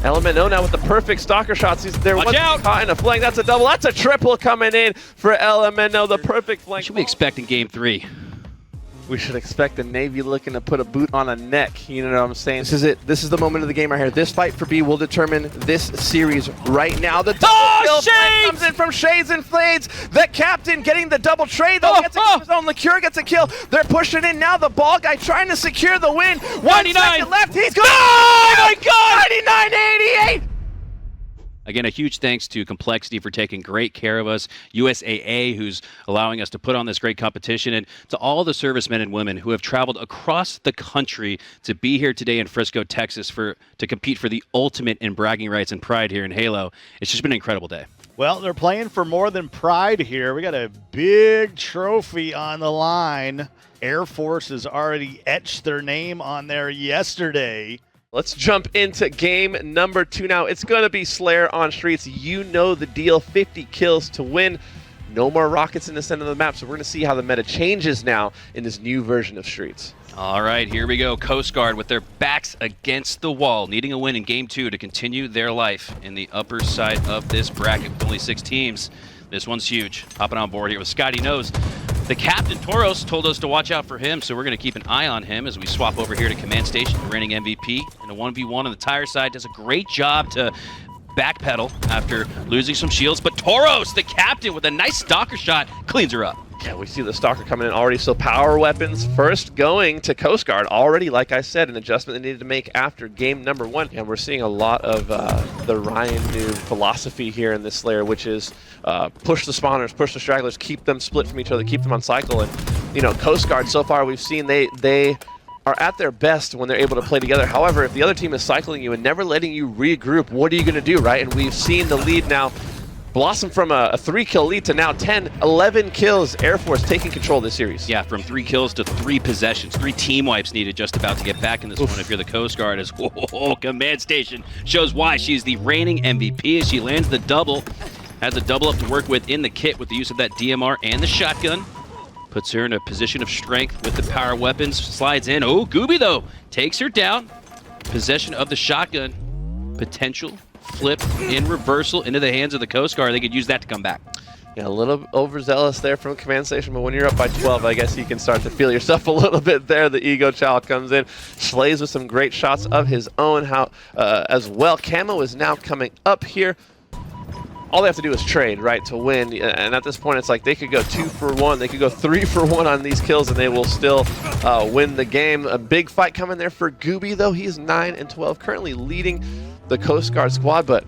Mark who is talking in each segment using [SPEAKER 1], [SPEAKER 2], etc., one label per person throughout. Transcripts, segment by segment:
[SPEAKER 1] Element now with the perfect stalker shots. He's there.
[SPEAKER 2] Watch out!
[SPEAKER 1] Caught in a flank. That's a double. That's a triple coming in for Elemento. The perfect flank.
[SPEAKER 2] What should we expect in game 3?
[SPEAKER 1] We should expect the Navy looking to put a boot on a neck. You know what I'm saying? This is it. This is the moment of the game right here. This fight for B will determine this series right now. The double kill comes in from Shades and Flades. The captain getting the double trade. Though gets a his own. Liqueur gets a kill. They're pushing in now. The ball guy trying to secure the win. 1 second left. He's going.
[SPEAKER 2] Oh my God!
[SPEAKER 1] 99-88.
[SPEAKER 2] Again, a huge thanks to Complexity for taking great care of us, USAA, who's allowing us to put on this great competition, and to all the servicemen and women who have traveled across the country to be here today in Frisco, Texas, to compete for the ultimate in bragging rights and pride here in Halo. It's just been an incredible day.
[SPEAKER 3] Well, they're playing for more than pride here. We got a big trophy on the line. Air Force has already etched their name on there yesterday.
[SPEAKER 1] Let's jump into game number 2 now. It's going to be Slayer on Streets. You know the deal. 50 kills to win. No more rockets in the center of the map, so we're going to see how the meta changes now in this new version of Streets.
[SPEAKER 2] All right, here we go. Coast Guard with their backs against the wall, needing a win in game 2 to continue their life in the upper side of this bracket with only 6 teams. This one's huge. Hopping on board here with Scotty Knows. The captain, Toros, told us to watch out for him, so we're going to keep an eye on him as we swap over here to Command Station, the reigning MVP. In a 1v1 on the tire side, does a great job to backpedal after losing some shields. But Toros, the captain, with a nice stalker shot, cleans her up.
[SPEAKER 1] Yeah, we see the Stalker coming in already. So power weapons first going to Coast Guard. Already, like I said, an adjustment they needed to make after game number 1. And we're seeing a lot of the Ryan new philosophy here in this Slayer, which is push the spawners, push the stragglers, keep them split from each other, keep them on cycle. And, you know, Coast Guard so far we've seen they are at their best when they're able to play together. However, if the other team is cycling you and never letting you regroup, what are you going to do, right? And we've seen the lead now blossom from a 3-kill lead to now 10, 11 kills. Air Force taking control of this series.
[SPEAKER 2] Yeah, from 3 kills to 3 possessions. 3 team wipes needed just about to get back in this one if you're the Coast Guard. As Command Station shows why she's the reigning MVP as she lands the double. Has a double up to work with in the kit with the use of that DMR and the shotgun. Puts her in a position of strength with the power weapons. Slides in. Oh, Gooby, though, takes her down. Possession of the shotgun. Potential flip in reversal into the hands of the Coast Guard. They could use that to come back.
[SPEAKER 1] Yeah, a little overzealous there from Command Station, but when you're up by 12, I guess you can start to feel yourself a little bit there. The Ego Child comes in, slays with some great shots of his own as well. Camo is now coming up here. All they have to do is trade, right, to win. And at this point, it's like they could go 2 for 1. They could go 3 for 1 on these kills, and they will still win the game. A big fight coming there for Gooby, though. He's 9-12, currently leading the Coast Guard squad, but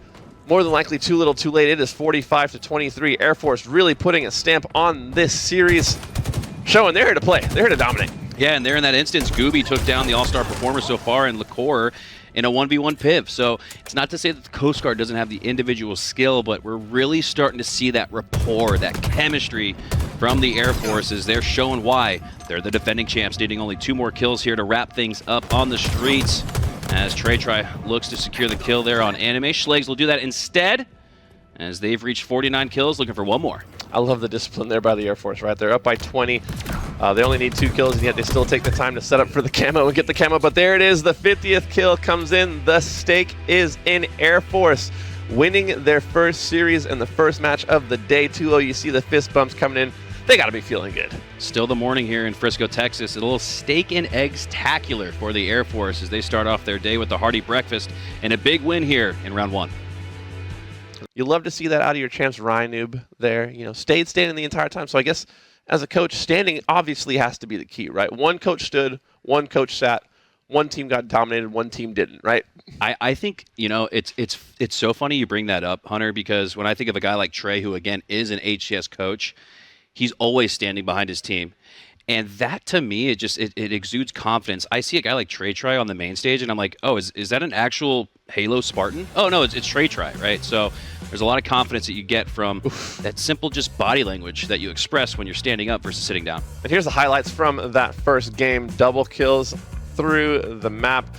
[SPEAKER 1] more than likely too little too late. It is 45-23. Air Force really putting a stamp on this series, showing they're here to play. They're here to dominate.
[SPEAKER 2] Yeah, and there in that instance, Gooby took down the all-star performer so far in Liqueur in a 1v1 piv. So it's not to say that the Coast Guard doesn't have the individual skill, but we're really starting to see that rapport, that chemistry from the Air Forces. They're showing why they're the defending champs, needing only 2 more kills here to wrap things up on the streets. As TreyTry looks to secure the kill there on Anime. Schlegs will do that instead, as they've reached 49 kills, looking for 1 more.
[SPEAKER 1] I love the discipline there by the Air Force, right? They're up by 20. They only need 2 kills, and yet they still take the time to set up for the camo and get the camo. But there it is. The 50th kill comes in. The stake is in Air Force, winning their first series and the first match of the day. 2-0, you see the fist bumps coming in. They got to be feeling good.
[SPEAKER 2] Still the morning here in Frisco, Texas. A little steak and eggs-tacular for the Air Force as they start off their day with a hearty breakfast and a big win here in round 1.
[SPEAKER 1] You love to see that out of your champs. Rynoob there, you know, stayed standing the entire time. So I guess as a coach, standing obviously has to be the key, right? One coach stood, one coach sat, one team got dominated, one team didn't, right?
[SPEAKER 2] I think, you know, it's so funny you bring that up, Hunter, because when I think of a guy like Trey, who again is an HCS coach, he's always standing behind his team. And that, to me, it exudes confidence. I see a guy like TreyTry on the main stage, and I'm like, oh, is that an actual Halo Spartan? Oh, no, it's TreyTry, right? So there's a lot of confidence that you get from that simple just body language that you express when you're standing up versus sitting down.
[SPEAKER 1] And here's the highlights from that first game. Double kills through the map.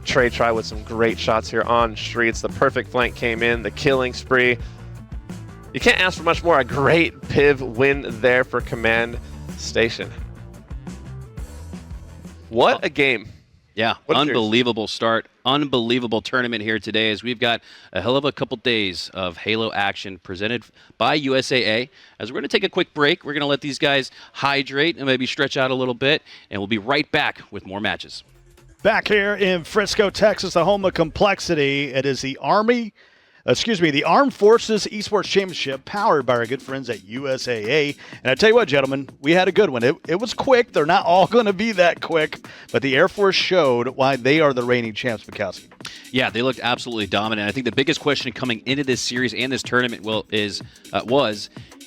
[SPEAKER 1] TreyTry with some great shots here on Streets. The perfect flank came in, the killing spree. You can't ask for much more. A great PIV win there for Command Station. What a game.
[SPEAKER 2] Yeah,
[SPEAKER 1] What's
[SPEAKER 2] unbelievable start. Unbelievable tournament here today as we've got a hell of a couple days of Halo action presented by USAA. As we're going to take a quick break, we're going to let these guys hydrate and maybe stretch out a little bit, and we'll be right back with more matches.
[SPEAKER 3] Back here in Frisco, Texas, the home of complexity. It is the Armed Forces Esports Championship powered by our good friends at USAA. And I tell you what, gentlemen, we had a good one. It was quick. They're not all going to be that quick, but the Air Force showed why they are the reigning champs, Mikowski.
[SPEAKER 2] Yeah, they looked absolutely dominant. I think the biggest question coming into this series and this tournament was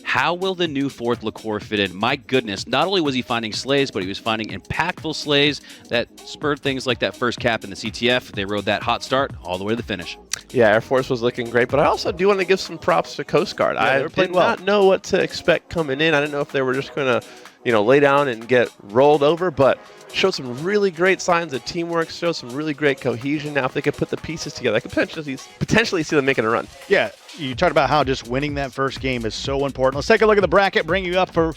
[SPEAKER 2] how will the new fourth liqueur fit in? My goodness, not only was he finding slays, but he was finding impactful slays that spurred things like that first cap in the CTF. They rode that hot start all the way to the finish.
[SPEAKER 1] Yeah, Air Force was looking great, but I also do want to give some props to Coast Guard.
[SPEAKER 3] Yeah,
[SPEAKER 1] I did not know what to expect coming in. I didn't know if they were just going to, lay down and get rolled over, but showed some really great signs of teamwork, showed some really great cohesion. Now, if they could put the pieces together, I could potentially see them making a run.
[SPEAKER 3] Yeah, you talked about how just winning that first game is so important. Let's take a look at the bracket, bring you up for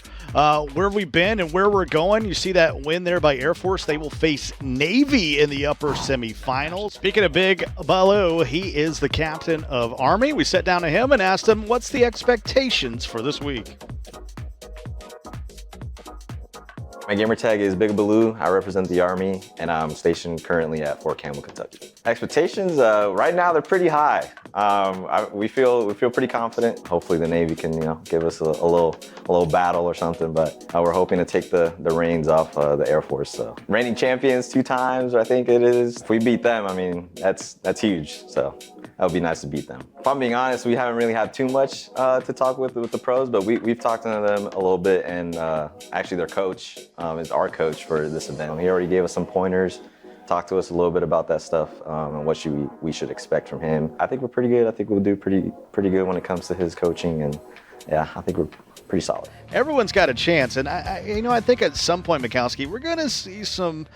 [SPEAKER 3] where we've been and where we're going. You see that win there by Air Force. They will face Navy in the upper semifinals. Speaking of Big Baloo, he is the captain of Army. We sat down to him and asked him, what's the expectations for this week?
[SPEAKER 4] My gamer tag is Big Baloo. I represent the Army, and I'm stationed currently at Fort Campbell, Kentucky. Expectations, right now they're pretty high. We feel pretty confident. Hopefully the Navy can, give us a little battle or something. But we're hoping to take the reins off the Air Force. So reigning champions 2 times, I think it is. If we beat them, I mean that's huge. So that would be nice to beat them. If I'm being honest, we haven't really had too much to talk with the pros, but we've talked to them a little bit, and actually their coach is our coach for this event. He already gave us some pointers, talked to us a little bit about that stuff and what we should expect from him. I think we're pretty good. I think we'll do pretty good when it comes to his coaching, and yeah, I think we're pretty solid.
[SPEAKER 3] Everyone's got a chance, and I think at some point, Mikowski, we're going to see some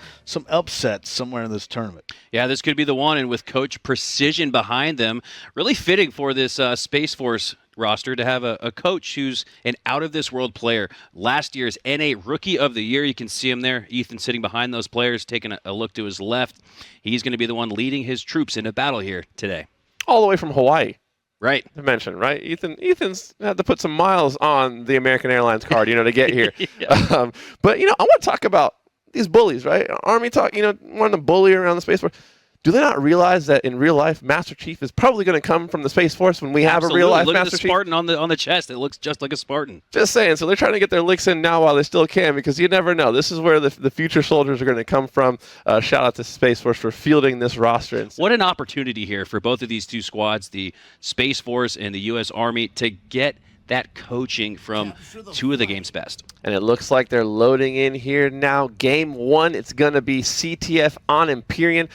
[SPEAKER 3] upsets somewhere in this tournament.
[SPEAKER 2] Yeah, this could be the one, and with Coach Precision behind them, really fitting for this Space Force roster to have a coach who's an out-of-this-world player. Last year's NA Rookie of the Year, you can see him there. Ethan sitting behind those players, taking a look to his left. He's going to be the one leading his troops into battle here today.
[SPEAKER 1] All the way from Hawaii.
[SPEAKER 2] Right.
[SPEAKER 1] To mention, right? Ethan's had to put some miles on the American Airlines card, to get here.
[SPEAKER 2] Yeah.
[SPEAKER 1] But, I want to talk about these bullies, right? Army talk, wanting to bully around the Space Force. Do they not realize that in real life, Master Chief is probably going to come from the Space Force when we have a real life
[SPEAKER 2] Look
[SPEAKER 1] Master
[SPEAKER 2] at the
[SPEAKER 1] Chief?
[SPEAKER 2] Spartan on the chest. It looks just like a Spartan.
[SPEAKER 1] Just saying. So they're trying to get their licks in now while they still can, because you never know. This is where the future soldiers are going to come from. Shout out to Space Force for fielding this roster.
[SPEAKER 2] What an opportunity here for both of these two squads, the Space Force and the U.S. Army, to get that coaching from 2 of the game's best.
[SPEAKER 1] And it looks like they're loading in here now. Game 1, it's going to be CTF on Empyrean.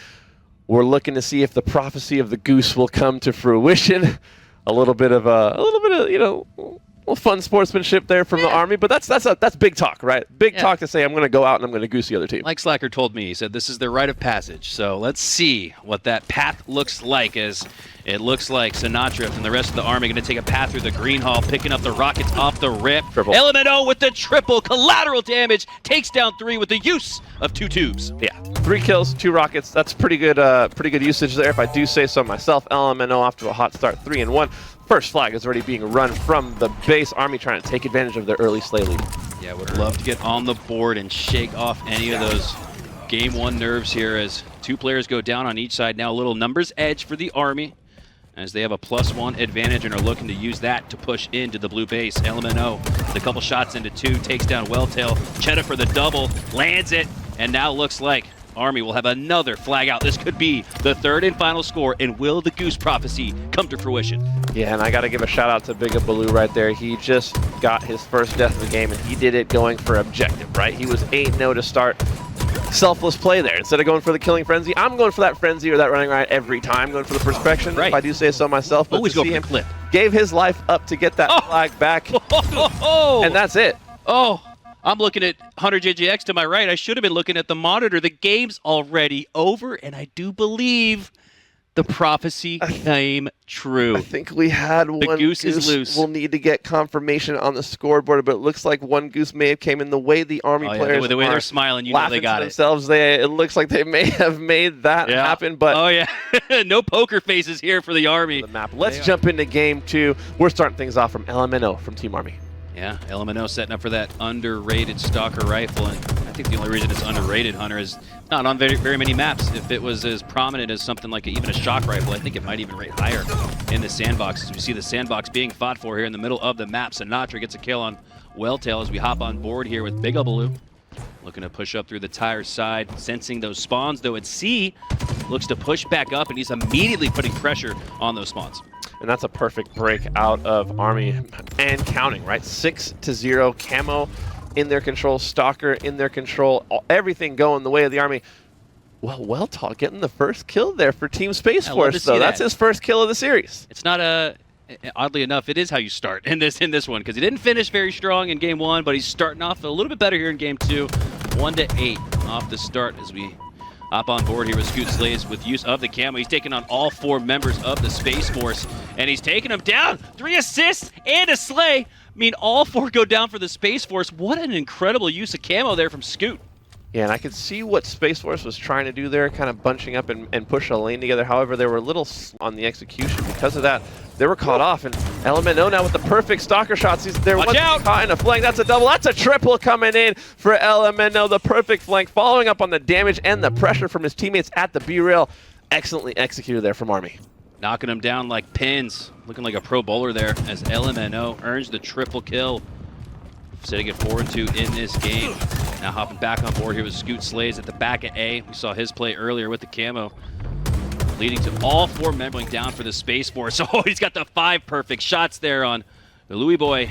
[SPEAKER 1] We're looking to see if the prophecy of the goose will come to fruition. A little bit of fun sportsmanship there from the Army, but that's big talk, right? Big talk to say I'm going to go out and I'm going to goose the other team.
[SPEAKER 2] Like Slacker told me, he said this is their rite of passage. So let's see what that path looks like, as it looks like Sinatra and the rest of the Army going to take a path through the green hall, picking up the rockets off the rip.
[SPEAKER 1] Triple.
[SPEAKER 2] Elemento with the triple collateral damage, takes down 3 with the use of 2 tubes.
[SPEAKER 1] Yeah, 3 kills, 2 rockets. That's pretty good usage there, if I do say so myself. Elemento off to a hot start, 3-1. First flag is already being run from the base. Army trying to take advantage of their early slay lead.
[SPEAKER 2] Yeah, would love to get on the board and shake off any of those Game 1 nerves here as 2 players go down on each side. Now a little numbers edge for the Army as they have a +1 advantage and are looking to use that to push into the blue base. Elemento with a couple shots into 2, takes down Welltail. Chetta for the double, lands it, and now looks like Army will have another flag out. This could be the 3rd and final score, and will the Goose prophecy come to fruition?
[SPEAKER 1] Yeah, and I got to give a shout out to Big Baloo right there. He just got his first death of the game, and he did it going for objective, right? He was 8-0 to start. Selfless play there. Instead of going for the killing frenzy, I'm going for that frenzy or that running riot every time, going for the perspection, if I do say so myself. But
[SPEAKER 2] always go for the clip.
[SPEAKER 1] Gave his life up to get that flag back, and that's it.
[SPEAKER 2] Oh, I'm looking at Hunter JJX to my right. I should have been looking at the monitor. The game's already over, and I do believe The prophecy came true.
[SPEAKER 1] I think we had one
[SPEAKER 2] goose is loose.
[SPEAKER 1] We'll need to get confirmation on the scoreboard, but it looks like one goose may have came in. The way the Army players
[SPEAKER 2] the way
[SPEAKER 1] are
[SPEAKER 2] they're smiling, you know
[SPEAKER 1] laughing
[SPEAKER 2] they got
[SPEAKER 1] to
[SPEAKER 2] it.
[SPEAKER 1] themselves, it looks like they may have made that happen. But
[SPEAKER 2] oh yeah, no poker faces here for the Army.
[SPEAKER 1] The map. Let's jump into game 2. We're starting things off from LMNO from Team Army.
[SPEAKER 2] Yeah, LMNO setting up for that underrated Stalker rifle, and I think the only reason it's underrated, Hunter, is not on very many maps. If it was as prominent as something like even a shock rifle, I think it might even rate higher in the sandbox. As we see the sandbox being fought for here in the middle of the map, Sinatra gets a kill on Welltail as we hop on board here with Big Baloo. Looking to push up through the tire side, sensing those spawns, though at C, looks to push back up, and he's immediately putting pressure on those spawns.
[SPEAKER 1] And that's a perfect break out of Army and counting, right? 6-0, Camo in their control, Stalker in their control, everything going the way of the Army. Well, Welltail getting the first kill there for Team Space Force, though. That's his first kill of the series.
[SPEAKER 2] It's not oddly enough, it is how you start in this one, because he didn't finish very strong in game 1, but he's starting off a little bit better here in game 2. 1-8 off the start as we hop on board here with Scoot Slays with use of the camo. He's taking on all 4 members of the Space Force, and he's taking them down. 3 assists and a slay. I mean, all 4 go down for the Space Force. What an incredible use of camo there from Scoot.
[SPEAKER 1] Yeah, and I could see what Space Force was trying to do there, kind of bunching up and push a lane together. However, they were a little on the execution. Because of that, they were caught off. And LMNO now with the perfect Stalker shots. They're caught in a flank. That's a double. That's a triple coming in for LMNO. The perfect flank, following up on the damage and the pressure from his teammates at the B-rail. Excellently executed there from Army.
[SPEAKER 2] Knocking him down like pins. Looking like a pro bowler there as LMNO earns the triple kill. Setting it 4-2 in this game. Now hopping back on board here with Scoot Slays at the back of A. We saw his play earlier with the camo. Leading to all 4 members down for the Space Force. Oh, he's got the 5 perfect shots there on the Louis Boy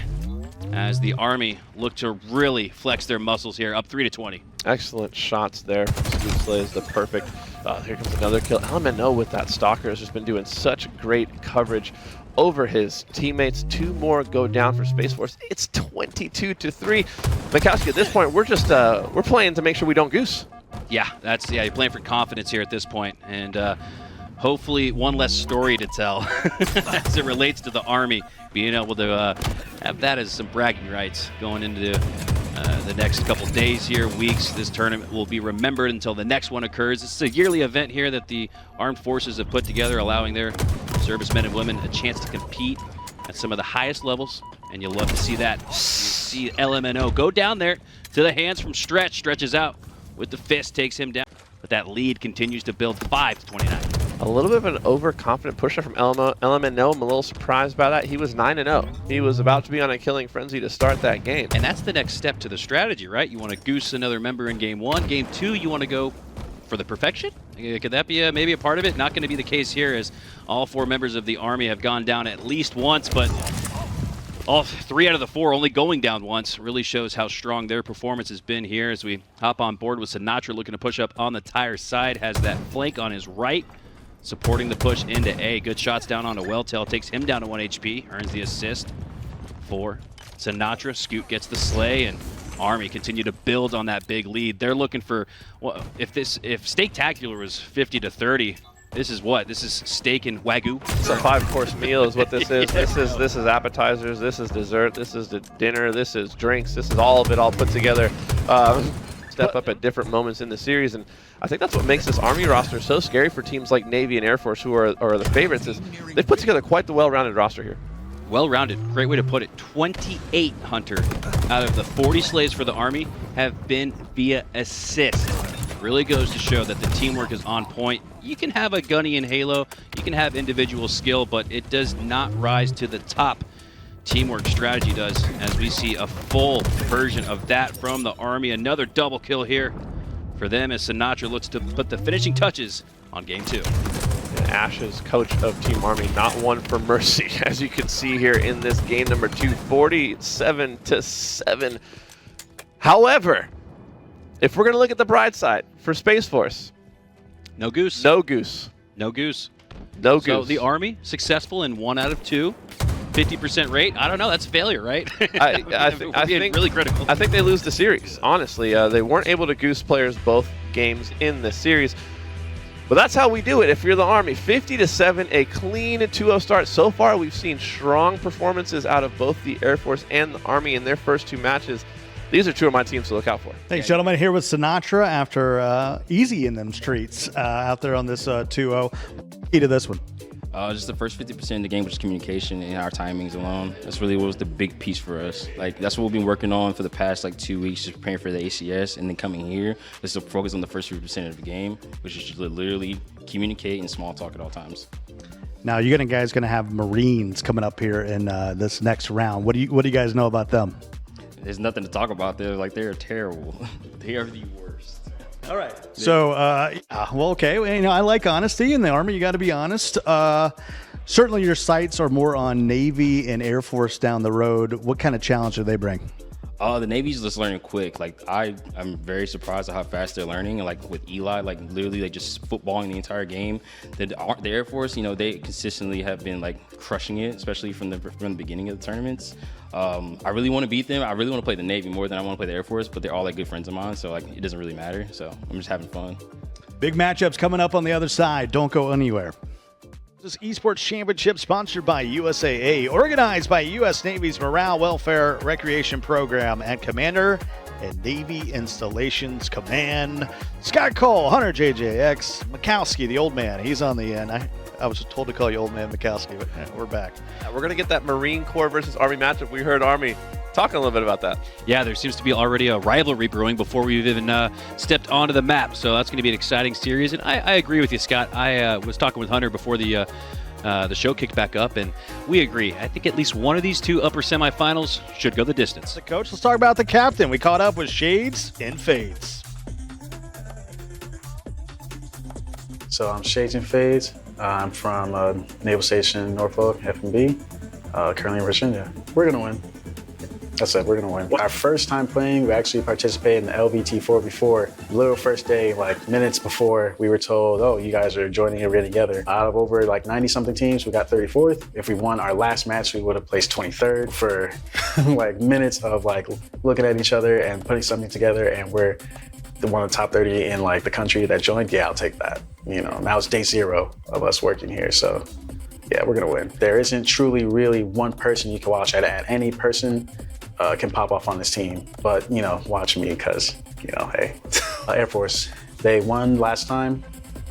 [SPEAKER 2] as the Army look to really flex their muscles here, up 3-20.
[SPEAKER 1] Excellent shots there from Scoot Slays, the perfect. Here comes another kill. LMNO with that Stalker has just been doing such great coverage over his teammates. 2 more go down for Space Force. It's 22-3. Mikowski, at this point, we're just we're playing to make sure we don't goose.
[SPEAKER 2] Yeah, you're playing for confidence here at this point, and hopefully one less story to tell as it relates to the Army, being able to have that as some bragging rights going into the next couple days here, weeks. This tournament will be remembered until the next one occurs. This is a yearly event here that the armed forces have put together, allowing their servicemen and women a chance to compete at some of the highest levels, and you'll love to see that. You see LMNO go down there to the hands from Stretch. Stretches out with the fist, takes him down, but that lead continues to build 5-29.
[SPEAKER 1] A little bit of an overconfident push from LMNO. I'm a little surprised by that. He was 9-0. He was about to be on a killing frenzy to start that game.
[SPEAKER 2] And that's the next step to the strategy, right? You want to goose another member in game 1. Game 2, you want to go for the perfection? Could that be maybe a part of it? Not going to be the case here, as all 4 members of the Army have gone down at least once, but all 3 out of the 4 only going down once really shows how strong their performance has been here. As we hop on board with Sinatra looking to push up on the tire side, has that flank on his right, supporting the push into A. Good shots down onto Welltail, takes him down to 1 HP, earns the assist for Sinatra. Scoot gets the slay, and Army continue to build on that big lead. They're looking for, well, if Steak-tacular was 50-30, this is what? This is steak and Wagyu.
[SPEAKER 1] It's a 5-course meal is what this is. Yeah. This is appetizers, this is dessert, this is the dinner, this is drinks, this is all of it all put together. Step up at different moments in the series, and I think that's what makes this Army roster so scary for teams like Navy and Air Force, who are the favorites, is they've put together quite the well-rounded roster here.
[SPEAKER 2] Well-rounded, great way to put it. 28, Hunter, out of the 40 slays for the Army have been via assist. Really goes to show that the teamwork is on point. You can have a Gunny in Halo, you can have individual skill, but it does not rise to the top. Teamwork strategy does, as we see a full version of that from the Army. Another double kill here for them as Sinatra looks to put the finishing touches on game 2.
[SPEAKER 1] Ash's coach of Team Army, not one for mercy, as you can see here in this game number 2, 47-7. However, if we're going to look at the bright side for Space Force,
[SPEAKER 2] no goose.
[SPEAKER 1] No goose.
[SPEAKER 2] No goose.
[SPEAKER 1] No goose.
[SPEAKER 2] So the Army successful in 1 out of 2. 50% rate? I don't know. That's failure, right?
[SPEAKER 1] I think
[SPEAKER 2] really critical.
[SPEAKER 1] I think they lose the series, honestly. They weren't able to goose players both games in the series. But that's how we do it if you're the Army. 50-7, a clean 2-0 start. So far, we've seen strong performances out of both the Air Force and the Army in their first 2 matches. These are 2 of my teams to look out for.
[SPEAKER 3] Thanks, gentlemen. Here with Sinatra after easy in them streets out there on this 2-0. Key to this one.
[SPEAKER 5] Just the first 50% of the game was communication and our timings alone. That's really what was the big piece for us. Like, that's what we've been working on for the past, 2 weeks, just preparing for the ACS, and then coming here, let's focus on the first 50% of the game, which is literally communicate and small talk at all times.
[SPEAKER 3] Now, you guys going to have Marines coming up here in this next round. What do you guys know about them?
[SPEAKER 5] There's nothing to talk about. They're terrible. They are the worst.
[SPEAKER 3] All right. So, well, okay. I like honesty in the Army. You got to be honest. Certainly, your sights are more on Navy and Air Force down the road. What kind of challenge do they bring?
[SPEAKER 5] The Navy's just learning quick. I'm very surprised at how fast they're learning. And with Eli, literally, they just footballing the entire game. The Air Force, they consistently have been crushing it, especially from the beginning of the tournaments. I really want to beat them. I really want to play the Navy more than I want to play the Air Force, but they're all good friends of mine, so it doesn't really matter. So I'm just having fun.
[SPEAKER 3] Big matchups coming up on the other side. Don't go anywhere. This Esports Championship sponsored by USAA, organized by U.S. Navy's Morale, Welfare, Recreation Program, and Commander and Navy Installations Command. Scott Cole, Hunter JJX, Mikowski, the old man. He's on the end. I was told to call you old man Mikowski, but we're back.
[SPEAKER 1] We're going to get that Marine Corps versus Army matchup. We heard Army talking a little bit about that.
[SPEAKER 2] Yeah, there seems to be already a rivalry brewing before we've even stepped onto the map. So that's going to be an exciting series. And I agree with you, Scott. I was talking with Hunter before the show kicked back up, and we agree. I think at least one of these 2 upper semifinals should go the distance.
[SPEAKER 3] The coach, let's talk about the captain. We caught up with Shades and Fades.
[SPEAKER 6] So I'm Shades and Fades. I'm from Naval Station Norfolk, FMB, currently in Virginia. We're going to win. That's it, we're going to win. Our first time playing, we actually participated in the LVT 4v4. Literal first day, minutes before, we were told, oh, you guys are joining it together. Out of over 90-something teams, we got 34th. If we won our last match, we would have placed 23rd for minutes of looking at each other and putting something together, and we're one of the top 30 in the country that joined. Yeah, I'll take that. Now it's day 0 of us working here, so yeah, we're gonna win. There isn't truly really one person you can watch at. Any person can pop off on this team, but watch me because hey, Air Force, they won last time.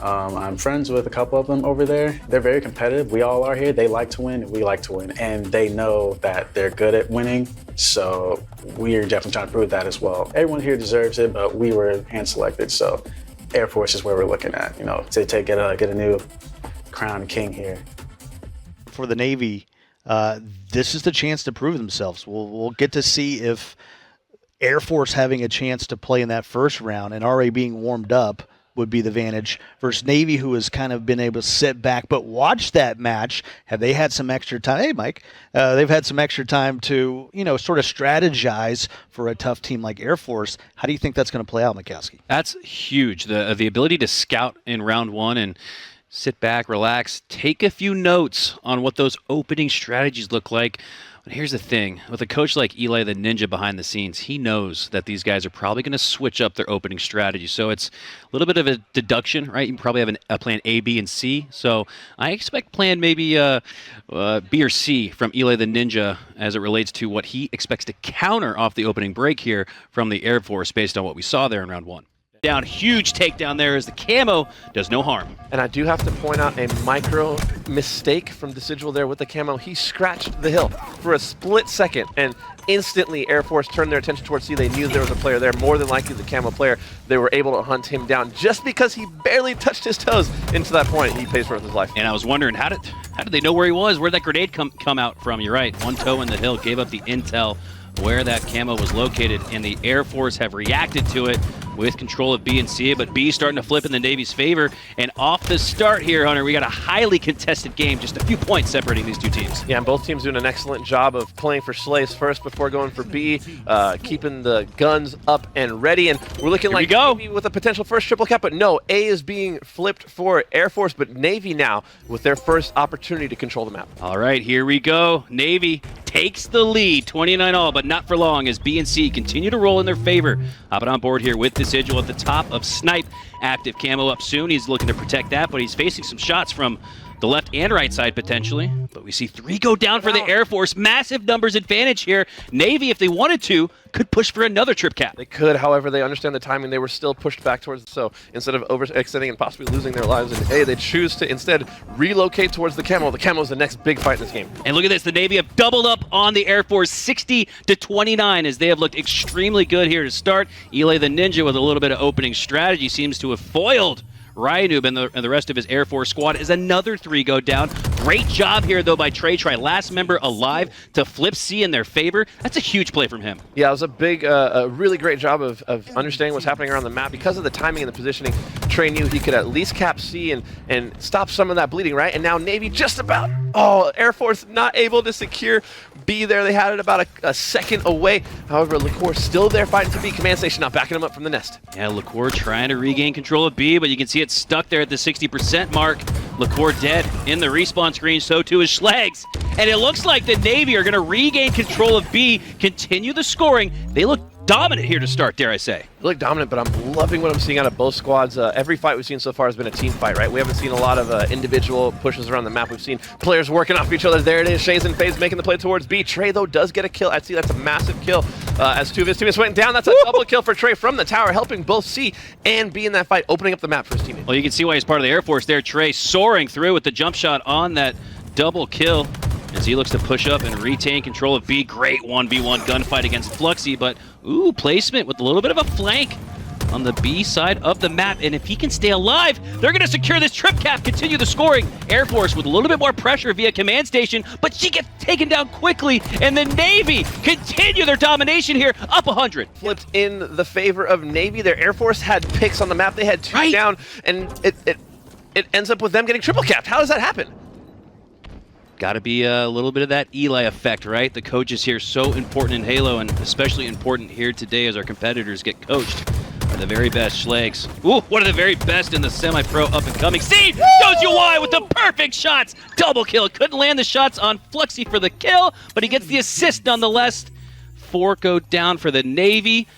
[SPEAKER 6] I'm friends with a couple of them over there. They're very competitive. We all are here. They like to win. We like to win, and they know that they're good at winning. So we are definitely trying to prove that as well. Everyone here deserves it, but we were hand selected, so Air Force is where we're looking at. To get a new crown king here.
[SPEAKER 3] For the Navy, this is the chance to prove themselves. We'll get to see if Air Force having a chance to play in that first round and already being warmed up would be the advantage versus Navy, who has kind of been able to sit back but watch that match. Have they had some extra time? Hey, Mike, they've had some extra time to, sort of strategize for a tough team like Air Force. How do you think that's going to play out, Mikowski?
[SPEAKER 2] That's huge. The ability to scout in round 1 and sit back, relax, take a few notes on what those opening strategies look like. But here's the thing. With a coach like Eli the Ninja behind the scenes, he knows that these guys are probably going to switch up their opening strategy. So it's a little bit of a deduction, right? You probably have a plan A, B, and C. So I expect plan maybe B or C from Eli the Ninja as it relates to what he expects to counter off the opening break here from the Air Force based on what we saw there in round 1. Down, huge takedown there as the camo does no harm.
[SPEAKER 1] And I do have to point out a micro mistake from Decidual there with the camo. He scratched the hill for a split second, and instantly Air Force turned their attention towards C. They knew there was a player there, more than likely the camo player. They were able to hunt him down just because he barely touched his toes into that point. He pays for it with his life.
[SPEAKER 2] And I was wondering, how did they know where he was? Where'd that grenade come out from? You're right, one toe in the hill, gave up the intel where that camo was located, and the Air Force have reacted to it with control of B and C, but B starting to flip in the Navy's favor. And off the start here, Hunter, we got a highly contested game, just a few points separating these two teams.
[SPEAKER 1] Yeah, and both teams doing an excellent job of playing for Slaves first before going for B, keeping the guns up and ready. And we're looking like Navy with a potential first triple cap, but no, A is being flipped for Air Force, but Navy now with their first opportunity to control the map.
[SPEAKER 2] All right, here we go. Navy takes the lead, 29-all, but not for long as B and C continue to roll in their favor. Hopping on board here with this Sigil at the top of Snipe. Active camo up soon. He's looking to protect that, but he's facing some shots from the left and right side potentially. But we see 3 go down for the Air Force. Massive numbers advantage here. Navy, if they wanted to, could push for another trip cap.
[SPEAKER 1] They could, however, they understand the timing. They were still pushed back towards, so instead of overextending and possibly losing their lives in A, they choose to instead relocate towards the camo. The camo is the next big fight in this game.
[SPEAKER 2] And look at this, the Navy have doubled up on the Air Force, 60-29, as they have looked extremely good here to start. Eli the Ninja with a little bit of opening strategy seems to have foiled Ryanoob and the rest of his Air Force squad as another 3 go down. Great job here, though, by Trey. Last member alive to flip C in their favor. That's a huge play from him.
[SPEAKER 1] Yeah, it was a big, a really great job of understanding what's happening around the map. Because of the timing and the positioning, Trey knew he could at least cap C and stop some of that bleeding, right? And now Navy just about, Air Force not able to secure B there. They had it about a second away. However, LaCour still there fighting for B. Command Station not backing him up from the nest.
[SPEAKER 2] Yeah, LaCour trying to regain control of B, but you can see it's stuck there at the 60% mark. LaCour dead in the respawn screen, so too is Schlags. And it looks like the Navy are going to regain control of B, continue the scoring. They look dominant here to start, dare I say.
[SPEAKER 1] They look dominant, but I'm loving what I'm seeing out of both squads. Every fight we've seen so far has been a team fight, right? We haven't seen a lot of individual pushes around the map. We've seen players working off each other. There it is, Shays and FaZe making the play towards B. Trey, though, does get a kill. I see that's a massive kill as two of his teammates went down. That's a double kill for Trey from the tower, helping both C and B in that fight, opening up the map for his teammate.
[SPEAKER 2] Well, you can see why he's part of the Air Force there. Trey soaring through with the jump shot on that double kill as he looks to push up and retain control of B. Great 1v1 gunfight against Fluxy, but placement with a little bit of a flank on the B side of the map. And if he can stay alive, they're going to secure this trip cap, continue the scoring. Air Force with a little bit more pressure via Command Station, but she gets taken down quickly. And the Navy continue their domination here, up 100.
[SPEAKER 1] Flipped in the favor of Navy. Their Air Force had picks on the map. They had 2 down, and it ends up with them getting triple capped. How does that happen?
[SPEAKER 2] Got to be a little bit of that Eli effect, right? The coaches here so important in Halo, and especially important here today as our competitors get coached by the very best Schlags. One of the very best in the semi-pro up-and-coming. See, shows you why with the perfect shots. Double kill. Couldn't land the shots on Fluxy for the kill, but he gets the assist nonetheless. 4 go down for the Navy.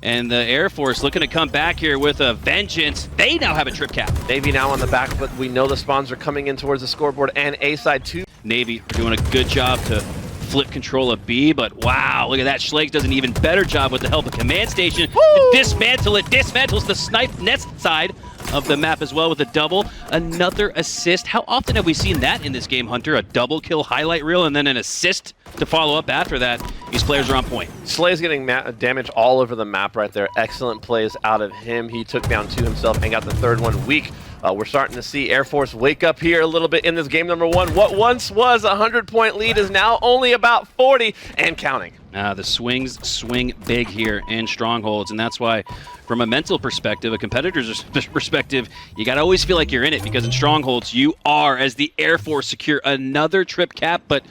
[SPEAKER 2] And the Air Force looking to come back here with a vengeance. They now have a trip cap.
[SPEAKER 1] Navy now on the back foot. We know the spawns are coming in towards the scoreboard and A side too.
[SPEAKER 2] Navy are doing a good job to flip control of B, but wow, look at that. Schlags does an even better job with the help of Command Station to dismantle it. Dismantles the Snipe nest side of the map as well with a double. Another assist. How often have we seen that in this game, Hunter? A double kill highlight reel and then an assist to follow up after that. These players are on point.
[SPEAKER 1] Slay's getting damage all over the map right there. Excellent plays out of him. He took down 2 himself and got the 3rd one weak. We're starting to see Air Force wake up here a little bit in this game number 1. What once was a 100-point lead is now only about 40 and counting.
[SPEAKER 2] The swings swing big here in Strongholds, and that's why, from a mental perspective, a competitor's perspective, you got to always feel like you're in it, because in Strongholds, you are, as the Air Force secure another trip cap, but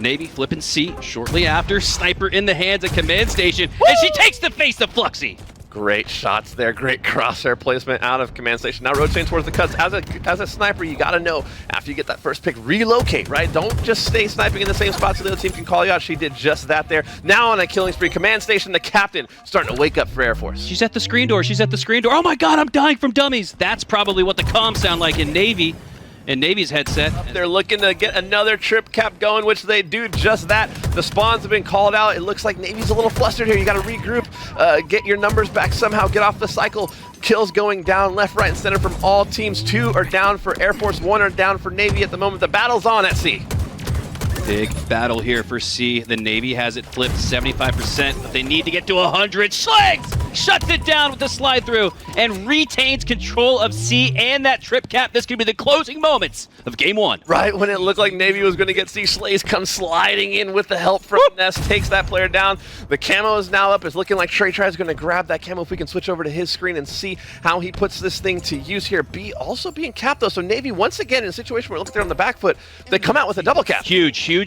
[SPEAKER 2] Navy flipping C shortly after. Sniper in the hands of Command Station, and she takes the face of Fluxy.
[SPEAKER 1] Great shots there. Great crosshair placement out of Command Station. Now rotating towards the cuts. As a sniper, you got to know, after you get that first pick, relocate, right? Don't just stay sniping in the same spot so the other team can call you out. She did just that there. Now on a killing spree, Command Station, the captain, starting to wake up for Air Force.
[SPEAKER 2] She's at the screen door. She's at the screen door. Oh my God, I'm dying from dummies. That's probably what the comms sound like in Navy. In Navy's headset.
[SPEAKER 1] They're looking to get another trip cap going, which they do just that. The spawns have been called out. It looks like Navy's a little flustered here. You got to regroup, get your numbers back somehow, get off the cycle. Kills going down left, right, and center from all teams. 2 are down for Air Force, 1 are down for Navy at the moment. The battle's on at C.
[SPEAKER 2] Big battle here for C. The Navy has it flipped 75%, but they need to get to 100. Schlags shuts it down with the slide through and retains control of C and that trip cap. This could be the closing moments of game 1.
[SPEAKER 1] Right when it looked like Navy was going to get C, Schlays comes sliding in with the help from Nest, takes that player down. The camo is now up. It's looking like Trey tries going to grab that camo. If we can switch over to his screen and see how he puts this thing to use here. B also being capped though, so Navy once again in a situation where it looks like they're on the back foot, they come out with a double cap.
[SPEAKER 2] Huge,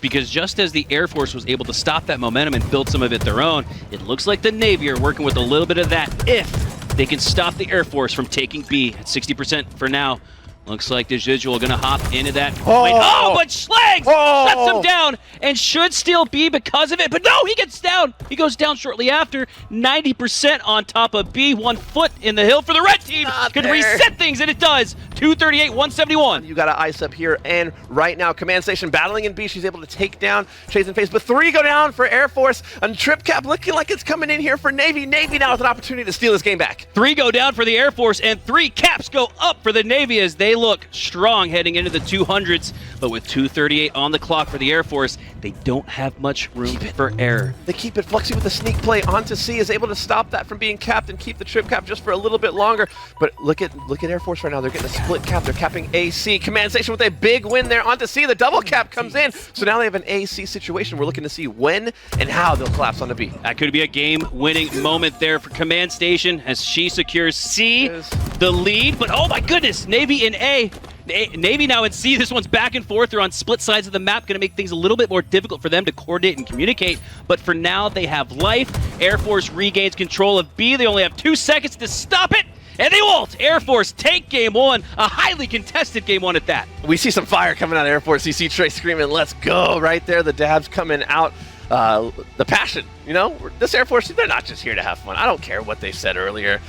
[SPEAKER 2] because just as the Air Force was able to stop that momentum and build some of it their own, it looks like the Navy are working with a little bit of that if they can stop the Air Force from taking B at 60% for now. Looks like Digital gonna hop into that point. Oh, but Schlags shuts him down and should still be because of it. But no, he gets down. He goes down shortly after. 90% on top of B. 1 foot in the hill for the red team. Could reset things, and it does. 238, 171.
[SPEAKER 1] You got to ice up here, and right now, Command Station battling in B. She's able to take down Chase and Face, but 3 go down for Air Force. And Trip Cap looking like it's coming in here for Navy. Navy now with an opportunity to steal this game back.
[SPEAKER 2] 3 go down for the Air Force, and 3 caps go up for the Navy as they look strong heading into the 200s. But with 2:38 on the clock for the Air Force, they don't have much room for error.
[SPEAKER 1] They keep it. Flexi with a sneak play onto C is able to stop that from being capped and keep the Trip Cap just for a little bit longer. But look at Air Force right now. They're getting a split cap. They're capping AC. Command Station with a big win there onto C. The double cap comes in. So now they have an AC situation. We're looking to see when and how they'll collapse on the B.
[SPEAKER 2] That could be a game-winning moment there for Command Station as she secures C, the lead. But oh my goodness, Navy in A. Navy now in C. This one's back and forth. They're on split sides of the map. Going to make things a little bit more difficult for them to coordinate and communicate. But for now, they have life. Air Force regains control of B. They only have 2 seconds to stop it. And they won't. Air Force take game 1. A highly contested game 1 at that.
[SPEAKER 1] We see some fire coming out of Air Force. You see Trey screaming, "Let's go!" right there. The dabs coming out. The passion, you know, this Air Force, they're not just here to have fun. I don't care what they said earlier.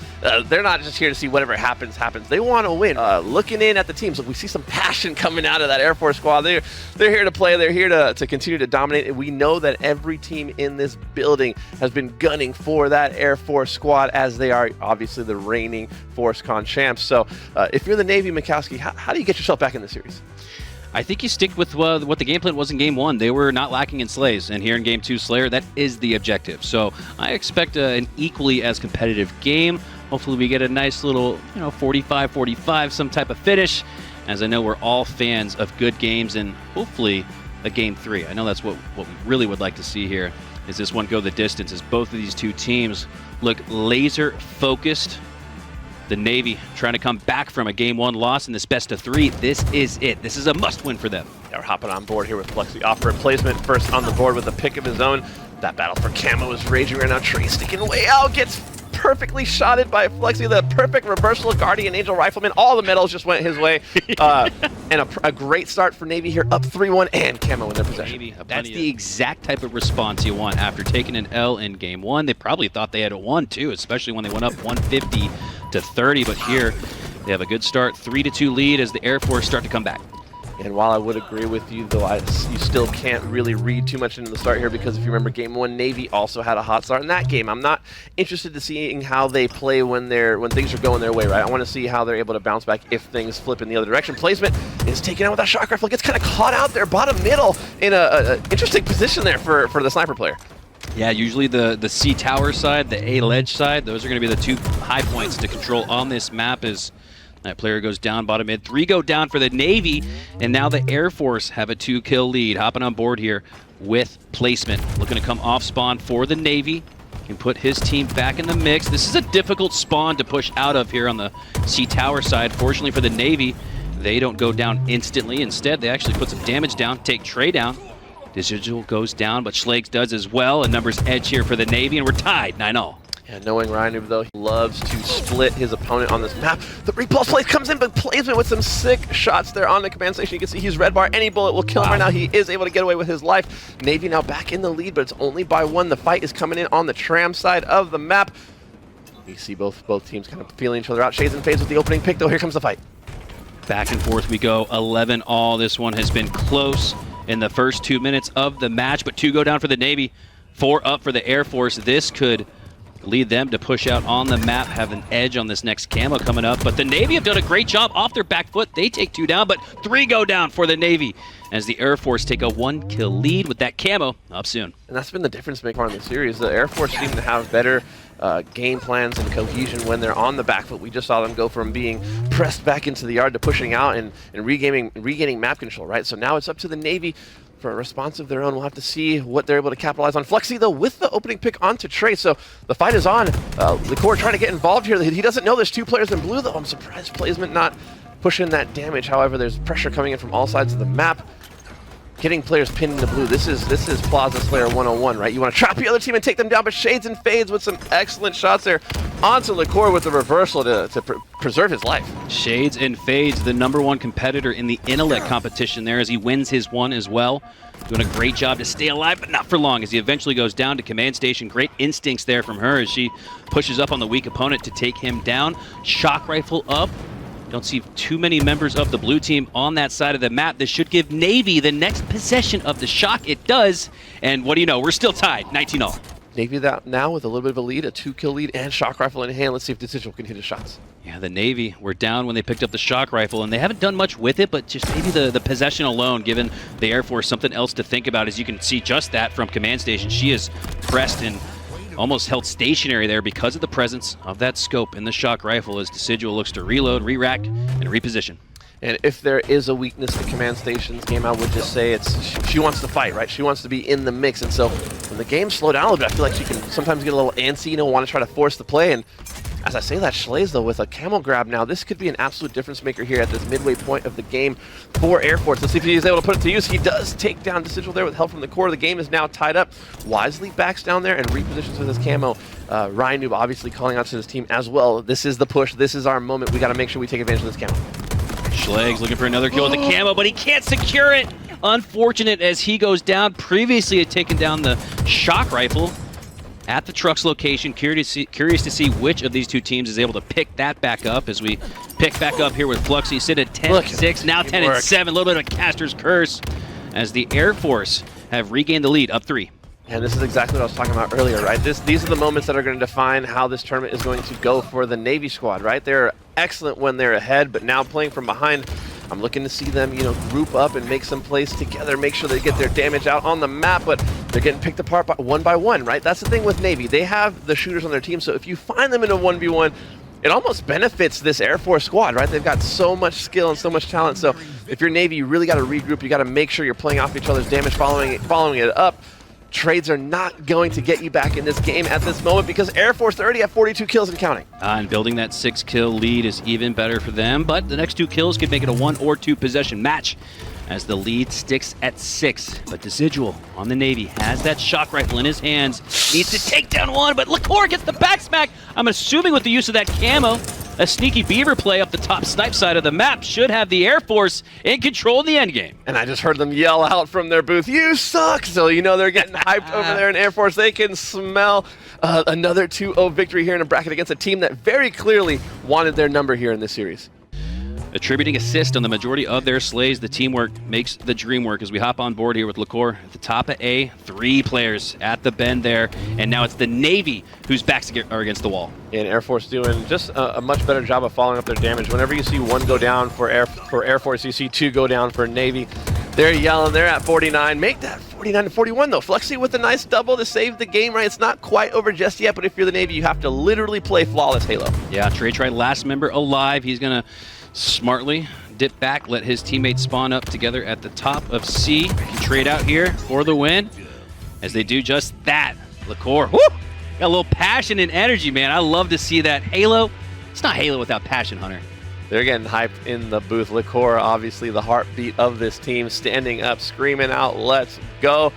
[SPEAKER 1] They're not just here to see whatever happens. They want to win. Looking in at the teams, look, we see some passion coming out of that Air Force squad. They're here to play. They're here to continue to dominate. And we know that every team in this building has been gunning for that Air Force squad, as they are obviously the reigning ForceCon champs. So if you're the Navy, Mikowski, how do you get yourself back in the series?
[SPEAKER 2] I think you stick with what the game plan was in Game 1. They were not lacking in Slays, and here in Game 2, Slayer, that is the objective. So I expect an equally as competitive game. Hopefully we get a nice little, 45-45, some type of finish, as I know we're all fans of good games, and hopefully a Game 3. I know that's what we really would like to see here, is this one go the distance, as both of these two teams look laser-focused. The Navy trying to come back from a Game 1 loss in this best of 3. This is it. This is a must-win for them.
[SPEAKER 1] Yeah, we're hopping on board here with Flexi. Offer placement first on the board with a pick of his own. That battle for camo is raging right now. Trey sticking way out, gets perfectly shotted by Flexi. The perfect reversal Guardian Angel Rifleman. All the medals just went his way. And a great start for Navy here, up 3-1 and camo in their possession.
[SPEAKER 2] Navy, that's the exact type of response you want after taking an L in Game 1. They probably thought they had a 1 too, especially when they went up 150-30. But here they have a good start, 3-2 lead as the Air Force start to come back.
[SPEAKER 1] And while I would agree with you, though, you still can't really read too much into the start here, because if you remember Game 1, Navy also had a hot start in that game. I'm not interested to seeing how they play when things are going their way, right? I want to see how they're able to bounce back if things flip in the other direction. Placement is taken out with that shock rifle. Gets kind of caught out there, bottom middle, in a interesting position there for the sniper player.
[SPEAKER 2] Yeah, usually the C tower side, the A ledge side, those are going to be the 2 high points to control on this map. As that player goes down bottom mid. 3 go down for the Navy, and now the Air Force have a 2-kill lead. Hopping on board here with placement. Looking to come off spawn for the Navy. Can put his team back in the mix. This is a difficult spawn to push out of here on the C tower side. Fortunately for the Navy, they don't go down instantly. Instead, they actually put some damage down, take Trey down. Digital goes down, but Schlags does as well. A numbers edge here for the Navy, and we're tied 9-all.
[SPEAKER 1] Yeah, knowing Ryan, though, he loves to split his opponent on this map. The repulse play comes in, but placement with some sick shots there on the command station. You can see he's red bar. Any bullet will kill him right now. He is able to get away with his life. Navy now back in the lead, but it's only by 1. The fight is coming in on the tram side of the map. We see both teams kind of feeling each other out. Shades and Fades with the opening pick, though. Here comes the fight.
[SPEAKER 2] Back and forth we go, 11-all. This one has been close in the first 2 minutes of the match, but 2 go down for the Navy, 4 up for the Air Force. This could lead them to push out on the map, have an edge on this next camo coming up. But the Navy have done a great job off their back foot. They take 2 down, but 3 go down for the Navy as the Air Force take a 1-kill lead with that camo up soon.
[SPEAKER 1] And that's been the difference maker in the series. The Air Force seem to have better game plans and cohesion when they're on the back foot. We just saw them go from being pressed back into the yard to pushing out and regaining map control, right? So now it's up to the Navy for a response of their own. We'll have to see what they're able to capitalize on. Flexi, though, with the opening pick onto Trey. So the fight is on. Licor trying to get involved here. He doesn't know there's 2 players in blue, though. I'm surprised placement not pushing that damage. However, there's pressure coming in from all sides of the map. Getting players pinned into blue. This is Plaza Slayer 101, right? You want to trap the other team and take them down, but Shades and Fades with some excellent shots there. onto Liqueur with the reversal to preserve his life.
[SPEAKER 2] Shades and Fades, the #1 competitor in the intellect competition there as he wins his one as well. Doing a great job to stay alive, but not for long as he eventually goes down to command station. Great instincts there from her as she pushes up on the weak opponent to take him down. Shock rifle up. Don't see too many members of the blue team on that side of the map. This should give Navy the next possession of the shock. It does. And what do you know? We're still tied, 19-all.
[SPEAKER 1] Navy that now with a little bit of a lead, a 2-kill lead, and shock rifle in hand. Let's see if Decidual can hit his shots.
[SPEAKER 2] Yeah, the Navy were down when they picked up the shock rifle, and they haven't done much with it, but just maybe the possession alone, given the Air Force something else to think about, as you can see just that from command station. She is pressed and almost held stationary there because of the presence of that scope in the shock rifle as Decidual looks to reload, re-rack, and reposition.
[SPEAKER 1] And if there is a weakness to command station's game, I would just say she wants to fight, right? She wants to be in the mix. And so when the game slows down a little bit, I feel like she can sometimes get a little antsy, want to try to force the play. And as I say that, Schlaze, though, with a camel grab now, this could be an absolute difference maker here at this midway point of the game for Air Force. Let's see if he's able to put it to use. He does take down Decidual there with help from the core. The game is now tied up. Wisely backs down there and repositions with his camo. Ryan Noob obviously calling out to his team as well. This is the push. This is our moment. We got to make sure we take advantage of this camo.
[SPEAKER 2] Schlags looking for another kill with the camo, but he can't secure it. Unfortunate as he goes down. Previously had taken down the shock rifle at the truck's location. Curious to see which of these two teams is able to pick that back up as we pick back up here with Fluxy. Sit at 10-6, now 10-7. A little bit of a caster's curse as the Air Force have regained the lead, up 3.
[SPEAKER 1] And this is exactly what I was talking about earlier, right? These are the moments that are going to define how this tournament is going to go for the Navy squad, right? They're excellent when they're ahead, but now playing from behind, I'm looking to see them, group up and make some plays together, make sure they get their damage out on the map, but they're getting picked apart by one, right? That's the thing with Navy. They have the shooters on their team, so if you find them in a 1v1, it almost benefits this Air Force squad, right? They've got so much skill and so much talent, so if you're Navy, you really got to regroup. You got to make sure you're playing off each other's damage, following it up. Trades are not going to get you back in this game at this moment because Air Force already have 42 kills and counting.
[SPEAKER 2] And building that 6-kill lead is even better for them, but the next 2 kills could make it a 1 or 2 possession match as the lead sticks at 6. But Decidual on the Navy has that shock rifle in his hands. Needs to take down one, but Liqueur gets the back smack. I'm assuming with the use of that camo, a sneaky beaver play up the top snipe side of the map should have the Air Force in control in the endgame.
[SPEAKER 1] And I just heard them yell out from their booth, "You suck!" So they're getting hyped over there in Air Force. They can smell another 2-0 victory here in a bracket against a team that very clearly wanted their number here in this series.
[SPEAKER 2] Attributing assist on the majority of their slays, the teamwork makes the dream work as we hop on board here with Liqueur at the top of A. 3 players at the bend there, and now it's the Navy whose backs are against the wall.
[SPEAKER 1] And Air Force doing just a much better job of following up their damage. Whenever you see 1 go down for Air Force, you see 2 go down for Navy. They're yelling. They're at 49. Make that 49-41 though. Fluxy with a nice double to save the game, right? It's not quite over just yet, but if you're the Navy, you have to literally play flawless Halo.
[SPEAKER 2] Yeah, Trey tried last member alive. He's going to smartly dip back, let his teammates spawn up together at the top of C. Can trade out here for the win as they do just that. Liqueur, whoo! Got a little passion and energy, man. I love to see that. Halo, it's not Halo without passion, Hunter.
[SPEAKER 1] They're getting hyped in the booth. Liqueur, obviously the heartbeat of this team, standing up, screaming out, "Let's go."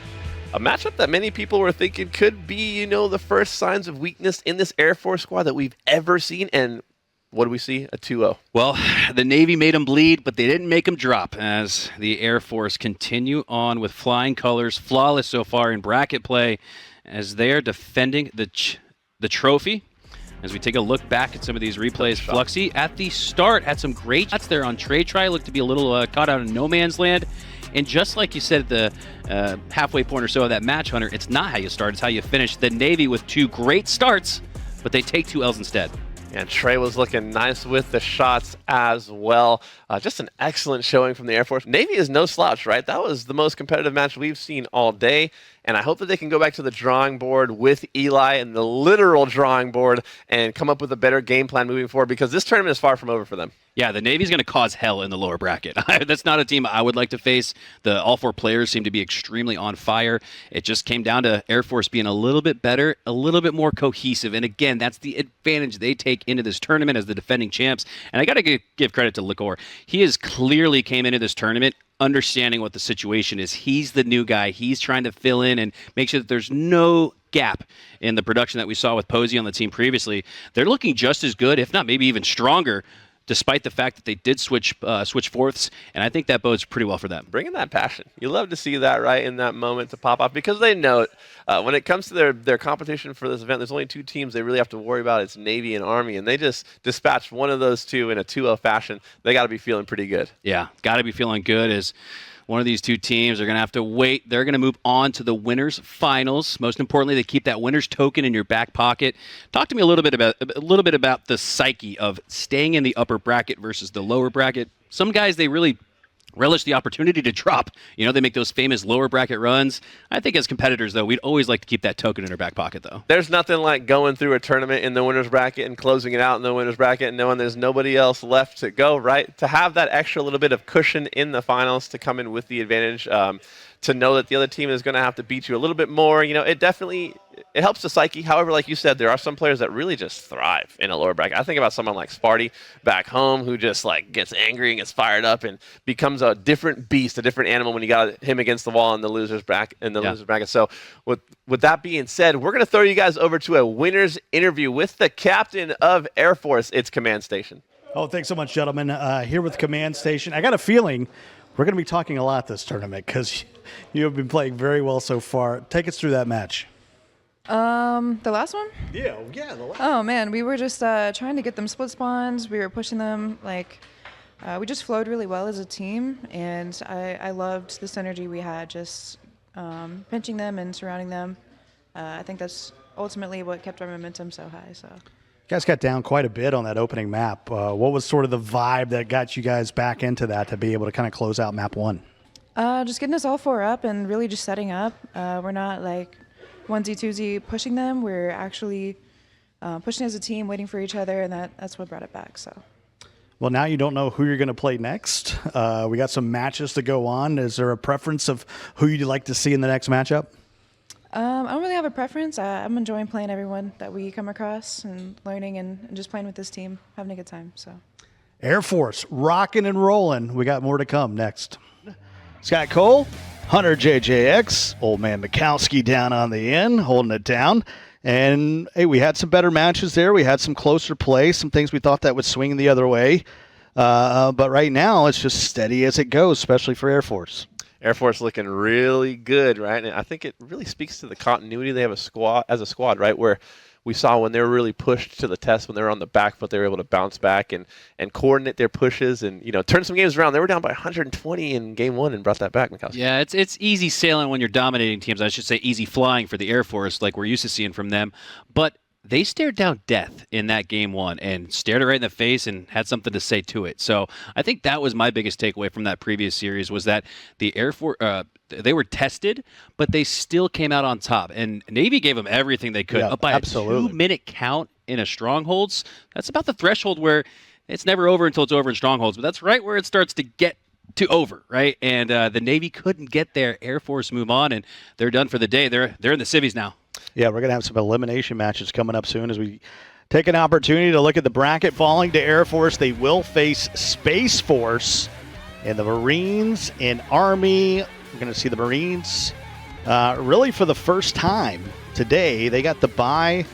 [SPEAKER 1] A matchup that many people were thinking could be, the first signs of weakness in this Air Force squad that we've ever seen. And what do we see? A 2-0.
[SPEAKER 2] Well, the Navy made them bleed, but they didn't make them drop as the Air Force continue on with flying colors, flawless so far in bracket play as they are defending the trophy. As we take a look back at some of these replays, Fluxy at the start had some great shots there on Trey Try, looked to be a little caught out in no man's land. And just like you said at the halfway point or so of that match, Hunter, it's not how you start, it's how you finish. The Navy with 2 great starts, but they take 2 L's instead.
[SPEAKER 1] And Trey was looking nice with the shots as well. Just an excellent showing from the Air Force. Navy is no slouch, right? That was the most competitive match we've seen all day. And I hope that they can go back to the drawing board with Eli and the literal drawing board and come up with a better game plan moving forward because this tournament is far from over for them.
[SPEAKER 2] Yeah, the Navy's going to cause hell in the lower bracket. That's not a team I would like to face. All 4 players seem to be extremely on fire. It just came down to Air Force being a little bit better, a little bit more cohesive. And again, that's the advantage they take into this tournament as the defending champs. And I got to give credit to Liqueur. He has clearly came into this tournament understanding what the situation is. He's the new guy. He's trying to fill in and make sure that there's no gap in the production that we saw with Posey on the team previously. They're looking just as good, if not maybe even stronger, despite the fact that they did switch fourths, and I think that bodes pretty well for them.
[SPEAKER 1] Bringing that passion. You love to see that right in that moment to pop off, because they know when it comes to their competition for this event, there's only two teams they really have to worry about. It's Navy and Army, and they just dispatched one of those two in a 2-0 fashion. They got to be feeling pretty good.
[SPEAKER 2] Yeah, got to be feeling good as one of these two teams are going to have to wait. They're going to move on to the winners finals. Most importantly, they keep that winner's token in your back pocket. Talk to me a little bit about the psyche of staying in the upper bracket versus the lower bracket. Some guys, they really relish the opportunity to drop. You know, they make those famous lower bracket runs. I think as competitors, though, we'd always like to keep that token in our back pocket, though.
[SPEAKER 1] There's nothing like going through a tournament in the winner's bracket and closing it out in the winner's bracket and knowing there's nobody else left to go, right? To have that extra little bit of cushion in the finals to come in with the advantage, to know that the other team is going to have to beat you a little bit more, you know, it helps the psyche. However, like you said, there are some players that really just thrive in a lower bracket. I think about someone like Sparty back home who just like gets angry and gets fired up and becomes a different beast, a different animal when you got him against the wall in the loser's bracket. So with that being said, we're going to throw you guys over to a winner's interview with the captain of Air Force. It's Command Station.
[SPEAKER 3] Oh, thanks so much, gentlemen. Here with Command Station. I got a feeling we're going to be talking a lot this tournament because you have been playing very well so far. Take us through that match.
[SPEAKER 7] The last one?
[SPEAKER 3] Yeah, the last.
[SPEAKER 7] Oh man, we were just trying to get them split spawns. We were pushing them we just flowed really well as a team, and I loved the synergy we had just pinching them and surrounding them. I think that's ultimately what kept our momentum so high. So.
[SPEAKER 3] You guys got down quite a bit on that opening map. What was sort of the vibe that got you guys back into that to be able to kind of close out map 1?
[SPEAKER 7] Just getting us all 4 up and really just setting up. We're not like onesie twosie pushing them. We're actually pushing as a team, waiting for each other, and that's what brought it back. So.
[SPEAKER 3] Well, now you don't know who you're going to play next. We got some matches to go on. Is there a preference of who you'd like to see in the next matchup?
[SPEAKER 7] I don't really have a preference. I'm enjoying playing everyone that we come across and learning and just playing with this team, having a good time. So,
[SPEAKER 3] Air Force, rocking and rolling. We got more to come next. Scott Cole, Hunter JJX, Old Man Mikowski down on the end, holding it down. And, hey, we had some better matches there. We had some closer play, some things we thought that would swing the other way. But right now, it's just steady as it goes, especially for Air Force.
[SPEAKER 1] Air Force looking really good, right? And I think it really speaks to the continuity they have as a squad, right? Where we saw when they were really pushed to the test, when they were on the back foot, they were able to bounce back and coordinate their pushes and, you know, turn some games around. They were down by 120 in game 1 and brought that back, Mikowski.
[SPEAKER 2] Yeah, it's easy sailing when you're dominating teams. I should say easy flying for the Air Force, like we're used to seeing from them. But they stared down death in that game 1 and stared it right in the face and had something to say to it. So I think that was my biggest takeaway from that previous series was that the Air Force, they were tested, but they still came out on top. And Navy gave them everything they could. Up by a 2-minute count in a Strongholds. That's about the threshold where it's never over until it's over in Strongholds. But that's right where it starts to get to over, right? And the Navy couldn't get there. Air Force move on, and they're done for the day. They're in the civvies now.
[SPEAKER 3] Yeah, we're going to have some elimination matches coming up soon as we take an opportunity to look at the bracket falling to Air Force. They will face Space Force and the Marines and Army. We're going to see the Marines really for the first time today. They got the bye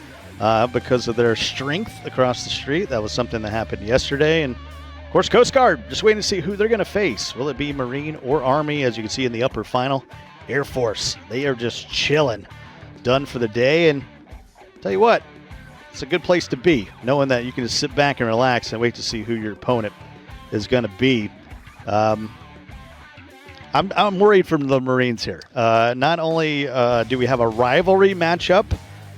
[SPEAKER 3] because of their strength across the street. That was something that happened yesterday. And, of course, Coast Guard, just waiting to see who they're going to face. Will it be Marine or Army? As you can see in the upper final, Air Force, they are just chilling. Done for the day, and tell you what, it's a good place to be, knowing that you can just sit back and relax and wait to see who your opponent is going to be. I'm worried from the Marines here. Not only do we have a rivalry matchup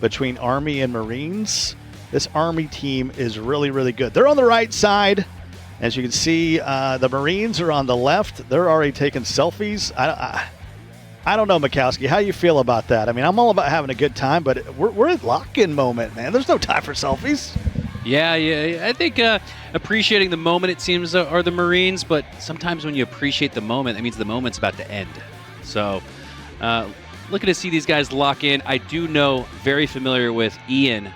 [SPEAKER 3] between Army and Marines, this Army team is really, really good. They're on the right side. As you can see, the Marines are on the left. They're already taking selfies. I don't know, Mikowski. How you feel about that? I mean, I'm all about having a good time, but we're at lock-in moment, man. There's no time for selfies.
[SPEAKER 2] Yeah. I think appreciating the moment, it seems, are the Marines. But sometimes when you appreciate the moment, that means the moment's about to end. So looking to see these guys lock in. I do know, very familiar with Ian,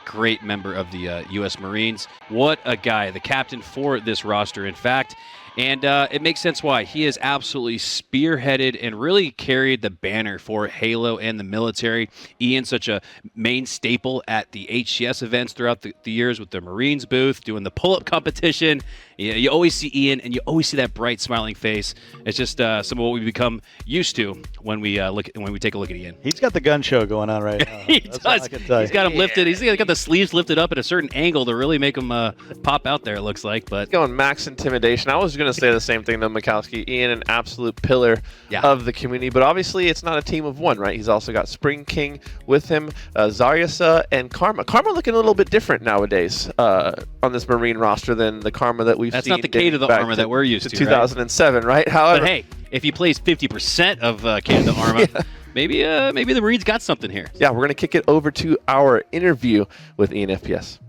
[SPEAKER 2] great member of the U.S. Marines. What a guy, the captain for this roster, in fact. And it makes sense why. He has absolutely spearheaded and really carried the banner for Halo and the military. Ian's such a main staple at the HCS events throughout the years with the Marines booth, doing the pull-up competition. You always see Ian, and you always see that bright, smiling face. It's just some of what we become used to when we take a look at Ian.
[SPEAKER 3] He's got the gun show going on right now.
[SPEAKER 2] He
[SPEAKER 3] That's all I
[SPEAKER 2] does.
[SPEAKER 3] can tell
[SPEAKER 2] He's
[SPEAKER 3] you.
[SPEAKER 2] got him lifted. He's got the sleeves lifted up at a certain angle to really make him pop out there, it looks like. But
[SPEAKER 1] Going max intimidation. I was going to say the same thing though, Mikowski. Ian, an absolute pillar of the community, but obviously it's not a team of one, right? He's also got Spring King with him, Zaryasa, and Karma. Karma looking a little bit different nowadays on this Marine roster than the Karma that we've
[SPEAKER 2] That's
[SPEAKER 1] seen.
[SPEAKER 2] not the K to the
[SPEAKER 1] back
[SPEAKER 2] Arma that we're used to,
[SPEAKER 1] 2007, right? However,
[SPEAKER 2] but hey, if he plays 50% of Canada Arma, maybe the Marines got something here.
[SPEAKER 1] yeah, we're going to kick it over to our interview with Ian FPS.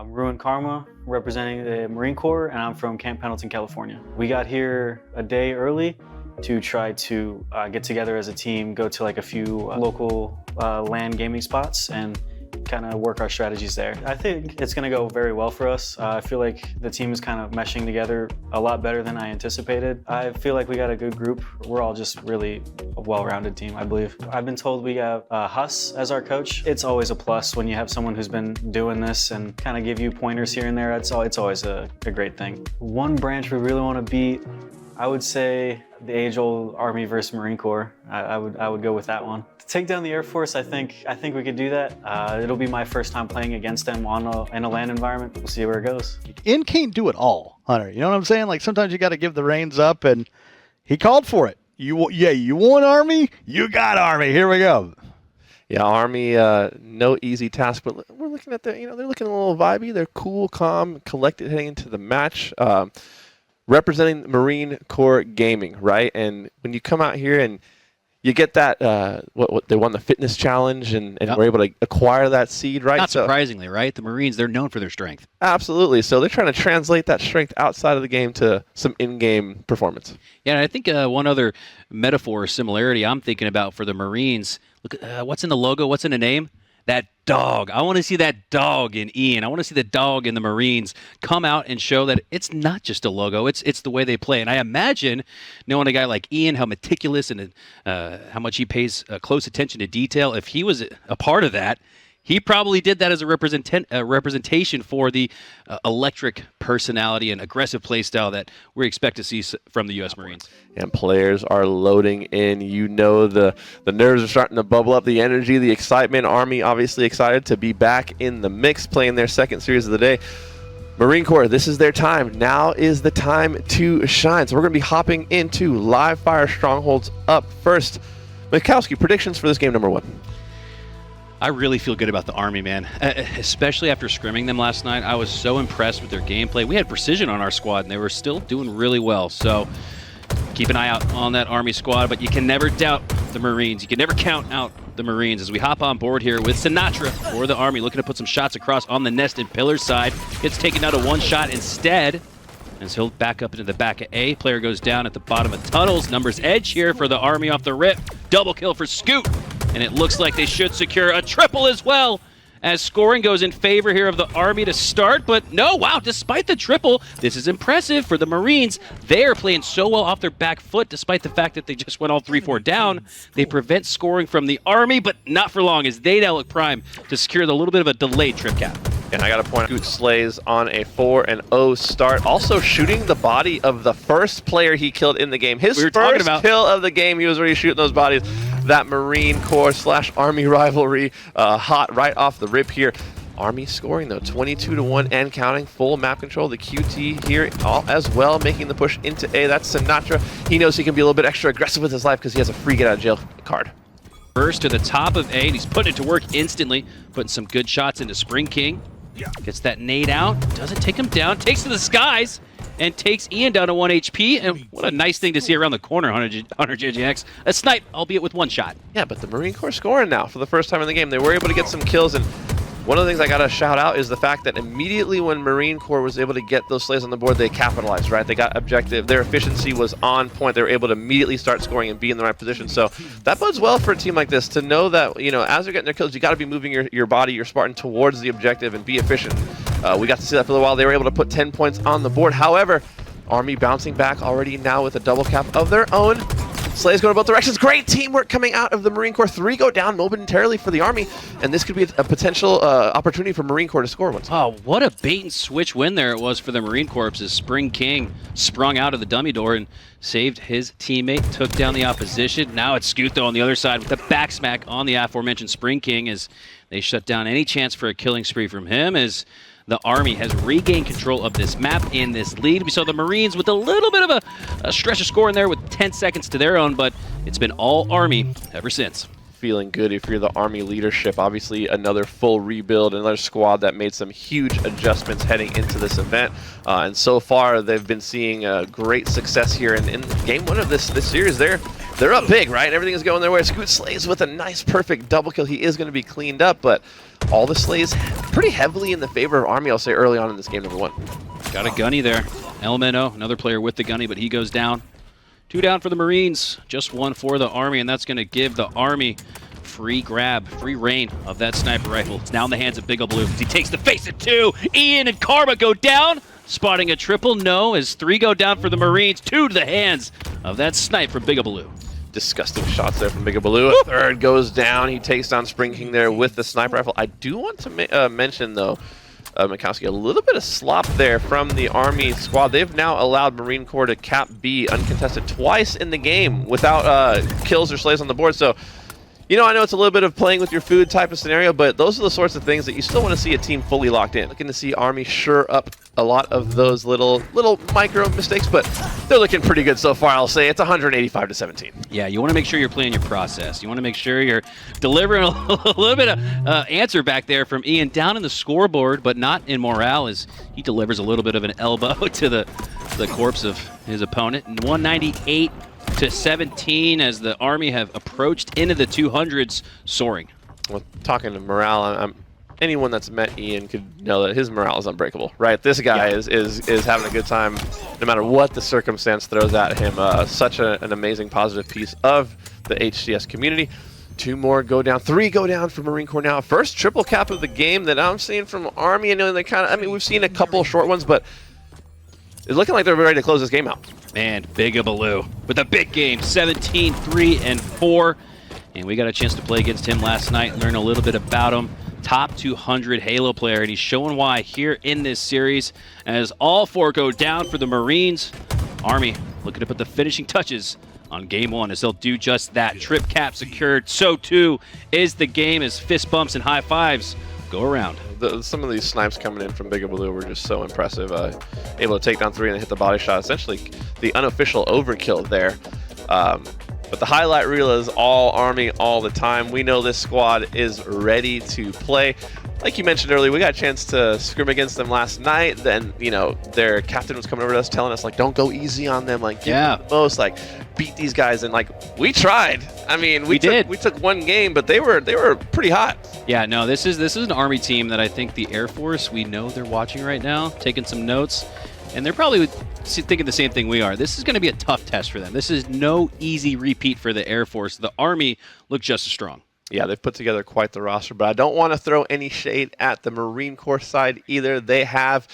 [SPEAKER 8] Ruin Karma, representing the Marine Corps, and I'm from Camp Pendleton, California. We got here a day early to try to get together as a team, go to like a few local LAN gaming spots, and kind of work our strategies there. I think it's going to go very well for us. I feel like the team is kind of meshing together a lot better than I anticipated. I feel like we got a good group. We're all just really a well-rounded team, I believe. I've been told we have Huss as our coach. It's always a plus when you have someone who's been doing this and kind of give you pointers here and there. It's always a great thing. One branch we really want to beat, I would say the age-old Army versus Marine Corps. I would go with that one. To take down the Air Force, I think we could do that. It'll be my first time playing against them in a LAN environment. We'll see where it goes.
[SPEAKER 3] Ian can't do it all, Hunter. You know what I'm saying? Like sometimes you got to give the reins up, and he called for it. You want Army? You got Army. Here we go.
[SPEAKER 1] Yeah, Army, no easy task, but we're looking at they're looking a little vibey. They're cool, calm, collected heading into the match. Representing Marine Corps Gaming, right? And when you come out here and you get that, what they won the fitness challenge and were able to acquire that seed, right?
[SPEAKER 2] Not surprisingly, right? The Marines, they're known for their strength.
[SPEAKER 1] Absolutely. So they're trying to translate that strength outside of the game to some in-game performance.
[SPEAKER 2] Yeah, and I think one other metaphor or similarity I'm thinking about for the Marines, look at what's in the logo, what's in the name? That dog. I want to see that dog in Ian. I want to see the dog in the Marines come out and show that it's not just a logo. It's the way they play. And I imagine knowing a guy like Ian, how meticulous and how much he pays close attention to detail. If he was a part of that, he probably did that as a representation for the electric personality and aggressive play style that we expect to see from the U.S. Marines.
[SPEAKER 1] And players are loading in. You know the nerves are starting to bubble up, the energy, the excitement. Army obviously excited to be back in the mix, playing their second series of the day. Marine Corps, this is their time. Now is the time to shine. So we're going to be hopping into Live Fire Strongholds up first. Mikowski, predictions for this game number 1.
[SPEAKER 2] I really feel good about the Army, man, especially after scrimming them last night. I was so impressed with their gameplay. We had precision on our squad, and they were still doing really well. So keep an eye out on that Army squad, but you can never doubt the Marines. You can never count out the Marines as we hop on board here with Sinatra for the Army, looking to put some shots across on the nested pillar side. Gets taken out of one shot instead, as he'll back up into the back of A. Player goes down at the bottom of tunnels. Numbers edge here for the Army off the rip. Double kill for Scoot. And it looks like they should secure a triple as well, as scoring goes in favor here of the Army to start. But no, wow, despite the triple, this is impressive for the Marines. They're playing so well off their back foot, despite the fact that they just went all 3-4 down. They prevent scoring from the Army, but not for long, as they now look prime to secure the little bit of a delayed trip cap.
[SPEAKER 1] And I got to point out, Scoot slays on a 4-0 start. Also shooting the body of the first player he killed in the game. His first kill of the game, he was already shooting those bodies. That Marine Corps / Army rivalry hot right off the rip here. Army scoring though, 22-1 and counting. Full map control. The QT here as well, making the push into A. That's Sinatra. He knows he can be a little bit extra aggressive with his life because he has a free get out of jail card.
[SPEAKER 2] First to the top of A, and he's putting it to work instantly, putting some good shots into Spring King. Gets that nade out, doesn't take him down, takes to the skies, and takes Ian down to 1 HP. And what a nice thing to see around the corner, Hunter JGX. A snipe, albeit with one shot.
[SPEAKER 1] Yeah, but the Marine Corps scoring now for the first time in the game. They were able to get some kills, and one of the things I got to shout out is the fact that immediately when Marine Corps was able to get those slays on the board, they capitalized, right? They got objective. Their efficiency was on point. They were able to immediately start scoring and be in the right position. So that bodes well for a team like this to know that, you know, as they're getting their kills, you got to be moving your body, your Spartan, towards the objective and be efficient. We got to see that for a little while. They were able to put 10 points on the board. However, Army bouncing back already now with a double cap of their own. Slay's going in both directions. Great teamwork coming out of the Marine Corps. 3 go down momentarily for the Army, and this could be a potential opportunity for Marine Corps to score once.
[SPEAKER 2] Oh, what a bait and switch win there it was for the Marine Corps as Spring King sprung out of the dummy door and saved his teammate, took down the opposition. Now it's Scuto on the other side with the back smack on the aforementioned Spring King as they shut down any chance for a killing spree from him as the Army has regained control of this map in this lead. We saw the Marines with a little bit of a stretch of score in there with 10 seconds to their own, but it's been all Army ever since.
[SPEAKER 1] Feeling good if you're the Army leadership. Obviously, another full rebuild, another squad that made some huge adjustments heading into this event. And so far, they've been seeing great success here. And in game 1 of this series, they're up big, right? Everything is going their way. Scoot slays with a nice, perfect double kill. He is going to be cleaned up, but all the slays pretty heavily in the favor of Army, I'll say, early on in this game number 1.
[SPEAKER 2] Got a gunny there. Elemento, another player with the gunny, but he goes down. 2 down for the Marines, just 1 for the Army, and that's going to give the Army free grab, free reign of that sniper rifle. It's now in the hands of Big Ol' Blue. He takes the face at 2. Ian and Karma go down. Spotting a triple, no, as 3 go down for the Marines. 2 to the hands of that snipe from Big Ol' Blue.
[SPEAKER 1] Disgusting shots there from Big Ol' Blue. A third goes down. He takes down Spring King there with the sniper rifle. I do want to mention, though, Mikowski, a little bit of slop there from the Army squad. They've now allowed Marine Corps to cap B uncontested twice in the game without kills or slays on the board. So, you know, I know it's a little bit of playing with your food type of scenario, but those are the sorts of things that you still want to see a team fully locked in. Looking to see Army sure up a lot of those little micro mistakes, but they're looking pretty good so far. I'll say it's 185 to 17.
[SPEAKER 2] Yeah, you want to make sure you're playing your process. You want to make sure you're delivering a little bit of answer back there from Ian down in the scoreboard, but not in morale as he delivers a little bit of an elbow to the corpse of his opponent. And 198 to 17 as the Army have approached into the 200s, soaring.
[SPEAKER 1] Well, talking to morale, anyone that's met Ian could know that his morale is unbreakable, right? This guy is having a good time no matter what the circumstance throws at him. Such an amazing positive piece of the HCS community. 2 more go down, 3 go down for Marine Corps now. First triple cap of the game that I'm seeing from Army. I know they we've seen a couple short ones, but it's looking like they're ready to close this game out.
[SPEAKER 2] Man, Big Ol' Blue with a big game, 17, 3, and 4. And we got a chance to play against him last night and learn a little bit about him. Top 200 Halo player, and he's showing why here in this series as all 4 go down for the Marines. Army looking to put the finishing touches on game 1 as they'll do just that. Trip cap secured. So too is the game as fist bumps and high fives go around.
[SPEAKER 1] Some of these snipes coming in from Big Ol' Blue were just so impressive. Able to take down 3 and hit the body shot. Essentially the unofficial overkill there. But the highlight reel is all Army all the time. We know this squad is ready to play. Like you mentioned earlier, we got a chance to scrim against them last night. Then, you know, their captain was coming over to us telling us, like, don't go easy on them. Like, give them the most, like, beat these guys. And, like, we tried. I mean, we took 1 game, but they were pretty hot.
[SPEAKER 2] Yeah, no, this is an Army team that I think the Air Force, we know they're watching right now, taking some notes. And they're probably thinking the same thing we are. This is going to be a tough test for them. This is no easy repeat for the Air Force. The Army look just as strong.
[SPEAKER 1] Yeah, they've put together quite the roster, but I don't want to throw any shade at the Marine Corps side either. They have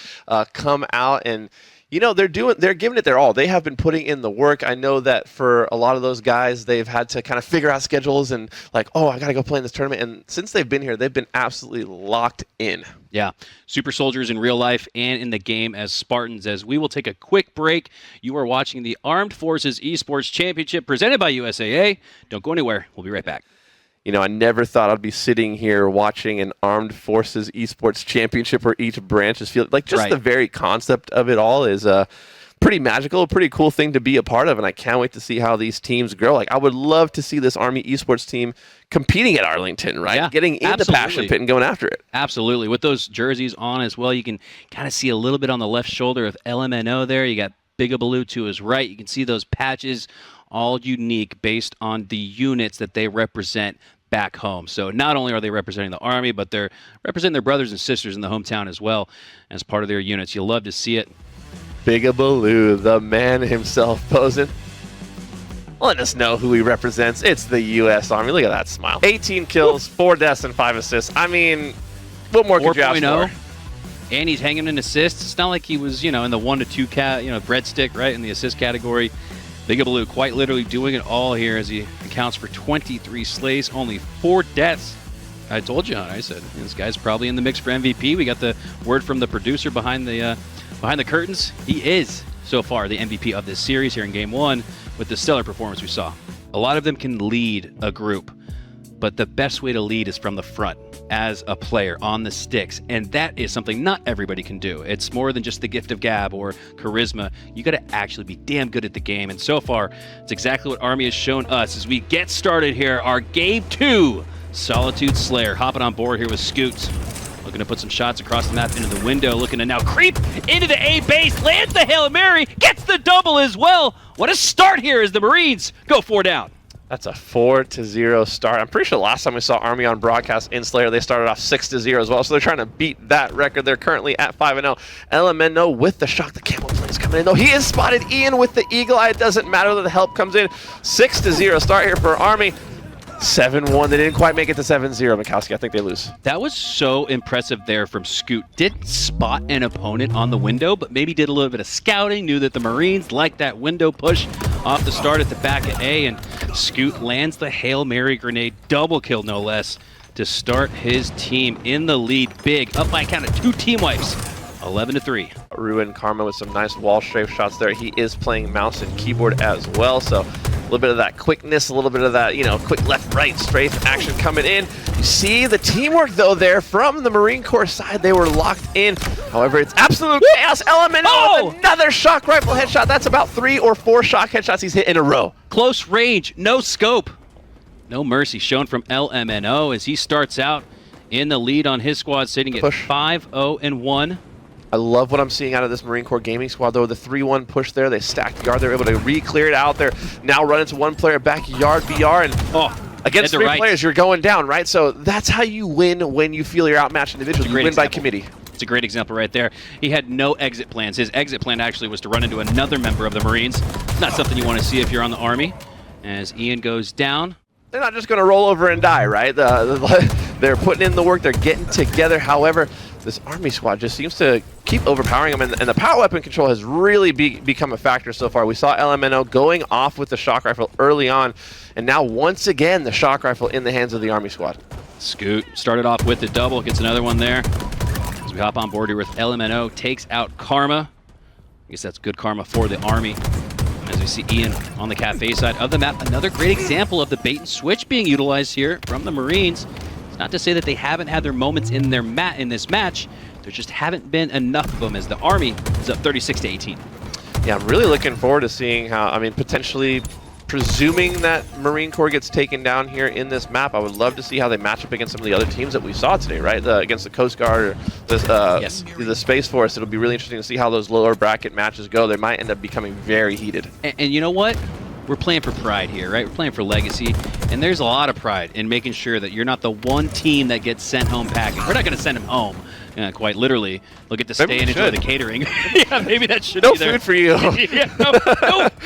[SPEAKER 1] come out and, you know, they're giving it their all. They have been putting in the work. I know that for a lot of those guys, they've had to kind of figure out schedules and like, oh, I got to go play in this tournament. And since they've been here, they've been absolutely locked in.
[SPEAKER 2] Yeah, super soldiers in real life and in the game as Spartans. As we will take a quick break, you are watching the Armed Forces Esports Championship presented by USAA. Don't go anywhere. We'll be right back.
[SPEAKER 1] You know, I never thought I'd be sitting here watching an Armed Forces Esports Championship where each branch is feeling like just the very concept of it all is pretty magical, a pretty cool thing to be a part of, and I can't wait to see how these teams grow. Like, I would love to see this Army Esports team competing at Arlington, right?
[SPEAKER 2] Yeah,
[SPEAKER 1] getting in the passion pit and going after it.
[SPEAKER 2] Absolutely. With those jerseys on as well, you can kind of see a little bit on the left shoulder of LMNO there. You got Big Ol' Blue to his right. You can see those patches, all unique based on the units that they represent back home. So not only are they representing the Army, but they're representing their brothers and sisters in the hometown as well as part of their units. You'll love to see it.
[SPEAKER 1] Big Ol' Blue, the man himself, posing. Letting us know who he represents. It's the U.S. Army. Look at that smile. 18 kills, 4 deaths, and 5 assists. I mean, what more could you ask for?
[SPEAKER 2] and he's hanging in assists. It's not like he was, in the 1 to 2 breadstick, right, in the assist category. Bigabaloo quite literally doing it all here as he accounts for 23 slays, only 4 deaths. I told you, I said this guy's probably in the mix for MVP. We got the word from the producer behind the curtains. He is so far the MVP of this series here in Game 1 with the stellar performance we saw. A lot of them can lead a group, but the best way to lead is from the front as a player on the sticks, and that is something not everybody can do. It's more than just the gift of gab or charisma. You got to actually be damn good at the game, and so far, it's exactly what Army has shown us as we get started here. Our Game 2 Solitude Slayer hopping on board here with Scoots. Looking to put some shots across the map into the window, looking to now creep into the A base, lands the Hail Mary, gets the double as well. What a start here as the Marines go 4 down.
[SPEAKER 1] That's a 4-0 start. I'm pretty sure last time we saw Army on broadcast in Slayer, they started off 6-0 as well, so they're trying to beat that record. They're currently at 5-0. Elemento with the shock. The Camel play is coming in, though. He is spotted. Ian with the Eagle Eye. It doesn't matter that the help comes in. 6-0 start here for Army. 7-1. They didn't quite make it to 7-0, Mikowski. I think they lose.
[SPEAKER 2] That was so impressive there from Scoot. Didn't spot an opponent on the window, but maybe did a little bit of scouting, knew that the Marines liked that window push off the start at the back of A, and Scoot lands the Hail Mary grenade, double kill no less, to start his team in the lead big, up by a count of 2 team wipes, 11-3.
[SPEAKER 1] Ruin Karma with some nice wall strafe shots there. He is playing mouse and keyboard as well, so a little bit of that quickness, a little bit of that, quick left-right strafe action coming in. You see the teamwork, though, there from the Marine Corps side. They were locked in. However, it's absolute chaos. Element with another shock rifle headshot. That's about 3 or 4 shock headshots he's hit in a row.
[SPEAKER 2] Close range, no scope. No mercy shown from LMNO as he starts out in the lead on his squad, sitting at 5-0-1.
[SPEAKER 1] I love what I'm seeing out of this Marine Corps gaming squad, though. The 3-1 push there, they stacked the yard. They're able to re-clear it out there. Now run into 1 player backyard BR, and against 3 players, you're going down, right? So that's how you win when you feel you're outmatched individually. You win by committee.
[SPEAKER 2] It's a great example right there. He had no exit plans. His exit plan actually was to run into another member of the Marines. Not something you want to see if you're on the Army. As Ian goes down.
[SPEAKER 1] They're not just going to roll over and die, right? They're putting in the work. They're getting together. However, this Army squad just seems to keep overpowering them, and the power weapon control has really become a factor so far. We saw LMNO going off with the shock rifle early on, and now once again the shock rifle in the hands of the Army squad.
[SPEAKER 2] Scoot started off with the double, gets another one there. As we hop on board here with LMNO, takes out Karma. I guess that's good karma for the Army. As we see Ian on the cafe side of the map, another great example of the bait and switch being utilized here from the Marines. It's not to say that they haven't had their moments in this match. There just haven't been enough of them as the Army is up 36-18.
[SPEAKER 1] Yeah, I'm really looking forward to seeing how, potentially presuming that Marine Corps gets taken down here in this map, I would love to see how they match up against some of the other teams that we saw today, right? Against the Coast Guard or the Space Force. It'll be really interesting to see how those lower bracket matches go. They might end up becoming very heated.
[SPEAKER 2] And you know what? We're playing for pride here, right? We're playing for legacy, and there's a lot of pride in making sure that you're not the one team that gets sent home packing. We're not going to send them home, quite literally. They'll get to stay and enjoy the catering. Yeah, maybe that should be there.
[SPEAKER 1] No food for you.
[SPEAKER 2] Yeah,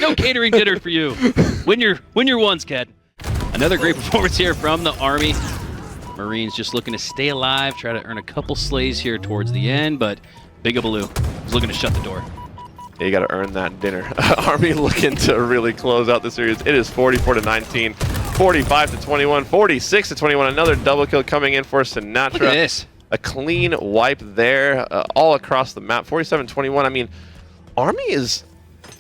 [SPEAKER 2] no catering dinner for you. Win your ones, Ked. Another great performance here from the Army. Marines just looking to stay alive, try to earn a couple slays here towards the end, but Bigabaloo is looking to shut the door.
[SPEAKER 1] Yeah, you got to earn that dinner. Army looking to really close out the series. It is 44-19, 45-21, 46-21. Another double kill coming in for Sinatra.
[SPEAKER 2] Look at this.
[SPEAKER 1] A clean wipe there, all across the map. 47-21. Army is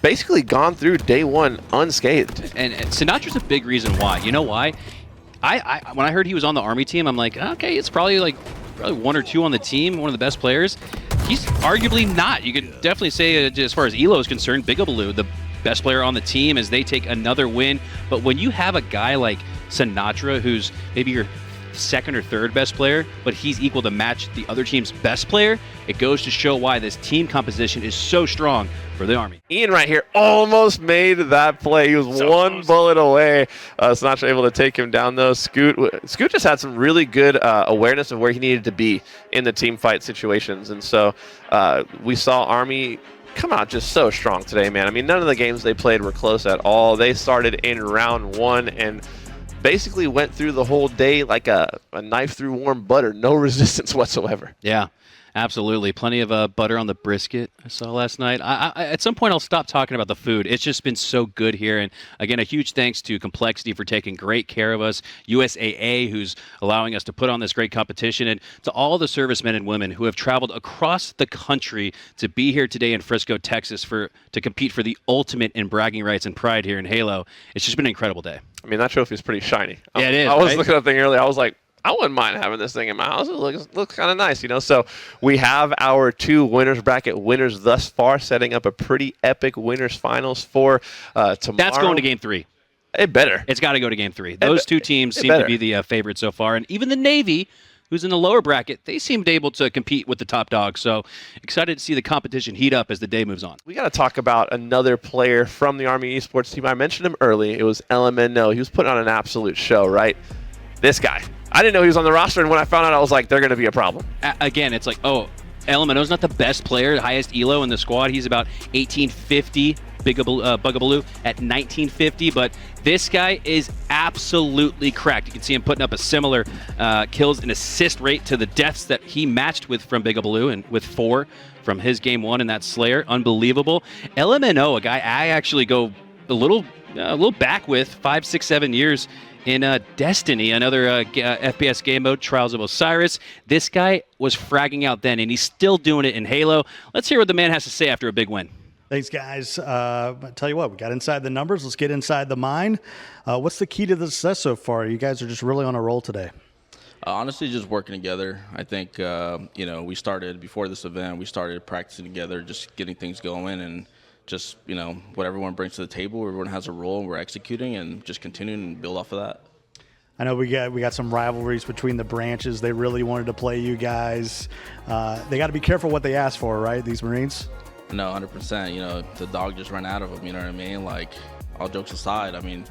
[SPEAKER 1] basically gone through day 1 unscathed.
[SPEAKER 2] And Sinatra's a big reason why. You know why? When I heard he was on the Army team, I'm like, okay, it's probably 1 or 2 on the team, one of the best players. He's arguably not. You could definitely say, as far as Elo is concerned, Bigabaloo, the best player on the team as they take another win. But when you have a guy like Sinatra, who's maybe your 2nd or 3rd best player, but he's equal to match the other team's best player, it goes to show why this team composition is so strong for the Army.
[SPEAKER 1] Ian right here almost made that play. He was so 1 bullet away. Sinatra able to take him down, though. Scoot just had some really good awareness of where he needed to be in the team fight situations. And so we saw Army come out just so strong today, man. None of the games they played were close at all. They started in round 1 and basically went through the whole day like a knife through warm butter. No resistance whatsoever.
[SPEAKER 2] Yeah. Absolutely. Plenty of butter on the brisket I saw last night. I at some point, I'll stop talking about the food. It's just been so good here. And again, a huge thanks to Complexity for taking great care of us, USAA, who's allowing us to put on this great competition, and to all the servicemen and women who have traveled across the country to be here today in Frisco, Texas, to compete for the ultimate in bragging rights and pride here in Halo. It's just been an incredible day.
[SPEAKER 1] I mean, that trophy is pretty shiny.
[SPEAKER 2] Yeah, it is,
[SPEAKER 1] I was
[SPEAKER 2] right?
[SPEAKER 1] looking at the thing earlier. I was like, I wouldn't mind having this thing in my house. It looks kind of nice, you know. So we have our 2 winners bracket winners thus far, setting up a pretty epic winners finals for tomorrow.
[SPEAKER 2] That's going to Game 3.
[SPEAKER 1] It better.
[SPEAKER 2] It's got to go to Game 3. Those 2 teams seem
[SPEAKER 1] better.
[SPEAKER 2] to be the favorites so far. And even the Navy, who's in the lower bracket, they seemed able to compete with the top dogs. So excited to see the competition heat up as the day moves on.
[SPEAKER 1] We got to talk about another player from the Army Esports team. I mentioned him early. It was LMNO. He was putting on an absolute show, right? This guy. I didn't know he was on the roster, and when I found out, I was like, they're going to be a problem.
[SPEAKER 2] Again, it's like, oh, LMNO's not the best player, the highest elo in the squad. He's about 1850, Bugaboo at 1950, but this guy is absolutely cracked. You can see him putting up a similar kills and assist rate to the deaths that he matched with from Bugaboo, and with 4 from his game 1 in that Slayer. Unbelievable. LMNO, a guy I actually go a little back with, 5, 6, 7 years in Destiny, another FPS game mode, Trials of Osiris. This guy was fragging out then, and he's still doing it in Halo. Let's hear what the man has to say after a big win.
[SPEAKER 3] Thanks, guys. I tell you what, we got inside the numbers. Let's get inside the mind. What's the key to the success so far? You guys are just really on a roll today.
[SPEAKER 5] Honestly, just working together. I think, we started, before this event, we started practicing together, just getting things going, and just, what everyone brings to the table, everyone has a role, and we're executing, and just continuing and build off of that.
[SPEAKER 3] I know we got some rivalries between the branches. They really wanted to play you guys. They got to be careful what they ask for, right, these Marines?
[SPEAKER 5] No, 100%. The dog just ran out of them, you know what I mean? Like, all jokes aside, I mean,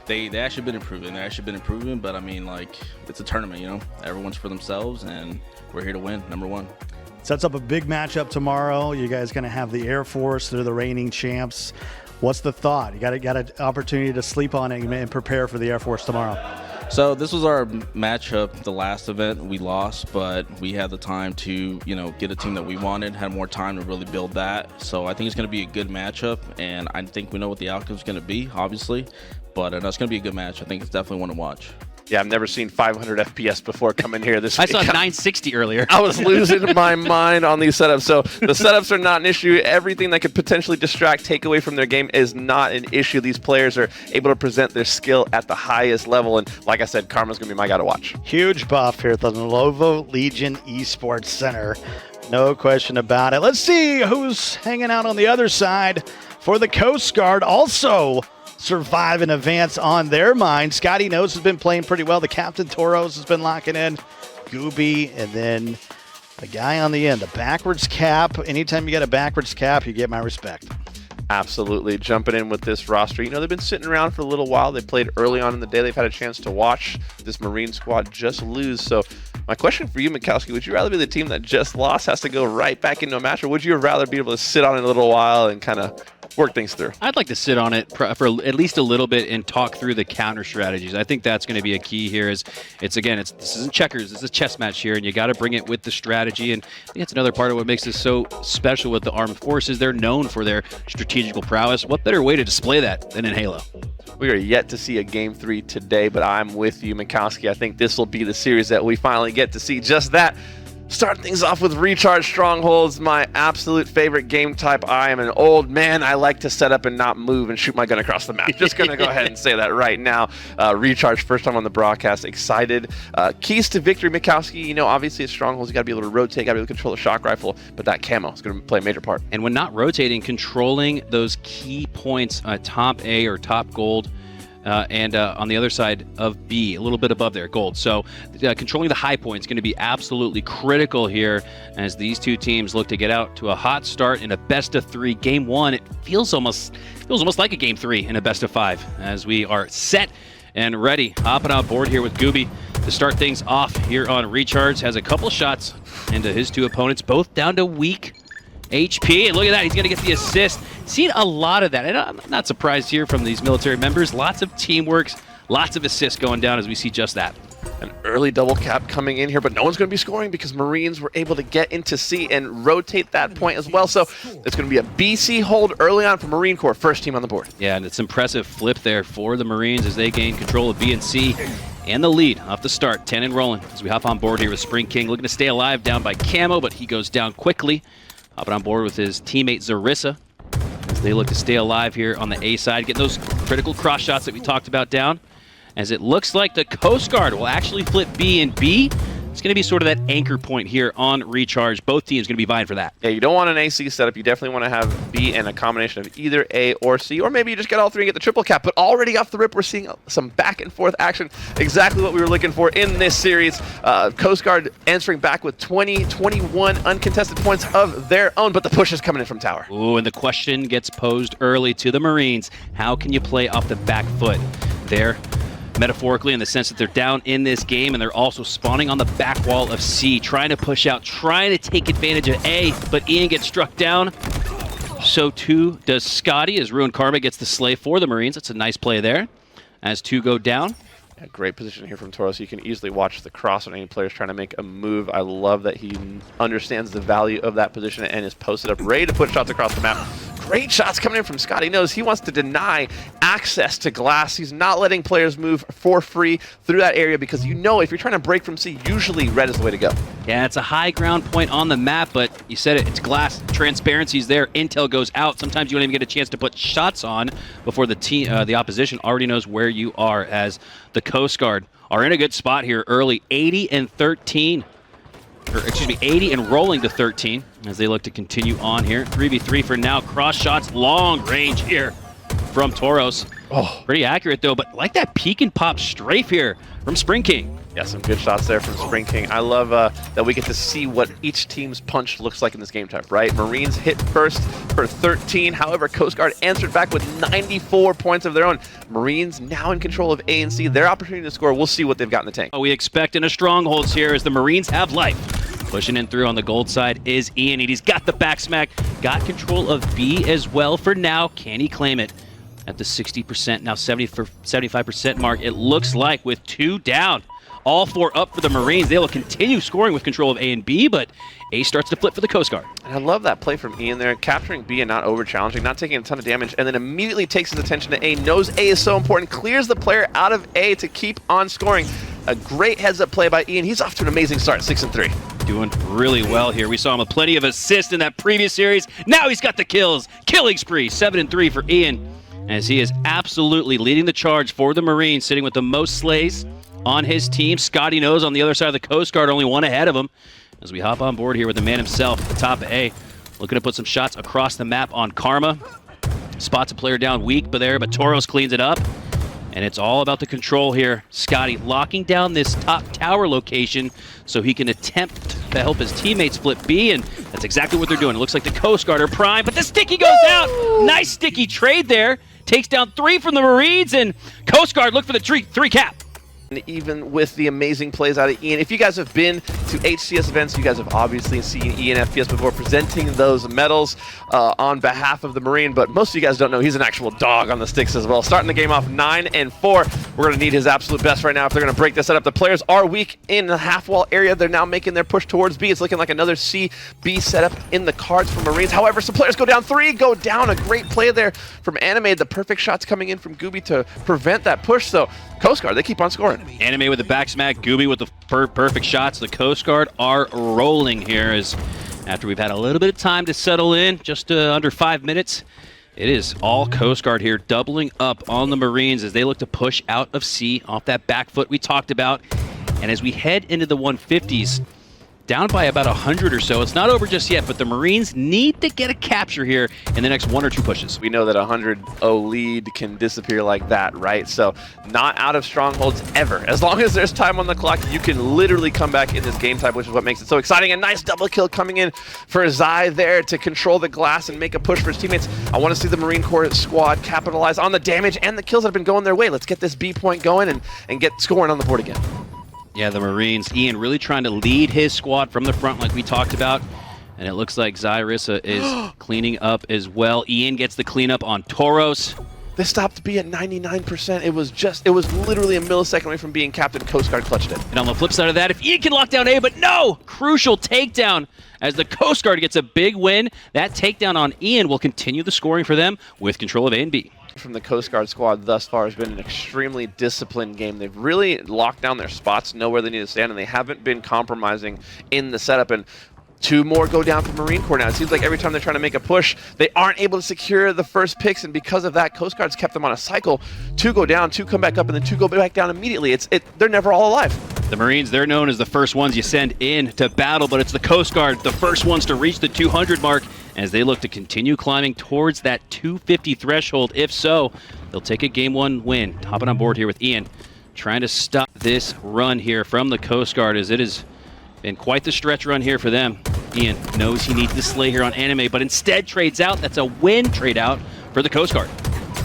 [SPEAKER 5] they actually been improving. But, I mean, like, it's a tournament, Everyone's for themselves, and we're here to win, number 1.
[SPEAKER 3] Sets up a big matchup tomorrow. You guys going to have the Air Force. They're the reigning champs. What's the thought? You got an opportunity to sleep on it and prepare for the Air Force tomorrow.
[SPEAKER 5] So this was our matchup, the last event. We lost, but we had the time to, get a team that we wanted, had more time to really build that. So I think it's going to be a good matchup, and I think we know what the outcome is going to be, obviously. But it's going to be a good match. I think it's definitely one to watch.
[SPEAKER 1] Yeah, I've never seen 500 FPS before coming here this week.
[SPEAKER 2] I saw 960 earlier.
[SPEAKER 1] I was losing my mind on these setups. So the setups are not an issue. Everything that could potentially distract, take away from their game is not an issue. These players are able to present their skill at the highest level. And like I said, Karma's going to be my guy to watch.
[SPEAKER 3] Huge buff here at the Lenovo Legion Esports Center. No question about it. Let's see who's hanging out on the other side for the Coast Guard. Also survive and advance on their mind. Scotty Knows has been playing pretty well. The Captain Toros has been locking in. Gooby, and then the guy on the end, the backwards cap. Anytime you get a backwards cap, you get my respect.
[SPEAKER 1] Absolutely. Jumping in with this roster. They've been sitting around for a little while. They played early on in the day. They've had a chance to watch this Marine squad just lose. So my question for you, Mikowski, would you rather be the team that just lost, has to go right back into a match, or would you rather be able to sit on it a little while and kind of work things through?
[SPEAKER 2] I'd like to sit on it for at least a little bit and talk through the counter strategies. I think that's going to be a key here. This isn't checkers, it's a chess match here, and you got to bring it with the strategy. And I think that's another part of what makes this so special with the armed forces. They're known for their strategical prowess. What better way to display that than in Halo?
[SPEAKER 1] We are yet to see a Game 3 today, but I'm with you, Mikowski. I think this will be the series that we finally get to see just that. Start things off with Recharge Strongholds, my absolute favorite game type. I am an old man. I like to set up and not move and shoot my gun across the map. Just going to go ahead and say that right now. Recharge, first time on the broadcast. Excited. Keys to victory, Mikowski. Obviously at Strongholds, you got to be able to rotate, got to be able to control the shock rifle, but that camo is going to play a major part.
[SPEAKER 2] And when not rotating, controlling those key points, top A or top gold, and on the other side of B, a little bit above there, gold. So controlling the high point is going to be absolutely critical here as these two teams look to get out to a hot start in a best-of-3 Game 1. It feels almost like a Game 3 in a best-of-5 as we are set and ready. Hopping on board here with Gooby to start things off here on Recharge. Has a couple shots into his 2 opponents, both down to weak HP, and look at that, he's going to get the assist. Seen a lot of that, and I'm not surprised here from these military members. Lots of teamwork, lots of assists going down as we see just that.
[SPEAKER 1] An early double cap coming in here, but no one's going to be scoring because Marines were able to get into C and rotate that point as well. So it's going to be a BC hold early on for Marine Corps, first team on the board.
[SPEAKER 2] Yeah, and it's impressive flip there for the Marines as they gain control of B and C and the lead off the start, 10 and rolling. As we hop on board here with Spring King, looking to stay alive down by Camo, but he goes down quickly. Hopping on board with his teammate Zarissa as they look to stay alive here on the A side, getting those critical cross shots that we talked about down. As it looks like the Coast Guard will actually flip B and B. It's going to be sort of that anchor point here on recharge. Both teams going to be vying for that.
[SPEAKER 1] Yeah, you don't want an AC setup. You definitely want to have B and a combination of either A or C, or maybe you just get all three and get the triple cap. But already off the rip, we're seeing some back and forth action. Exactly what we were looking for in this series. Coast Guard answering back with 21 uncontested points of their own, but the push is coming in from Tower.
[SPEAKER 2] Ooh, and the question gets posed early to the Marines. How can you play off the back foot? There, metaphorically, in the sense that they're down in this game and they're also spawning on the back wall of C, trying to push out, trying to take advantage of A, but Ian gets struck down. So too does Scotty as Ruined Karma gets the slay for the Marines. That's a nice play there as two go down.
[SPEAKER 1] Yeah, great position here from Toro, so you can easily watch the cross on any players trying to make a move. I love that he understands the value of that position and is posted up, ready to put shots across the map. Great shots coming in from Scott. He knows he wants to deny access to glass. He's not letting players move for free through that area because you know if you're trying to break from C, usually red is the way to go.
[SPEAKER 2] Yeah, it's a high ground point on the map, but you said it, it's glass. Transparency's there. Intel goes out. Sometimes you don't even get a chance to put shots on before the opposition already knows where you are, as the Coast Guard are in a good spot here early, 80 and 13. Or, excuse me, 80 and rolling to 13 as they look to continue on here. 3v3 for now. Cross shots, long range here from Toros.
[SPEAKER 1] Oh,
[SPEAKER 2] pretty accurate though, but like that peek and pop strafe here from Spring King.
[SPEAKER 1] Yeah, some good shots there from Spring King. I love that we get to see what each team's punch looks like in this game type, right? Marines hit first for 13. However, Coast Guard answered back with 94 points of their own. Marines now in control of A and C. Their opportunity to score. We'll see what they've got in the tank.
[SPEAKER 2] We expect in a strongholds here as the Marines have life. Pushing in through on the gold side is Ian. He's got the back smack. Got control of B as well for now. Can he claim it? At the 60%, now 75% mark, it looks like, with two down. All four up for the Marines. They will continue scoring with control of A and B, but A starts to flip for the Coast Guard.
[SPEAKER 1] And I love that play from Ian there, capturing B and not over-challenging, not taking a ton of damage, and then immediately takes his attention to A, knows A is so important, clears the player out of A to keep on scoring. A great heads-up play by Ian. He's off to an amazing start, 6-3.
[SPEAKER 2] Doing really well here. We saw him with plenty of assists in that previous series. Now he's got the kills. Killing spree, 7-3 for Ian, as he is absolutely leading the charge for the Marines, sitting with the most slays on his team. Scotty knows on the other side of the Coast Guard, only one ahead of him. As we hop on board here with the man himself at the top of A, looking to put some shots across the map on Karma. Spots a player down weak, but Toros cleans it up. And it's all about the control here. Scotty locking down this top tower location so he can attempt to help his teammates flip B, and that's exactly what they're doing. It looks like the Coast Guard are prime, but the sticky goes out. Nice sticky trade there. Takes down 3 from the Marines, and Coast Guard look for the 3 cap.
[SPEAKER 1] And even with the amazing plays out of Ian, if you guys have been to HCS events, you guys have obviously seen Ian FPS before presenting those medals on behalf of the Marine, but most of you guys don't know he's an actual dog on the sticks as well. Starting the game off 9-4. We're going to need his absolute best right now if they're going to break this setup. The players are weak in the half-wall area. They're now making their push towards B. It's looking like another C-B setup in the cards for Marines. However, some players go down 3, go down. A great play there from Anime. The perfect shots coming in from Gooby to prevent that push, so Coast Guard, they keep on scoring.
[SPEAKER 2] Anime with the back smack, Gooby with the perfect shots. The Coast Guard are rolling here as after we've had a little bit of time to settle in, just under 5 minutes. It is all Coast Guard here, doubling up on the Marines as they look to push out of C off that back foot we talked about. And as we head into the 150s, down by about 100 or so. It's not over just yet, but the Marines need to get a capture here in the next 1 or 2 pushes.
[SPEAKER 1] We know that a 100-0 lead can disappear like that, right? So not out of strongholds ever. As long as there's time on the clock, you can literally come back in this game type, which is what makes it so exciting. A nice double kill coming in for Zai there to control the glass and make a push for his teammates. I want to see the Marine Corps squad capitalize on the damage and the kills that have been going their way. Let's get this B point going and get scoring on the board again.
[SPEAKER 2] Yeah, the Marines, Ian really trying to lead his squad from the front like we talked about. And it looks like Zarissa is cleaning up as well. Ian gets the cleanup on Toros.
[SPEAKER 1] they stopped to be at 99%. It was literally a millisecond away from being captain. Coast Guard clutched it.
[SPEAKER 2] And on the flip side of that, if Ian can lock down A, but no! Crucial takedown as the Coast Guard gets a big win. That takedown on Ian will continue the scoring for them with control of A and B.
[SPEAKER 1] From the Coast Guard squad thus far has been an extremely disciplined game. They've really locked down their spots, know where they need to stand, and they haven't been compromising in the setup. And 2 more go down for Marine Corps now. It seems like every time they're trying to make a push, they aren't able to secure the first picks, and because of that, Coast Guard's kept them on a cycle. 2 go down, 2 come back up, and then 2 go back down immediately. They're never all alive.
[SPEAKER 2] The Marines, they're known as the first ones you send in to battle, but it's the Coast Guard, the first ones to reach the 200 mark as they look to continue climbing towards that 250 threshold. If so, they'll take a Game 1 win. Hopping on board here with Ian, trying to stop this run here from the Coast Guard, as it has been quite the stretch run here for them. Ian knows he needs to slay here on Anime, but instead trades out. That's a win trade out for the Coast Guard.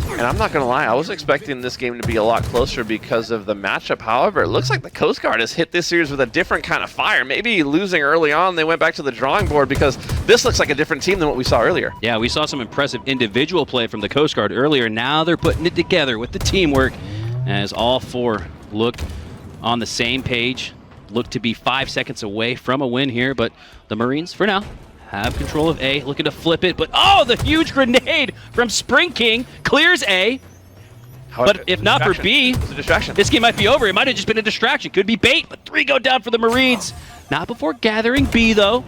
[SPEAKER 1] And I'm not going to lie, I was expecting this game to be a lot closer because of the matchup. However, it looks like the Coast Guard has hit this series with a different kind of fire. Maybe losing early on, they went back to the drawing board because this looks like a different team than what we saw earlier.
[SPEAKER 2] Yeah, we saw some impressive individual play from the Coast Guard earlier. Now they're putting it together with the teamwork as all 4 look on the same page. Look to be 5 seconds away from a win here, but the Marines, for now, have control of A, looking to flip it, but oh, the huge grenade from Spring King clears A.
[SPEAKER 1] However,
[SPEAKER 2] But if not for B,
[SPEAKER 1] it's a distraction.
[SPEAKER 2] this game might be over. It might have just been a distraction. Could be bait, but 3 go down for the Marines. Not before gathering B, though.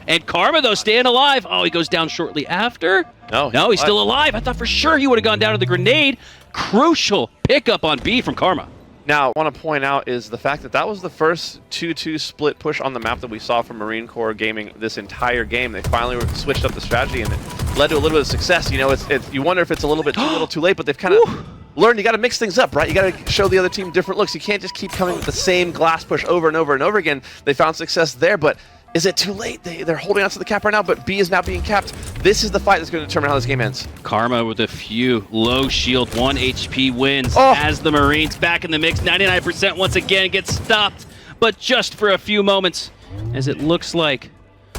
[SPEAKER 2] And Karma, though, staying alive. Oh, he goes down shortly after.
[SPEAKER 1] No,
[SPEAKER 2] No, he's still alive. I thought for sure he would have gone down to the grenade. Crucial pickup on B from Karma.
[SPEAKER 1] Now, I want to point out is the fact that that was the first 2-2 split push on the map that we saw from Marine Corps Gaming this entire game. They finally switched up the strategy, and it led to a little bit of success. You know, you wonder if it's a little bit too little too late, but they've kind of learned you got to mix things up, right? You got to show the other team different looks. You can't just keep coming with the same glass push over and over and over again. They found success there, but is it too late? They're holding on to the cap right now, but B is now being capped. This is the fight that's going to determine how this game ends.
[SPEAKER 2] Karma with a few low shield, 1 HP wins as the Marines back in the mix. 99% once again gets stopped, but just for a few moments, as it looks like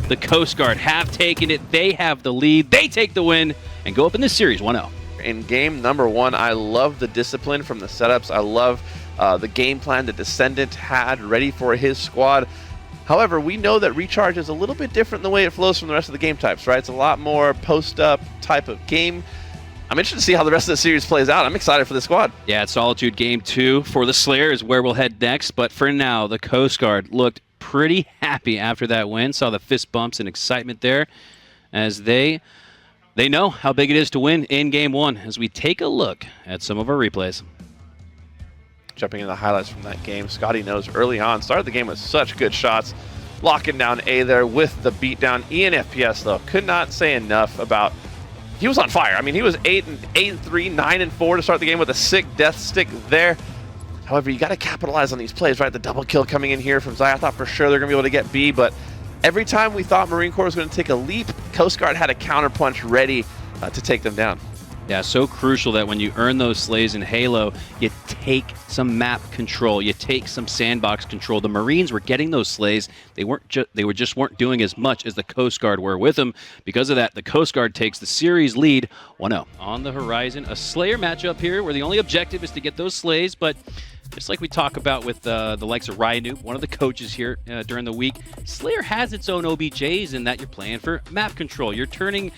[SPEAKER 2] the Coast Guard have taken it. They have the lead. They take the win and go up in this series 1-0.
[SPEAKER 1] In game number 1, I love the discipline from the setups. I love the game plan that Descendant had ready for his squad. However, we know that Recharge is a little bit different in the way it flows from the rest of the game types, right? It's a lot more post-up type of game. I'm interested to see how the rest of the series plays out. I'm excited for the squad.
[SPEAKER 2] Yeah, it's Solitude Game 2 for the Slayer is where we'll head next. But for now, the Coast Guard looked pretty happy after that win. Saw the fist bumps and excitement there as they know how big it is to win in Game 1 as we take a look at some of our replays.
[SPEAKER 1] Jumping into the highlights from that game, Scotty knows early on, started the game with such good shots, locking down A there with the beatdown. Ian FPS, though, could not say enough about, he was on fire. I mean, he was 8-3, 9-4 to start the game with a sick death stick there. However, you got to capitalize on these plays, right? The double kill coming in here from Zai. I thought for sure they're going to be able to get B, but every time we thought Marine Corps was going to take a leap, Coast Guard had a counterpunch ready to take them down.
[SPEAKER 2] Yeah, so crucial that when you earn those slays in Halo, you take some map control, you take some sandbox control. The Marines were getting those slays. They just weren't doing as much as the Coast Guard were with them. Because of that, the Coast Guard takes the series lead 1-0. On the horizon, a Slayer matchup here where the only objective is to get those slays, but just like we talk about with the likes of Ryan, one of the coaches here during the week, Slayer has its own OBJs in that you're playing for map control. You're turning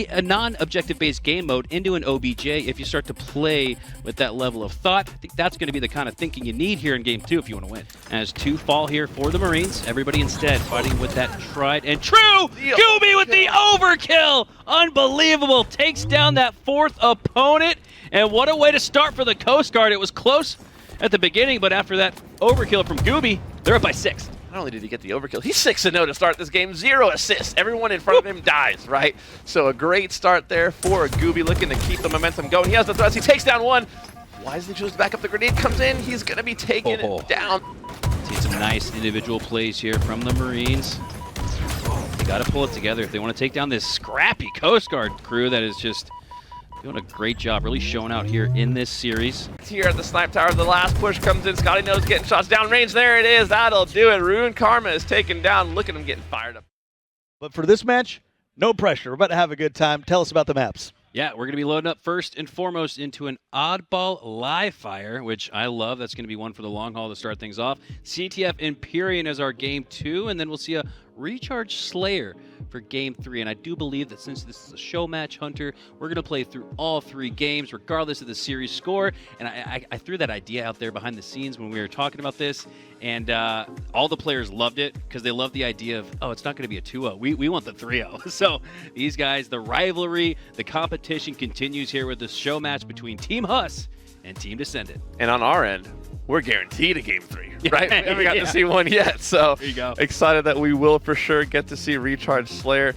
[SPEAKER 2] a non-objective based game mode into an OBJ if you start to play with that level of thought. I think that's going to be the kind of thinking you need here in Game 2 if you want to win. As 2 fall here for the Marines, everybody instead fighting with that tried and true. Gooby with the overkill! Unbelievable! Takes down that 4th opponent, and what a way to start for the Coast Guard. It was close at the beginning, but after that overkill from Gooby, they're up by 6.
[SPEAKER 1] Not only did he get the overkill, he's 6-0 to start this game, 0 assists. Everyone in front of him dies, right? So a great start there for Gooby, looking to keep the momentum going. He has the thrust, he takes down 1. Wisely chooses to back up, the grenade comes in, he's gonna be taking it down.
[SPEAKER 2] See some nice individual plays here from the Marines. They gotta pull it together if they want to take down this scrappy Coast Guard crew that is just doing a great job, really showing out here in this series.
[SPEAKER 1] Here at the Snipe Tower, the last push comes in. Scotty knows getting shots down range. There it is. That'll do it. Ruin Karma is taken down. Look at him getting fired up.
[SPEAKER 3] But for this match, no pressure. We're about to have a good time. Tell us about the maps.
[SPEAKER 2] Yeah, we're going to be loading up first and foremost into an oddball live fire, which I love. That's going to be one for the long haul to start things off. CTF Empyrean as our game 2, and then we'll see a Recharge Slayer for game 3. And I do believe that since this is a show match, Hunter, we're going to play through all 3 games, regardless of the series score. And I threw that idea out there behind the scenes when we were talking about this, and all the players loved it because they love the idea of, oh, it's not going to be a 2-0. We want the 3-0. So these guys, the rivalry, the competition continues here with this show match between Team Huss and Team Descendant.
[SPEAKER 1] And on our end, we're guaranteed a game 3, right? We haven't got to see one yet, so
[SPEAKER 2] there you go.
[SPEAKER 1] Excited that we will for sure get to see Recharge Slayer.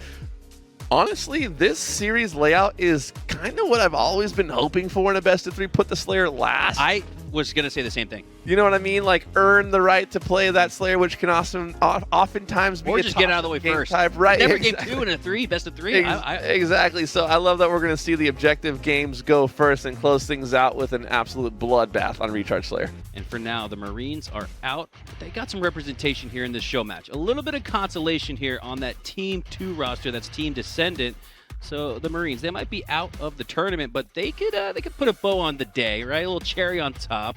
[SPEAKER 1] Honestly, this series layout is kind of what I've always been hoping for in a best of 3. Put the Slayer last.
[SPEAKER 2] I was going to say the same thing.
[SPEAKER 1] You know what I mean? Like, earn the right to play that Slayer, which can oftentimes be
[SPEAKER 2] Or
[SPEAKER 1] a
[SPEAKER 2] just get out of the way
[SPEAKER 1] game
[SPEAKER 2] first.
[SPEAKER 1] type. Right.
[SPEAKER 2] Never game 2 and a 3, best of 3.
[SPEAKER 1] Exactly. So I love that we're going to see the objective games go first and close things out with an absolute bloodbath on Recharge Slayer.
[SPEAKER 2] And for now, the Marines are out. But they got some representation here in this show match. A little bit of consolation here on that Team 2 roster. That's Team Descendant. So the Marines, they might be out of the tournament, but they could put a bow on the day, right? A little cherry on top.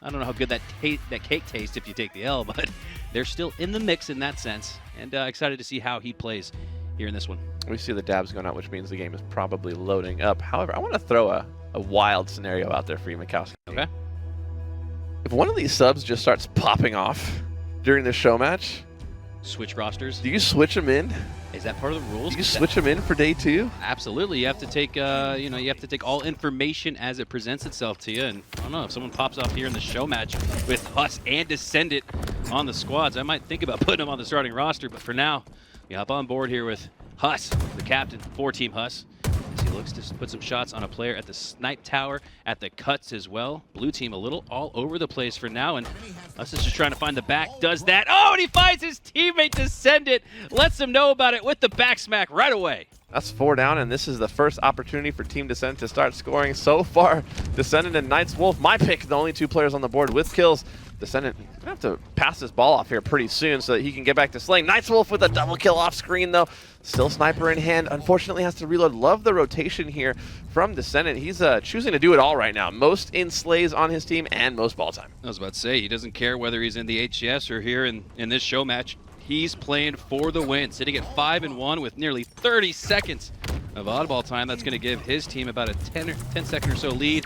[SPEAKER 2] I don't know how good that cake tastes if you take the L, but they're still in the mix in that sense. And excited to see how he plays here in this one.
[SPEAKER 1] We see the dabs going out, which means the game is probably loading up. However, I want to throw a wild scenario out there for you, Mikowski.
[SPEAKER 2] Okay.
[SPEAKER 1] If one of these subs just starts popping off during this show match,
[SPEAKER 2] Switch rosters.
[SPEAKER 1] do you switch them in?
[SPEAKER 2] Is that part of the rules?
[SPEAKER 1] Do you switch them in for day 2?
[SPEAKER 2] Absolutely. You have to take, you have to take all information as it presents itself to you. And I don't know, if someone pops off here in the show match with Huss and Descendant on the squads, I might think about putting them on the starting roster. But for now, we hop on board here with Huss, the captain for Team Huss. As he looks to put some shots on a player at the snipe tower, at the cuts as well. Blue team a little all over the place for now, and Huss is just trying to find the back. Does that. Oh, and he finds his teammate Descendant. Lets him know about it with the back smack right away.
[SPEAKER 1] That's 4 down, and this is the first opportunity for Team Descendant to start scoring. So far, Descendant and Night's Wolf, my pick, the only 2 players on the board with kills. Descendant going to have to pass this ball off here pretty soon so that he can get back to slaying. Night's Wolf with a double kill off screen, though. Still sniper in hand. Unfortunately, has to reload. Love the rotation here from Descendant. He's choosing to do it all right now. Most in slays on his team and most ball time.
[SPEAKER 2] I was about to say, he doesn't care whether he's in the HCS or here in this show match. He's playing for the win, sitting at 5-1 with nearly 30 seconds of oddball time. That's going to give his team about a 10 second or so lead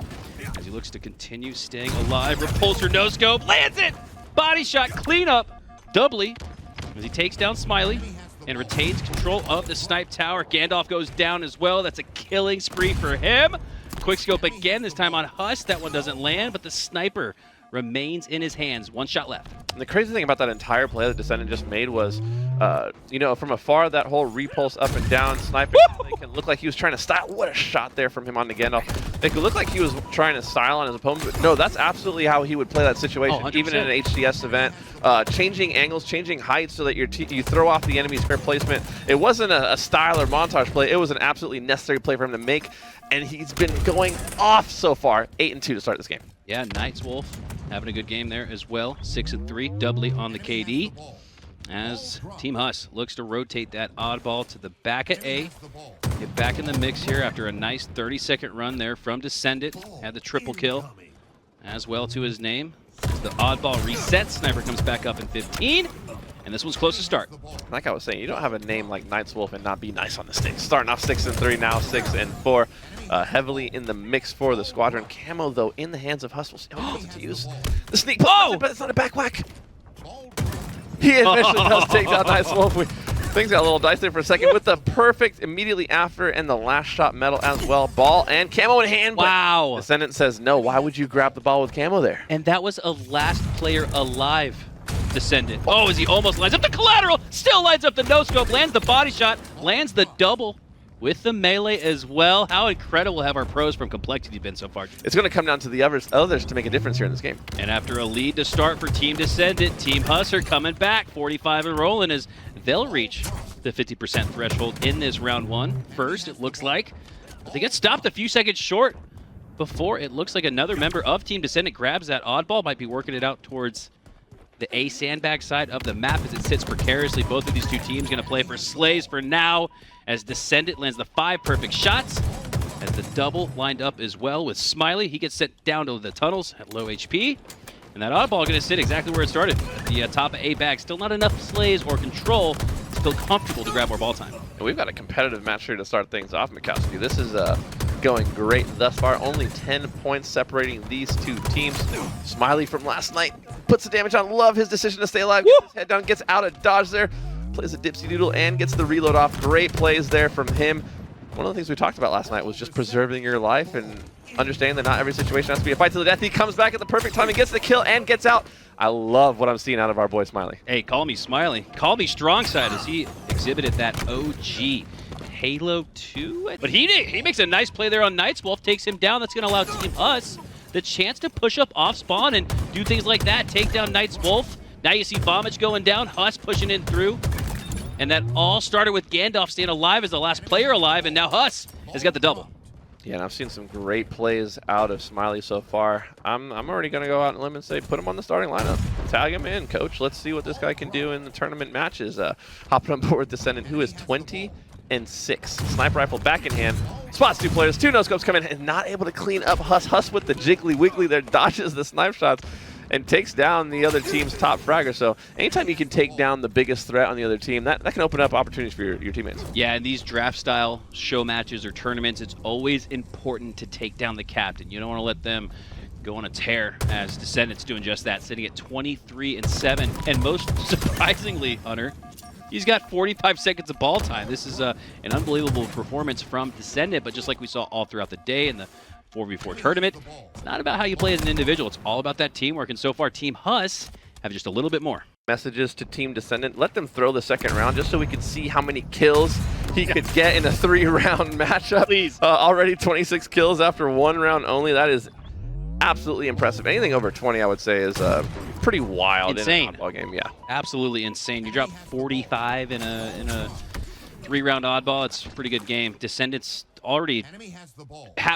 [SPEAKER 2] as he looks to continue staying alive. Repulsor no scope, lands it! Body shot, clean up, doubly, as he takes down Smiley and retains control of the snipe tower. Gandalf goes down as well. That's a killing spree for him. Quick scope again, this time on Huss. That one doesn't land, but the sniper remains in his hands. 1 shot left.
[SPEAKER 1] And the crazy thing about that entire play that Descendant just made was, from afar, that whole repulse up and down sniping, it can look like he was trying to style. What a shot there from him on the Gandalf. It could look like he was trying to style on his opponent, but no, that's absolutely how he would play that situation, even in an HCS event. Changing angles, changing heights so that you throw off the enemy's fair placement. It wasn't a style or montage play. It was an absolutely necessary play for him to make, and he's been going off so far. 8-2 to start this game.
[SPEAKER 2] Yeah, Night's Wolf having a good game there as well. 6-3, doubly on the KD. As Team Huss looks to rotate that oddball to the back of A. Get back in the mix here after a nice 30-second run there from Descendant. Had the triple kill as well to his name. As the oddball resets, Sniper comes back up in 15. And this one's close to start.
[SPEAKER 1] Like I was saying, you don't have a name like Night's Wolf and not be nice on the stage. Starting off 6-3, now 6-4. Heavily in the mix for the squadron. Camo, though, in the hands of Huss. We'll see how he puts it to use. The sneak, but it's not a back whack. He eventually does take down Night's Wolf. Things got a little dicey there for a second with the perfect immediately after and the last shot metal as well. Ball and Camo in hand.
[SPEAKER 2] Wow.
[SPEAKER 1] Descendant says no. Why would you grab the ball with Camo there?
[SPEAKER 2] And that was a last player alive Descendant. Oh, as he almost lines up the collateral, still lines up the no-scope, lands the body shot, lands the double with the melee as well. How incredible have our pros from Complexity been so far?
[SPEAKER 1] It's going to come down to the others to make a difference here in this game.
[SPEAKER 2] And after a lead to start for Team Descendant, Team Huss are coming back, 45 and rolling as they'll reach the 50% threshold in this round 1. First, it looks like, but they get stopped a few seconds short before it looks like another member of Team Descendant grabs that oddball, might be working it out towards the A sandbag side of the map as it sits precariously. Both of these two teams going to play for slays for now as Descendant lands the 5 perfect shots. double lined up as well with Smiley. He gets sent down to the tunnels at low HP. And that oddball going to sit exactly where it started, at the top of A bag. Still not enough slays or control to feel comfortable to grab more ball time.
[SPEAKER 1] And we've got a competitive match here to start things off, Mikowski. This is going great thus far. Only 10 points separating these two teams. Smiley from last night puts the damage on. Love his decision to stay alive. Gets his head down, gets out of dodge there. Plays a dipsy doodle and gets the reload off. Great plays there from him. One of the things we talked about last night was just preserving your life and understanding that not every situation has to be a fight to the death. He comes back at the perfect time and gets the kill and gets out. I love what I'm seeing out of our boy Smiley.
[SPEAKER 2] Hey, call me Smiley. Call me strong side as he exhibited that OG Halo 2. But he makes a nice play there on Night's Wolf, takes him down. That's going to allow Team Us the chance to push up off spawn and do things like that. Take down Night's Wolf. Now you see Vomage going down, Huss pushing in through. And that all started with Gandalf staying alive as the last player alive, and now Huss has got the double.
[SPEAKER 1] Yeah, and I've seen some great plays out of Smiley so far. I'm already going to go out on a limb and say put him on the starting lineup. Tag him in, coach. Let's see what this guy can do in the tournament matches. Hopping on board with Descendant, who is 20-6. Sniper rifle back in hand. Spots two players. Two no-scopes come in and not able to clean up Huss. Huss with the jiggly wiggly there, dodges the snipe shots and takes down the other team's top fragger. So anytime you can take down the biggest threat on the other team, that can open up opportunities for your teammates.
[SPEAKER 2] Yeah, in these draft-style show matches or tournaments, it's always important to take down the captain. You don't want to let them go on a tear, as Descendant's doing just that, sitting at 23-7. And most surprisingly, Hunter, he's got 45 seconds of ball time. This is an unbelievable performance from Descendant, but just like we saw all throughout the day in the 4v4 tournament, it's not about how you play as an individual. It's all about that teamwork, and so far Team Huss have just a little bit more.
[SPEAKER 1] Messages to Team Descendant. Let them throw the second round just so we can see how many kills he could get in a 3-round matchup.
[SPEAKER 2] Please.
[SPEAKER 1] Already 26 kills after 1 round only. That is absolutely impressive. Anything over 20, I would say, is pretty wild.
[SPEAKER 2] Insane.
[SPEAKER 1] In an oddball game. Yeah.
[SPEAKER 2] Absolutely insane. You drop 45 in a 3-round oddball. It's a pretty good game. Descendants already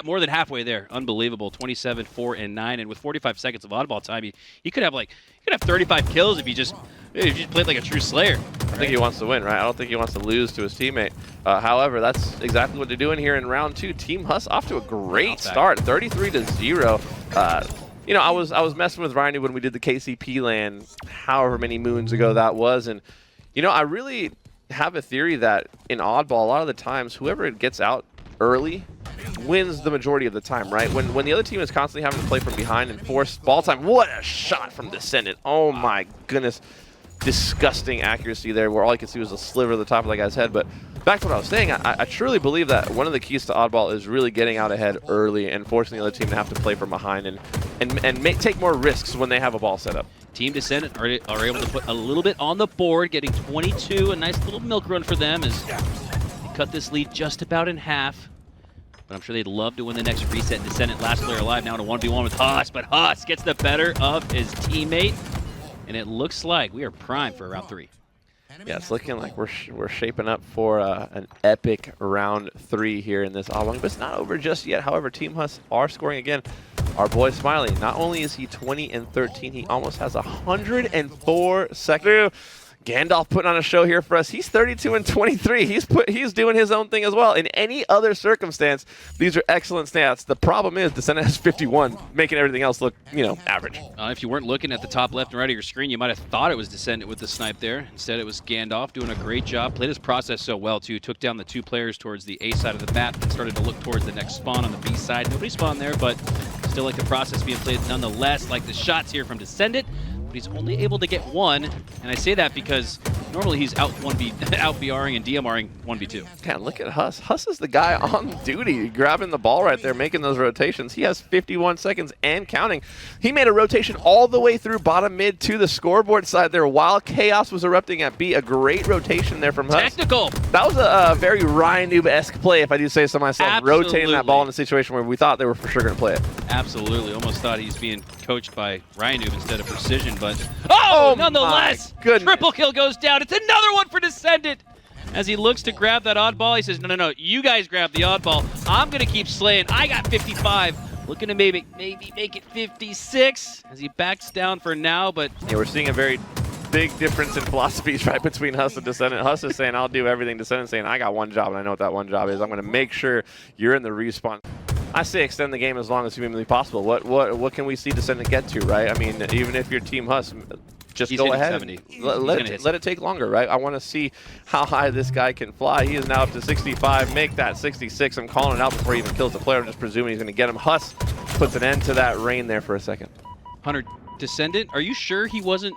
[SPEAKER 2] more than halfway there. Unbelievable. 27, 4, and 9. And with 45 seconds of oddball time, you could have 35 kills if you just played like a true Slayer.
[SPEAKER 1] I think he wants to win, right? I don't think he wants to lose to his teammate. However, that's exactly what they're doing here in round 2. Team Huss off to a great start, 33-0. You know, I was messing with Ryan when we did the KCP LAN however many moons ago that was, and you know, I really have a theory that in oddball, a lot of the times, whoever gets out early wins the majority of the time, right? When the other team is constantly having to play from behind and force ball time. What a shot from Descendant. Oh my goodness. Disgusting accuracy there where all you can see was a sliver of the top of that guy's head. But back to what I was saying, I truly believe that one of the keys to oddball is really getting out ahead early and forcing the other team to have to play from behind and take more risks when they have a ball set up.
[SPEAKER 2] Team Descendant are able to put a little bit on the board, getting 22, a nice little milk run for them as they cut this lead just about in half. But I'm sure they'd love to win the next reset. Descendant, last player alive, now in a 1v1 with Huss, but Huss gets the better of his teammate, and it looks like we are primed for round 3.
[SPEAKER 1] Yeah, it's looking like we're shaping up for an epic round 3 here in this oblong, but it's not over just yet. However, Team Huss are scoring again. Our boy Smiley, not only is he 20-13, he almost has 104 seconds. Gandalf putting on a show here for us. He's 32-23. He's doing his own thing as well. In any other circumstance, these are excellent stats. The problem is Descendant has 51, making everything else look, you know, average.
[SPEAKER 2] If you weren't looking at the top left and right of your screen, you might have thought it was Descendant with the snipe there. Instead, it was Gandalf doing a great job. Played his process so well, too. Took down the 2 players towards the A side of the map and started to look towards the next spawn on the B side. Nobody spawned there, but still like the process being played nonetheless. Like the shots here from Descendant. But he's only able to get 1, and I say that because normally he's out BRing and DMRing 1v2.
[SPEAKER 1] Yeah, look at Huss. Huss is the guy on duty, grabbing the ball right there, making those rotations. He has 51 seconds and counting. He made a rotation all the way through bottom mid to the scoreboard side there while Chaos was erupting at B. A great rotation there from Huss.
[SPEAKER 2] Technical.
[SPEAKER 1] That was a very Ryan Noob-esque play, if I do say so myself.
[SPEAKER 2] Absolutely.
[SPEAKER 1] Rotating that ball in a situation where we thought they were for sure going to play it.
[SPEAKER 2] Absolutely. Almost thought he's being coached by Ryan Noob instead of Precision, but nonetheless, triple kill goes down. It's another one for Descendant. As he looks to grab that oddball, he says, no, you guys grab the oddball. I'm going to keep slaying. I got 55. Looking to maybe make it 56 as he backs down for now, but...
[SPEAKER 1] Yeah, we're seeing a very big difference in philosophies right between Huss and Descendant. Huss is saying, I'll do everything. Descendant saying, I got one job, and I know what that one job is. I'm going to make sure you're in the respawn. I say extend the game as long as humanly possible. What can we see Descendant get to, right? I mean, even if you're Team Huss, just
[SPEAKER 2] He's
[SPEAKER 1] go
[SPEAKER 2] hitting
[SPEAKER 1] ahead.
[SPEAKER 2] 70.
[SPEAKER 1] Let it take longer, right? I want to see how high this guy can fly. He is now up to 65. Make that 66. I'm calling it out before he even kills the player. I'm just presuming he's going to get him. Huss puts an end to that rain there for a second.
[SPEAKER 2] Hunter, Descendant, are you sure he wasn't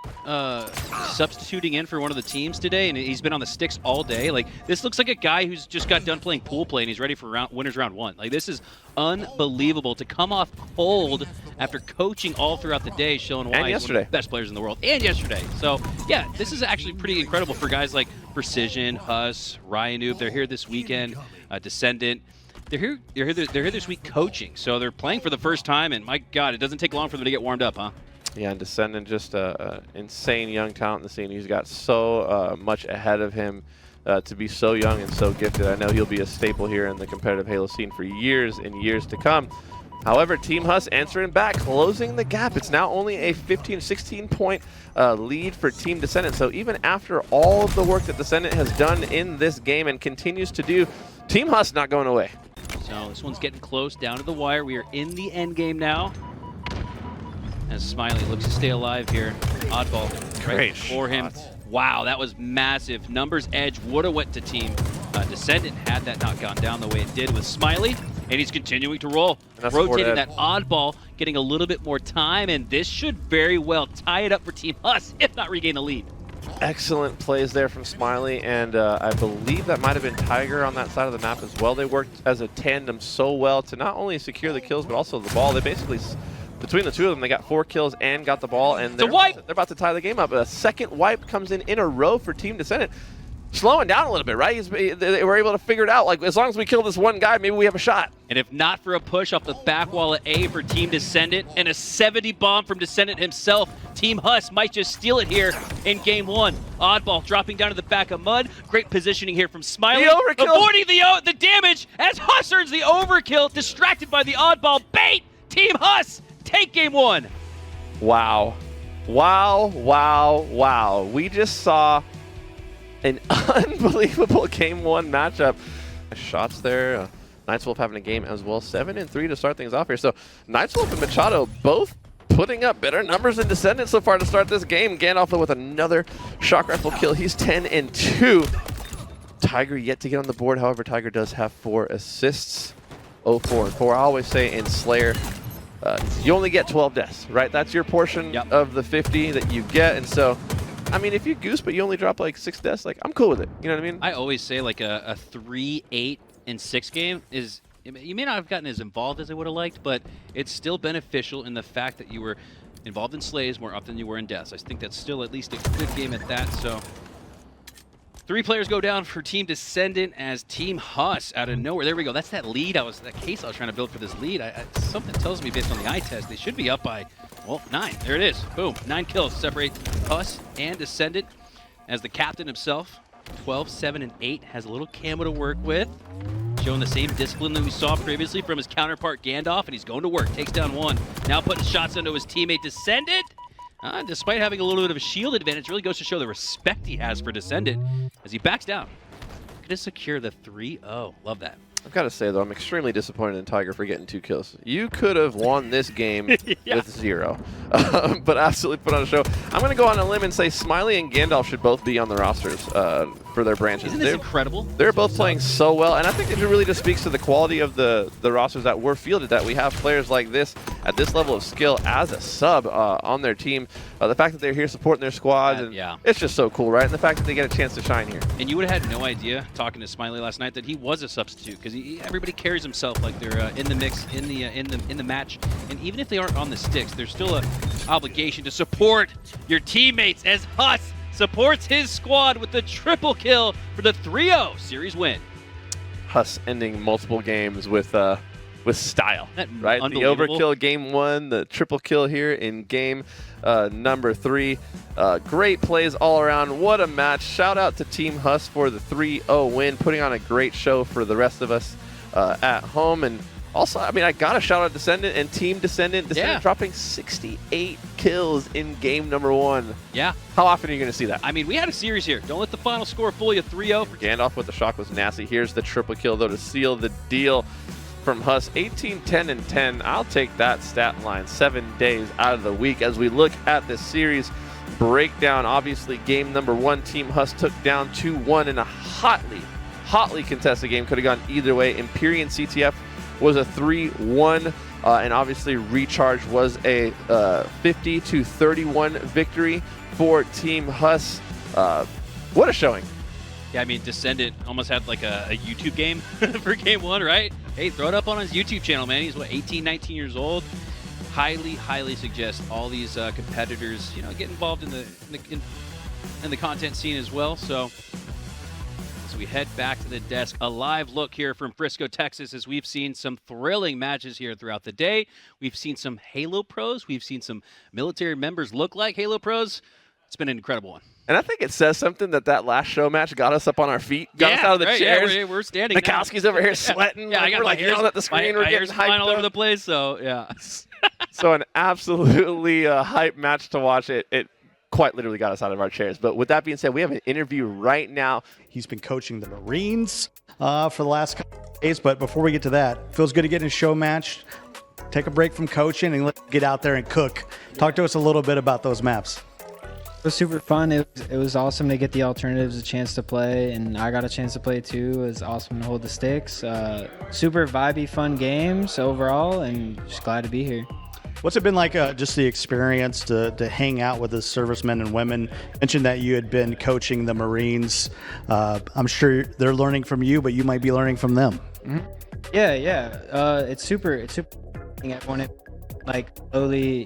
[SPEAKER 2] substituting in for one of the teams today, and he's been on the sticks all day? Like, this looks like a guy who's just got done playing pool play and he's ready for winners round 1. Like, this is unbelievable to come off cold after coaching all throughout the day, showing why he's one of the best players in the world. And yesterday. So, yeah, this is actually pretty incredible for guys like Precision, Huss, Ryan Noob. They're here this weekend. Descendant. They're here this week coaching. So they're playing for the first time, and my God, it doesn't take long for them to get warmed up, huh?
[SPEAKER 1] Yeah, and Descendant, just an insane young talent in the scene. He's got so much ahead of him to be so young and so gifted. I know he'll be a staple here in the competitive Halo scene for years and years to come. However, Team Huss answering back, closing the gap. It's now only a 16-point lead for Team Descendant. So even after all of the work that Descendant has done in this game and continues to do, Team Huss not going away.
[SPEAKER 2] So this one's getting close, down to the wire. We are in the end game now. As Smiley looks to stay alive here. Oddball right for him. Wow, that was massive. Numbers edge would have went to Team Descendant had that not gone down the way it did with Smiley. And he's continuing to roll. Rotating that oddball, getting a little bit more time, and this should very well tie it up for Team Huss, if not regain the lead.
[SPEAKER 1] Excellent plays there from Smiley, and I believe that might have been Tiger on that side of the map as well. They worked as a tandem so well to not only secure the kills, but also the ball. They basically, between the two of them, they got 4 kills and got the ball, and they're about to tie the game up. A second wipe comes in a row for Team Descendant. Slowing down a little bit, right? They were able to figure it out. Like, as long as we kill this one guy, maybe we have a shot.
[SPEAKER 2] And if not for a push off the back wall at A for Team Descendant and a 70 bomb from Descendant himself, Team Huss might just steal it here in game 1. Oddball dropping down to the back of Mud. Great positioning here from Smiley.
[SPEAKER 1] The overkill.
[SPEAKER 2] Avoiding the damage as Huss earns the overkill, distracted by the oddball bait. Team Huss take game 1.
[SPEAKER 1] Wow. Wow, wow, wow. We just saw an unbelievable game 1 matchup. Shots there. Night's Wolf having a game as well. 7-3 to start things off here. So Night's Wolf and Machado both putting up better numbers than Descendant so far to start this game. Gandalf with another shock rifle kill. He's 10-2. Tiger yet to get on the board. However, Tiger does have 4 assists. 0-4-4. I always say in Slayer, you only get 12 deaths, right? That's your portion of the 50 that you get. And so, I mean, if you goose, but you only drop like 6 deaths, like, I'm cool with it. You know what I mean?
[SPEAKER 2] I always say like a 3-8-6 game is, you may not have gotten as involved as I would have liked, but it's still beneficial in the fact that you were involved in slays more often than you were in deaths. I think that's still at least a good game at that. So 3 players go down for Team Descendant as Team Huss out of nowhere. There we go. That's that lead. That case I was trying to build for this lead. Something tells me based on the eye test they should be up by, well, 9. There it is. Boom. 9 kills separate Huss and Descendant as the captain himself. 12, 7, and 8 has a little camo to work with. Showing the same discipline that we saw previously from his counterpart Gandalf, and he's going to work. Takes down 1. Now putting shots into his teammate Descendant. Despite having a little bit of a shield advantage, really goes to show the respect he has for Descendant as he backs down. Going to secure the 3-0. Love that.
[SPEAKER 1] I've got to say, though, I'm extremely disappointed in Tiger for getting 2 kills. You could have won this game with 0. But absolutely put on a show. I'm going to go on a limb and say Smiley and Gandalf should both be on the rosters for their branches.
[SPEAKER 2] Isn't this incredible?
[SPEAKER 1] They're both playing so well, and I think it really just speaks to the quality of the rosters that were fielded, that we have players like this at this level of skill as a sub on their team. The fact that they're here supporting their squads, and it's just so cool, right? And the fact that they get a chance to shine here.
[SPEAKER 2] And you would have had no idea, talking to Smiley last night, that he was a substitute, because everybody carries himself like they're in the mix, in the match. And even if they aren't on the sticks, there's still an obligation to support your teammates as Huss supports his squad with the triple kill for the 3-0 series win.
[SPEAKER 1] Huss ending multiple games with style, right? The overkill game 1, the triple kill here in game number 3. Great plays all around. What a match. Shout out to Team Huss for the 3-0 win, putting on a great show for the rest of us at home. And also, I mean, I got to shout out Descendant and Team Descendant. Descendant dropping 68 kills in game number 1.
[SPEAKER 2] Yeah.
[SPEAKER 1] How often are you going to see that?
[SPEAKER 2] I mean, we had a series here. Don't let the final score fool you. 3-0 for
[SPEAKER 1] Gandalf with the shock was nasty. Here's the triple kill, though, to seal the deal. from Huss. 18, 10, and 10. I'll take that stat line 7 days out of the week as we look at this series breakdown. Obviously, game number 1, Team Huss took down 2-1 in a hotly contested game. Could have gone either way. Empyrean CTF was a 3-1, and obviously Recharge was a 50-31 victory for Team Huss. What a showing.
[SPEAKER 2] Yeah, I mean, Descendant almost had like a YouTube game for game 1, right? Hey, throw it up on his YouTube channel, man. He's, 18, 19 years old. Highly suggest all these competitors, get involved in the content scene as well. So as we head back to the desk, a live look here from Frisco, Texas, as we've seen some thrilling matches here throughout the day. We've seen some Halo pros. We've seen some military members look like Halo pros. It's been an incredible one.
[SPEAKER 1] And I think it says something that last show match got us up on our feet, got us out of the chairs.
[SPEAKER 2] Yeah, we're standing.
[SPEAKER 1] Mikowski's over here sweating.
[SPEAKER 2] Yeah, I got
[SPEAKER 1] we're yelling at the screen. We're getting hyped
[SPEAKER 2] all over the place. So yeah.
[SPEAKER 1] So an absolutely hype match to watch. It quite literally got us out of our chairs. But with that being said, we have an interview right now.
[SPEAKER 3] He's been coaching the Marines for the last couple of days. But before we get to that, feels good to get in a show match. Take a break from coaching and let's get out there and cook. Talk to us a little bit about those maps.
[SPEAKER 9] It was super fun. It was awesome to get the alternatives a chance to play, and I got a chance to play too. It was awesome to hold the sticks. Super vibey, fun games overall, and just glad to be here.
[SPEAKER 3] What's it been like, just the experience to hang out with the servicemen and women? You mentioned that you had been coaching the Marines. I'm sure they're learning from you, but you might be learning from them.
[SPEAKER 9] Mm-hmm. Yeah. It's super. Everyone slowly,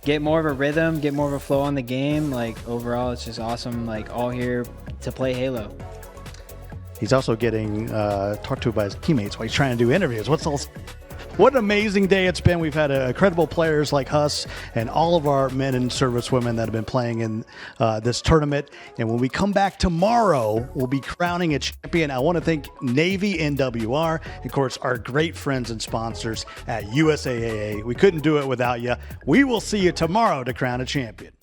[SPEAKER 9] get more of a rhythm, get more of a flow on the game. Overall, it's just awesome. All here to play Halo.
[SPEAKER 3] He's also getting talked to by his teammates while he's trying to do interviews. What an amazing day it's been. We've had incredible players like Huss and all of our men and service women that have been playing in this tournament. And when we come back tomorrow, we'll be crowning a champion. I want to thank Navy NWR, and of course, our great friends and sponsors at USAAA. We couldn't do it without you. We will see you tomorrow to crown a champion.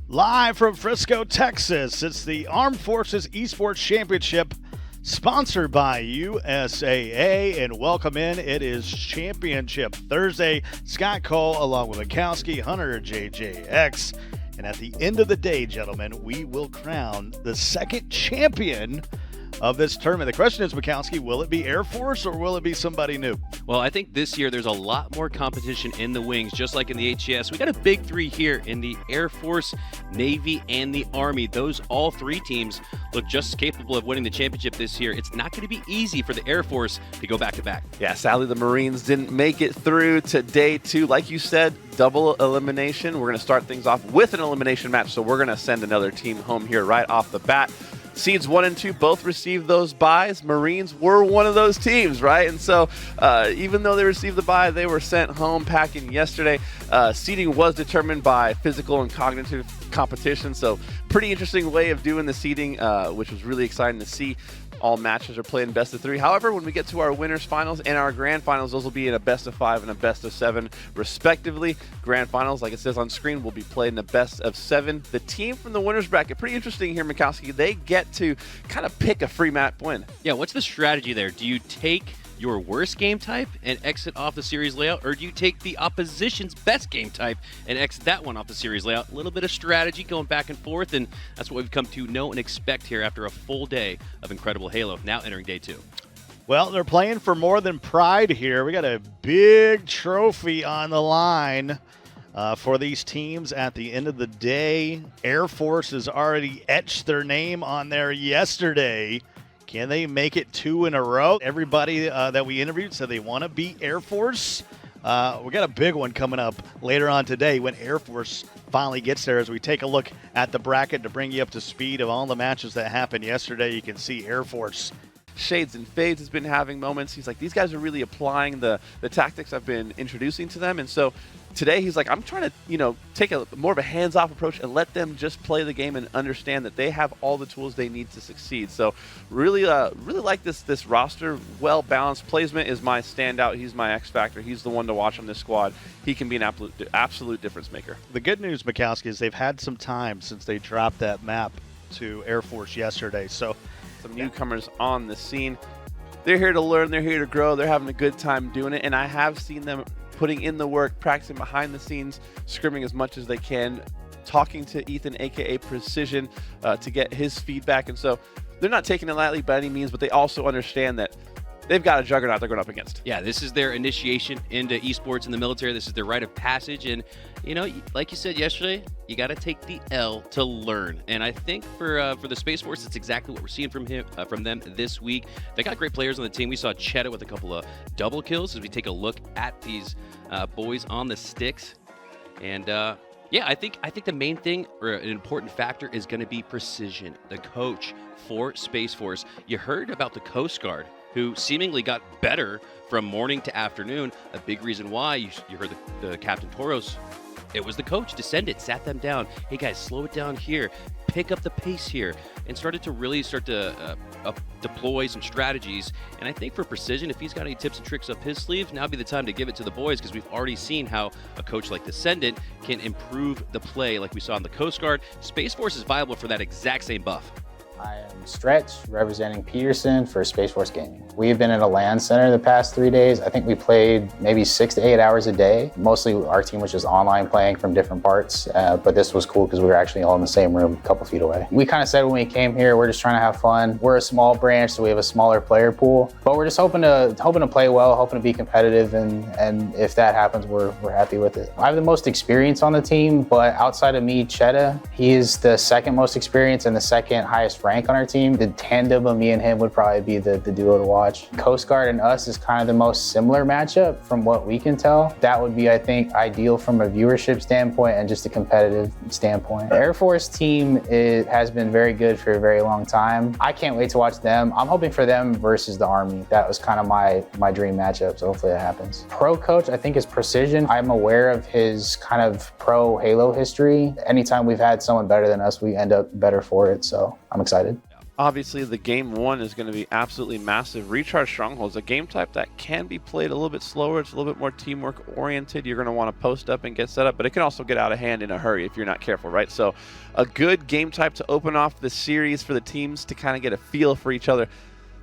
[SPEAKER 3] Live from Frisco, Texas, it's the Armed Forces Esports Championship, sponsored by USAA, and welcome in. It is Championship Thursday. Scott Cole along with Mikowski, Hunter, JJX. And at the end of the day, gentlemen, we will crown the second champion of this tournament. The question is, Mikowski, will it be Air Force or will it be somebody new?
[SPEAKER 2] Well, I think this year there's a lot more competition in the wings, just like in the HCS. We got a big three here in the Air Force, Navy, and the Army. Those all three teams look just as capable of winning the championship this year. It's not going to be easy for the Air Force to go back-to-back.
[SPEAKER 1] Yeah, sadly the Marines didn't make it through to day 2. Like you said, double elimination. We're going to start things off with an elimination match, so we're going to send another team home here right off the bat. Seeds 1 and 2 both received those buys. Marines were one of those teams, right? And so even though they received the bye, they were sent home packing yesterday. Seeding was determined by physical and cognitive competition, so pretty interesting way of doing the seeding, which was really exciting to see. All matches are played in best of 3. However, when we get to our winners finals and our grand finals, those will be in a best of 5 and a best of 7 respectively. Grand finals, like it says on screen, will be played in a best of 7. The team from the winners bracket, pretty interesting here, Mikowski. They get to kind of pick a free map win.
[SPEAKER 2] Yeah, what's the strategy there? Do you take your worst game type and exit off the series layout, or do you take the opposition's best game type and exit that one off the series layout? A little bit of strategy going back and forth, and that's what we've come to know and expect here after a full day of incredible Halo, now entering day 2.
[SPEAKER 3] Well, they're playing for more than pride here. We got a big trophy on the line for these teams at the end of the day. Air Force has already etched their name on there yesterday. Can they make it 2 in a row? Everybody that we interviewed said they want to beat Air Force. We got a big one coming up later on today when Air Force finally gets there. As we take a look at the bracket to bring you up to speed of all the matches that happened yesterday, you can see Air Force.
[SPEAKER 1] Shades and Fades has been having moments. He's like, these guys are really applying the tactics I've been introducing to them. And so today he's like, I'm trying to, take a more of a hands-off approach and let them just play the game and understand that they have all the tools they need to succeed. So really like this roster. Well-balanced. Placement is my standout. He's my X factor. He's the one to watch on this squad. He can be an absolute difference maker.
[SPEAKER 3] The good news, Mikowski, is they've had some time since they dropped that map to Air Force yesterday. So
[SPEAKER 1] some newcomers on the scene. they're here to learn, they're here to grow, they're having a good time doing it, and I have seen them putting in the work, practicing behind the scenes, scrimming as much as they can, talking to Ethan, aka Precision, to get his feedback. And so they're not taking it lightly by any means, but they also understand that they've got a juggernaut they're going up against.
[SPEAKER 2] Yeah, this is their initiation into esports in the military. This is their rite of passage. And, you know, like you said yesterday, you got to take the L to learn. And I think for the Space Force, it's exactly what we're seeing from them this week. They got great players on the team. We saw Cheddar with a couple of double kills as we take a look at these boys on the sticks. And, yeah, I think the main thing, or an important factor, is going to be Precision, the coach for Space Force. You heard about the Coast Guard, who seemingly got better from morning to afternoon. A big reason why, you heard the Captain Toros, it was the coach, descended, sat them down. Hey guys, slow it down here, pick up the pace here, and started to really deploy some strategies. And I think for Precision, if he's got any tips and tricks up his sleeve, now would be the time to give it to the boys, because we've already seen how a coach like Descendant can improve the play like we saw in the Coast Guard. Space Force is viable for that exact same buff.
[SPEAKER 10] I am Stretch, representing Peterson for Space Force Gaming. We've been in a LAN center the past 3 days. I think we played maybe 6 to 8 hours a day. Mostly our team was just online playing from different parts, but this was cool because we were actually all in the same room a couple feet away. We kind of said when we came here, we're just trying to have fun. We're a small branch, so we have a smaller player pool, but we're just hoping to play well, hoping to be competitive, and if that happens, we're happy with it. I have the most experience on the team, but outside of me, Cheddar, he is the second most experience and the second highest rank on our team. The tandem of me and him would probably be the duo to watch. Coast Guard and us is kind of the most similar matchup from what we can tell. That would be, I think, ideal from a viewership standpoint and just a competitive standpoint. The Air Force team has been very good for a very long time. I can't wait to watch them. I'm hoping for them versus the Army. That was kind of my dream matchup, so hopefully that happens. Pro coach, I think, is Precision. I'm aware of his kind of pro Halo history. Anytime we've had someone better than us, we end up better for it, so I'm excited.
[SPEAKER 1] Obviously, the game one is going to be absolutely massive. Recharge Strongholds, a game type that can be played a little bit slower. It's a little bit more teamwork oriented. You're going to want to post up and get set up, but it can also get out of hand in a hurry if you're not careful, right? So a good game type to open off the series for the teams to kind of get a feel for each other.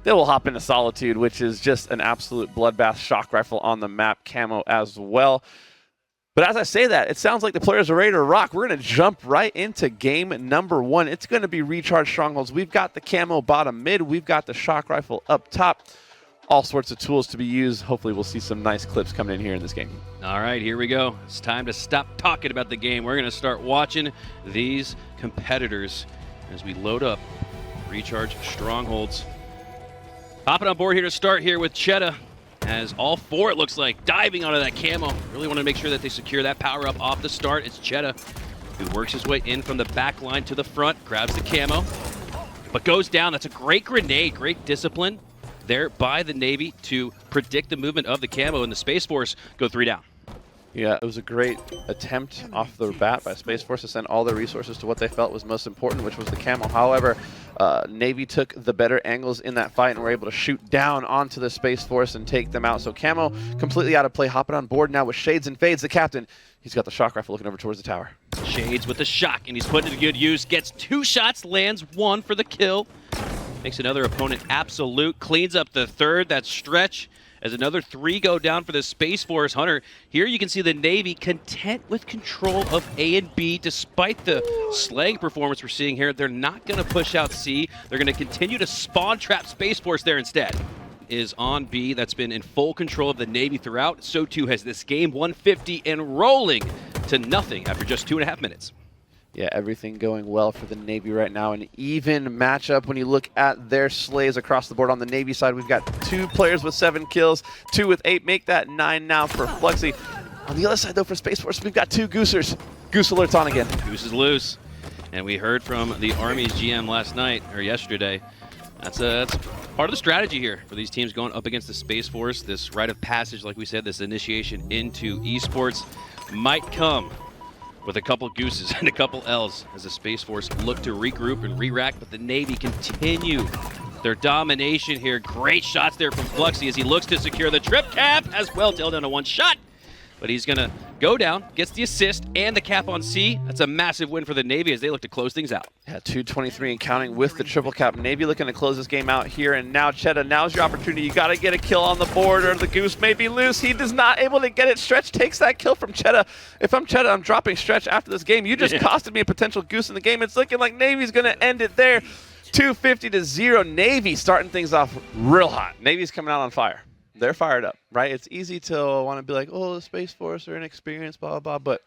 [SPEAKER 1] Then we'll hop into Solitude, which is just an absolute bloodbath. Shock rifle on the map, camo as well. But as I say that, it sounds like the players are ready to rock. We're going to jump right into game number one. It's going to be Recharge Strongholds. We've got the camo bottom mid. We've got the shock rifle up top. All sorts of tools to be used. Hopefully we'll see some nice clips coming in here in this game.
[SPEAKER 2] All right, here we go. It's time to stop talking about the game. We're going to start watching these competitors as we load up Recharge Strongholds. Hopping on board here to start here with Cheddar. As all four, it looks like, diving onto that camo. Really want to make sure that they secure that power up off the start. It's Cheddar who works his way in from the back line to the front, grabs the camo, but goes down. That's a great grenade, great discipline there by the Navy to predict the movement of the camo, and the Space Force go 3 down.
[SPEAKER 1] Yeah, it was a great attempt off the bat by Space Force to send all their resources to what they felt was most important, which was the camo. However, Navy took the better angles in that fight and were able to shoot down onto the Space Force and take them out. So camo completely out of play. Hopping on board now with Shades and Fades, the captain. He's got the shock rifle looking over towards the tower.
[SPEAKER 2] Shades with the shock, and he's putting it to good use. Gets 2 shots, lands 1 for the kill. Makes another opponent absolute. Cleans up the third. That's Stretch. As another 3 go down for the Space Force. Hunter, here you can see the Navy content with control of A and B despite the slaying performance we're seeing here. They're not going to push out C. They're going to continue to spawn trap Space Force there instead. Is on B. That's been in full control of the Navy throughout. So too has this game. 150 and rolling to nothing after just 2.5 minutes.
[SPEAKER 1] Yeah, everything going well for the Navy right now. An even matchup when you look at their slays across the board. On the Navy side, we've got 2 players with 7 kills, 2 with 8. Make that 9 now for Fluxy. On the other side, though, for Space Force, we've got 2 Goosers. Goose alerts on again.
[SPEAKER 2] Goose is loose. And we heard from the Army's GM last night, or yesterday. That's part of the strategy here for these teams going up against the Space Force. This rite of passage, like we said, this initiation into esports might come with a couple Gooses and a couple L's as the Space Force look to regroup and re-rack, but the Navy continue their domination here. Great shots there from Fluxy as he looks to secure the trip cap as well. Tail down to 1 shot. But he's going to go down, gets the assist and the cap on C. That's a massive win for the Navy as they look to close things out.
[SPEAKER 1] Yeah, 223 and counting with the triple cap. Navy looking to close this game out here and now. Cheddar, now's your opportunity. You got to get a kill on the board or the Goose may be loose. He is not able to get it. Stretch takes that kill from Cheddar. If I'm Cheddar, I'm dropping Stretch after this game. You just costed me a potential Goose in the game. It's looking like Navy's going to end it there. 250-0. Navy starting things off real hot. Navy's coming out on fire. They're fired up, right? It's easy to want to be like, oh, the Space Force are inexperienced, blah, blah, blah. But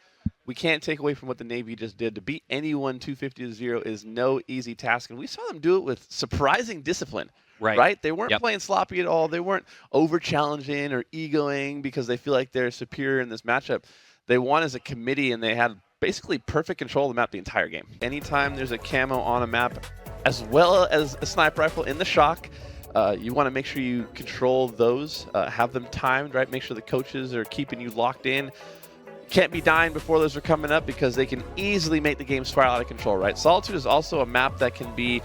[SPEAKER 1] we can't take away from what the Navy just did. To beat anyone 250-0 is no easy task. And we saw them do it with surprising discipline, right? They weren't playing sloppy at all. They weren't over-challenging or egoing because they feel like they're superior in this matchup. They won as a committee, and they had basically perfect control of the map the entire game. Anytime there's a camo on a map, as well as a sniper rifle in the shock, you want to make sure you control those, have them timed, right? Make sure the coaches are keeping you locked in. Can't be dying before those are coming up because they can easily make the game spiral out of control, right? Solitude is also a map that can be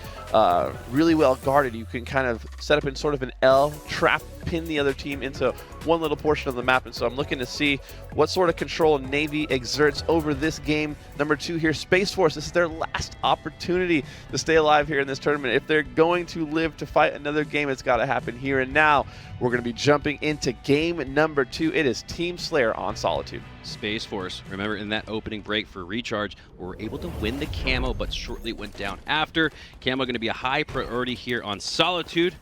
[SPEAKER 1] really well guarded. You can kind of set up in sort of an L, trap, pin the other team into one little portion of the map. And so I'm looking to see what sort of control Navy exerts over this game. Number 2 here, Space Force. This is their last opportunity to stay alive here in this tournament. If they're going to live to fight another game, it's got to happen here and now. We're going to be jumping into game number 2. It is Team Slayer on Solitude.
[SPEAKER 2] Space Force, remember in that opening break for Recharge, we were able to win the camo, but shortly went down after. Camo going to be a high priority here on Solitude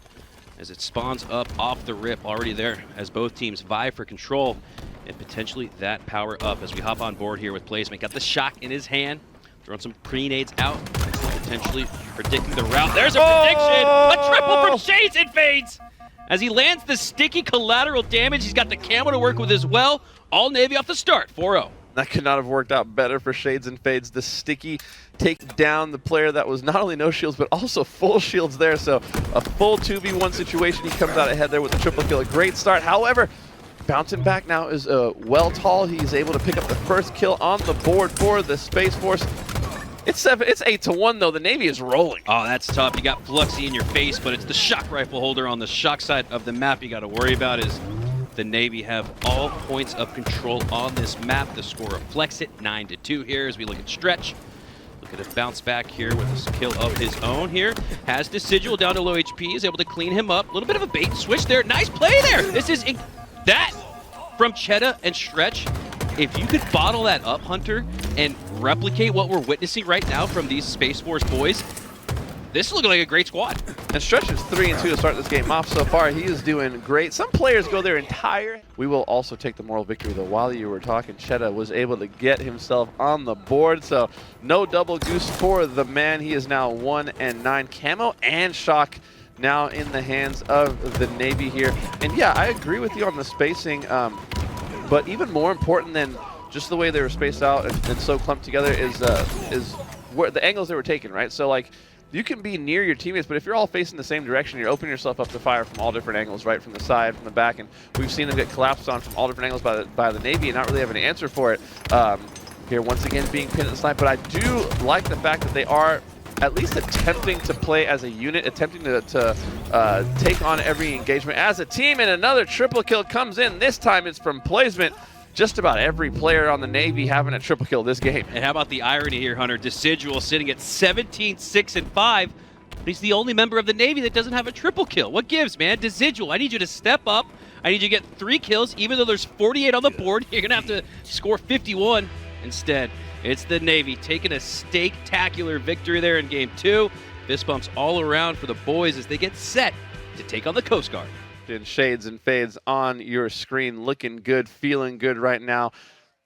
[SPEAKER 2] as it spawns up off the rip already there as both teams vie for control and potentially that power up as we hop on board here with Placement. Got the shock in his hand, throwing some pre-nades out, potentially predicting the route. There's a prediction! A triple from Shades and Fades! As he lands the sticky collateral damage, he's got the camo to work with as well. All Navy off the start, 4-0.
[SPEAKER 1] That could not have worked out better for Shades and Fades. The sticky take down the player that was not only no shields, but also full shields there. So a full 2v1 situation. He comes out ahead there with the triple kill. A great start. However, bouncing back now is well tall. He's able to pick up the first kill on the board for the Space Force. It's 8-1 though. The Navy is rolling.
[SPEAKER 2] Oh, that's tough. You got Fluxy in your face, but it's the shock rifle holder on the shock side of the map you got to worry about. Is the Navy have all points of control on this map. The score reflects it, 9-2 here as we look at Stretch. Look at a bounce back here with a kill of his own here. Has Decidual down to low HP, is able to clean him up. A little bit of a bait and switch there. Nice play there. This is that from Cheddar and Stretch. If you could bottle that up, Hunter, and replicate what we're witnessing right now from these Space Force boys, this is looking like a great squad.
[SPEAKER 1] And Stretch is 3-2 to start this game off so far. He is doing great. Some players go their entire. We will also take the moral victory, though. While you were talking, Cheddar was able to get himself on the board. So no double goose for the man. He is now 1-9. Camo and shock now in the hands of the Navy here. And yeah, I agree with you on the spacing. But even more important than just the way they were spaced out and so clumped together is where the angles they were taking, right? So like, you can be near your teammates, but if you're all facing the same direction, you're opening yourself up to fire from all different angles, right? From the side, from the back, and we've seen them get collapsed on from all different angles by the Navy and not really have an answer for it. Here, once again, being pinned at the side, but I do like the fact that they are at least attempting to play as a unit, attempting to take on every engagement as a team, and another triple kill comes in. This time it's from Placement. Just about every player on the Navy having a triple kill this game.
[SPEAKER 2] And how about the irony here, Hunter? Decidual sitting at 17, 6, and 5, but he's the only member of the Navy that doesn't have a triple kill. What gives, man? Decidual, I need you to step up. I need you to get 3 kills, even though there's 48 on the board. You're going to have to score 51 instead. It's the Navy taking a steak-tacular victory there in Game 2. Fist bumps all around for the boys as they get set to take on the Coast Guard.
[SPEAKER 1] In Shades and Fades on your screen, looking good, feeling good right now.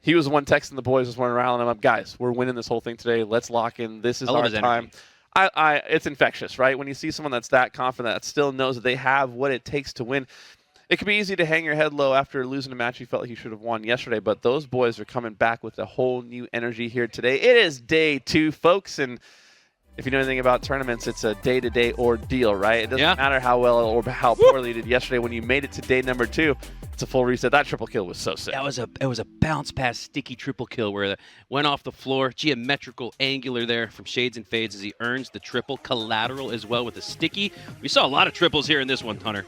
[SPEAKER 1] He was the one texting the boys, was one rallying them up. Guys, we're winning this whole thing today. Let's lock in. This is our time. It's infectious, right? When you see someone that's that confident, that still knows that they have what it takes to win. It can be easy to hang your head low after losing a match you felt like you should have won yesterday, but those boys are coming back with a whole new energy here today. It is day 2, folks, and if you know anything about tournaments, it's a day-to-day ordeal, right? It doesn't matter how well or how poorly you did yesterday. When you made it to day number 2, it's a full reset. That triple kill was so sick.
[SPEAKER 2] It was a bounce pass sticky triple kill where it went off the floor. Geometrical angular there from Shades and Fades as he earns the triple collateral as well with a sticky. We saw a lot of triples here in this one, Hunter.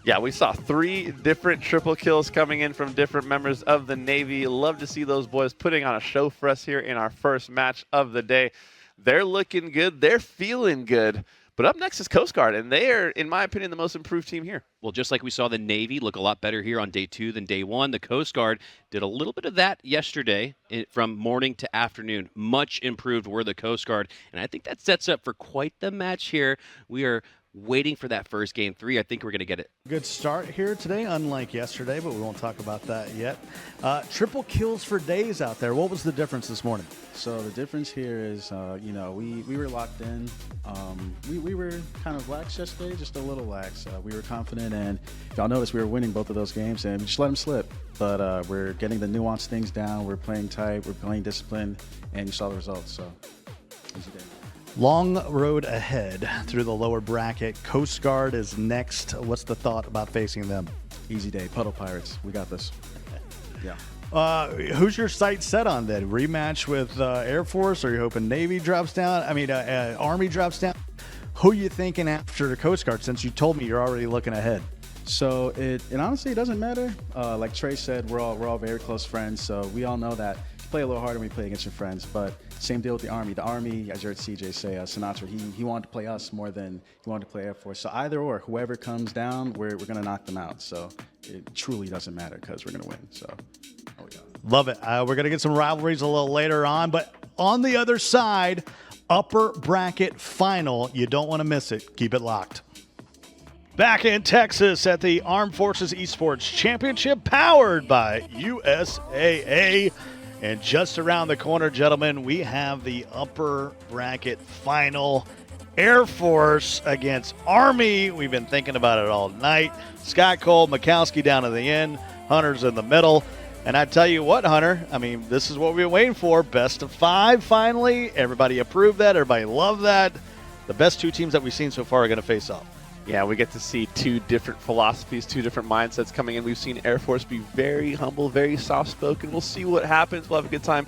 [SPEAKER 1] Yeah, we saw 3 different triple kills coming in from different members of the Navy. Love to see those boys putting on a show for us here in our first match of the day. They're looking good. They're feeling good. But up next is Coast Guard, and they are, in my opinion, the most improved team here.
[SPEAKER 2] Well, just like we saw the Navy look a lot better here on day 2 than day 1, the Coast Guard did a little bit of that yesterday from morning to afternoon. Much improved were the Coast Guard, and I think that sets up for quite the match here. We are waiting for that first game 3. I think we're going to get it.
[SPEAKER 3] Good start here today, unlike yesterday, but we won't talk about that yet. Triple kills for days out there. What was the difference this morning?
[SPEAKER 6] So the difference here is, we were locked in. We were kind of lax yesterday, just a little lax. We were confident, and y'all noticed we were winning both of those games, and we just let them slip. But we're getting the nuanced things down. We're playing tight. We're playing disciplined, and you saw the results. So easy day.
[SPEAKER 3] Long road ahead through the lower bracket. Coast Guard is next. What's the thought about facing them?
[SPEAKER 6] Easy day. Puddle Pirates. We got this. Yeah.
[SPEAKER 3] Who's your sight set on then? Rematch with Air Force? Or are you hoping Navy drops down? Army drops down? Who are you thinking after the Coast Guard, since you told me you're already looking ahead?
[SPEAKER 6] So it honestly, it doesn't matter. Like Trey said, we're all very close friends, so we all know that you play a little harder when you play against your friends. But same deal with the Army. The Army, as you heard CJ say, Sinatra, he wanted to play us more than he wanted to play Air Force. So either or, whoever comes down, we're going to knock them out. So it truly doesn't matter because we're going to win. So, oh yeah.
[SPEAKER 3] Love it. We're going to get some rivalries a little later on. But on the other side, upper bracket final. You don't want to miss it. Keep it locked. Back in Texas at the Armed Forces Esports Championship, powered by USAA. And just around the corner, gentlemen, we have the upper bracket final. Air Force against Army. We've been thinking about it all night. Scott Cole, Mikowski down at the end. Hunter's in the middle. And I tell you what, Hunter, this is what we've been waiting for. Best of 5 finally. Everybody approved that. Everybody loved that. The best 2 teams that we've seen so far are going to face off.
[SPEAKER 1] Yeah, we get to see 2 different philosophies, 2 different mindsets coming in. We've seen Air Force be very humble, very soft-spoken. We'll see what happens. We'll have a good time.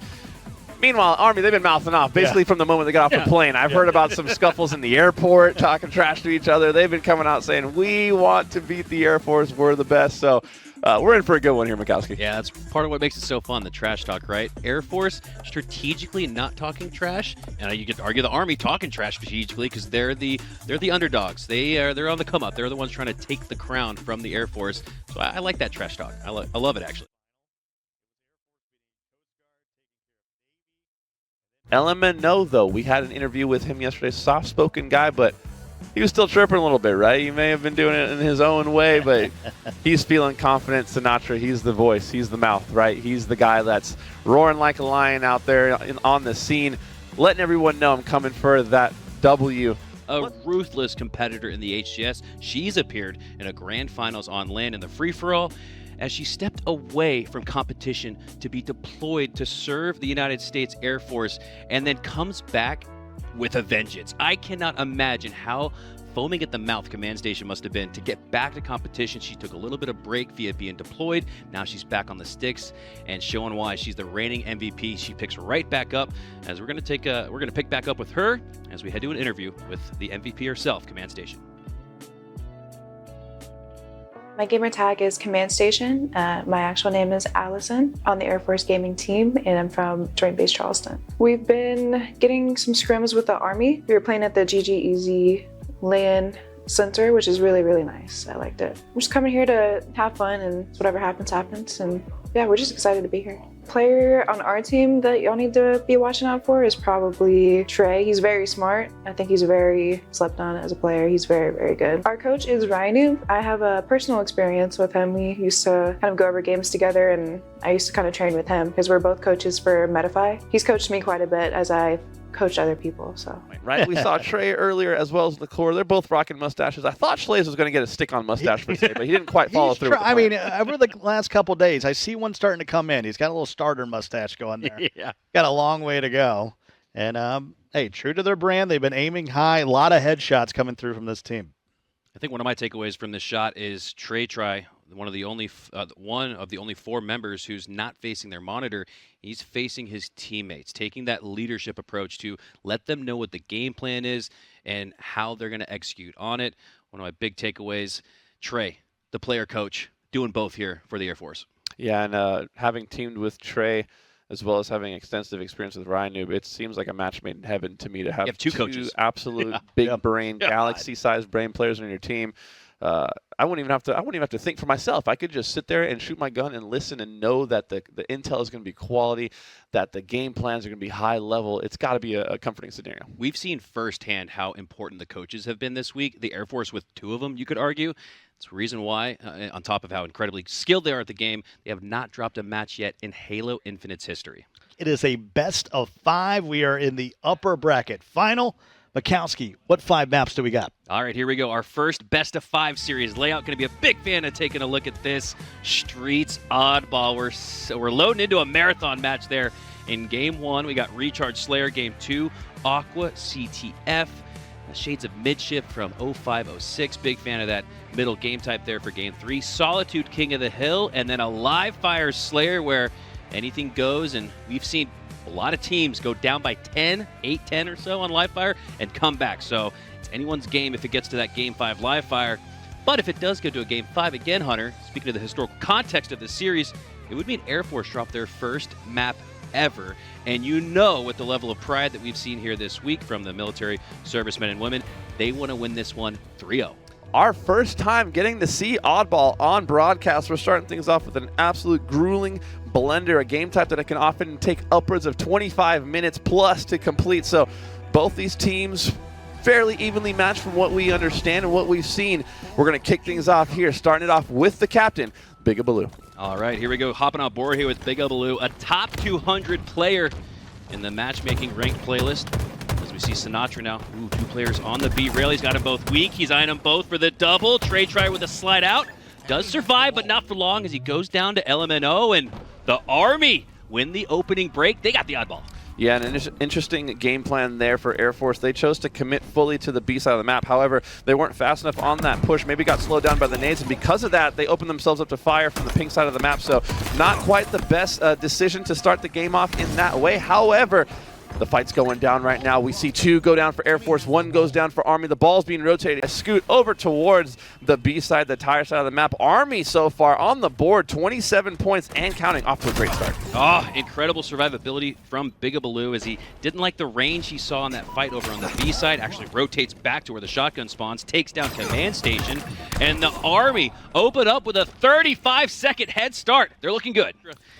[SPEAKER 1] Meanwhile, Army, they've been mouthing off basically from the moment they got off the plane. I've heard about some scuffles in the airport, talking trash to each other. They've been coming out saying, we want to beat the Air Force. We're the best. So we're in for a good one here, Mikowski.
[SPEAKER 2] Yeah, that's part of what makes it so fun, the trash talk, right? Air Force strategically not talking trash, and you get to argue the Army talking trash strategically because they're the underdogs. They're on the come up. They're the ones trying to take the crown from the Air Force. So I like that trash talk. I love it, actually.
[SPEAKER 1] LMNO, though, we had an interview with him yesterday. Soft-spoken guy, but he was still chirping a little bit, right? He may have been doing it in his own way, but he's feeling confident. Sinatra, he's the voice. He's the mouth, right? He's the guy that's roaring like a lion out there on the scene, letting everyone know I'm coming for that W.
[SPEAKER 2] A ruthless competitor in the HCS. She's appeared in a grand finals on land in the free-for-all as she stepped away from competition to be deployed to serve the United States Air Force and then comes back with a vengeance. I cannot imagine how foaming at the mouth Command Station must have been to get back to competition. She took a little bit of break via being deployed. Now she's back on the sticks and showing why she's the reigning MVP. She picks right back up as we're going to pick back up with her as we head to an interview with the MVP herself, Command Station.
[SPEAKER 7] My gamer tag is Command Station. My actual name is Allison on the Air Force gaming team, and I'm from Joint Base Charleston. We've been getting some scrims with the Army. We were playing at the GG LAN Center, which is really, really nice. I liked it. We're just coming here to have fun, and whatever happens, happens. And yeah, we're just excited to be here. Player on our team that y'all need to be watching out for is probably Trey. He's very smart. I think he's very slept on as a player. He's very, very good. Our coach is Ryan. I have a personal experience with him. We used to kind of go over games together, and I used to kind of train with him because we're both coaches for Medify. He's coached me quite a bit as I coached other people. So
[SPEAKER 1] right, we saw Trey earlier as well as Nicole. They're both rocking mustaches. I thought Schlaze was going to get a stick-on mustache for today, but he didn't quite follow through.
[SPEAKER 3] Over the last couple of days, I see one starting to come in. He's got a little starter mustache going there.
[SPEAKER 2] Yeah,
[SPEAKER 3] got a long way to go. And hey, true to their brand, they've been aiming high. A lot of headshots coming through from this team.
[SPEAKER 2] I think one of my takeaways from this shot is Trey Try, one of the only 4 members who's not facing their monitor. He's facing his teammates, taking that leadership approach to let them know what the game plan is and how they're going to execute on it. One of my big takeaways, Trey, the player coach, doing both here for the Air Force.
[SPEAKER 1] Yeah, and having teamed with Trey, as well as having extensive experience with Ryan Noob, it seems like a match made in heaven to me to have
[SPEAKER 2] You have two coaches.
[SPEAKER 1] absolute big brain, galaxy-sized brain players on your team. I wouldn't even have to think for myself. I could just sit there and shoot my gun and listen and know that the intel is going to be quality, that the game plans are going to be high level. It's got to be a comforting scenario.
[SPEAKER 2] We've seen firsthand how important the coaches have been this week. The Air Force with 2 of them, you could argue. It's the reason why, on top of how incredibly skilled they are at the game, they have not dropped a match yet in Halo Infinite's history.
[SPEAKER 3] It is a best of 5. We are in the upper bracket final. Mikowski, what 5 maps do we got?
[SPEAKER 2] All right, here we go. Our first best of 5 series layout. Going to be a big fan of taking a look at this. Streets Oddball. We're loading into a marathon match there. In Game 1, we got Recharge Slayer. Game 2, Aqua CTF. Shades of Midship from 0506. Big fan of that middle game type there for Game 3. Solitude King of the Hill. And then a Live Fire Slayer where anything goes. And we've seen a lot of teams go down by 10, 8-10 or so on Live Fire and come back. So it's anyone's game if it gets to that Game 5 Live Fire. But if it does go to a Game 5 again, Hunter, speaking of the historical context of the series, it would mean Air Force dropped their first map ever. And you know, with the level of pride that we've seen here this week from the military servicemen and women, they want to win this one 3-0.
[SPEAKER 1] Our first time getting to see Oddball on broadcast. We're starting things off with an absolute grueling blender, a game type that can often take upwards of 25 minutes plus to complete. So both these teams fairly evenly matched from what we understand and what we've seen. We're going to kick things off here, starting it off with the captain, Big Baloo.
[SPEAKER 2] All right, here we go. Hopping on board here with Big Baloo, a top 200 player in the matchmaking ranked playlist. As we see Sinatra now. Ooh, 2 players on the B rail. He's got them both weak. He's eyeing them both for the double. Trey try with a slide out. Does survive, but not for long as he goes down to LMNO, and the Army win the opening break. They got the oddball.
[SPEAKER 1] Yeah, and an interesting game plan there for Air Force. They chose to commit fully to the B side of the map. However, they weren't fast enough on that push. Maybe got slowed down by the nades, and because of that, they opened themselves up to fire from the pink side of the map. So not quite the best decision to start the game off in that way. However, the fight's going down right now. We see 2 go down for Air Force, 1 goes down for Army. The ball's being rotated. Scoot over towards the B side, the tire side of the map. Army so far on the board, 27 points and counting, off to a great start.
[SPEAKER 2] Oh, incredible survivability from Big Baloo as he didn't like the range he saw in that fight over on the B side. Actually rotates back to where the shotgun spawns, takes down Command Station, and the Army open up with a 35-second head start. They're looking good.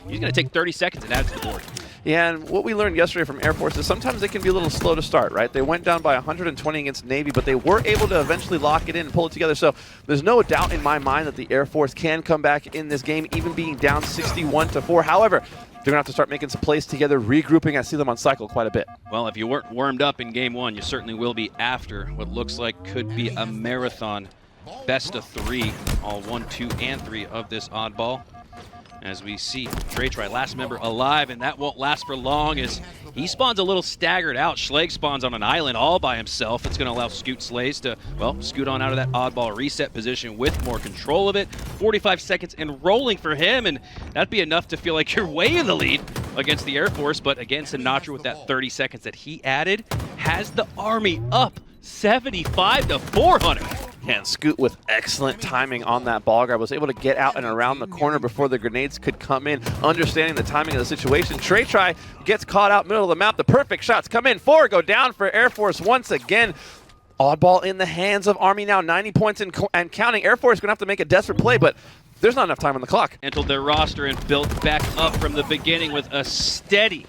[SPEAKER 2] He's going to take 30 seconds and add it to the board.
[SPEAKER 1] Yeah, and what we learned yesterday from Air Force is sometimes they can be a little slow to start, right? They went down by 120 against Navy, but they were able to eventually lock it in and pull it together. So there's no doubt in my mind that the Air Force can come back in this game, even being down 61-4. However, they're going to have to start making some plays together, regrouping. I see them on cycle quite a bit.
[SPEAKER 2] Well, if you weren't warmed up in Game 1, you certainly will be after what looks like could be a marathon best of 3, all 1, 2, and 3 of this oddball. As we see Trey try last member alive, and that won't last for long as he spawns a little staggered out. Schleg spawns on an island all by himself. It's going to allow Scoot Slays to, well, scoot on out of that oddball reset position with more control of it. 45 seconds and rolling for him, and that'd be enough to feel like you're way in the lead against the Air Force. But again, Sinatra with that 30 seconds that he added has the Army up 75-400.
[SPEAKER 1] And Scoot with excellent timing on that ball guard was able to get out and around the corner before the grenades could come in, understanding the timing of the situation. Trey Try gets caught out middle of the map. The perfect shots come in. 4 go down for Air Force once again. Oddball in the hands of Army now, 90 points and counting. Air Force going to have to make a desperate play, but there's not enough time on the clock.
[SPEAKER 2] Entered their roster and built back up from the beginning with a steady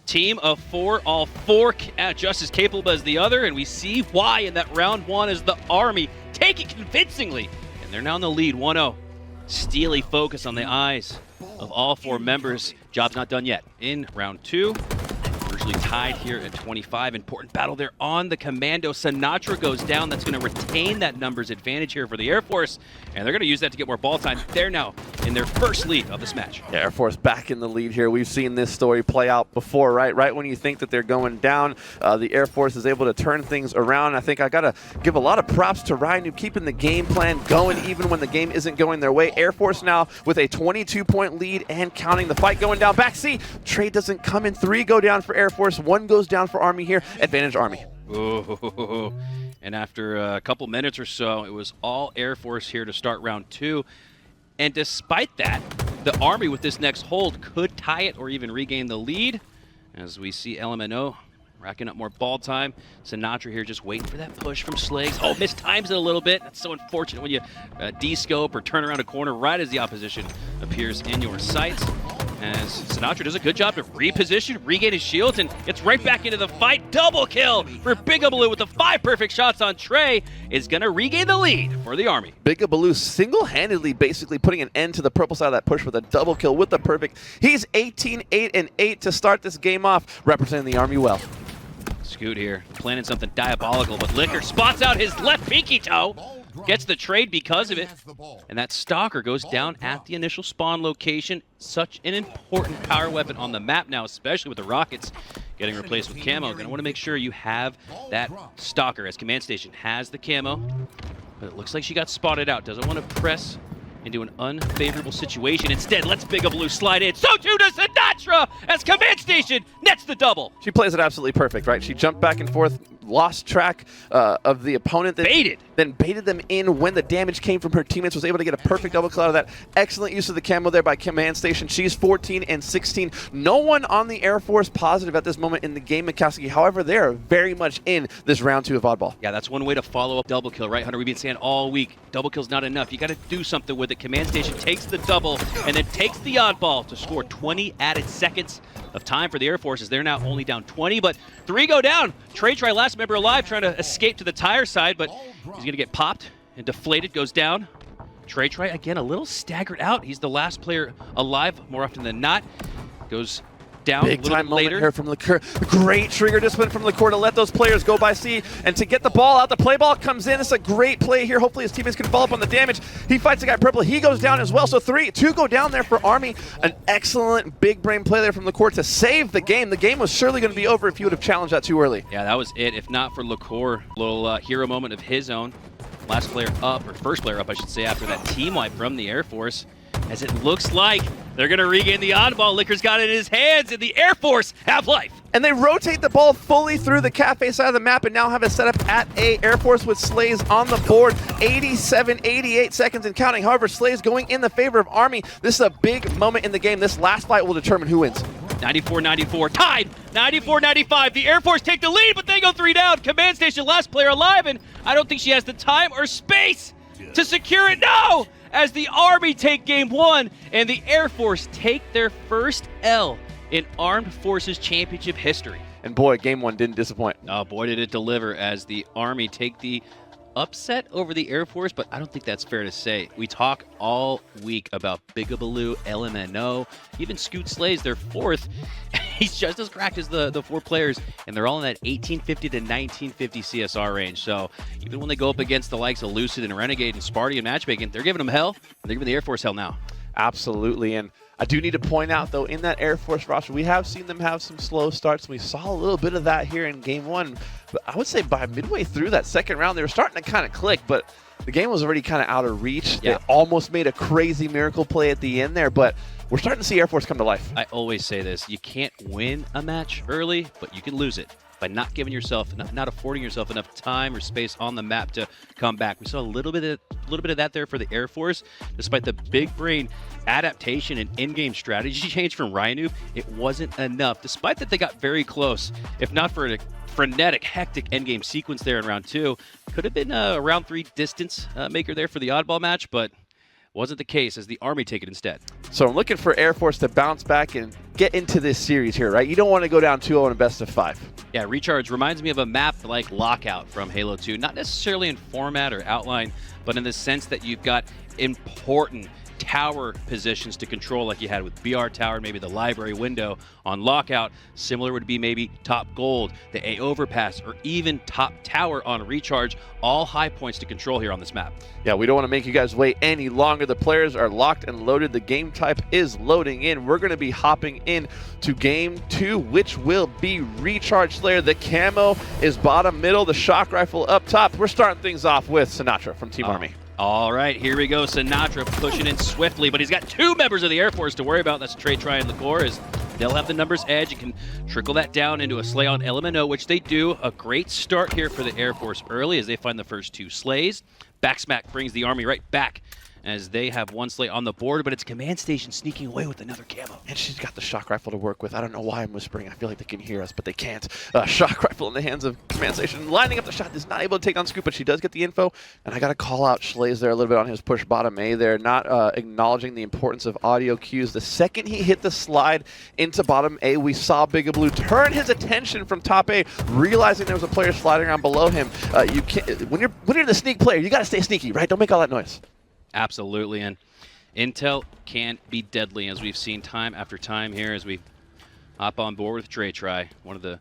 [SPEAKER 2] team of 4, all 4 just as capable as the other, and we see why in that round 1 as the Army take it convincingly, and they're now in the lead 1-0. Steely focus on the eyes of all 4 members. Job's not done yet. In round 2, virtually tied here at 25. Important battle there on the Commando. Sinatra goes down. That's going to retain that numbers advantage here for the Air Force, and they're going to use that to get more ball time. They're now in their first lead of this match.
[SPEAKER 1] Yeah, Air Force back in the lead here. We've seen this story play out before, right? Right when you think that they're going down, the Air Force is able to turn things around. I think I got to give a lot of props to Ryan, who keeping the game plan going even when the game isn't going their way. Air Force now with a 22-point lead and counting. The fight going down. Back C, Trey doesn't come in. 3 go down for Air Force. 1 goes down for Army here. Advantage Army.
[SPEAKER 2] Ooh. And after a couple minutes or so, it was all Air Force here to start round 2. And despite that, the Army with this next hold could tie it or even regain the lead. As we see LMNO racking up more ball time. Sinatra here just waiting for that push from Slags. Oh, mistimes it a little bit. That's so unfortunate when you de-scope or turn around a corner right as the opposition appears in your sights. As Sinatra does a good job to reposition, regain his shields, and gets right back into the fight. Double kill for Bigabaloo with the 5 perfect shots on Trey. Is going to regain the lead for the Army.
[SPEAKER 1] Bigabaloo single-handedly basically putting an end to the purple side of that push with a double kill with the perfect. He's 18-8-8 to start this game off, representing the Army well.
[SPEAKER 2] Scoot here, planning something diabolical, but Liquor spots out his left pinky toe. Gets the trade because of it, and that Stalker goes down at the initial spawn location. Such an important power weapon on the map now, especially with the rockets getting replaced with camo. Gonna want to make sure you have that Stalker, as Command Station has the camo, but it looks like she got spotted out. Doesn't want to press into an unfavorable situation. Instead, lets Bigabaloo slide in. So too does Sinatra as Command Station nets the double.
[SPEAKER 1] She plays it absolutely perfect, right? She jumped back and forth, lost track of the opponent. Then baited them in when the damage came from her teammates, was able to get a perfect double kill out of that. Excellent use of the camo there by Command Station. She's 14-16. No one on the Air Force positive at this moment in the game, McCaskey. However, they are very much in this round 2 of Oddball.
[SPEAKER 2] Yeah, that's one way to follow up double kill, right, Hunter? We've been saying all week, double kill's not enough. You got to do something with it. Command Station takes the double and then takes the oddball to score 20 added seconds of time for the Air Force, as they're now only down 20, but 3 go down. Trey Try, last member alive, trying to escape to the tire side, but he's going to get popped and deflated, goes down. Trey Try, again, a little staggered out. He's the last player alive more often than not. Goes down
[SPEAKER 1] Big
[SPEAKER 2] a little
[SPEAKER 1] time
[SPEAKER 2] bit
[SPEAKER 1] moment
[SPEAKER 2] later.
[SPEAKER 1] here from Liquor. Great trigger discipline from Liquor to let those players go by C and to get the ball out. The play ball comes in. It's a great play here. Hopefully his teammates can follow up on the damage. He fights the guy purple. He goes down as well. So 2 go down there for Army. An excellent big brain play there from Liquor to save the game. The game was surely going to be over if he would have challenged that too early.
[SPEAKER 2] Yeah, that was it. If not for Liquor, little hero moment of his own. Last player up, or first player up, I should say, after that team wipe from the Air Force. As it looks like they're going to regain the oddball. Liquor's got it in his hands, and the Air Force have life.
[SPEAKER 1] And they rotate the ball fully through the cafe side of the map and now have it set up at A. Air Force with Slays on the board. 88 seconds and counting. However, Slays going in the favor of Army. This is a big moment in the game. This last fight will determine who wins.
[SPEAKER 2] 94-94, tied, 94-95. The Air Force take the lead, but they go 3 down. Command Station, last player alive, and I don't think she has the time or space to secure it. No! As the Army take game 1 and the Air Force take their first L in Armed Forces Championship history.
[SPEAKER 1] And boy, game 1 didn't disappoint.
[SPEAKER 2] Oh boy, did it deliver, as the Army take the upset over the Air Force, but I don't think that's fair to say. We talk all week about Bigabaloo, LMNO, even Scoot Slays, their 4th. He's just as cracked as the 4 players, and they're all in that 1850 to 1950 CSR range. So even when they go up against the likes of Lucid and Renegade and Sparty and Matchmaking, they're giving them hell, and they're giving the Air Force hell now.
[SPEAKER 1] Absolutely, and I do need to point out, though, in that Air Force roster, we have seen them have some slow starts. We saw a little bit of that here in Game 1. But I would say by midway through that second round, they were starting to kind of click, but the game was already kind of out of reach.
[SPEAKER 2] Yeah.
[SPEAKER 1] They almost made a crazy miracle play at the end there, but we're starting to see Air Force come to life.
[SPEAKER 2] I always say this, you can't win a match early, but you can lose it by not giving yourself, not affording yourself enough time or space on the map to come back. We saw a little bit of that there for the Air Force. Despite the big brain adaptation and in-game strategy change from Ryanu, it wasn't enough. Despite that, they got very close. If not for a frenetic, hectic endgame sequence there in round 2, could have been a round 3 distance maker there for the oddball match, but wasn't the case, as the Army take it instead.
[SPEAKER 1] So I'm looking for Air Force to bounce back and get into this series here, right? You don't want to go down 2-0 in a best of 5.
[SPEAKER 2] Yeah, Recharge reminds me of a map like Lockout from Halo 2. Not necessarily in format or outline, but in the sense that you've got important tower positions to control, like you had with BR Tower, maybe the library window on Lockout. Similar would be maybe Top Gold, the A Overpass, or even Top Tower on Recharge. All high points to control here on this map.
[SPEAKER 1] Yeah, we don't want to make you guys wait any longer. The players are locked and loaded. The game type is loading in. We're going to be hopping in to game 2, which will be Recharge Slayer. The camo is bottom middle, the shock rifle up top. We're starting things off with Sinatra from Team Army.
[SPEAKER 2] All right, here we go. Sinatra pushing in swiftly, but he's got 2 members of the Air Force to worry about. That's Trey Try and Liquor, as They'll have the numbers edge. You can trickle that down into a sleigh on LMNO, which they do. A great start here for the Air Force early as they find the first 2 sleighs. Backsmack brings the Army right back as they have 1 sleigh on the board, but it's Command Station sneaking away with another camo.
[SPEAKER 1] And she's got the shock rifle to work with. I don't know why I'm whispering. I feel like they can hear us, but they can't. Shock rifle in the hands of Command Station. Lining up the shot. Is not able to take on Scoop, but she does get the info. And I got to call out Schlaze there a little bit on his push bottom A there, not acknowledging the importance of audio cues. The second he hit the slide into bottom A, we saw Big Blue turn his attention from top A, realizing there was a player sliding around below him. You can't, when you're the sneak player, you got to stay sneaky, right? Don't make all that noise.
[SPEAKER 2] Absolutely, and intel can be deadly, as we've seen time after time here as we hop on board with Trey Try, one of the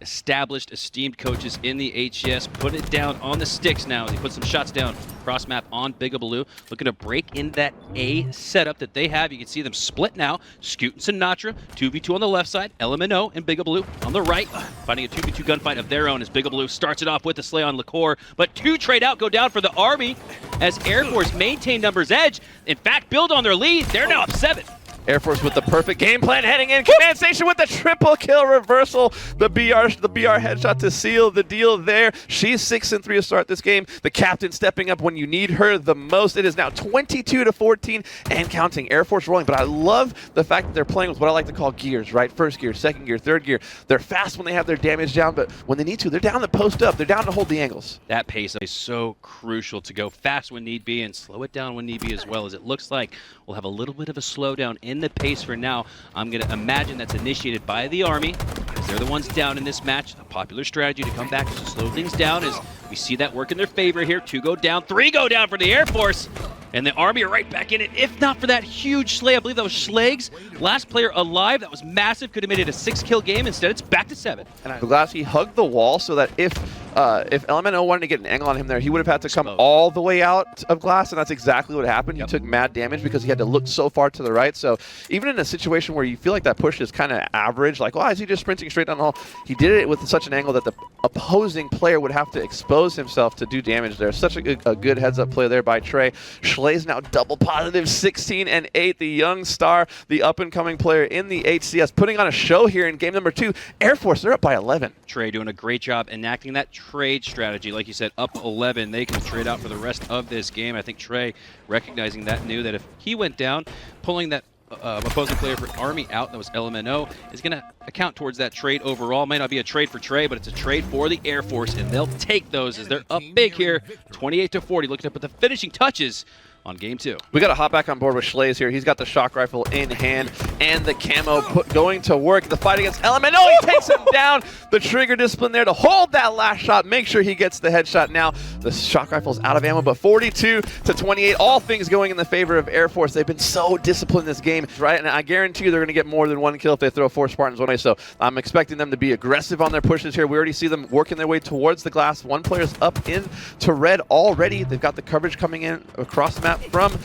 [SPEAKER 2] established, esteemed coaches in the HCS. Put it down on the sticks now as he puts some shots down. Cross map on Bigabaloo, looking to break in that A setup that they have. You can see them split now. Scoot and Sinatra, 2v2 on the left side. LMNO and Bigabaloo on the right, finding a 2v2 gunfight of their own as Bigabaloo starts it off with the sleigh on Liqueur. But 2 trade out go down for the Army as Air Force maintain numbers edge. In fact, build on their lead. They're now up 7.
[SPEAKER 1] Air Force with the perfect game plan heading in. Command Station with the triple kill reversal. The BR headshot to seal the deal there. She's 6-3 to start this game. The captain stepping up when you need her the most. It is now 22-14 and counting. Air Force rolling, but I love the fact that they're playing with what I like to call gears, right? First gear, second gear, third gear. They're fast when they have their damage down, but when they need to, they're down to post up. They're down to hold the angles.
[SPEAKER 2] That pace is so crucial to go fast when need be and slow it down when need be as well, as it looks like we'll have a little bit of a slowdown in the pace for now. I'm going to imagine that's initiated by the Army, as they're the ones down in this match. A popular strategy to come back to slow things down, as we see that work in their favor here. 2 go down, 3 go down for the Air Force. And the Army are right back in it, if not for that huge sleigh. I believe that was Schlage's last player alive. That was massive. Could have made it a 6-kill game. Instead, it's back to 7.
[SPEAKER 1] And I'm glad he hugged the wall so that if LMNO wanted to get an angle on him there, he would have had to come all the way out of glass, and that's exactly what happened. He took mad damage because he had to look so far to the right. So even in a situation where you feel like that push is kind of average, like, why is he just sprinting straight down the hall? He did it with such an angle that the opposing player would have to expose himself to do damage there. Such a good heads-up play there by Trey. Schlaze now double positive, 16-8. The young star, the up-and-coming player in the HCS, putting on a show here in game number 2. Air Force, they're up by 11.
[SPEAKER 2] Trey doing a great job enacting that trade strategy. Like you said, up 11. They can trade out for the rest of this game. I think Trey, recognizing that, knew that if he went down, pulling that opposing player for Army out, that was LMNO, is going to account towards that trade overall. Might not be a trade for Trey, but it's a trade for the Air Force, and they'll take those as they're up big here, 28-40, looking to put the finishing touches on game 2.
[SPEAKER 1] We got to hop back on board with Schlaze here. He's got the shock rifle in hand and the camo going to work. The fight against LMNO, he takes him down. The trigger discipline there to hold that last shot, make sure he gets the headshot. Now the shock rifle's out of ammo, but 42-28, all things going in the favor of Air Force. They've been so disciplined this game, right? And I guarantee you they're going to get more than 1 kill if they throw 4 Spartans one way. So I'm expecting them to be aggressive on their pushes here. We already see them working their way towards the glass. One player's up into red already. They've got the coverage coming in across the map from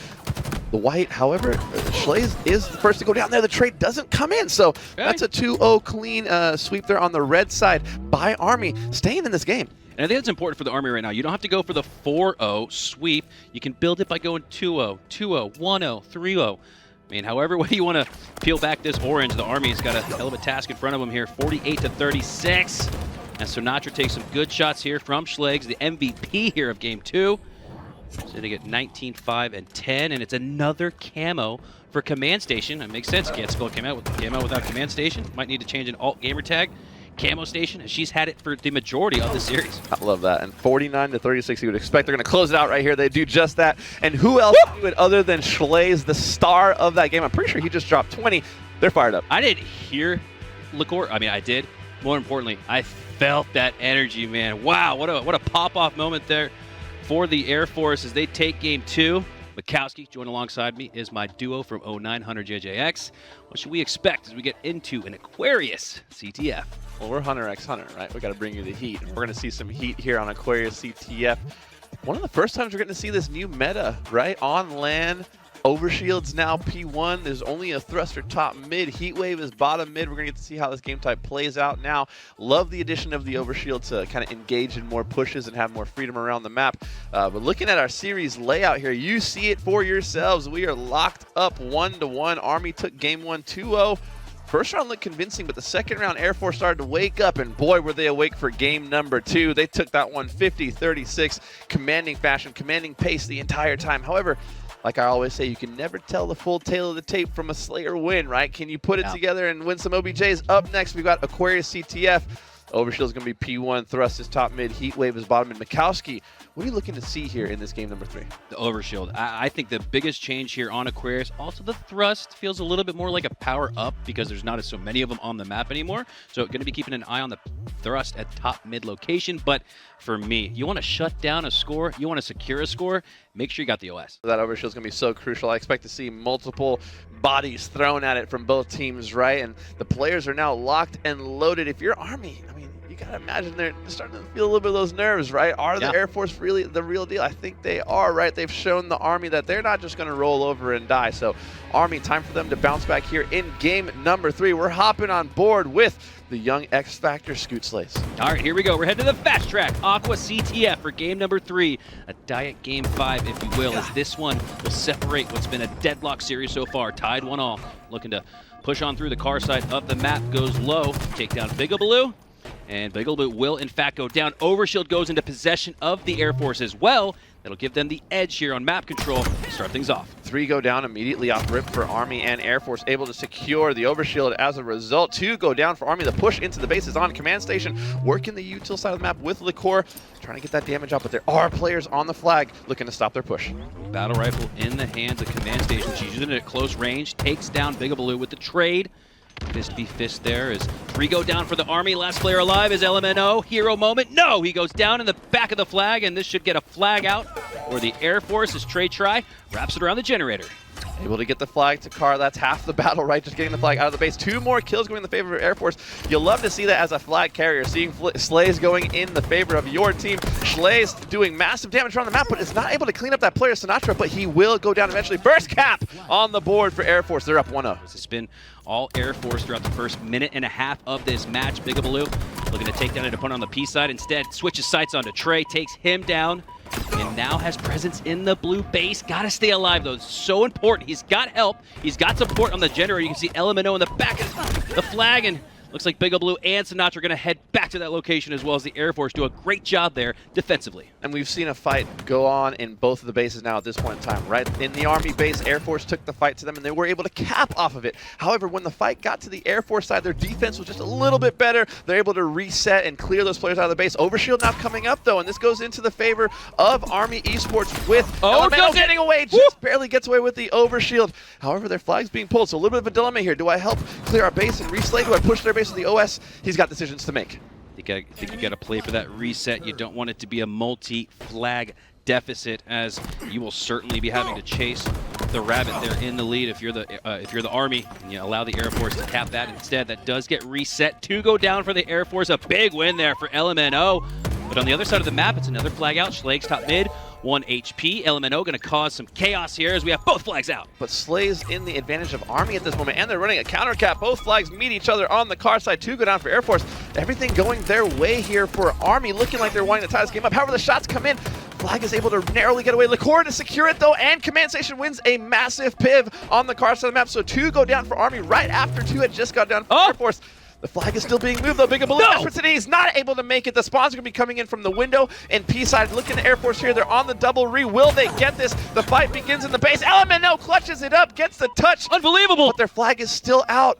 [SPEAKER 1] the white. However, Schlaze is the first to go down there. The trade doesn't come in, so that's a 2-0 clean sweep there on the red side by Army, staying in this game.
[SPEAKER 2] And I think that's important for the Army right now. You don't have to go for the 4-0 sweep. You can build it by going 2-0, 2-0, 1-0, 3-0. I mean, however way you want to peel back this orange, the Army's got a hell of a task in front of them here, 48-36. And Sinatra takes some good shots here from Schlaze, the MVP here of game 2. Sitting at 19, 5, and 10, and it's another camo for Command Station. It makes sense. Can't spell camo without Command Station. Might need to change an alt gamer tag. Camo Station, as she's had it for the majority of the series.
[SPEAKER 1] I love that. And 49-36, you would expect they're going to close it out right here. They do just that. And who else do it other than Schlaze, the star of that game? I'm pretty sure he just dropped 20. They're fired up.
[SPEAKER 2] I didn't hear Liqueur. I mean, I did. More importantly, I felt that energy, man. Wow, what a pop-off moment there for the Air Force as they take game 2. Mikowski, joined alongside me, is my duo from 0900 JJX. What should we expect as we get into an Aquarius CTF?
[SPEAKER 1] Well, we're Hunter x Hunter, right? We got to bring you the heat. We're going to see some heat here on Aquarius CTF. One of the first times we're going to see this new meta, right? On land, Overshield's now P1. There's only a thruster top mid. Heatwave is bottom mid. We're going to get to see how this game type plays out now. Love the addition of the Overshield to kind of engage in more pushes and have more freedom around the map. But looking at our series layout here, you see it for yourselves. We are locked up 1-1. Army took game 1 2-0. First round looked convincing, but the second round Air Force started to wake up, and boy, were they awake for game number 2. They took that one 50-36, commanding fashion, commanding pace the entire time. However, like I always say, you can never tell the full tale of the tape from a Slayer win, right? Can you put it together and win some OBJs? Up next, we've got Aquarius CTF. Overshield is going to be P1, Thrust is top mid, Heatwave is bottom, and Mikowski. What are you looking to see here in this game number 3?
[SPEAKER 2] The Overshield. I think the biggest change here on Aquarius, also the Thrust feels a little bit more like a power up because there's not so many of them on the map anymore. So going to be keeping an eye on the Thrust at top mid location. But for me, you want to shut down a score, you want to secure a score, make sure you got the OS.
[SPEAKER 1] That Overshield is going to be so crucial. I expect to see multiple bodies thrown at it from both teams, right? And the players are now locked and loaded. If you're Army, I mean, you gotta imagine they're starting to feel a little bit of those nerves, right? Are the Air Force really the real deal? I think they are, right? They've shown the Army that they're not just gonna roll over and die. So Army, time for them to bounce back here in game number 3. We're hopping on board with the young X Factor Scoot Slays.
[SPEAKER 2] All right, here we go. We're heading to the fast track. Aqua CTF for game number 3. A diet game 5, if you will, as this one will separate what's been a deadlock series so far. Tied 1-1. Looking to push on through the car side of the map. Goes low. Take down Bigabaloo. And Bigabaloo will, in fact, go down. Overshield goes into possession of the Air Force as well. That'll give them the edge here on map control to start things off.
[SPEAKER 1] 3 go down immediately off rip for Army and Air Force, able to secure the Overshield as a result. 2 go down for Army. The push into the base is on command station, working the util side of the map with Liqueur, trying to get that damage out, but there are players on the flag looking to stop their push.
[SPEAKER 2] Battle rifle in the hands of command station. She's using it at close range, takes down Bigabaloo with the trade. Fist be fist there as 3 go down for the Army. Last player alive is LMNO. Hero moment. No, he goes down in the back of the flag, and this should get a flag out for the Air Force as Trey Try wraps it around the generator.
[SPEAKER 1] Able to get the flag to Carr. That's half the battle, right? Just getting the flag out of the base. 2 more kills going in the favor of Air Force. You'll love to see that as a flag carrier, seeing Slays going in the favor of your team. Slays doing massive damage around the map, but is not able to clean up that player, Sinatra, but he will go down eventually. First cap on the board for Air Force. They're up 1-0.
[SPEAKER 2] This has been all Air Force throughout the first minute and a half of this match. Bigabaloo looking to take down an opponent on the P side. Instead, switches sights onto Trey, takes him down, and now has presence in the blue base. Gotta stay alive, though. It's so important. He's got help. He's got support on the generator. You can see LMNO in the back of the flag, and looks like Bigabaloo and Sinatra are going to head back to that location as well as the Air Force do a great job there defensively.
[SPEAKER 1] And we've seen a fight go on in both of the bases now at this point in time, right? In the Army base, Air Force took the fight to them and they were able to cap off of it. However, when the fight got to the Air Force side, their defense was just a little bit better. They're able to reset and clear those players out of the base. Overshield now coming up though, and this goes into the favor of Army Esports with Elemental getting away, just barely gets away with the Overshield. However, their flag's being pulled, so a little bit of a dilemma here. Do I help clear our base and reslay? Do I push their base with the OS? He's got decisions to make.
[SPEAKER 2] I think you got to play for that reset. You don't want it to be a multi-flag deficit, as you will certainly be having to chase the rabbit there in the lead if you're the Army, and you allow the Air Force to cap that instead. That does get reset. 2 go down for the Air Force. A big win there for LMNO. But on the other side of the map, it's another flag out. Schlage's top mid, 1 HP. LMNO going to cause some chaos here as we have both flags out.
[SPEAKER 1] But Slays in the advantage of Army at this moment, and they're running a counter cap. Both flags meet each other on the car side. 2 go down for Air Force. Everything going their way here for Army, looking like they're wanting to tie this game up. However, the shots come in. Flag is able to narrowly get away. Liqueur to secure it though, and Command Station wins a massive piv on the car side of the map. So 2 go down for Army right after 2 had just got down for Air Force. The flag is still being moved though. Bigabaloo Desperate is not able to make it. The spawns are going to be coming in from the window. And P side looking at Air Force here. They're on the double re. Will they get this? The fight begins in the base. LMNO clutches it up, gets the touch.
[SPEAKER 2] Unbelievable.
[SPEAKER 1] But their flag is still out.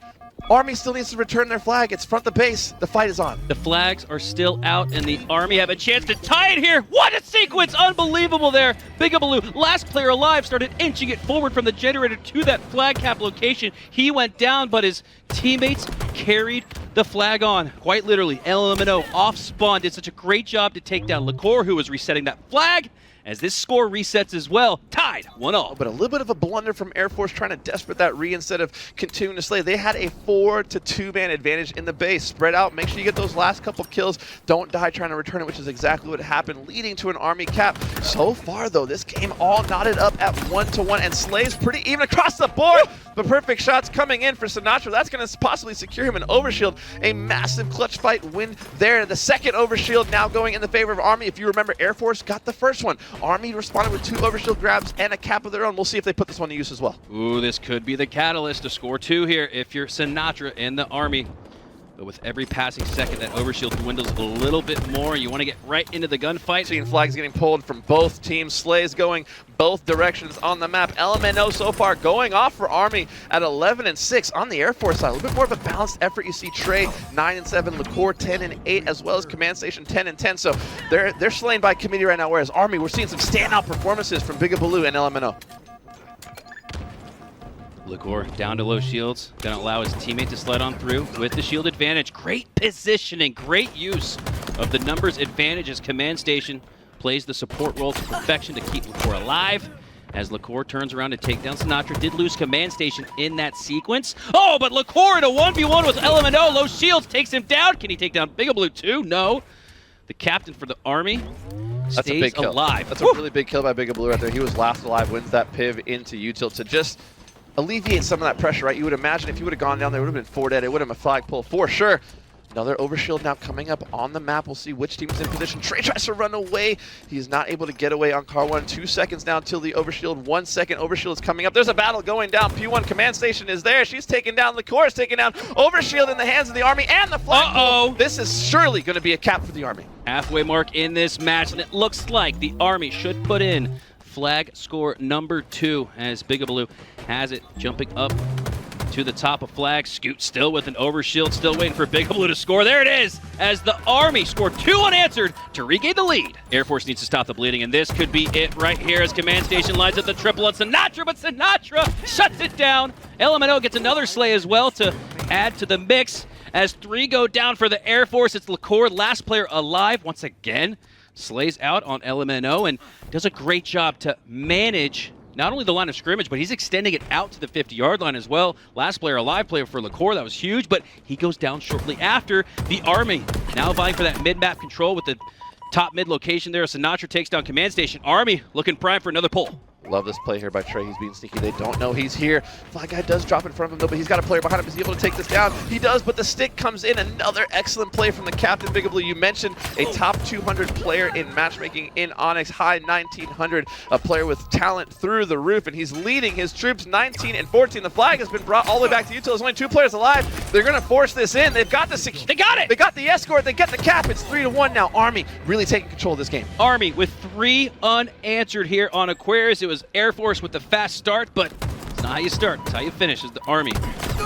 [SPEAKER 1] Army still needs to return their flag. It's front the base. The fight is on.
[SPEAKER 2] The flags are still out, and the Army have a chance to tie it here. What a sequence! Unbelievable there. Bigabaloo, last player alive, started inching it forward from the generator to that flag cap location. He went down, but his teammates carried the flag on. Quite literally, LMNO off spawn did such a great job to take down Liqueur, who was resetting that flag. As this score resets as well, tied 1-1.
[SPEAKER 1] But a little bit of a blunder from Air Force trying to desperate that re instead of continuing to slay. They had a 4-2 man advantage in the base. Spread out, make sure you get those last couple kills. Don't die trying to return it, which is exactly what happened, leading to an Army cap. So far though, this game all knotted up at 1-1, and Slay's pretty even across the board. The perfect shots coming in for Sinatra. That's going to possibly secure him an Overshield. A massive clutch fight win there. The second Overshield now going in the favor of Army. If you remember, Air Force got the first one. Army responded with 2 overshield grabs and a cap of their own. We'll see if they put this one to use as well.
[SPEAKER 2] Ooh, this could be the catalyst to score 2 here if you're Sinatra in the Army. But with every passing second, that overshield dwindles a little bit more. You want to get right into the gunfight.
[SPEAKER 1] Seeing flags getting pulled from both teams. Slays going both directions on the map. LMNO so far going off for Army at 11-6 on the Air Force side. A little bit more of a balanced effort. You see Trey 9-7, LaCour 10-8, as well as Command Station 10-10. So they're slain by committee right now. Whereas Army, we're seeing some standout performances from Bigaboo and LMNO.
[SPEAKER 2] LaCour down to low shields, gonna allow his teammate to slide on through with the shield advantage. Great positioning, great use of the numbers advantage as Command Station plays the support role to perfection to keep LaCour alive. As LaCour turns around to take down Sinatra, did lose Command Station in that sequence. Oh, but LaCour in a 1v1 with LMNO, low shields, takes him down. Can he take down Bigaboo too? No. The captain for the Army
[SPEAKER 1] That's
[SPEAKER 2] stays
[SPEAKER 1] a big kill.
[SPEAKER 2] alive.
[SPEAKER 1] That's a really big kill by Bigaboo right there. He was last alive, wins that piv into util to just alleviate some of that pressure, right? You would imagine if you would have gone down there, it would have been 4 dead. It would have been a flag pull for sure. Another overshield now coming up on the map. We'll see which team's in position. Trey tries to run away. He is not able to get away on car 1. 2 seconds now until the overshield. 1 second. Overshield is coming up. There's a battle going down. P1 Command Station is there. She's taken down. LaCour is taken down. Overshield in the hands of the Army and the flag pull. This is surely going to be a cap for the Army.
[SPEAKER 2] Halfway mark in this match, and it looks like the Army should put in flag score number 2 as Bigaboo has it jumping up to the top of flag. Scoot still with an overshield, still waiting for Bigaboo to score. There it is, as the Army scored 2 unanswered to regain the lead. Air Force needs to stop the bleeding, and this could be it right here as Command Station lines up the triple on Sinatra, but Sinatra shuts it down. LMNO gets another slay as well to add to the mix. As 3 go down for the Air Force, it's LaCour, last player alive once again. Slays out on LMNO and does a great job to manage not only the line of scrimmage, but he's extending it out to the 50-yard line as well. Last player alive player for LaCour, that was huge, but he goes down shortly after. The Army now vying for that mid-map control with the top mid location there. Sinatra takes down Command Station. Army looking prime for another pull.
[SPEAKER 1] Love this play here by Trey. He's being sneaky. They don't know he's here. Flag guy does drop in front of him, though, but he's got a player behind him. Is he able to take this down? He does, but the stick comes in. Another excellent play from the captain, Bigaboo. You mentioned a top 200 player in matchmaking in Onyx, high 1900, a player with talent through the roof, and he's leading his troops 19-14. The flag has been brought all the way back to util. There's only 2 players alive. They're going to force this in. They've got the
[SPEAKER 2] They got it!
[SPEAKER 1] They got the escort. They get the cap. It's 3-1 now. Army really taking control of this game.
[SPEAKER 2] Army with 3 unanswered here on Aquarius. It was Air Force with the fast start, but it's not how you start, it's how you finish as the Army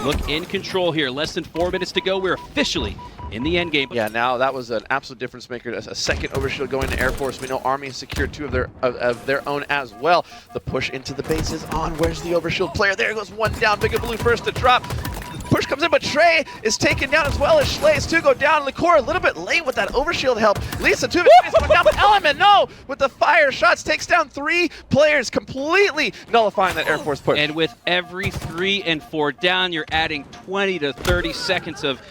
[SPEAKER 2] look in control here. Less than 4 minutes to go. We're officially in the end game.
[SPEAKER 1] Yeah, now that was an absolute difference maker. A second overshield going to Air Force. We know Army has secured 2 of their own as well. The push into the base is on. Where's the overshield player? There goes 1 down. Bigaboo first to drop. Push comes in, but Trey is taken down as well as Schlays. 2 go down. LaCour a little bit late with that overshield help. Lisa, 2 of his going down, but LMNO with the fire shots takes down 3 players, completely nullifying that Air Force push.
[SPEAKER 2] And with every 3 and 4 down, you're adding 20 to 30 seconds of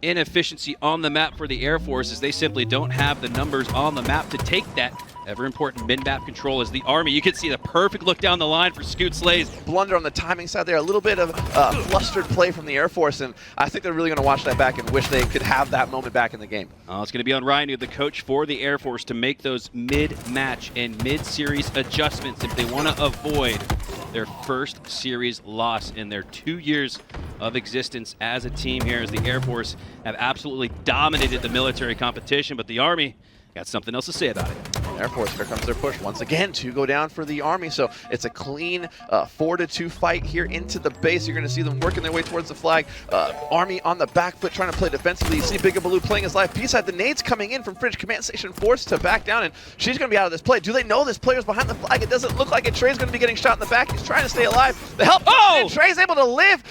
[SPEAKER 2] inefficiency on the map for the Air Force, as they simply don't have the numbers on the map to take that ever important mid-map control. As the Army, you can see the perfect look down the line for Scoot Slays.
[SPEAKER 1] Blunder on the timing side there, a little bit of flustered play from the Air Force, and I think they're really going to watch that back and wish they could have that moment back in the game.
[SPEAKER 2] It's going to be on Ryan, the coach for the Air Force, to make those mid-match and mid-series adjustments if they want to avoid their first series loss in their 2 years of existence as a team here, as the Air Force have absolutely dominated the military competition, but the Army got something else to say about it.
[SPEAKER 1] Air Force, here comes their push. Once again, 2 go down for the Army, so it's a clean 4-2 fight here into the base. You're going to see them working their way towards the flag. Army on the back foot trying to play defensively. You see Bigaboo playing his life. B-side, the nades coming in from Fridge. Command Station forced to back down, and she's going to be out of this play. Do they know this player's behind the flag? It doesn't look like it. Trey's going to be getting shot in the back. He's trying to stay alive. The help comes in. Trey's able to live.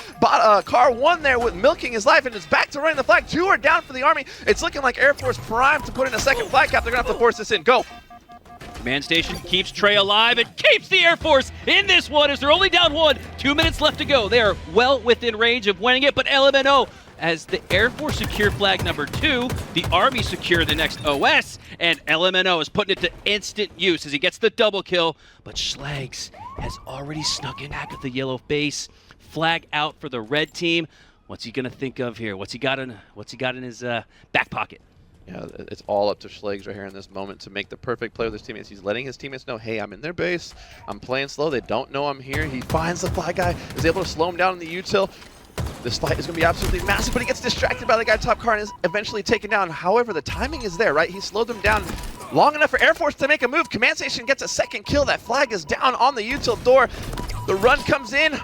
[SPEAKER 1] Car 1 there with milking his life, and it's back to running the flag. 2 are down for the Army. It's looking like Air Force primed to put in a second flag cap. They're going to have to force this in. Go.
[SPEAKER 2] Command Station keeps Trey alive and keeps the Air Force in this one as they're only down 1. 2 minutes left to go. They are well within range of winning it, but LMNO, as the Air Force secure flag number 2, the Army secure the next OS, and LMNO is putting it to instant use as he gets the double kill, but Schlags has already snuck in back at the yellow base. Flag out for the red team. What's he gonna think of here? What's he got in his back pocket?
[SPEAKER 1] Yeah, it's all up to Schlegs right here in this moment to make the perfect play with his teammates. He's letting his teammates know, hey, I'm in their base. I'm playing slow. They don't know I'm here. He finds the fly guy, is able to slow him down in the util. This fight is going to be absolutely massive, but he gets distracted by the guy top car and is eventually taken down. However, the timing is there, right? He slowed them down long enough for Air Force to make a move. Command Station gets a second kill. That flag is down on the util door. The run comes in.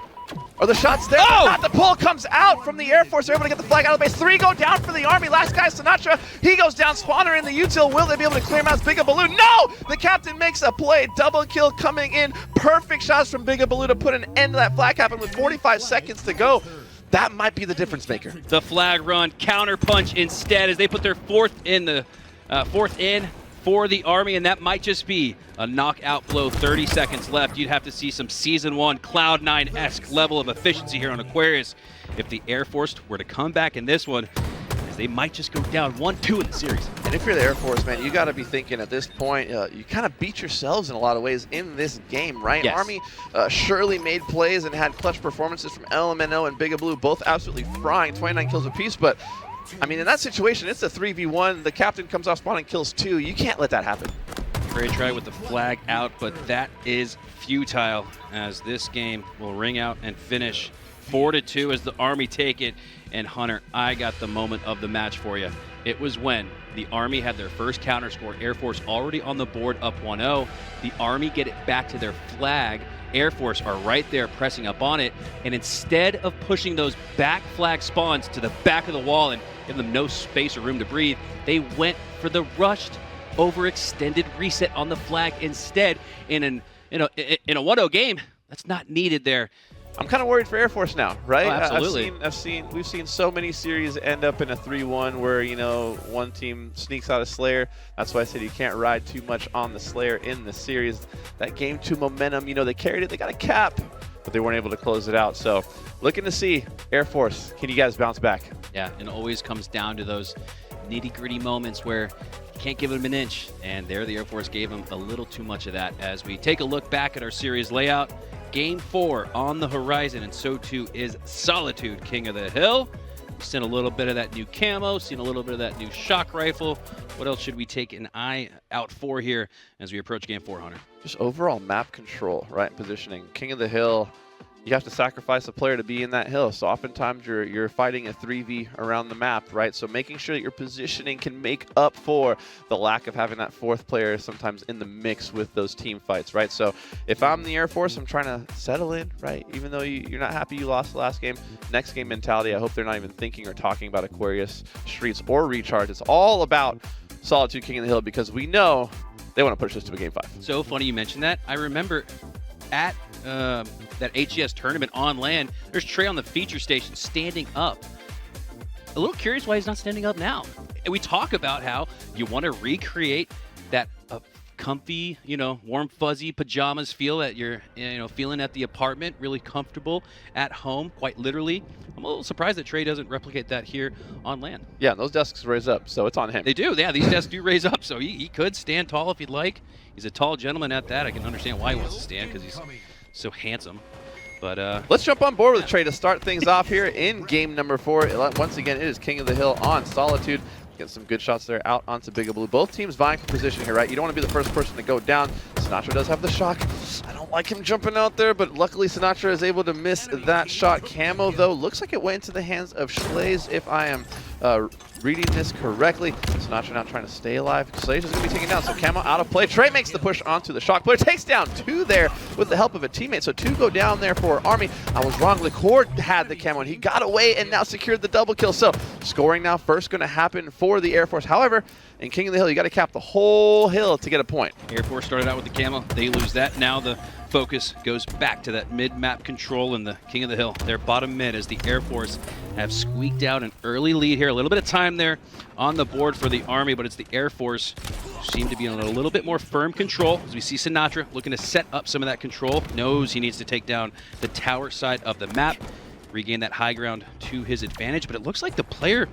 [SPEAKER 1] Or the shot's there, but not. The pull comes out from the Air Force. They're able to get the flag out of the base. 3 go down for the Army. Last guy, Sinatra. He goes down. Spawner in the util. Will they be able to clear him out? Big Baloo. No! The captain makes a play. Double kill coming in. Perfect shots from Big Baloo to put an end to that flag happen with 45 seconds to go. That might be the difference maker.
[SPEAKER 2] The flag run, counter punch instead as they put their fourth in for the Army, and that might just be a knockout blow. 30 seconds left. You'd have to see some Season 1 Cloud9-esque level of efficiency here on Aquarius if the Air Force were to come back in this one, as they might just go down 1-2 in the series.
[SPEAKER 1] And if you're the Air Force, man, you got to be thinking at this point, you kind of beat yourselves in a lot of ways in this game, right?
[SPEAKER 2] Yes.
[SPEAKER 1] Army surely made plays and had clutch performances from LMNO and Big Blue, both absolutely frying, 29 kills apiece, but I mean, in that situation, it's a 3v1. The captain comes off spawn and kills 2. You can't let that happen.
[SPEAKER 2] Great try with the flag out, but that is futile as this game will ring out and finish 4-2 as the Army take it. And Hunter, I got the moment of the match for you. It was when the Army had their first counter score. Air Force already on the board up 1-0. The Army get it back to their flag. Air Force are right there pressing up on it, and instead of pushing those back flag spawns to the back of the wall and giving them no space or room to breathe, they went for the rushed, overextended reset on the flag instead. In a 1-0 game, that's not needed there.
[SPEAKER 1] I'm kind of worried for Air Force now, right?
[SPEAKER 2] Oh, absolutely.
[SPEAKER 1] We've seen so many series end up in a 3-1 where, you know, one team sneaks out a Slayer. That's why I said you can't ride too much on the Slayer in the series. That game 2 momentum, you know, they carried it, they got a cap, but they weren't able to close it out. So looking to see Air Force, can you guys bounce back?
[SPEAKER 2] Yeah, and it always comes down to those nitty-gritty moments where you can't give them an inch, and there the Air Force gave them a little too much of that. As we take a look back at our series layout, Game 4 on the horizon, and so too is Solitude, King of the Hill. We've seen a little bit of that new camo, seen a little bit of that new shock rifle. What else should we take an eye out for here as we approach Game 4, Hunter?
[SPEAKER 1] Just overall map control, right? Positioning. King of the Hill, you have to sacrifice a player to be in that hill. So oftentimes you're fighting a 3v around the map, right? So making sure that your positioning can make up for the lack of having that 4th player sometimes in the mix with those team fights, right? So if I'm the Air Force, I'm trying to settle in, right? Even though you're not happy you lost the last game, next game mentality, I hope they're not even thinking or talking about Aquarius, Streets, or Recharge. It's all about Solitude, King of the Hill, because we know they want to push this to a Game 5.
[SPEAKER 2] So funny you mentioned that. I remember at that HES tournament on land, there's Trey on the feature station standing up. A little curious why he's not standing up now. And we talk about how you want to recreate that comfy, you know, warm fuzzy pajamas feel that you're, you know, feeling at the apartment, really comfortable at home, quite literally. I'm a little surprised that Trey doesn't replicate that here on land.
[SPEAKER 1] Yeah, those desks raise up, so it's on him.
[SPEAKER 2] They do, yeah, these desks do raise up, so he could stand tall if he'd like. He's a tall gentleman at that. I can understand why he wants to stand, because he's so handsome. But
[SPEAKER 1] let's jump on board with Trey to start things off here in game number 4. Once again, it is King of the Hill on Solitude. Get some good shots there out onto Big Blue. Both teams vying for position here, right? You don't want to be the first person to go down. Sinatra does have the shock. I don't like him jumping out there, but luckily Sinatra is able to miss that shot. Camo, though, looks like it went into the hands of Schlaze, if I am reading this correctly. Sinatra now trying to stay alive. Schlaze is going to be taken down, so Camo out of play. Trey makes the push onto the shock player. Takes down 2 there with the help of a teammate, so 2 go down there for Army. I was wrong. Licord had the Camo, and he got away and now secured the double kill. So scoring now first going to happen for the Air Force. However, in King of the Hill, you got to cap the whole hill to get a point.
[SPEAKER 2] Air Force started out with the camo. They lose that. Now the focus goes back to that mid-map control in the King of the Hill. Their bottom mid as the Air Force have squeaked out an early lead here. A little bit of time there on the board for the Army, but it's the Air Force who seem to be in a little bit more firm control as we see Sinatra looking to set up some of that control. Knows he needs to take down the tower side of the map, regain that high ground to his advantage, but it looks like the player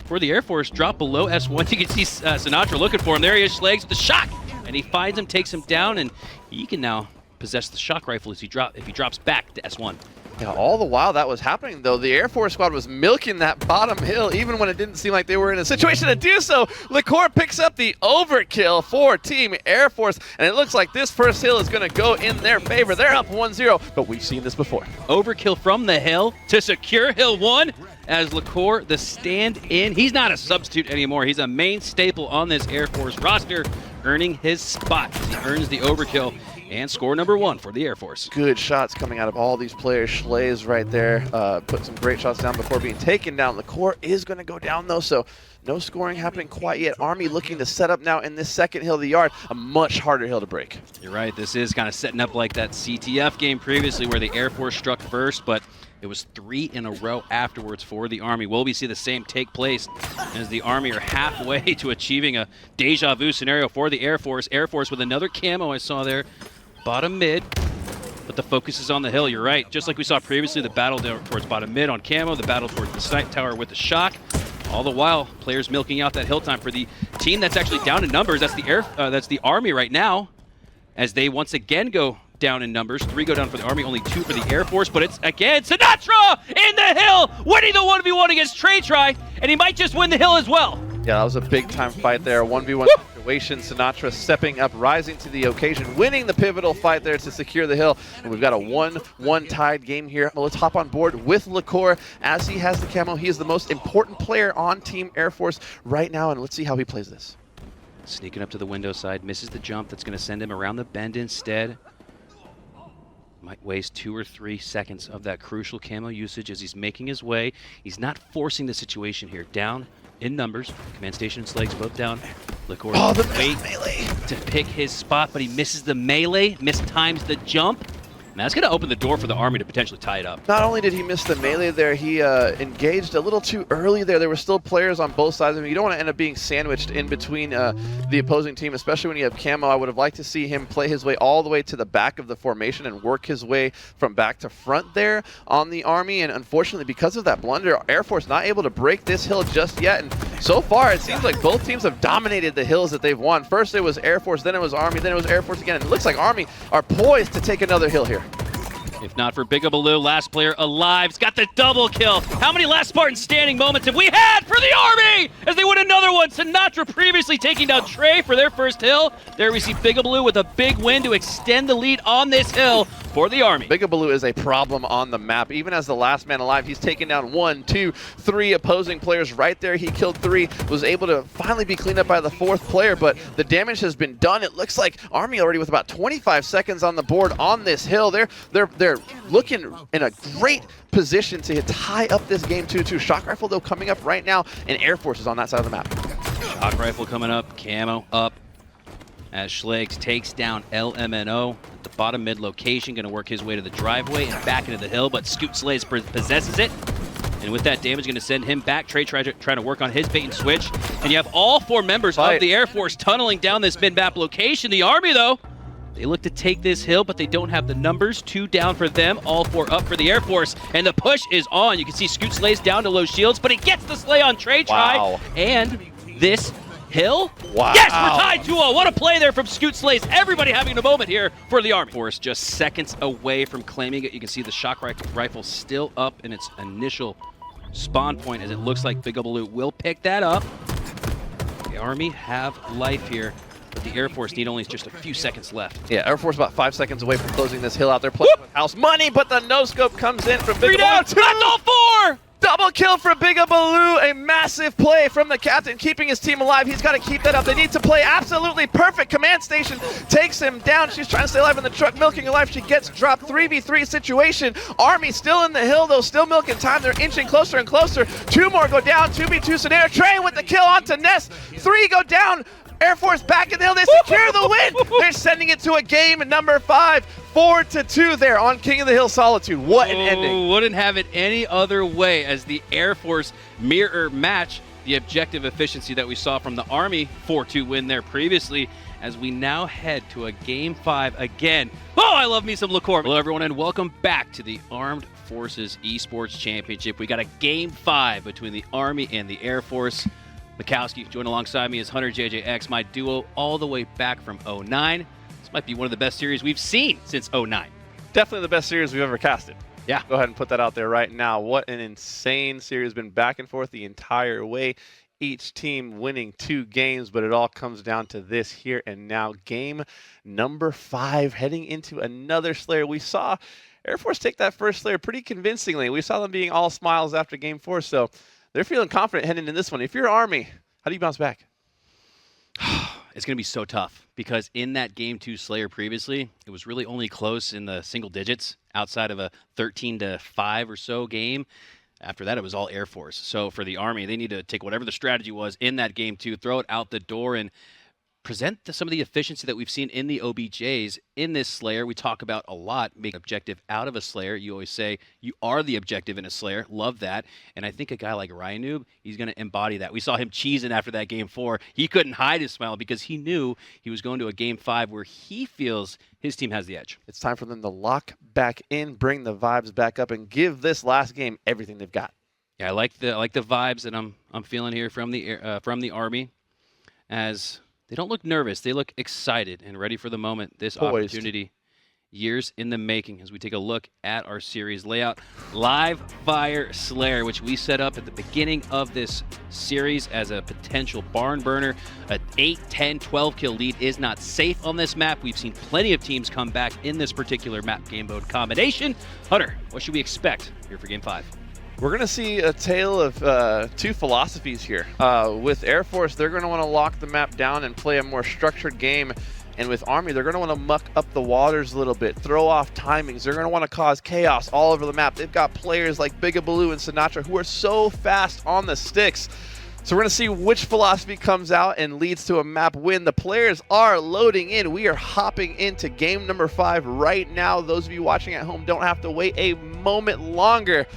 [SPEAKER 2] for the Air Force dropped below S1. You can see Sinatra looking for him. There he is, Schlags with the shock, and he finds him, takes him down, and he can now possess the shock rifle as he drops back to S1.
[SPEAKER 1] Yeah, all the while that was happening, though, the Air Force squad was milking that bottom hill, even when it didn't seem like they were in a situation to do so. Liqueur picks up the overkill for Team Air Force, and it looks like this first hill is going to go in their favor. They're up 1-0, but we've seen this before.
[SPEAKER 2] Overkill from the hill to secure hill 1 as Liqueur, the stand-in. He's not a substitute anymore. He's a main staple on this Air Force roster, earning his spot. He earns the overkill and score number 1 for the Air Force.
[SPEAKER 1] Good shots coming out of all these players. Schlaze right there, put some great shots down before being taken down. Liqueur is going to go down, though, so no scoring happening quite yet. Army looking to set up now in this second hill of the yard, a much harder hill to break.
[SPEAKER 2] You're right. This is kind of setting up like that CTF game previously where the Air Force struck first, but it was 3 in a row afterwards for the Army. Will we see the same take place as the Army are halfway to achieving a deja vu scenario for the Air Force? Air Force with another camo I saw there. Bottom mid, but the focus is on the hill. You're right. Just like we saw previously, the battle down towards bottom mid on camo, the battle towards the snipe tower with the shock. All the while, players milking out that hill time for the team that's actually down in numbers. That's the Army right now, as they once again go down in numbers. 3 go down for the Army, only 2 for the Air Force, but it's again Sinatraa in the hill, winning the 1v1 against TreyTry, and he might just win the hill as well.
[SPEAKER 1] Yeah, that was a big-time fight there, 1v1 situation. Sinatraa stepping up, rising to the occasion, winning the pivotal fight there to secure the hill. And we've got a 1-1 tied game here. Well, let's hop on board with Liqueur. As he has the camo, he is the most important player on Team Air Force right now, and let's see how he plays this.
[SPEAKER 2] Sneaking up to the window side, misses the jump. That's going to send him around the bend instead. Might waste 2 or 3 seconds of that crucial camo usage as he's making his way. He's not forcing the situation here. Down in numbers. Command Station and Slags both down. Liqueur wait to pick his spot, but he misses the melee, mistimes the jump. And that's going to open the door for the Army to potentially tie it up.
[SPEAKER 1] Not only did he miss the melee there, he engaged a little too early there. There were still players on both sides of him. You don't want to end up being sandwiched in between the opposing team, especially when you have camo. I would have liked to see him play his way all the way to the back of the formation and work his way from back to front there on the Army. And unfortunately, because of that blunder, Air Force not able to break this hill just yet. And so far, it seems like both teams have dominated the hills that they've won. First it was Air Force, then it was Army, then it was Air Force again. And it looks like Army are poised to take another hill here.
[SPEAKER 2] If not for Bigabaloo, last player alive. He's got the double kill. How many last Spartan standing moments have we had for the Army as they win another one? Sinatraa previously taking down Trey for their first hill. There we see Bigabaloo with a big win to extend the lead on this hill for the Army.
[SPEAKER 1] Bigabaloo is a problem on the map. Even as the last man alive, he's taken down 1, 2, 3 opposing players right there. He killed 3, was able to finally be cleaned up by the 4th player, but the damage has been done. It looks like Army already with about 25 seconds on the board on this hill. They're looking in a great position to tie up this game 2-2. Shock Rifle, though, coming up right now, and Air Force is on that side of the map.
[SPEAKER 2] Shock Rifle coming up, camo up, as Schlags takes down LMNO at the bottom mid location, going to work his way to the driveway and back into the hill, but Scoot Slays possesses it. And with that damage, going to send him back. Trey trying to work on his bait and switch. And you have all 4 members of the Air Force tunneling down this mid-map location. The Army, though, they look to take this hill, but they don't have the numbers. 2 down for them, all 4 up for the Air Force. And the push is on. You can see Scoot Slays down to low shields, but he gets the slay on TreyTry.
[SPEAKER 1] Wow.
[SPEAKER 2] And this hill?
[SPEAKER 1] Wow.
[SPEAKER 2] Yes, we're tied 2-0. What a play there from Scoot Slays. Everybody having a moment here for the Army. Force just seconds away from claiming it. You can see the shock rifle still up in its initial spawn point as it looks like Bigabaloo will pick that up. The Army have life here, but the Air Force need only just a few seconds left.
[SPEAKER 1] Yeah, Air Force about 5 seconds away from closing this hill out. They're playing with house money, but the no-scope comes in from Bigabaloo.
[SPEAKER 2] 3 down, that's all 4!
[SPEAKER 1] Double kill for Bigabaloo, a massive play from the captain, keeping his team alive. He's got to keep that up. They need to play absolutely perfect. Command Station takes him down. She's trying to stay alive in the truck, milking her life. She gets dropped. 3v3 situation. Army still in the hill, though, still milking time. They're inching closer and closer. 2 more go down. 2v2 scenario. Trey with the kill onto Ness. 3 go down. Air Force back in the hill. They secure the win. They're sending it to a game number 5. 4-2 there on King of the Hill Solitude. What an ending.
[SPEAKER 2] Wouldn't have it any other way as the Air Force mirror match the objective efficiency that we saw from the Army 4-2 win there previously, as we now head to a Game 5 again. Oh, I love me some Liqueur. Hello, everyone, and welcome back to the Armed Forces Esports Championship. We got a Game 5 between the Army and the Air Force. Mikowski joined alongside me as Hunter JJX, my duo all the way back from 09. This might be one of the best series we've seen since 09.
[SPEAKER 1] Definitely the best series we've ever casted.
[SPEAKER 2] Yeah.
[SPEAKER 1] Go ahead and put that out there right now. What an insane series. Been back and forth the entire way. Each team winning 2 games, but it all comes down to this here and now. Game number 5, heading into another Slayer. We saw Air Force take that first Slayer pretty convincingly. We saw them being all smiles after game 4, so they're feeling confident heading into this one. If you're Army, how do you bounce back?
[SPEAKER 2] It's going to be so tough because in that game 2 Slayer previously, it was really only close in the single digits outside of a 13-5 or so game. After that, it was all Air Force. So for the Army, they need to take whatever the strategy was in that game 2, throw it out the door, and present some of the efficiency that we've seen in the OBJs in this Slayer. We talk about a lot, make an objective out of a Slayer. You always say you are the objective in a Slayer. Love that. And I think a guy like Ryan Noob, he's going to embody that. We saw him cheesing after that game 4. He couldn't hide his smile because he knew he was going to a game 5 where he feels his team has the edge.
[SPEAKER 1] It's time for them to lock back in, bring the vibes back up, and give this last game everything they've got.
[SPEAKER 2] Yeah, I like the vibes that I'm feeling here from the Army, as they don't look nervous. They look excited and ready for the moment. This
[SPEAKER 1] Poised.
[SPEAKER 2] opportunity, years in the making, as we take a look at our series layout. Live Fire Slayer, which we set up at the beginning of this series as a potential barn burner. An 8, 10, 12 kill lead is not safe on this map. We've seen plenty of teams come back in this particular map game mode combination. Hunter, what should we expect here for game 5?
[SPEAKER 1] We're going to see a tale of 2 philosophies here. With Air Force, they're going to want to lock the map down and play a more structured game. And with Army, they're going to want to muck up the waters a little bit, throw off timings. They're going to want to cause chaos all over the map. They've got players like Bigabaloo and Sinatra who are so fast on the sticks. So we're going to see which philosophy comes out and leads to a map win. The players are loading in. We are hopping into game number 5 right now. Those of you watching at home don't have to wait a moment longer.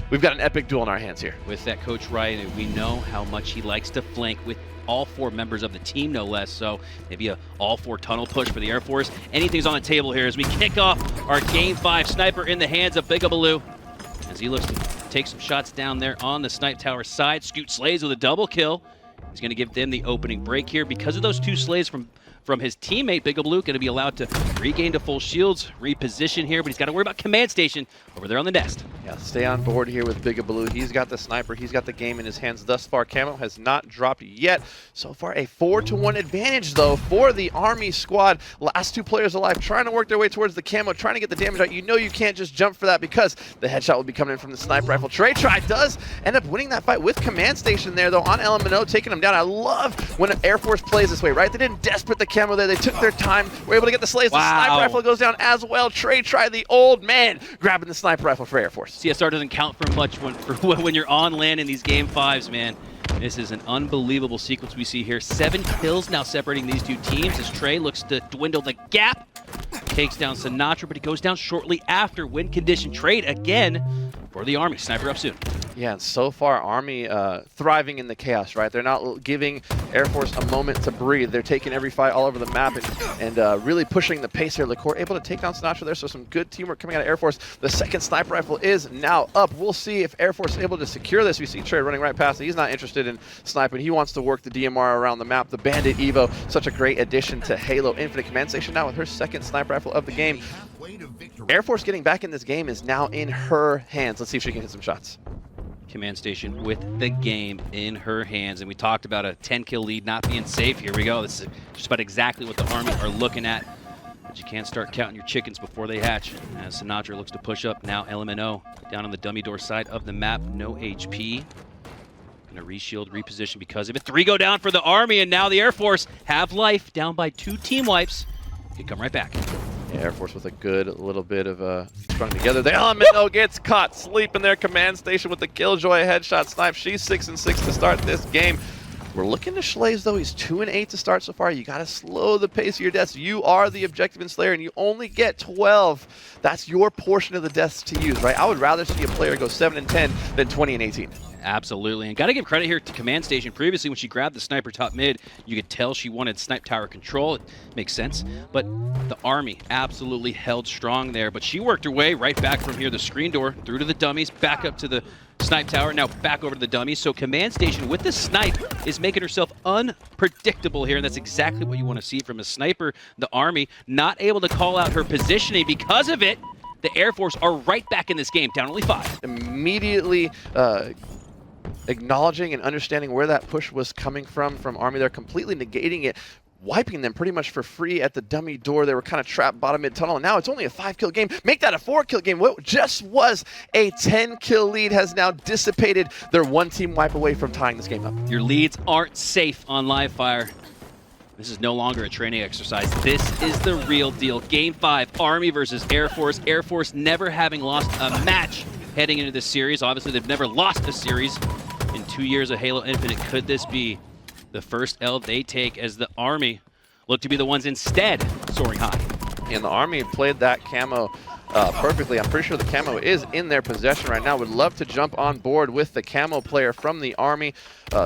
[SPEAKER 1] We've got an epic duel in our hands here.
[SPEAKER 2] With that Coach Ryan, we know how much he likes to flank with all 4 members of the team, no less. So maybe a all 4 tunnel push for the Air Force. Anything's on the table here as we kick off our game 5. Sniper in the hands of Bigabaloo as he looks to take some shots down there on the Snipe Tower side. Scoot Slays with a double kill. He's going to give them the opening break here. Because of those 2 slays from his teammate, Bigabaloo, going to be allowed to regain to full shields, reposition here, but he's got to worry about Command Station over there on the nest.
[SPEAKER 1] Yeah, stay on board here with Bigabaloo. He's got the sniper. He's got the game in his hands thus far. Camo has not dropped yet. So far, a 4-1 advantage, though, for the Army squad. Last 2 players alive, trying to work their way towards the camo, trying to get the damage out. You know you can't just jump for that because the headshot will be coming in from the sniper rifle. Trey does end up winning that fight with Command Station there, though, on LMNO, taking him down. I love when Air Force plays this way, right? They didn't desperate the camo there. They took their time. Were able to get the slays.
[SPEAKER 2] Wow.
[SPEAKER 1] The sniper rifle goes down as well. Trey, the old man, grabbing the sniper rifle for Air Force.
[SPEAKER 2] CSR doesn't count for much when you're on land in these game 5s, man. This is an unbelievable sequence we see here. 7 kills now separating these 2 teams as Trey looks to dwindle the gap. Takes down Sinatra, but he goes down shortly after. Win condition trade again for the Army. Sniper up soon.
[SPEAKER 1] Yeah, and so far, Army thriving in the chaos, right? They're not giving Air Force a moment to breathe. They're taking every fight all over the map and really pushing the pace here. LaCour able to take down Sinatra there, so some good teamwork coming out of Air Force. The second sniper rifle is now up. We'll see if Air Force is able to secure this. We see Trey running right past it. He's not interested in sniping. He wants to work the DMR around the map. The Bandit Evo, such a great addition to Halo Infinite. Command Station now with her second sniper rifle of the game. Air Force getting back in this game is now in her hands. Let's see if she can hit some shots.
[SPEAKER 2] Command Station with the game in her hands, and we talked about a 10-kill lead not being safe. Here we go. This is just about exactly what the Army are looking at. But you can't start counting your chickens before they hatch. As Sinatra looks to push up now, LMNO down on the dummy door side of the map. No HP. Gonna reshield, reposition because of it. 3 go down for the Army, and now the Air Force have life, down by 2 team wipes. Could come right back.
[SPEAKER 1] Yeah, Air Force with a good little bit of strung together. The LMNO gets caught sleeping there. Command Station with the Killjoy headshot snipe. She's 6-6 to start this game. We're looking to Schlaze, though. He's 2-8 to start so far. You got to slow the pace of your deaths. You are the objective in Slayer, and you only get 12. That's your portion of the deaths to use, right? I would rather see a player go 7-10 than 20-18.
[SPEAKER 2] Absolutely, and got to give credit here to Command Station. Previously, when she grabbed the sniper top mid, you could tell she wanted Snipe Tower control. It makes sense, but the Army absolutely held strong there. But she worked her way right back from here, the screen door, through to the dummies, back up to the Snipe Tower, now back over to the dummies. So Command Station with the snipe is making herself unpredictable here, and that's exactly what you want to see from a sniper. The Army not able to call out her positioning because of it. The Air Force are right back in this game, down only 5.
[SPEAKER 1] Immediately acknowledging and understanding where that push was coming from Army. They're completely negating it, wiping them pretty much for free at the dummy door. They were kind of trapped bottom mid-tunnel, and now it's only a 5-kill game. Make that a 4-kill game. What just was a 10-kill lead has now dissipated. They're one team wipe away from tying this game up.
[SPEAKER 2] Your leads aren't safe on live fire. This is no longer a training exercise. This is the real deal. Game 5, Army versus Air Force. Air Force never having lost a match heading into this series. Obviously, they've never lost a series in 2 years of Halo Infinite. Could this be the first L they take as the Army look to be the ones instead soaring high?
[SPEAKER 1] And the Army played that camo perfectly. I'm pretty sure the camo is in their possession right now. Would love to jump on board with the camo player from the Army.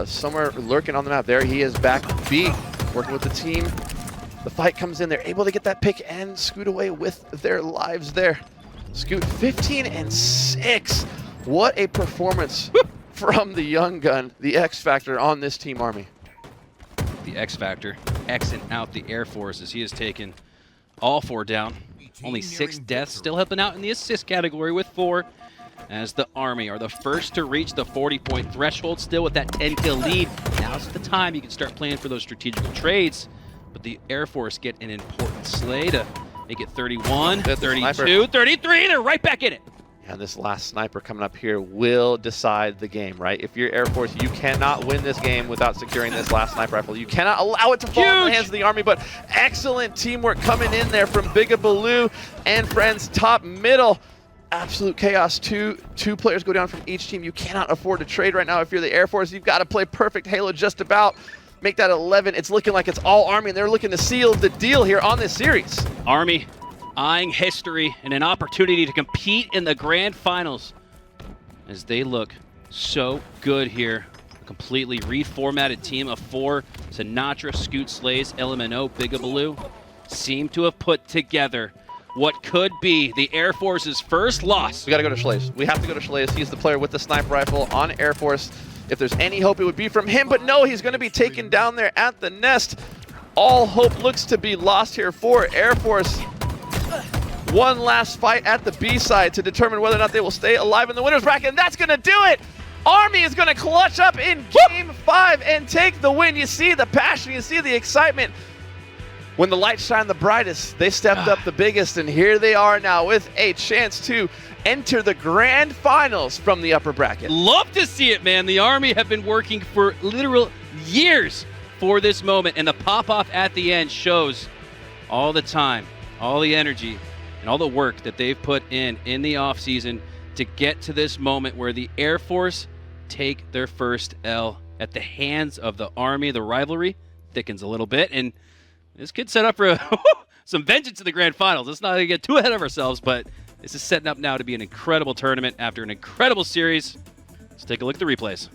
[SPEAKER 1] Somewhere lurking on the map. There he is, back B, working with the team. The fight comes in. They're able to get that pick and scoot away with their lives there. Scoot 15-6. What a performance from the young gun, the X Factor on this team, Army.
[SPEAKER 2] The X Factor, Xing out the Air Force as he has taken all 4 down. Only 6 deaths, still helping out in the assist category with 4, as the Army are the first to reach the 40-point threshold, still with that 10-kill lead. Now's the time you can start playing for those strategical trades, but the Air Force get an important slay to make it 31, 32, 33, they're right back in it.
[SPEAKER 1] And this last sniper coming up here will decide the game, right? If you're Air Force, you cannot win this game without securing this last sniper rifle. You cannot allow it to fall in the hands of the Army, but excellent teamwork coming in there from Bigabaloo and friends, top middle. Absolute chaos. Two players go down from each team. You cannot afford to trade right now if you're the Air Force. You've got to play perfect Halo just about. Make that 11. It's looking like it's all Army, and they're looking to seal the deal here on this series.
[SPEAKER 2] Army eyeing history and an opportunity to compete in the grand finals as they look so good here. A completely reformatted team of 4, Sinatra, Scoot Slays, LMNO, Bigabaloo, seem to have put together what could be the Air Force's first loss.
[SPEAKER 1] We got to go to Schlaze. We have to go to Schlaze. He's the player with the sniper rifle on Air Force. If there's any hope, it would be from him, but no, he's going to be taken down there at the nest. All hope looks to be lost here for Air Force. One last fight at the B side to determine whether or not they will stay alive in the winner's bracket, and that's going to do it. Army is going to clutch up in Game 5 and take the win. You see the passion, you see the excitement. When the lights shine the brightest, they stepped up the biggest, and here they are now with a chance to enter the grand finals from the upper bracket.
[SPEAKER 2] Love to see it, man. The Army have been working for literal years for this moment, and the pop-off at the end shows all the time, all the energy, and all the work that they've put in the offseason to get to this moment where the Air Force take their first L at the hands of the Army. The rivalry thickens a little bit, and this could set up for some vengeance in the grand finals. Let's not get too ahead of ourselves, but this is setting up now to be an incredible tournament after an incredible series. Let's take a look at the replays.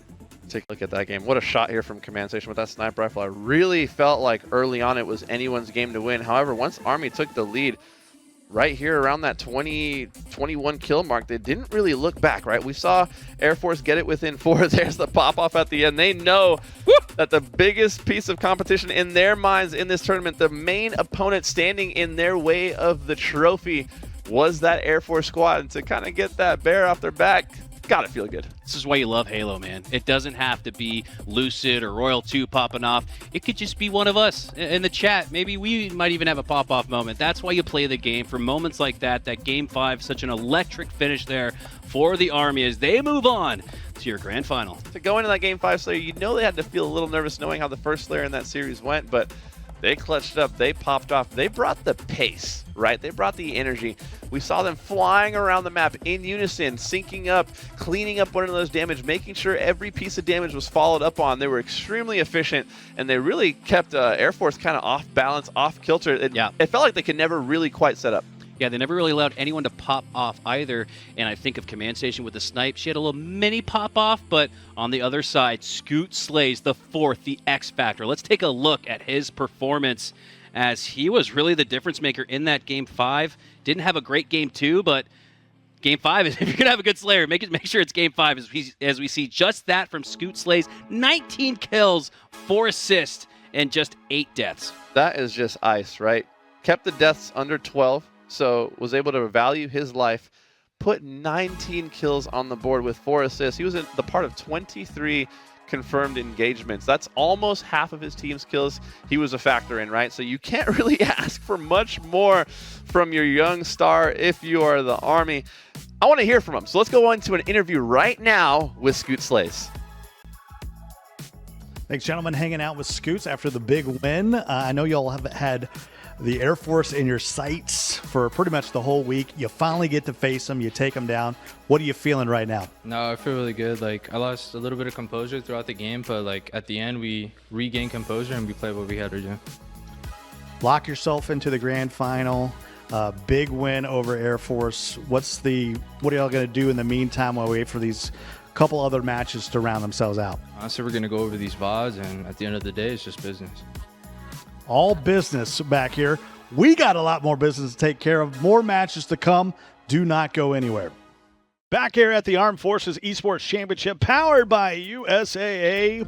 [SPEAKER 1] Take a look at that game. What a shot here from Command Station with that sniper rifle. I really felt like early on it was anyone's game to win. However, once Army took the lead, right here around that 21 kill mark, they didn't really look back, right? We saw Air Force get it within 4. There's the pop-off at the end. They know that the biggest piece of competition in their minds in this tournament, the main opponent standing in their way of the trophy, was that Air Force squad. And to kind of get that bear off their back, gotta feel good.
[SPEAKER 2] This is why you love Halo, man. It doesn't have to be Lucid or Royal 2 popping off. It could just be one of us in the chat. Maybe we might even have a pop-off moment. That's why you play the game, for moments like that. That Game 5, such an electric finish there for the Army as they move on to your grand final.
[SPEAKER 1] To go into that Game 5 Slayer, you know they had to feel a little nervous knowing how the first Slayer in that series went, but they clutched up, they popped off, they brought the pace, right? They brought the energy. We saw them flying around the map in unison, syncing up, cleaning up one of those damage, making sure every piece of damage was followed up on. They were extremely efficient, and they really kept Air Force kind of off balance, off kilter. It felt like they could never really quite set up.
[SPEAKER 2] Yeah, they never really allowed anyone to pop off either. And I think of Command Station with the snipe. She had a little mini pop off, but on the other side, Scoot Slays the 4th, the X Factor. Let's take a look at his performance, as he was really the difference maker in that Game 5. Didn't have a great Game 2, but Game 5 is, if you're going to have a good Slayer, make sure it's Game 5 as we see just that from Scoot Slays. 19 kills, 4 assists, and just 8 deaths.
[SPEAKER 1] That is just ice, right? Kept the deaths under 12. so was able to value his life, put 19 kills on the board with 4 assists. He was the part of 23 confirmed engagements. That's almost half of his team's kills he was a factor in, right? So you can't really ask for much more from your young star if you are the Army. I want to hear from him. So let's go on to an interview right now with Scoot Slays.
[SPEAKER 3] Thanks, gentlemen, hanging out with Scoots after the big win. I know y'all have had the Air Force in your sights for pretty much the whole week. You finally get to face them. You take them down. What are you feeling right now?
[SPEAKER 11] No, I feel really good. Like, I lost a little bit of composure throughout the game, but like at the end, we regained composure and we played what we had to do.
[SPEAKER 3] Lock yourself into the grand final. Big win over Air Force. What are y'all going to do in the meantime while we wait for these couple other matches to round themselves out?
[SPEAKER 11] Honestly, we're going to go over these VODs, and at the end of the day, it's just business.
[SPEAKER 3] All business back here. We got a lot more business to take care of. More matches to come. Do not go anywhere. Back here at the Armed Forces Esports Championship, powered by USAA.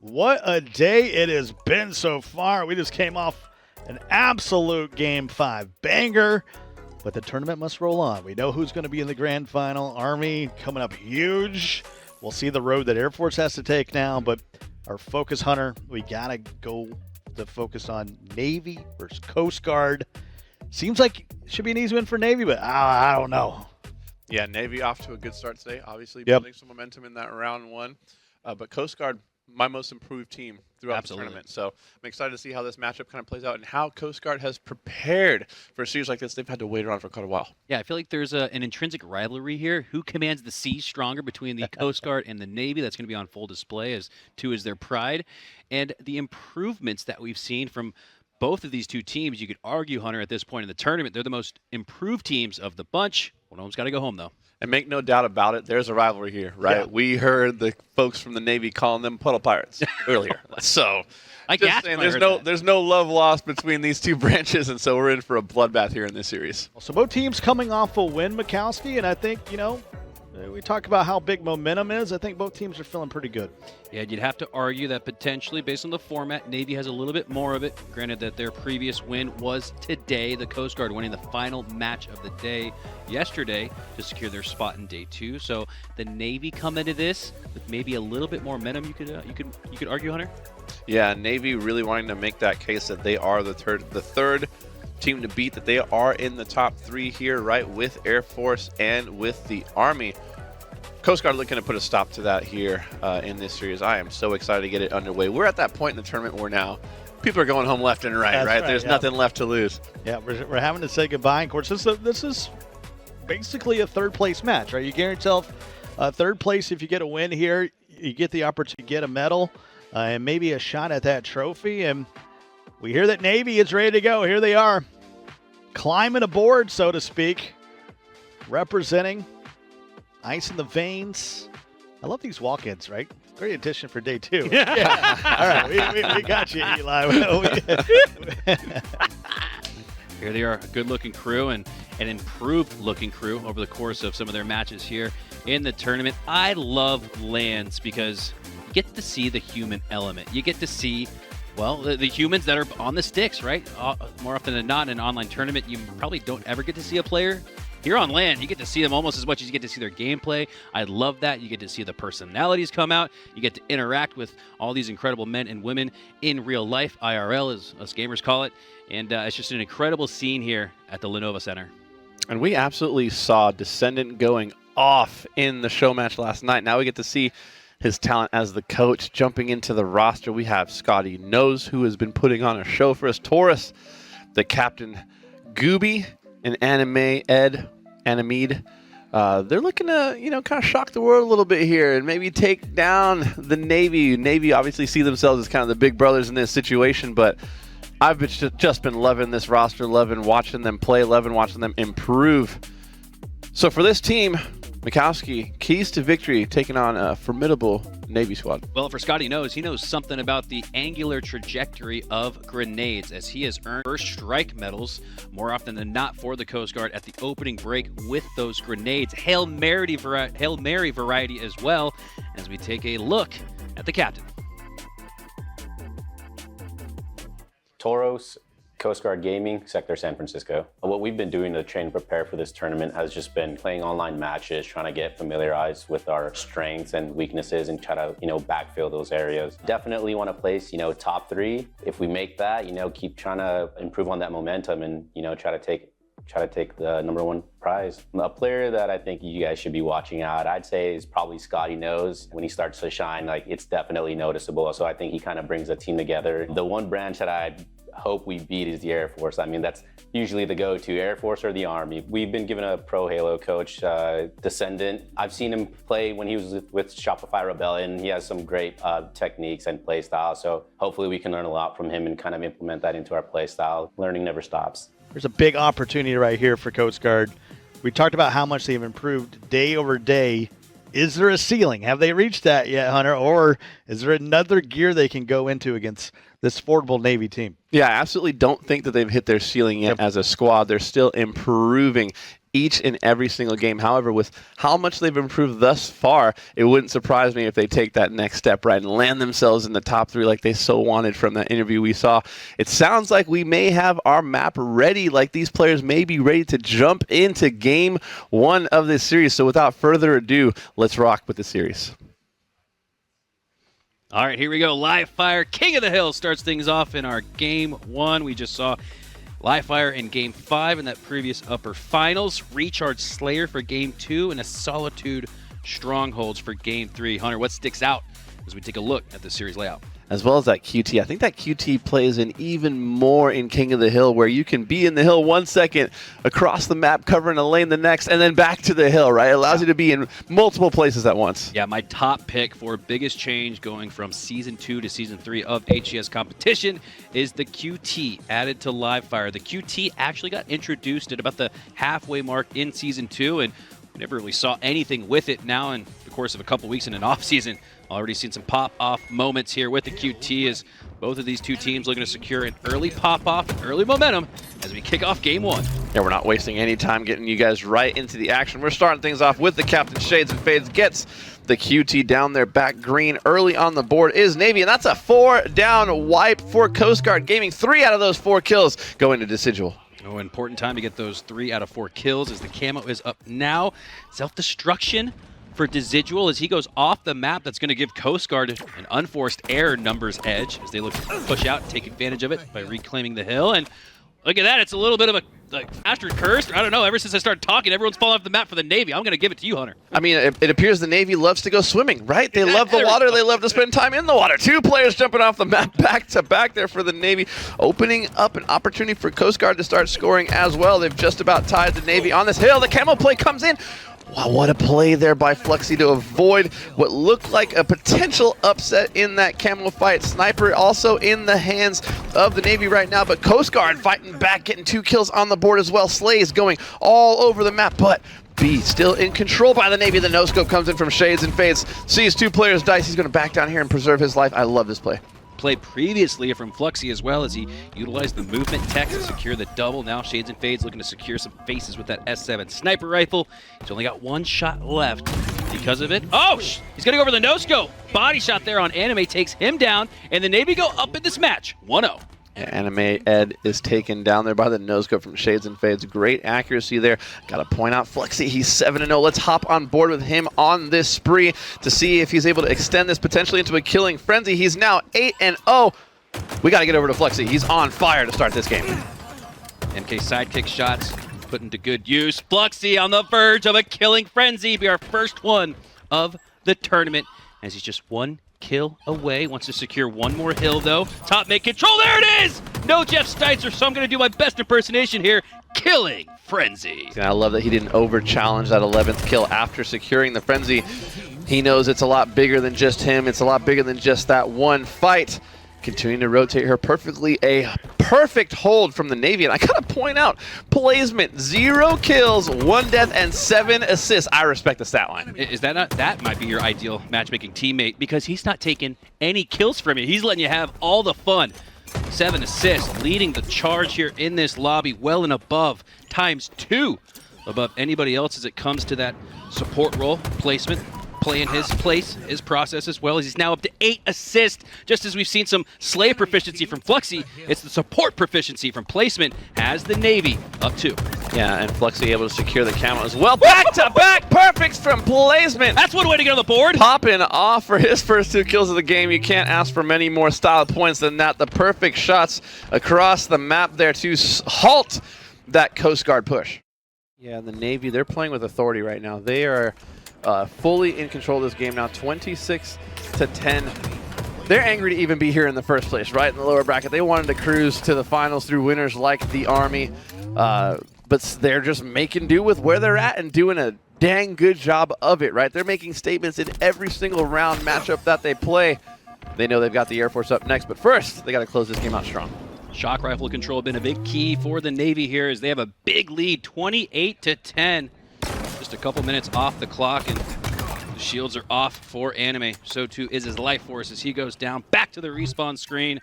[SPEAKER 3] What a day it has been so far. We just came off an absolute Game 5 banger, but the tournament must roll on. We know who's going to be in the grand final. Army coming up huge. We'll see the road that Air Force has to take now, but our focus, Hunter, we got to go to focus on Navy versus Coast Guard. Seems like it should be an easy win for Navy, but I don't know.
[SPEAKER 1] Yeah, Navy off to a good start today. Obviously building some momentum in that round one. But Coast Guard, my most improved team throughout the tournament. So I'm excited to see how this matchup kind of plays out and how Coast Guard has prepared for a series like this. They've had to wait around for quite a while.
[SPEAKER 2] Yeah, I feel like there's an intrinsic rivalry here. Who commands the sea stronger between the Coast Guard and the Navy? That's going to be on full display, as two is their pride. And the improvements that we've seen from both of these two teams, you could argue, Hunter, at this point in the tournament, they're the most improved teams of the bunch. One of them's got to go home, though.
[SPEAKER 1] And make no doubt about it, there's a rivalry here, right? Yeah. We heard the folks from the Navy calling them puddle pirates earlier. So
[SPEAKER 2] I
[SPEAKER 1] just saying, there's no love lost between these two branches, and so we're in for a bloodbath here in this series.
[SPEAKER 3] So both teams coming off a win, Mikowski, and I think, we talk about how big momentum is. I think both teams are feeling pretty good.
[SPEAKER 2] Yeah, you'd have to argue that potentially, based on the format, Navy has a little bit more of it. Granted that their previous win was today, the Coast Guard winning the final match of the day yesterday to secure their spot in day 2. So the Navy come into this with maybe a little bit more momentum. You could argue, Hunter.
[SPEAKER 1] Yeah, Navy really wanting to make that case that they are the third team to beat, that they are in the top 3 here, right, with Air Force and with the Army. Coast Guard looking to put a stop to that here in this series. I am so excited to get it underway. We're at that point in the tournament where now people are going home left and right, right? There's nothing left to lose.
[SPEAKER 3] Yeah, we're having to say goodbye. Of course, this is basically a third-place match, right? You guarantee yourself third place if you get a win here. You get the opportunity to get a medal and maybe a shot at that trophy. And we hear that Navy is ready to go. Here they are, climbing aboard, so to speak, representing Ice in the Veins. I love these walk-ins, right? Great addition for day 2. Yeah. All right, we got you, Eli.
[SPEAKER 2] Here they are, a good-looking crew and an improved-looking crew over the course of some of their matches here in the tournament. I love LANs because you get to see the human element. You get to see, well, the humans that are on the sticks, right? More often than not, in an online tournament, you probably don't ever get to see a player. Here on LAN, you get to see them almost as much as you get to see their gameplay. I love that. You get to see the personalities come out. You get to interact with all these incredible men and women in real life, IRL, as us gamers call it. And it's just an incredible scene here at the Lenovo Center.
[SPEAKER 1] And we absolutely saw Descendant going off in the show match last night. Now we get to see his talent as the coach jumping into the roster. We have Scotty Knows, who has been putting on a show for us. Taurus, the captain, Gooby, and Anime Ed, Animede. They're looking to, kind of shock the world a little bit here and maybe take down the Navy. Navy obviously see themselves as kind of the big brothers in this situation, but I've just been loving this roster, loving watching them play, loving watching them improve. So for this team, Mikowski, keys to victory, taking on a formidable Navy squad.
[SPEAKER 2] Well, for Scotty Knows, he knows something about the angular trajectory of grenades, as he has earned first strike medals more often than not for the Coast Guard at the opening break with those grenades. Hail Mary variety as well, as we take a look at the captain.
[SPEAKER 10] Taurus
[SPEAKER 12] Coast Guard Gaming, Sector San Francisco. What we've been doing to train and prepare for this tournament has just been playing online matches, trying to get familiarized with our strengths and weaknesses and try to, backfill those areas. Definitely want to place, top 3. If we make that, keep trying to improve on that momentum and, try to take the #1 prize. A player that I think you guys should be watching out, I'd say, is probably Scotty Nose. When he starts to shine, it's definitely noticeable. So I think he kind of brings a team together. The one branch that I hope we beat is the Air Force. I mean, that's usually the go-to, Air Force or the Army. We've been given a pro Halo coach, Descendant. I've seen him play when he was with Shopify Rebellion. He has some great techniques and play style. So hopefully we can learn a lot from him and kind of implement that into our play style. Learning never stops.
[SPEAKER 3] There's a big opportunity right here for Coast Guard. We talked about how much they've improved day over day. Is there a ceiling? Have they reached that yet, Hunter? Or is there another gear they can go into against this formidable Navy team?
[SPEAKER 1] Yeah, I absolutely don't think that they've hit their ceiling yet as a squad. They're still improving each and every single game. However, with how much they've improved thus far, it wouldn't surprise me if they take that next step, right, and land themselves in the top 3 like they so wanted from that interview we saw. It sounds like we may have our map ready, like these players may be ready to jump into game 1 of this series. So without further ado, let's rock with the series.
[SPEAKER 2] All right, here we go. Live Fire, King of the Hill, starts things off in our game 1. We just saw Live Fire in game 5 in that previous upper finals. Recharge Slayer for game 2 and a Solitude Strongholds for game 3. Hunter, what sticks out as we take a look at the series layout?
[SPEAKER 1] As well as that QT. I think that QT plays in even more in King of the Hill, where you can be in the hill 1 second, across the map, covering a lane the next, and then back to the hill, right? It allows you to be in multiple places at once.
[SPEAKER 2] Yeah, my top pick for biggest change going from Season 2 to Season 3 of HCS competition is the QT added to Live Fire. The QT actually got introduced at about the halfway mark in Season 2, and we never really saw anything with it. Now, in the course of a couple weeks in an off-season, already seen some pop-off moments here with the QT as both of these two teams looking to secure an early pop-off and early momentum as we kick off game 1.
[SPEAKER 1] Yeah, we're not wasting any time getting you guys right into the action. We're starting things off with the Captain Shades and Fades gets the QT down there back green. Early on the board is Navy, and that's a 4-down wipe for Coast Guard Gaming. 3 out of those 4 kills go into Decidual.
[SPEAKER 2] Oh, important time to get those 3 out of 4 kills as the camo is up now. Self-destruction for Decidual as he goes off the map. That's going to give Coast Guard an unforced error numbers edge as they look to push out and take advantage of it by reclaiming the hill. And look at that, it's a little bit of a faster curse. I don't know, ever since I started talking, everyone's falling off the map for the Navy. I'm going to give it to you, Hunter.
[SPEAKER 1] I mean, it appears the Navy loves to go swimming, right? They love the water. They love to spend time in the water. 2 players jumping off the map back to back there for the Navy, opening up an opportunity for Coast Guard to start scoring as well. They've just about tied the Navy on this hill. The camo play comes in. Wow, what a play there by Fluxy to avoid what looked like a potential upset in that camo fight. Sniper also in the hands of the Navy right now, but Coast Guard fighting back, getting 2 kills on the board as well. Slays going all over the map, but B still in control by the Navy. The no-scope comes in from Shades and Fades. Sees 2 players dice. He's going to back down here and preserve his life. I love this play.
[SPEAKER 2] Play previously from Fluxy as well as he utilized the movement tech to secure the double. Now Shades and Fades looking to secure some faces with that S7 sniper rifle. He's only got 1 shot left because of it. Oh, he's going to go over the no-scope. Body shot there on Anime takes him down, and the Navy go up in this match, 1-0.
[SPEAKER 1] Anime Ed is taken down there by the no-scope from Shades and Fades. Great accuracy there. Got to point out Fluxy. He's 7-0. Let's hop on board with him on this spree to see if he's able to extend this potentially into a killing frenzy. He's now 8-0. We got to get over to Fluxy. He's on fire to start this game.
[SPEAKER 2] MK sidekick shots put into good use. Fluxy on the verge of a killing frenzy. Be our first one of the tournament as he's just 1 kill away. Wants to secure 1 more hill, though. Top mid control. There it is! No Jeff Steitzer, so I'm going to do my best impersonation here. Killing Frenzy.
[SPEAKER 1] And I love that he didn't over-challenge that 11th kill after securing the Frenzy. He knows it's a lot bigger than just him. It's a lot bigger than just that one fight. Continuing to rotate her perfectly. A perfect hold from the Navy. And I gotta point out, placement, 0 kills, 1 death, and 7 assists. I respect the stat line.
[SPEAKER 2] Is that not, that might be your ideal matchmaking teammate because he's not taking any kills from you. He's letting you have all the fun. 7 assists, leading the charge here in this lobby, well and above, ×2 above anybody else as it comes to that support role placement. play in his place, his process as well. He's now up to 8 assists. Just as we've seen some Slay proficiency from Fluxy, it's the support proficiency from Placement has the Navy up 2.
[SPEAKER 1] Yeah, and Fluxy able to secure the camo as well. Back-to-back perfects from Placement.
[SPEAKER 2] That's one way to get on the board.
[SPEAKER 1] Popping off for his first 2 kills of the game. You can't ask for many more style points than that. The perfect shots across the map there to halt that Coast Guard push. Yeah, the Navy, they're playing with authority right now. They are fully in control of this game now, 26-10. They're angry to even be here in the first place, right in the lower bracket. They wanted to cruise to the finals through winners like the Army, but they're just making do with where they're at and doing a dang good job of it, right? They're making statements in every single round matchup that they play. They know they've got the Air Force up next, but first, they got to close this game out strong.
[SPEAKER 2] Shock rifle control been a big key for the Navy here as they have a big lead, 28-10. Just a couple minutes off the clock, and the shields are off for Anime. So too is his life force as he goes down back to the respawn screen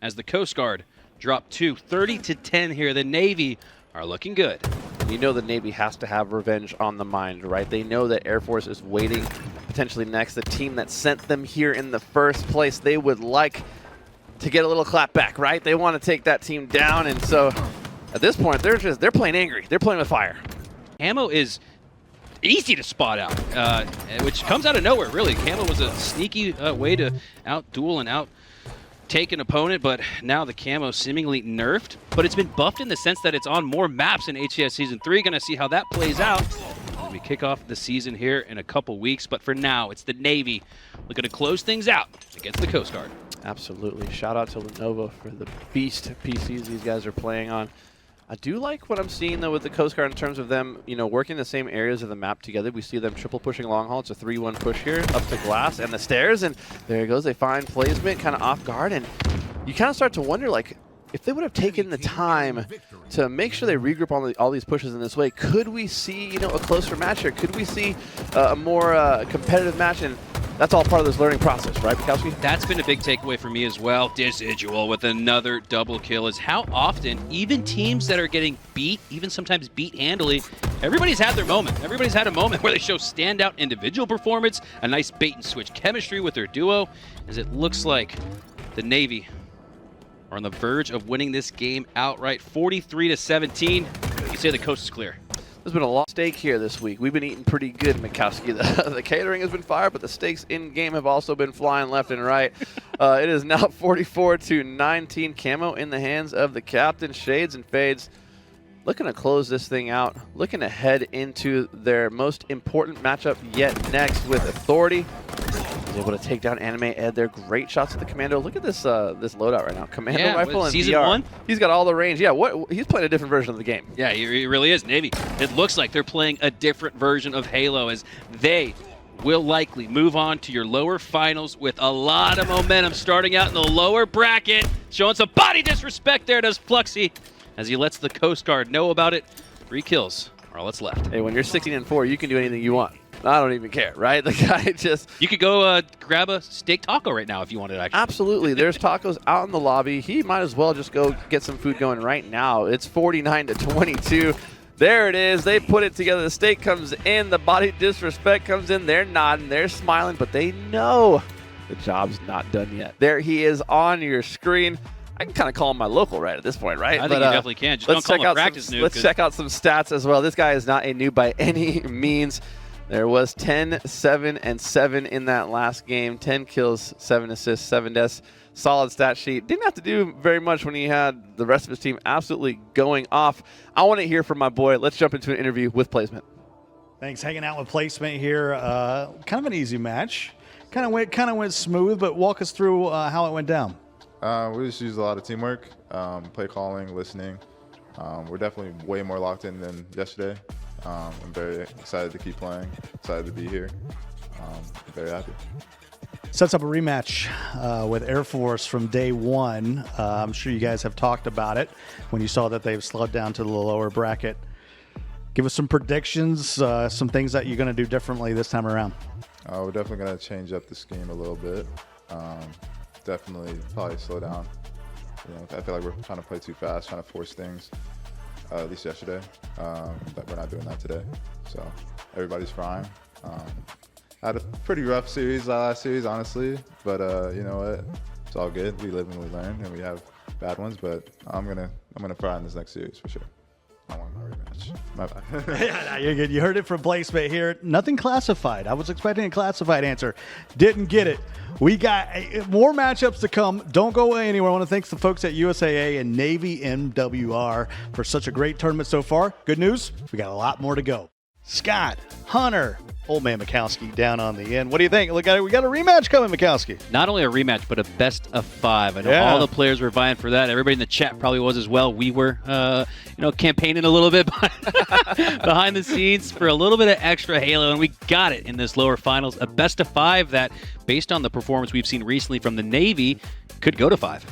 [SPEAKER 2] as the Coast Guard drop 2, 30-10 here. The Navy are looking good.
[SPEAKER 1] You know the Navy has to have revenge on the mind, right? They know that Air Force is waiting potentially next. The team that sent them here in the first place, they would like to get a little clap back, right? They want to take that team down, and so at this point, they're playing angry. They're playing with fire.
[SPEAKER 2] Ammo is easy to spot out, which comes out of nowhere, really. Camo was a sneaky way to out-duel and out-take an opponent, but now the camo seemingly nerfed, but it's been buffed in the sense that it's on more maps in HCS Season 3. Gonna see how that plays out when we kick off the season here in a couple weeks, but for now, it's the Navy looking to close things out against the Coast Guard.
[SPEAKER 1] Absolutely. Shout out to Lenovo for the beast PCs these guys are playing on. I do like what I'm seeing, though, with the Coast Guard in terms of them, working the same areas of the map together. We see them triple pushing long haul. It's a 3-1 push here up to glass and the stairs, and there it goes. They find Placement kind of off guard, and you kind of start to wonder, like, if they would have taken the time to make sure they regroup on all these pushes in this way, could we see, a closer match here? Could we see a more competitive match? And that's all part of this learning process, right, Bukowski?
[SPEAKER 2] That's been a big takeaway for me as well. Decidual with another double kill is how often even teams that are getting beat, even sometimes beat handily, everybody's had their moment. Everybody's had a moment where they show standout individual performance, a nice bait and switch chemistry with their duo, as it looks like the Navy are on the verge of winning this game outright, 43-17. You say the coast is clear.
[SPEAKER 1] There's been a lot of steak here this week. We've been eating pretty good, Mikowski. The catering has been fire, but the steaks in-game have also been flying left and right. It is now 44-19. Camo in the hands of the captain. Shades and Fades looking to close this thing out, looking to head into their most important matchup yet next with Authority. He's able to take down Anime Ed. They're great shots at the Commando. Look at this this loadout right now. Commando rifle and
[SPEAKER 2] Season
[SPEAKER 1] VR.
[SPEAKER 2] 1?
[SPEAKER 1] He's got all the range. Yeah, he's playing a different version of the game.
[SPEAKER 2] Yeah, he really is. Navy, it looks like they're playing a different version of Halo as they will likely move on to your lower finals with a lot of momentum starting out in the lower bracket. Showing some body disrespect there does Fluxy as he lets the Coast Guard know about it. 3 kills are all that's left.
[SPEAKER 1] Hey, when you're 16-4, you can do anything you want. I don't even care, right? The guy just...
[SPEAKER 2] You could go grab a steak taco right now if you wanted, actually.
[SPEAKER 1] Absolutely. There's tacos out in the lobby. He might as well just go get some food going right now. It's 49-22. There it is. They put it together. The steak comes in. The body disrespect comes in. They're nodding. They're smiling, but they know the job's not done yet. There he is on your screen. I can kind of call him my local right at this point, right?
[SPEAKER 2] I think you definitely can. Just don't call him a practice noob.
[SPEAKER 1] Let's check out some stats as well. This guy is not a noob by any means. There was 10, 7, and 7 in that last game. 10 kills, 7 assists, 7 deaths. Solid stat sheet. Didn't have to do very much when he had the rest of his team absolutely going off. I want to hear from my boy. Let's jump into an interview with Placement.
[SPEAKER 3] Thanks. Hanging out with Placement here. Kind of an easy match. Kind of went smooth, but walk us through how it went down.
[SPEAKER 13] We just used a lot of teamwork, play calling, listening. We're definitely way more locked in than yesterday. I'm very excited to keep playing, excited to be here. I'm very happy.
[SPEAKER 3] Sets up a rematch with Air Force from day one. I'm sure you guys have talked about it when you saw that they've slowed down to the lower bracket. Give us some predictions, some things that you're going to do differently this time around.
[SPEAKER 13] We're definitely going to change up the scheme a little bit. Definitely probably slow down. I feel like we're trying to play too fast, trying to force things. At least yesterday, but we're not doing that today. So everybody's fine. had a pretty rough series last series, honestly. But you know what? It's all good. We live and we learn, and we have bad ones. But I'm gonna pry on this next series for sure. I want my rematch. My bad.
[SPEAKER 3] Yeah, you're good. You heard it from placement here. Nothing classified. I was expecting a classified answer. Didn't get it. We got more matchups to come. Don't go away anywhere. I want to thank the folks at USAA and Navy MWR for such a great tournament so far. Good news, we got a lot more to go. Scott, Hunter, Old Man Mikowski down on the end. What do you think? Look, we got a rematch coming, Mikowski.
[SPEAKER 2] Not only a rematch, but a best of 5. I know all the players were vying for that. Everybody in the chat probably was as well. We were, campaigning a little bit behind the scenes for a little bit of extra Halo, and we got it in this lower finals. A best of 5 that, based on the performance we've seen recently from the Navy, could go to 5.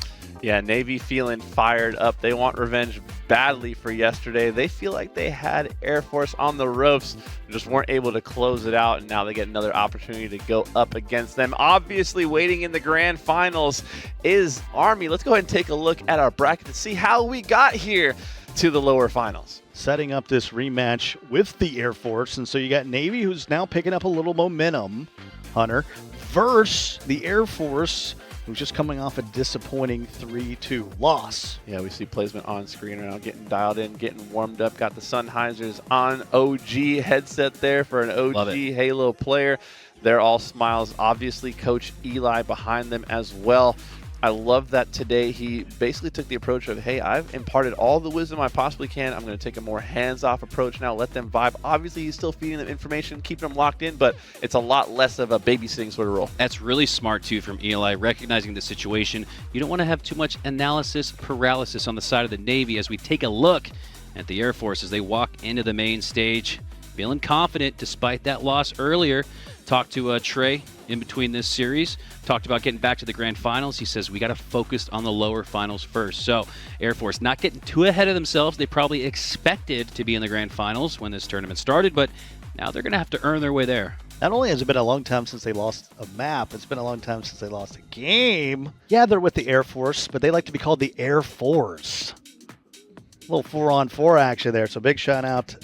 [SPEAKER 1] Yeah, Navy feeling fired up. They want revenge badly for yesterday. They feel like they had Air Force on the ropes, just weren't able to close it out, and now they get another opportunity to go up against them. Obviously, waiting in the grand finals is Army. Let's go ahead and take a look at our bracket to see how we got here to the lower finals.
[SPEAKER 3] Setting up this rematch with the Air Force, and so you got Navy, who's now picking up a little momentum, Hunter, versus the Air Force, who's just coming off a disappointing 3-2 loss.
[SPEAKER 1] Yeah, we see placement on screen right now, getting dialed in, getting warmed up. Got the Sennheisers on OG headset there for an OG Halo player. They're all smiles. Obviously, Coach Eli behind them as well. I love that today he basically took the approach of, hey, I've imparted all the wisdom I possibly can. I'm going to take a more hands-off approach now, let them vibe. Obviously, he's still feeding them information, keeping them locked in, but it's a lot less of a babysitting sort of role.
[SPEAKER 2] That's really smart, too, from Eli, recognizing the situation. You don't want to have too much analysis paralysis on the side of the Navy as we take a look at the Air Force as they walk into the main stage. Feeling confident despite that loss earlier. Talked to Trey in between this series. Talked about getting back to the grand finals. He says we got to focus on the lower finals first. So Air Force not getting too ahead of themselves. They probably expected to be in the grand finals when this tournament started, but now they're going to have to earn their way there.
[SPEAKER 3] Not only has it been a long time since they lost a map, it's been a long time since they lost a game. Yeah, they're with the Air Force, but they like to be called the Air Force. A little 4-on-4 action there. So big shout out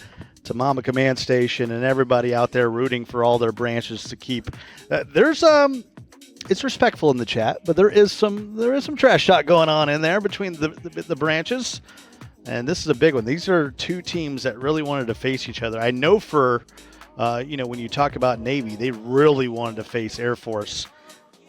[SPEAKER 3] to Mama Command Station and everybody out there rooting for all their branches to keep. It's respectful in the chat, but there is some trash talk going on in there between the branches, and this is a big one. These are two teams that really wanted to face each other. I know for when you talk about Navy, they really wanted to face Air Force.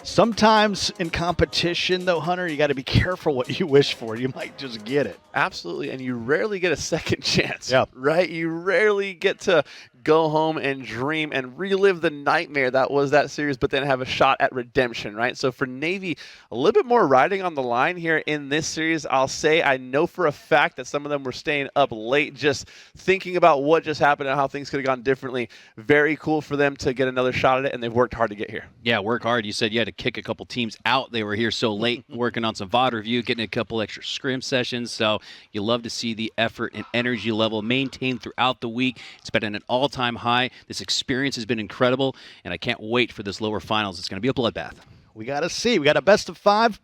[SPEAKER 3] Sometimes in competition, though, Hunter, you got to be careful what you wish for. You might just get it.
[SPEAKER 1] Absolutely, and you rarely get a second chance,
[SPEAKER 3] yep.
[SPEAKER 1] Right? You rarely get to go home and dream and relive the nightmare that was that series, but then have a shot at redemption, right? So for Navy, a little bit more riding on the line here in this series. I'll say I know for a fact that some of them were staying up late just thinking about what just happened and how things could have gone differently. Very cool for them to get another shot at it, and they've worked hard to get here.
[SPEAKER 2] Yeah, work hard. You said you had to kick a couple teams out. They were here so late working on some VOD review, getting a couple extra scrim sessions. So you love to see the effort and energy level maintained throughout the week. It's been at an all-time high. This experience has been incredible, and I can't wait for this lower finals. It's going to be a bloodbath.
[SPEAKER 3] We got to see. We got a best of 5.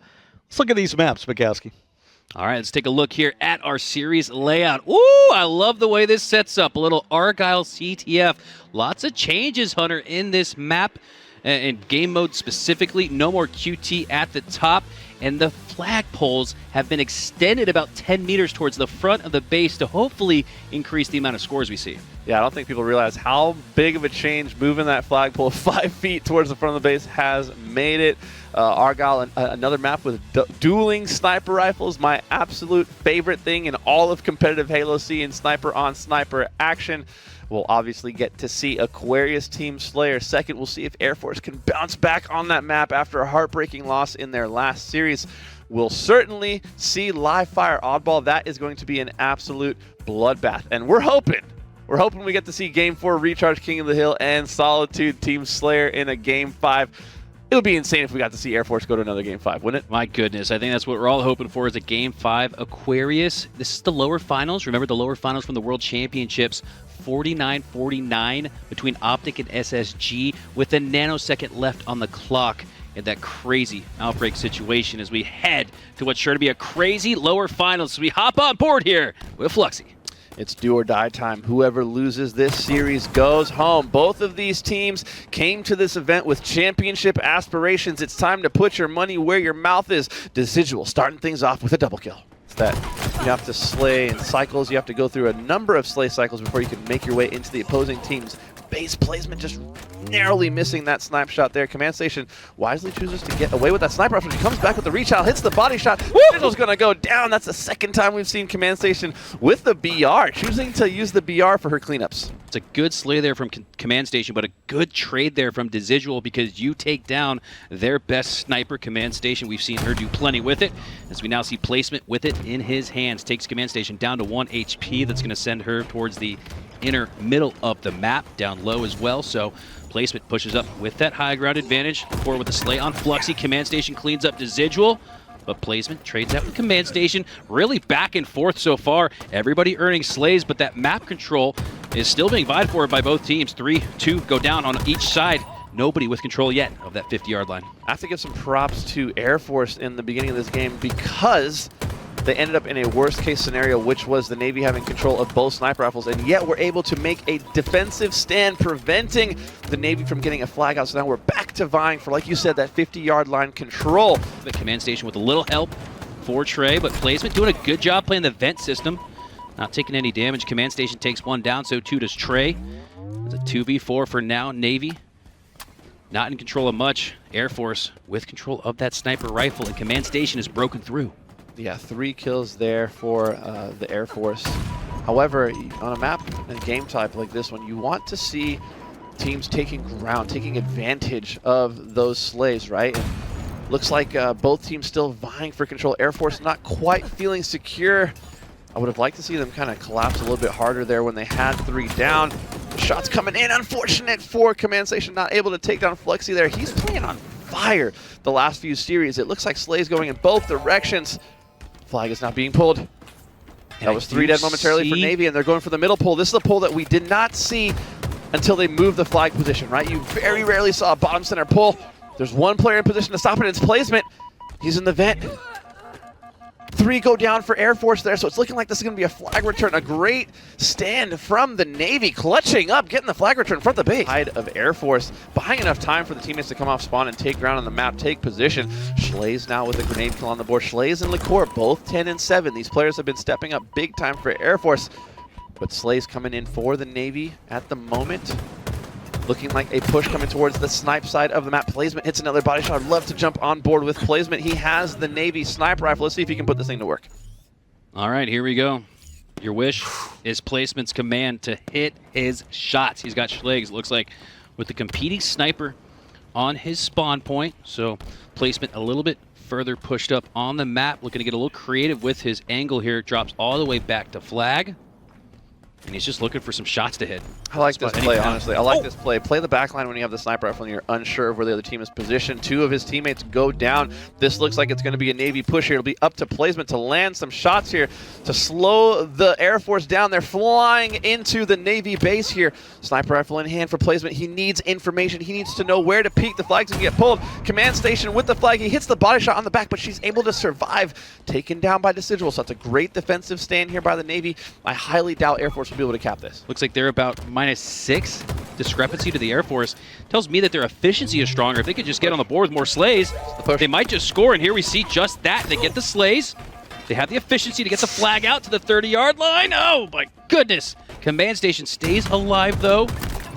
[SPEAKER 3] Let's look at these maps, Mikowski.
[SPEAKER 2] All right, let's take a look here at our series layout. Ooh, I love the way this sets up. A little Argyle CTF. Lots of changes, Hunter, in this map. In game mode specifically, no more QT at the top, and the flagpoles have been extended about 10 meters towards the front of the base to hopefully increase the amount of scores we see.
[SPEAKER 1] Yeah, I don't think people realize how big of a change moving that flagpole 5 feet towards the front of the base has made it. Argyle, another map with dueling sniper rifles, my absolute favorite thing in all of competitive Halo, seeing sniper on sniper action. We'll obviously get to see Aquarius Team Slayer. Second, we'll see if Air Force can bounce back on that map after a heartbreaking loss in their last series. We'll certainly see Live Fire Oddball. That is going to be an absolute bloodbath. And we're hoping we get to see Game 4 Recharge King of the Hill and Solitude Team Slayer in a Game 5. It would be insane if we got to see Air Force go to another Game 5, wouldn't it?
[SPEAKER 2] My goodness, I think that's what we're all hoping for is a Game 5 Aquarius. This is the lower finals. Remember the lower finals from the World Championships. 49-49 between Optic and SSG with a nanosecond left on the clock in that crazy outbreak situation as we head to what's sure to be a crazy lower finals. So we hop on board here with Fluxy.
[SPEAKER 1] It's do or die time. Whoever loses this series goes home. Both of these teams came to this event with championship aspirations. It's time to put your money where your mouth is. Decidual starting things off with a double kill. It's that you have to slay in cycles. You have to go through a number of slay cycles before you can make your way into the opposing team's base placement. Just narrowly missing that snipe shot there. Command Station wisely chooses to get away with that sniper rifle. She comes back with the reach out, hits the body shot. Digital's going to go down. That's the second time we've seen Command Station with the BR, choosing to use the BR for her cleanups.
[SPEAKER 2] It's a good slay there from Command Station, but a good trade there from Decidual because you take down their best sniper, Command Station. We've seen her do plenty with it, as we now see Placement with it in his hands. Takes Command Station down to 1 HP. That's going to send her towards the inner middle of the map, down low as well. So Placement pushes up with that high ground advantage. Forward with the slay on Fluxy. Command Station cleans up Decidual, but Placement trades out with Command Station. Really back and forth so far. Everybody earning slays, but that map control is still being vied for by both teams. 3-2 go down on each side. Nobody with control yet of that 50-yard line.
[SPEAKER 1] I have to give some props to Air Force in the beginning of this game because they ended up in a worst-case scenario, which was the Navy having control of both sniper rifles, and yet we're able to make a defensive stand, preventing the Navy from getting a flag out. So now we're back to vying for, like you said, that 50-yard line control.
[SPEAKER 2] The Command Station with a little help for Trey, but Placement doing a good job playing the vent system. Not taking any damage. Command Station takes one down, so too does Trey. It's a 2v4 for now. Navy not in control of much. Air Force with control of that sniper rifle, and Command Station is broken through.
[SPEAKER 1] Yeah, 3 kills there for the Air Force. However, on a map and game type like this one, you want to see teams taking ground, taking advantage of those slays, right? And looks like both teams still vying for control. Air Force not quite feeling secure. I would have liked to see them kind of collapse a little bit harder there when they had 3 down. The shots coming in. Unfortunate for Command Station, not able to take down Fluxy there. He's playing on fire the last few series. It looks like Slay's going in both directions. Flag is not being pulled. That was 3 dead momentarily for Navy, and they're going for the middle pull. This is a pull that we did not see until they moved the flag position, right? You very rarely saw a bottom center pull. There's one player in position to stop it. It's Placement. He's in the vent. 3 go down for Air Force there, so it's looking like this is going to be a flag return. A great stand from the Navy, clutching up, getting the flag return from the base. Side of Air Force, buying enough time for the teammates to come off spawn and take ground on the map, take position. Schlaze now with a grenade kill on the board. Schlaze and LaCour, both 10 and 7. These players have been stepping up big time for Air Force, but Schlaze coming in for the Navy at the moment. Looking like a push coming towards the snipe side of the map. Placement hits another body shot. I'd love to jump on board with Placement. He has the Navy sniper rifle. Let's see if he can put this thing to work.
[SPEAKER 2] All right, here we go. Your wish is Placement's command to hit his shots. He's got Schlaze, looks like, with the competing sniper on his spawn point. So Placement a little bit further pushed up on the map. Looking to get a little creative with his angle here. Drops all the way back to flag. And he's just looking for some shots to hit.
[SPEAKER 1] I like this play, honestly. I like this play. Play the backline when you have the sniper rifle and you're unsure of where the other team is positioned. 2 of his teammates go down. This looks like it's going to be a Navy push here. It'll be up to Placement to land some shots here to slow the Air Force down. They're flying into the Navy base here. Sniper rifle in hand for Placement. He needs information. He needs to know where to peek. The flag's going to get pulled. Command Station with the flag. He hits the body shot on the back, but she's able to survive. Taken down by Decidual. So that's a great defensive stand here by the Navy. I highly doubt Air Force will be able to cap this.
[SPEAKER 2] Looks like they're about -6 discrepancy to the Air Force. Tells me that their efficiency is stronger. If they could just get on the board with more slays, they might just score. And here we see just that. They get the slays. They have the efficiency to get the flag out to the 30-yard line. Oh my goodness. Command Station stays alive though.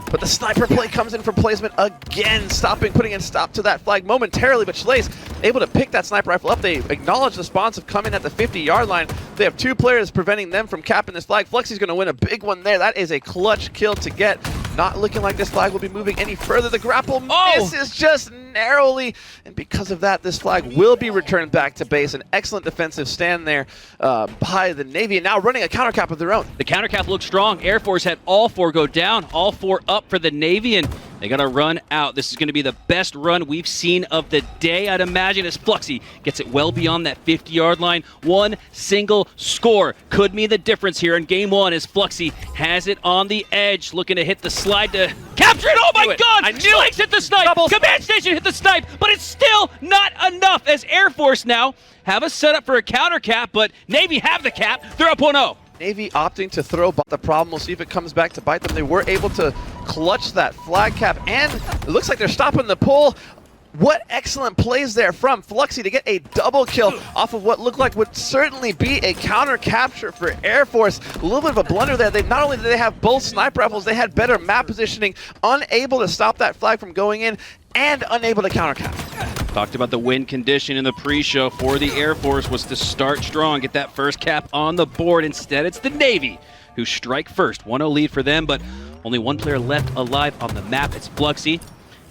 [SPEAKER 1] But the sniper play comes in from Placement again, putting a stop to that flag momentarily, but Schlaze able to pick that sniper rifle up. They acknowledge the spawns have come in at the 50-yard line. They have 2 players preventing them from capping this flag. Fluxy's going to win a big one there. That is a clutch kill to get. Not looking like this flag will be moving any further. The grapple misses just narrowly, and because of that, this flag will be returned back to base. An excellent defensive stand there by the Navy, and now running a counter cap of their own.
[SPEAKER 2] The counter cap looks strong. Air Force had all 4 go down, all 4 up for the Navy, and they got to run out. This is going to be the best run we've seen of the day, I'd imagine, as Fluxy gets it well beyond that 50-yard line. 1 single score could mean the difference here in game 1 as Fluxy has it on the edge, looking to hit the slide to capture it. Oh my God! Schlaze hit the snipe. Command Station hit the snipe, but it's still not enough as Air Force now have a setup for a counter cap, but Navy have the cap. They're up 1-0.
[SPEAKER 1] Navy opting to throw, but the problem, we'll see if it comes back to bite them. They were able to clutch that flag cap, and it looks like they're stopping the pull. What excellent plays there from Fluxy to get a double kill off of what looked like would certainly be a counter capture for Air Force. A little bit of a blunder there. They not only did they have both sniper rifles, they had better map positioning, unable to stop that flag from going in, and unable to counter cap.
[SPEAKER 2] Talked about the win condition in the pre-show for the Air Force was to start strong, get that first cap on the board. Instead, it's the Navy who strike first. 1-0 lead for them, but only one player left alive on the map. It's Fluxy,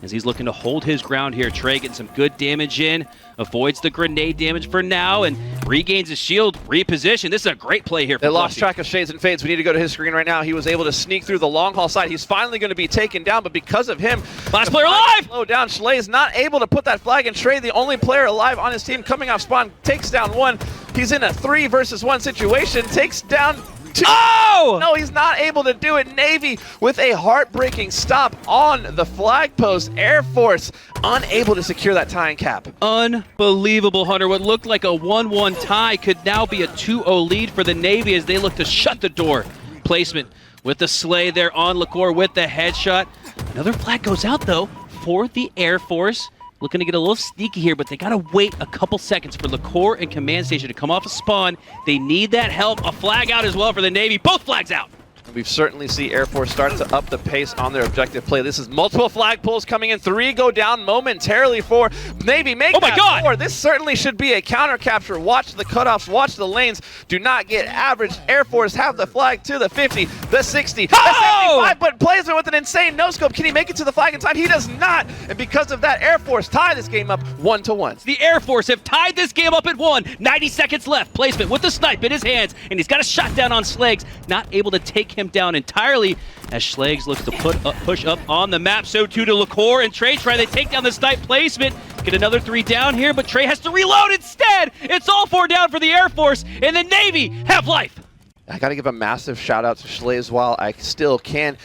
[SPEAKER 2] as he's looking to hold his ground here. Trey getting some good damage in, avoids the grenade damage for now, and regains his shield, reposition. This is a great play here for
[SPEAKER 1] They lost
[SPEAKER 2] Fluxy.
[SPEAKER 1] track of Shades and Fades. We need to go to his screen right now. He was able to sneak through the long haul side. He's finally going to be taken down, but because of him,
[SPEAKER 2] last player alive!
[SPEAKER 1] Slow down. Schlee's not able to put that flag, and Trey, the only player alive on his team, coming off spawn, takes down one. He's in a 3 versus 1 situation, takes down 2.
[SPEAKER 2] Oh!
[SPEAKER 1] No, he's not able to do it. Navy with a heartbreaking stop on the flag post. Air Force unable to secure that tying cap.
[SPEAKER 2] Unbelievable, Hunter. What looked like a 1-1 tie could now be a 2-0 lead for the Navy as they look to shut the door. Placement with the Slay there on LaCour with the headshot. Another flag goes out, though, for the Air Force. Looking to get a little sneaky here, but they got to wait a couple seconds for LaCour and Command Station to come off a spawn. They need that help. A flag out as well for the Navy. Both flags out.
[SPEAKER 1] We've certainly seen Air Force start to up the pace on their objective play. This is multiple flag pulls coming in. 3 go down momentarily for Navy. Make that 4. This certainly should be a counter capture. Watch the cutoffs. Watch the lanes. Do not get average. Air Force have the flag to the 50, the 60, the 75, but plays it with an insane no-scope. Can he make it to the flag in time? He does not. And because of that, Air Force tie this game up 1-1.
[SPEAKER 2] The Air Force have tied this game up at 1. 90 seconds left. Placement with the snipe in his hands, and he's got a shot down on Schlegs. Not able to take him down entirely as Schlegs looks to push up on the map. So too to LaCour and Trey. Try they take down the snipe placement. Get another 3 down here, but Trey has to reload instead. It's all 4 down for the Air Force, and the Navy have life.
[SPEAKER 1] I got to give a massive shout out to Schlees while I still can.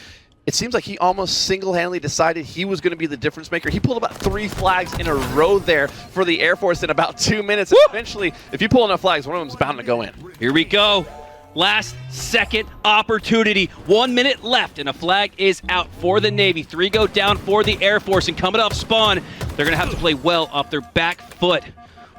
[SPEAKER 1] It seems like he almost single-handedly decided he was going to be the difference maker. He pulled about 3 flags in a row there for the Air Force in about 2 minutes. And eventually, if you pull enough flags, one of them's bound to go in.
[SPEAKER 2] Here we go. Last second opportunity. 1 minute left, and a flag is out for the Navy. 3 go down for the Air Force, and coming off spawn, they're going to have to play well off their back foot,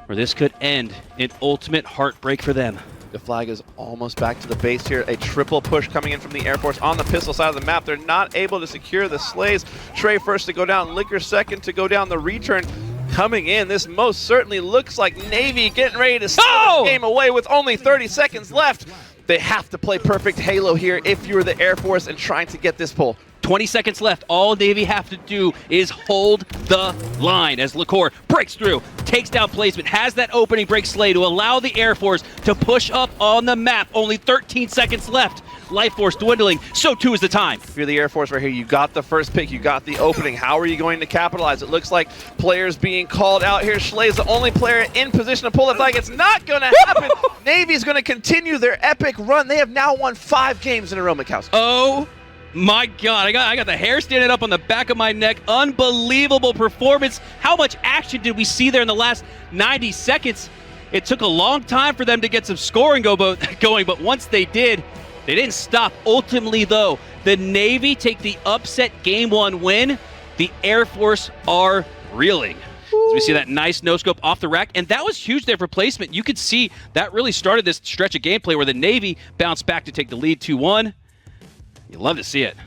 [SPEAKER 2] or this could end in ultimate heartbreak for them.
[SPEAKER 1] The flag is almost back to the base here. A triple push coming in from the Air Force on the pistol side of the map. They're not able to secure the Slays. Trey first to go down, Liquor second to go down. The return coming in. This most certainly looks like Navy getting ready to steal the game away with only 30 seconds left. They have to play perfect Halo here if you're the Air Force and trying to get this pull.
[SPEAKER 2] 20 seconds left. All Navy have to do is hold the line as LaCour breaks through, takes down placement, has that opening break Slay to allow the Air Force to push up on the map. Only 13 seconds left. Life Force dwindling, so too is the time.
[SPEAKER 1] If you're the Air Force right here, you got the first pick, you got the opening. How are you going to capitalize? It looks like players being called out here. Schlee's the only player in position to pull the flag. It's not going to happen. Navy's going to continue their epic run. They have now won 5 games in a row, Mikowski.
[SPEAKER 2] Oh my God, I got the hair standing up on the back of my neck. Unbelievable performance. How much action did we see there in the last 90 seconds? It took a long time for them to get some scoring going, but once they did, they didn't stop. Ultimately, though, the Navy take the upset Game 1 win. The Air Force are reeling. As we see that nice no-scope off the rack, and that was huge there for placement. You could see that really started this stretch of gameplay where the Navy bounced back to take the lead 2-1. You love to see it.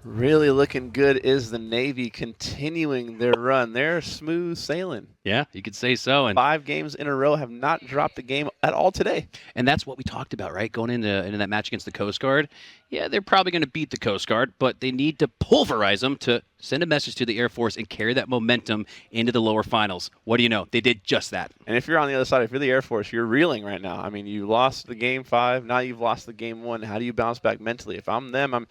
[SPEAKER 1] Really looking good is the Navy continuing their run. They're smooth sailing.
[SPEAKER 2] Yeah, you could say so. And
[SPEAKER 1] 5 games in a row, have not dropped the game at all today.
[SPEAKER 2] And that's what we talked about, right? Going into that match against the Coast Guard. Yeah, they're probably going to beat the Coast Guard, but they need to pulverize them to send a message to the Air Force and carry that momentum into the lower finals. What do you know? They did just that.
[SPEAKER 1] And if you're on the other side, if you're the Air Force, you're reeling right now. I mean, you lost the Game 5. Now you've lost the Game 1. How do you bounce back mentally? If I'm them, I'm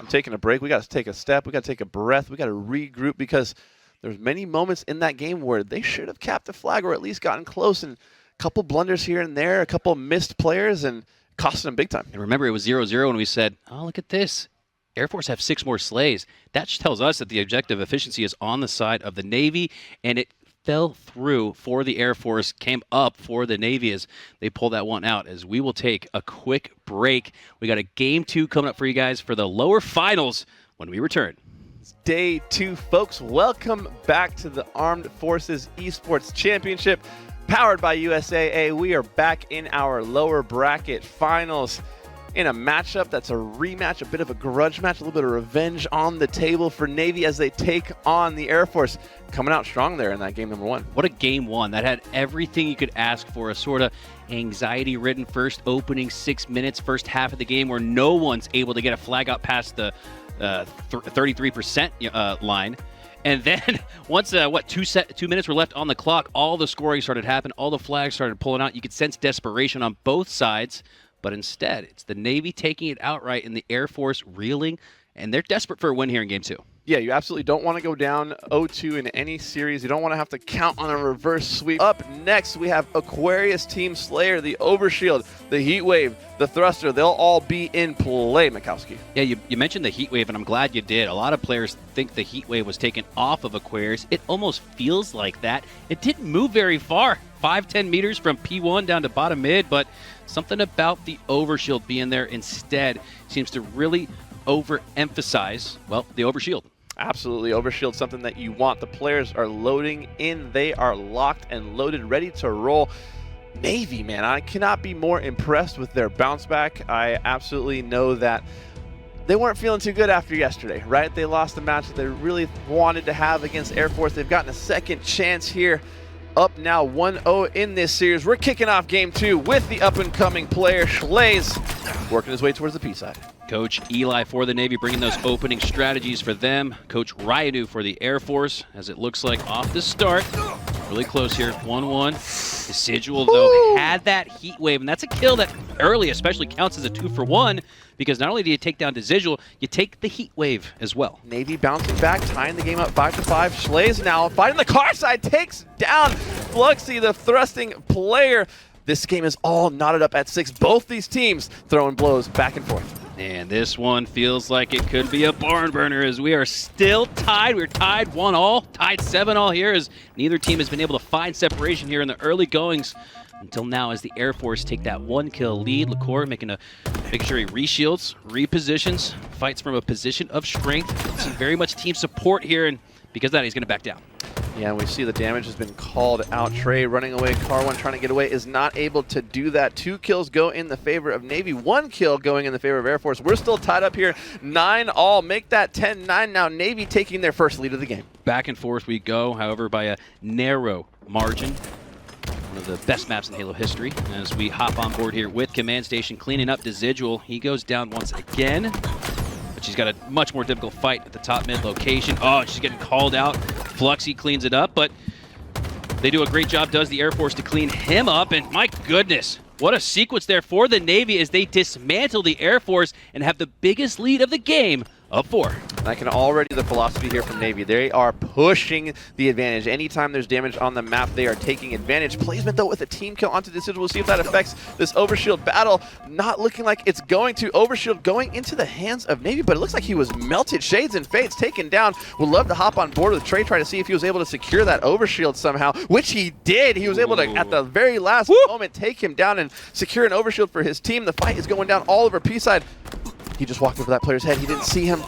[SPEAKER 1] taking a break. We got to take a step. We got to take a breath. We got to regroup because there's many moments in that game where they should have capped the flag or at least gotten close, and a couple blunders here and there, a couple missed players, and costing them big time.
[SPEAKER 2] And remember, it was 0-0 when we said, oh, look at this. Air Force have 6 more Slays. That tells us that the objective efficiency is on the side of the Navy, and fell through for the Air Force, came up for the Navy as they pull that one out. As we will take a quick break. We got a Game 2 coming up for you guys for the lower finals when we return.
[SPEAKER 1] Day 2, folks. Welcome back to the Armed Forces Esports Championship, powered by USAA. We are back in our lower bracket finals in a matchup that's a rematch, a bit of a grudge match, a little bit of revenge on the table for Navy as they take on the Air Force. Coming out strong there in that game number 1.
[SPEAKER 2] What a game 1. That had everything you could ask for, a sort of anxiety-ridden first opening 6 minutes, first half of the game where no one's able to get a flag out past the 33% line. And then once, 2 minutes were left on the clock, all the scoring started happening, all the flags started pulling out. You could sense desperation on both sides. But instead, it's the Navy taking it outright and the Air Force reeling, and they're desperate for a win here in Game 2.
[SPEAKER 1] Yeah, you absolutely don't want to go down 0-2 in any series. You don't want to have to count on a reverse sweep. Up next, we have Aquarius Team Slayer, the Overshield, the Heatwave, the Thruster. They'll all be in play, Mikowski.
[SPEAKER 2] Yeah, you mentioned the Heatwave, and I'm glad you did. A lot of players think the Heatwave was taken off of Aquarius. It almost feels like that. It didn't move very far, 5-10 meters from P1 down to bottom mid, but something about the Overshield being there instead seems to really overemphasize, well, the Overshield.
[SPEAKER 1] Absolutely. Overshield, something that you want. The players are loading in. They are locked and loaded, ready to roll. Navy, man, I cannot be more impressed with their bounce back. I absolutely know that they weren't feeling too good after yesterday, right? They lost the match that they really wanted to have against Air Force. They've gotten a second chance here. Up now 1-0 in this series. We're kicking off Game 2 with the up-and-coming player, Schlaze, working his way towards the P side.
[SPEAKER 2] Coach Eli for the Navy bringing those opening strategies for them. Coach Ryanu for the Air Force, as it looks like off the start. Really close here, 1-1. Decidual, though, had that heat wave, and that's a kill that early especially counts as a 2-for-1, because not only do you take down Decidual, you take the heat wave as well.
[SPEAKER 1] Navy bouncing back, tying the game up 5-5. Schlaze now fighting the car side, takes down Fluxy, the thrusting player. This game is all knotted up at 6. Both these teams throwing blows back and forth.
[SPEAKER 2] And this one feels like it could be a barn burner as we are still tied. We're tied 1-1, tied 7-7 here as neither team has been able to find separation here in the early goings until now as the Air Force take that 1-kill lead. LaCour making sure he reshields, repositions, fights from a position of strength. See very much team support here, and because of that, he's going to back down.
[SPEAKER 1] Yeah, and we see the damage has been called out. Trey running away, Car1 trying to get away, is not able to do that. 2 kills go in the favor of Navy, 1 kill going in the favor of Air Force. We're still tied up here, 9-all. Make that 10-9 now. Navy taking their first lead of the game.
[SPEAKER 2] Back and forth we go, however, by a narrow margin. One of the best maps in Halo history. As we hop on board here with Command Station, cleaning up Decidual. He goes down once again. But she's got a much more difficult fight at the top mid location. Oh, she's getting called out. Fluxy cleans it up, but they do a great job, does the Air Force, to clean him up. And my goodness, what a sequence there for the Navy as they dismantle the Air Force and have the biggest lead of the game of 4.
[SPEAKER 1] I can already the philosophy here from Navy. They are pushing the advantage. Anytime there's damage on the map, they are taking advantage. Placement, though, with a team kill onto Decidual. We'll see if that affects this Overshield battle. Not looking like it's going to. Overshield going into the hands of Navy, but it looks like he was melted. Shades and Fates taken down. Would love to hop on board with Trey, try to see if he was able to secure that Overshield somehow, which he did. He was able to, at the very last moment, take him down and secure an Overshield for his team. The fight is going down all over P-side. He just walked over that player's head. He didn't see him.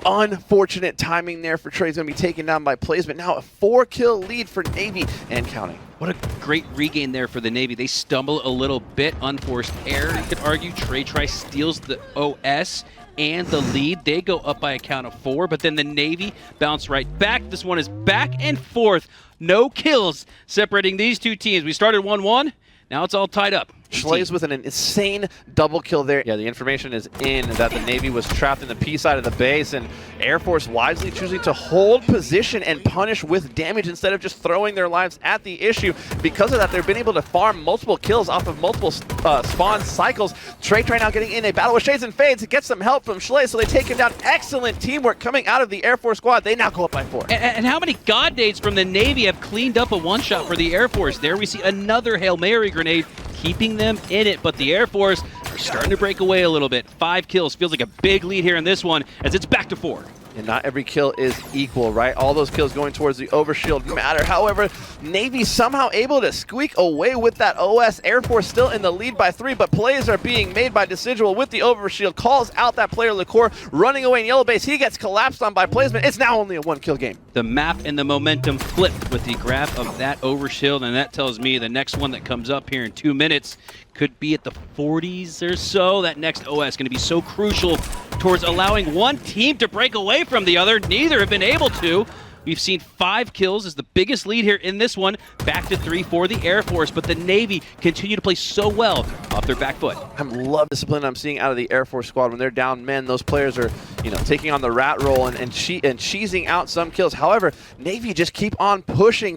[SPEAKER 1] Unfortunate timing there for Trey. He's going to be taken down by Placement. Now a 4-kill lead for Navy and counting.
[SPEAKER 2] What a great regain there for the Navy. They stumble a little bit. Unforced error, you could argue. Trey steals the OS and the lead. They go up by a count of 4, but then the Navy bounce right back. This one is back and forth. No kills separating these two teams. We started 1-1. Now it's all tied up.
[SPEAKER 1] Schlaze with an insane double kill there. Yeah, the information is in that the Navy was trapped in the P side of the base, and Air Force wisely choosing to hold position and punish with damage instead of just throwing their lives at the issue. Because of that, they've been able to farm multiple kills off of multiple spawn cycles. Trey now getting in a battle with Shades and Fades to get some help from Schlaze, so they take him down. Excellent teamwork coming out of the Air Force squad. They now go up by 4.
[SPEAKER 2] And how many God Nades from the Navy have cleaned up a one-shot for the Air Force? There we see another Hail Mary grenade, keeping them in it, but the Air Force are starting to break away a little bit. 5 kills, feels like a big lead here in this one as it's back to 4.
[SPEAKER 1] And not every kill is equal, right? All those kills going towards the overshield matter. However, Navy somehow able to squeak away with that OS. Air Force still in the lead by 3, but plays are being made by Decidual with the overshield. Calls out that player, Liqueur, running away in yellow base. He gets collapsed on by Placement. It's now only a 1-kill game.
[SPEAKER 2] The map and the momentum flipped with the grab of that overshield, and that tells me the next one that comes up here in 2 minutes could be at the 40s or so. That next OS going to be so crucial towards allowing one team to break away from the other. Neither have been able to. We've seen 5 kills as the biggest lead here in this one. Back to 3 for the Air Force, but the Navy continue to play so well off their back foot.
[SPEAKER 1] I love the discipline I'm seeing out of the Air Force squad. When they're down men, those players are, taking on the rat roll and cheesing out some kills. However, Navy just keep on pushing,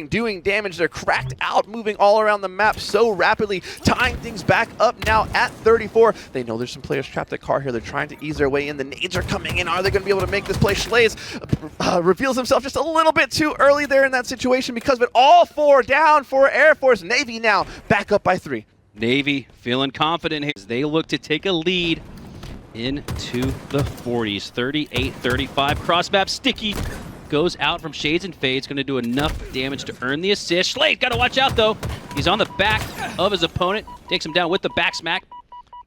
[SPEAKER 1] doing damage. They're cracked out, moving all around the map so rapidly, tying things back up now at 34. They know there's some players trapped at car here. They're trying to ease their way in. The nades are coming in. Are they going to be able to make this play? Schlaze reveals himself just a little bit too early there in that situation because of it. All 4 down for Air Force. Navy now back up by 3.
[SPEAKER 2] Navy feeling confident here as they look to take a lead into the 40s. 38-35. Cross map sticky. Goes out from Shades and Fades. Going to do enough damage to earn the assist. Schlaze got to watch out though. He's on the back of his opponent. Takes him down with the back smack.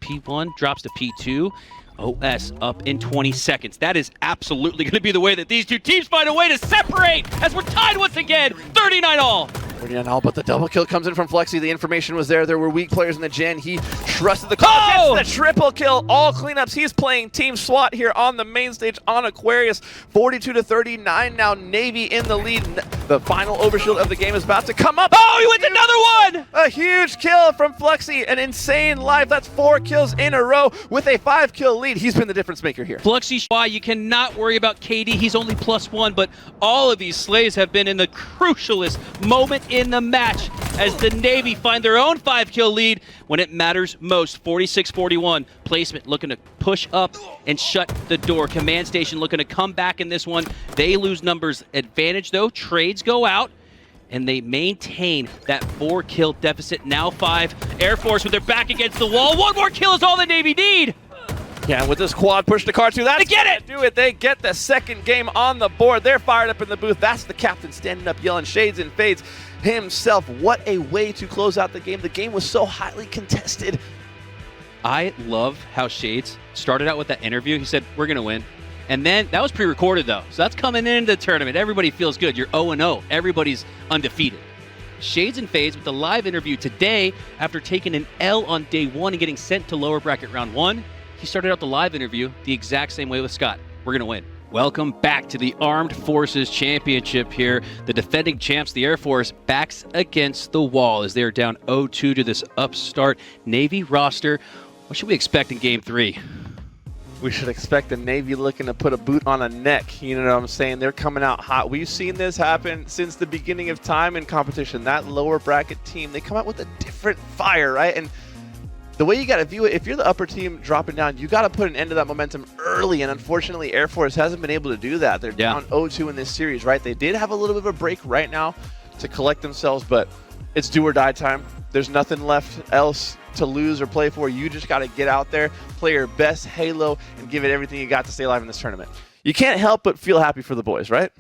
[SPEAKER 2] P1 drops to P2. OS up in 20 seconds. That is absolutely going to be the way that these two teams find a way to separate as we're tied once again. 39 all.
[SPEAKER 1] 39 all, but the double kill comes in from Flexi. The information was there. There were weak players in the gen. He trusted the call. Gets the triple kill. All cleanups. He's playing Team SWAT here on the main stage on Aquarius. 42-39 now. Navy in the lead. The final overshield of the game is about to come up.
[SPEAKER 2] Oh, he wins another one!
[SPEAKER 1] A huge kill from Flexi. An insane life. That's 4 kills in a row with a 5-kill lead. He's been the difference maker here.
[SPEAKER 2] Flexi, why you cannot worry about KD. He's only +1, but all of these slays have been in the crucialest moment in the match as the Navy find their own 5-kill lead when it matters most. 46-41. Placement looking to push up and shut the door. Command Station looking to come back in this one. They lose numbers advantage though. Trades go out and they maintain that 4-kill deficit. Now 5. Air Force with their back against the wall. 1 more kill is all the Navy need.
[SPEAKER 1] Yeah, with this quad push to car 2, that's get it! Do it. They get the second game on the board. They're fired up in the booth. That's the captain standing up yelling Shades and Fades himself. What a way to close out the game. The game was so highly contested.
[SPEAKER 2] I love how Shades started out with that interview. He said, we're going to win. And then, that was pre-recorded though, so that's coming into the tournament. Everybody feels good. You're 0-0. Everybody's undefeated. Shades and Fades with the live interview today after taking an L on day 1 and getting sent to lower bracket round 1. He started out the live interview the exact same way with Scott. We're going to win. Welcome back to the Armed Forces Championship here. The defending champs, the Air Force, backs against the wall as they are down 0-2 to this upstart Navy roster. What should we expect in Game 3?
[SPEAKER 1] We should expect the Navy looking to put a boot on a neck. You know what I'm saying? They're coming out hot. We've seen this happen since the beginning of time in competition. That lower bracket team, they come out with a different fire, right? And the way you got to view it, if you're the upper team dropping down, you got to put an end to that momentum early. And unfortunately, Air Force hasn't been able to do that. They're down 0-2 in this series, right? They did have a little bit of a break right now to collect themselves, but it's do or die time. There's nothing left else to lose or play for. You just got to get out there, play your best Halo, and give it everything you got to stay alive in this tournament. You can't help but feel happy for the boys, right?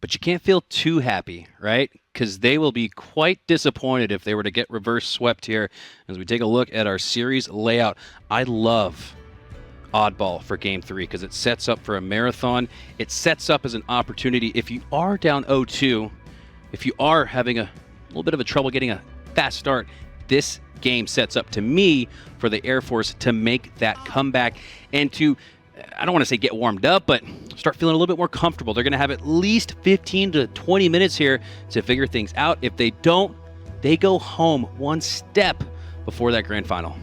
[SPEAKER 2] But you can't feel too happy, right? Because they will be quite disappointed if they were to get reverse swept here. As we take a look at our series layout, I love Oddball for Game 3 because it sets up for a marathon. It sets up as an opportunity. If you are down 0-2, if you are having a little bit of a trouble getting a fast start, this game sets up to me for the Air Force to make that comeback and to, I don't want to say get warmed up, but start feeling a little bit more comfortable. They're going to have at least 15 to 20 minutes here to figure things out. If they don't, they go home one step before that grand final.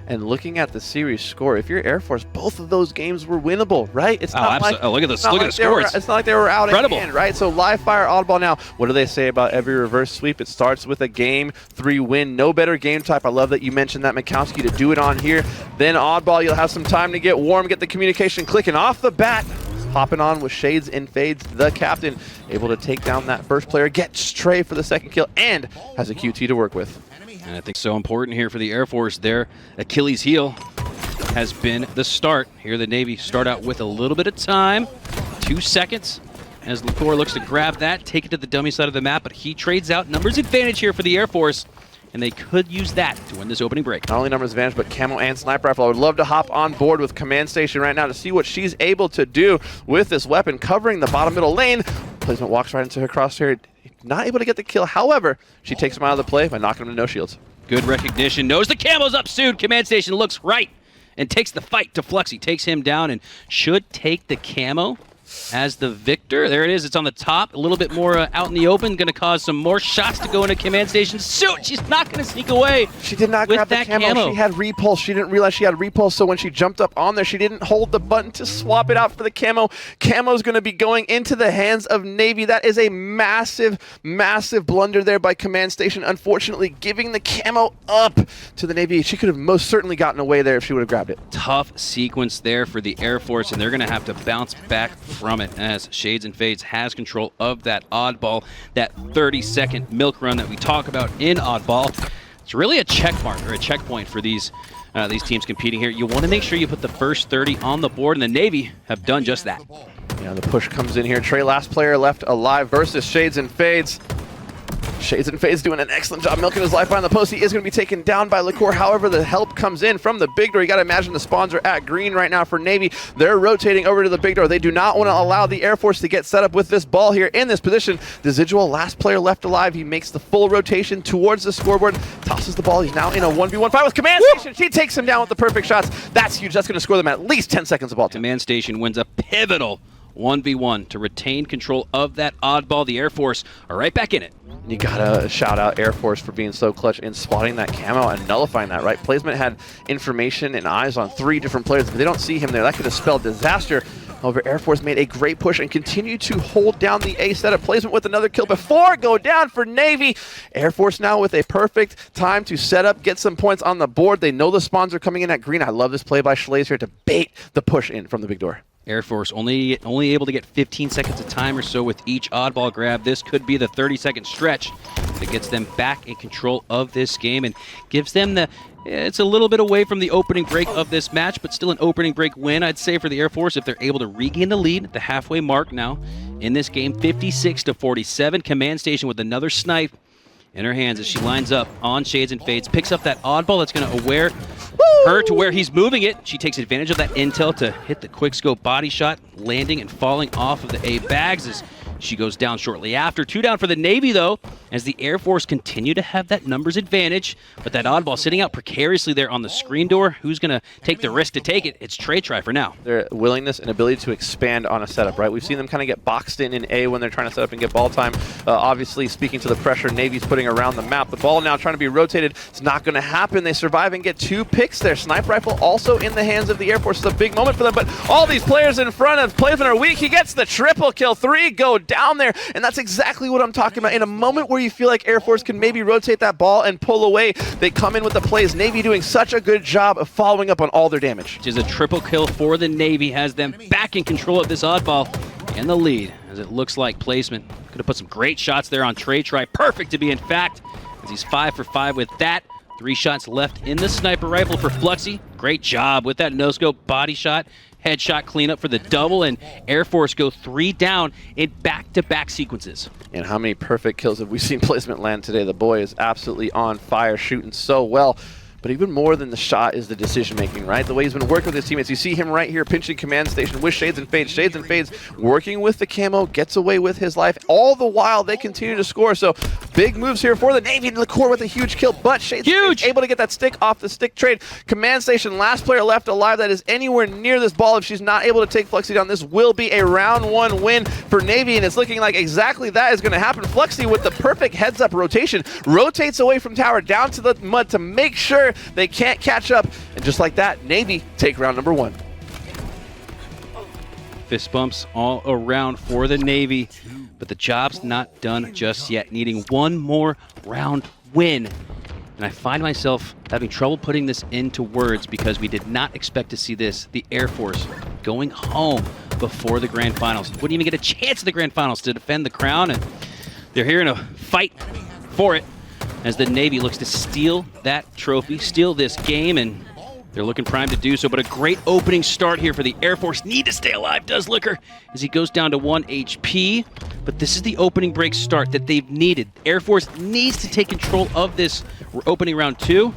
[SPEAKER 1] And looking at the series score, if you're Air Force, both of those games were winnable, right? It's not like,
[SPEAKER 2] look at this. Look at the scores.
[SPEAKER 1] It's not like they were out
[SPEAKER 2] Incredible.
[SPEAKER 1] at hand, right? So live fire, Oddball now. What do they say about every reverse sweep? It starts with a Game 3 win. No better game type. I love that you mentioned that, Mikowski, to do it on here. Then Oddball, you'll have some time to get warm, get the communication clicking off the bat. Hopping on with Shades and Fades, the captain, able to take down that first player, gets Trey for the second kill, and has a QT to work with.
[SPEAKER 2] And I think so important here for the Air Force. Their Achilles heel has been the start. Here the Navy start out with a little bit of time. 2 seconds as LaCour looks to grab that, take it to the dummy side of the map, but he trades out. Numbers advantage here for the Air Force, and they could use that to win this opening break.
[SPEAKER 1] Not only numbers advantage, but camo and sniper rifle. I would love to hop on board with Command Station right now to see what she's able to do with this weapon, covering the bottom middle lane. Placement walks right into her crosshair. Not able to get the kill. However, she takes him out of the play by knocking him to no shields.
[SPEAKER 2] Good recognition. Knows the camo's up soon. Command Station looks right and takes the fight to Fluxy. Takes him down and should take the camo as the victor. There it is. It's on the top. A little bit more out in the open. Going to cause some more shots to go into Command Station. Shoot! She's not going to sneak away.
[SPEAKER 1] She did not grab the camo. She had repulse. She didn't realize she had repulse, so when she jumped up on there, she didn't hold the button to swap it out for the camo. Camo's going to be going into the hands of Navy. That is a massive, massive blunder there by Command Station. Unfortunately, giving the camo up to the Navy. She could have most certainly gotten away there if she would have grabbed it.
[SPEAKER 2] Tough sequence there for the Air Force, and they're going to have to bounce back from it as Shades and Fades has control of that oddball, that 30-second milk run that we talk about in oddball. It's really a check mark or a checkpoint for these teams competing here. You want to make sure you put the first 30 on the board, and the Navy have done just that.
[SPEAKER 1] Yeah, the push comes in here. Trey, last player left alive versus Shades and Fades. Shades and Fades doing an excellent job milking his life behind the post. He is going to be taken down by LaCour. However, the help comes in from the big door. You got to imagine the spawns are at green right now for Navy. They're rotating over to the big door. They do not want to allow the Air Force to get set up with this ball here in this position. Desidual, last player left alive. He makes the full rotation towards the scoreboard, tosses the ball. He's now in a 1v1 fight with Command Station. She takes him down with the perfect shots. That's huge. That's going to score them at least 10 seconds of ball time.
[SPEAKER 2] Command Station wins a pivotal 1v1 to retain control of that oddball. The Air Force are right back in it.
[SPEAKER 1] You gotta shout out Air Force for being so clutch in spotting that camo and nullifying that, right? Placement had information and eyes on 3 different players, but they don't see him there. That could have spelled disaster. However, Air Force made a great push and continued to hold down the A setup. Placement with another kill before go down for Navy. Air Force now with a perfect time to set up, get some points on the board. They know the spawns are coming in at green. I love this play by Schlaze here to bait the push in from the big door.
[SPEAKER 2] Air Force only able to get 15 seconds of time or so with each oddball grab. This could be the 30-second stretch that gets them back in control of this game and gives them the... It's a little bit away from the opening break of this match, but still an opening break win, I'd say, for the Air Force if they're able to regain the lead at the halfway mark now in this game. 56-47. Command Station with another snipe in her hands as she lines up on Shades and Fades, picks up that oddball that's going to aware her to where he's moving it. She takes advantage of that intel to hit the quickscope body shot, landing and falling off of the A bags as she goes down shortly after. 2 down for the Navy, though, as the Air Force continue to have that numbers advantage, but that oddball sitting out precariously there on the screen door. Who's going to take the risk to take it? It's Trey Try for now.
[SPEAKER 1] Their willingness and ability to expand on a setup, right? We've seen them kind of get boxed in A when they're trying to set up and get ball time. Obviously, speaking to the pressure Navy's putting around the map, the ball now trying to be rotated. It's not going to happen. They survive and get 2 picks there. Sniper rifle also in the hands of the Air Force. It's a big moment for them, but all these players in front of Placement are weak. He gets the triple kill. 3 go down there, and that's exactly what I'm talking about. In a moment where you feel like Air Force can maybe rotate that ball and pull away, they come in with the plays. Navy doing such a good job of following up on all their damage.
[SPEAKER 2] Which is a triple kill for the Navy, has them back in control of this oddball and the lead, as it looks like Placement could have put some great shots there on Trey Try. Perfect to be in fact, as he's 5 for 5 with that. 3 shots left in the sniper rifle for Fluxy. Great job with that no-scope body shot. Headshot cleanup for the double, and Air Force go 3 down in back-to-back sequences.
[SPEAKER 1] And how many perfect kills have we seen Placement land today? The boy is absolutely on fire, shooting so well. But even more than the shot is the decision-making, right? The way he's been working with his teammates. You see him right here pinching Command Station with Shades and Fades. Shades and Fades working with the camo, gets away with his life. All the while, they continue to score. So big moves here for the Navy, and LaCour with a huge kill. But Shades able to get that stick off the stick trade. Command Station, last player left alive that is anywhere near this ball. If she's not able to take Fluxy down, this will be a round 1 win for Navy, and it's looking like exactly that is going to happen. Fluxy with the perfect heads-up rotation, rotates away from tower down to the mud to make sure they can't catch up, and just like that, Navy take round number 1.
[SPEAKER 2] Fist bumps all around for the Navy, but the job's not done just yet, needing 1 more round win. And I find myself having trouble putting this into words because we did not expect to see this, the Air Force going home before the grand finals. Wouldn't even get a chance in the grand finals to defend the crown, and they're here in a fight for it, as the Navy looks to steal that trophy, steal this game, and They're looking primed to do so, but a great opening start here for the Air Force. Need to stay alive, does Liquor, as he goes down to 1 HP. But this is the opening break start that they've needed. Air Force needs to take control of this opening round 2.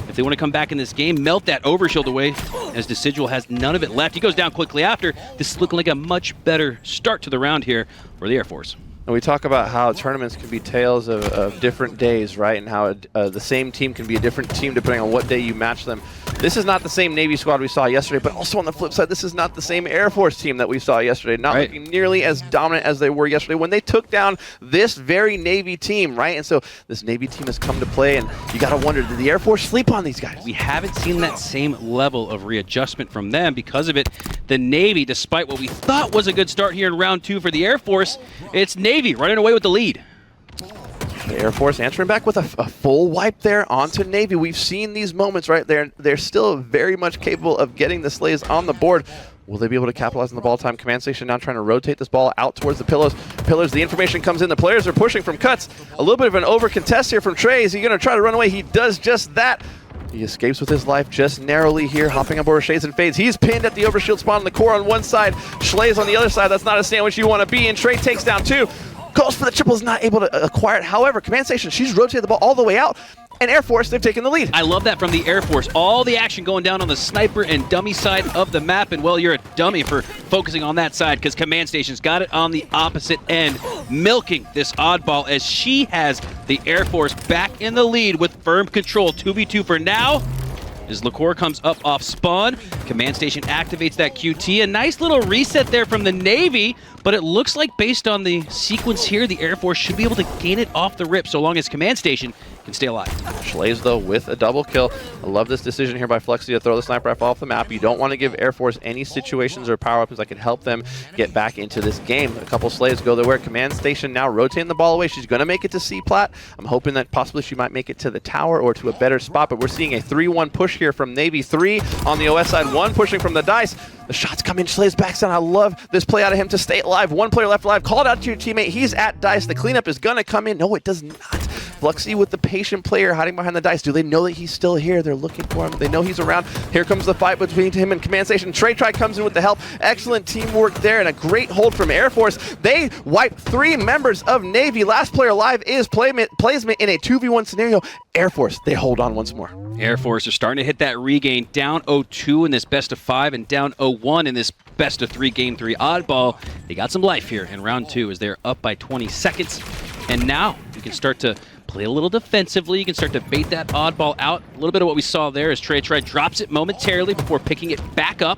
[SPEAKER 2] If they want to come back in this game, melt that overshield away, as Decidual has none of it left. He goes down quickly after. This is looking like a much better start to the round here for the Air Force.
[SPEAKER 1] And we talk about how tournaments can be tales of different days, right? And how the same team can be a different team depending on what day you match them. This is not the same Navy squad we saw yesterday, but also on the flip side, this is not the same Air Force team that we saw yesterday. Not looking nearly as dominant as they were yesterday when they took down this very Navy team, right? And so this Navy team has come to play, and you got to wonder, did the Air Force sleep on these guys?
[SPEAKER 2] We haven't seen that same level of readjustment from them. Because of it, the Navy, despite what we thought was a good start here in round 2 for the Air Force, it's Navy running away with the lead.
[SPEAKER 1] The Air Force answering back with a full wipe there onto Navy. We've seen these moments, right? They're still very much capable of getting the Slays on the board. Will they be able to capitalize on the ball time? Command Station now trying to rotate this ball out towards the pillars. The information comes in. The players are pushing from cuts. A little bit of an over contest here from Trey. Is he going to try to run away? He does just that. He escapes with his life just narrowly here, hopping aboard Shades and Fades. He's pinned at the overshield spawn in the core on one side. Schlays on the other side. That's not a sandwich you want to be in. Trey takes down 2. Goes for the triple, is not able to acquire it. However, Command Station, she's rotated the ball all the way out. And Air Force, they've taken the lead.
[SPEAKER 2] I love that from the Air Force. All the action going down on the sniper and dummy side of the map. And, well, you're a dummy for focusing on that side because Command Station's got it on the opposite end, milking this oddball as she has the Air Force back in the lead with firm control. 2v2 for now. As Liqueur comes up off spawn, Command Station activates that QT. A nice little reset there from the Navy, but it looks like based on the sequence here, the Air Force should be able to gain it off the rip so long as Command Station can stay alive.
[SPEAKER 1] Schlays, though, with a double kill. I love this decision here by Flexi to throw the sniper rifle off the map. You don't want to give Air Force any situations or power weapons that can help them get back into this game. A couple Slays go their way. Command Station now rotating the ball away. She's going to make it to C-Plat. I'm hoping that possibly she might make it to the tower or to a better spot, but we're seeing a 3-1 push here from Navy. 3 on the OS side, 1 pushing from the Dice. The shots come in, Schlays backs down. I love this play out of him to stay alive. 1 player left alive. Call it out to your teammate. He's at Dice. The cleanup is going to come in. No, it does not. Fluxy with the patient player hiding behind the Dice. Do they know that he's still here? They're looking for him. They know he's around. Here comes the fight between him and Command Station. Trey Try comes in with the help. Excellent teamwork there and a great hold from Air Force. They wipe 3 members of Navy. Last player alive is Placement in a 2v1 scenario. Air Force, they hold on once more.
[SPEAKER 2] Air Force are starting to hit that regain. Down 0-2 in this best of 5 and down 0-1 in this best of 3 game 3 oddball. They got some life here in round 2 as they're up by 20 seconds. And now you can start to play a little defensively. You can start to bait that oddball out. A little bit of what we saw there as Trey drops it momentarily before picking it back up.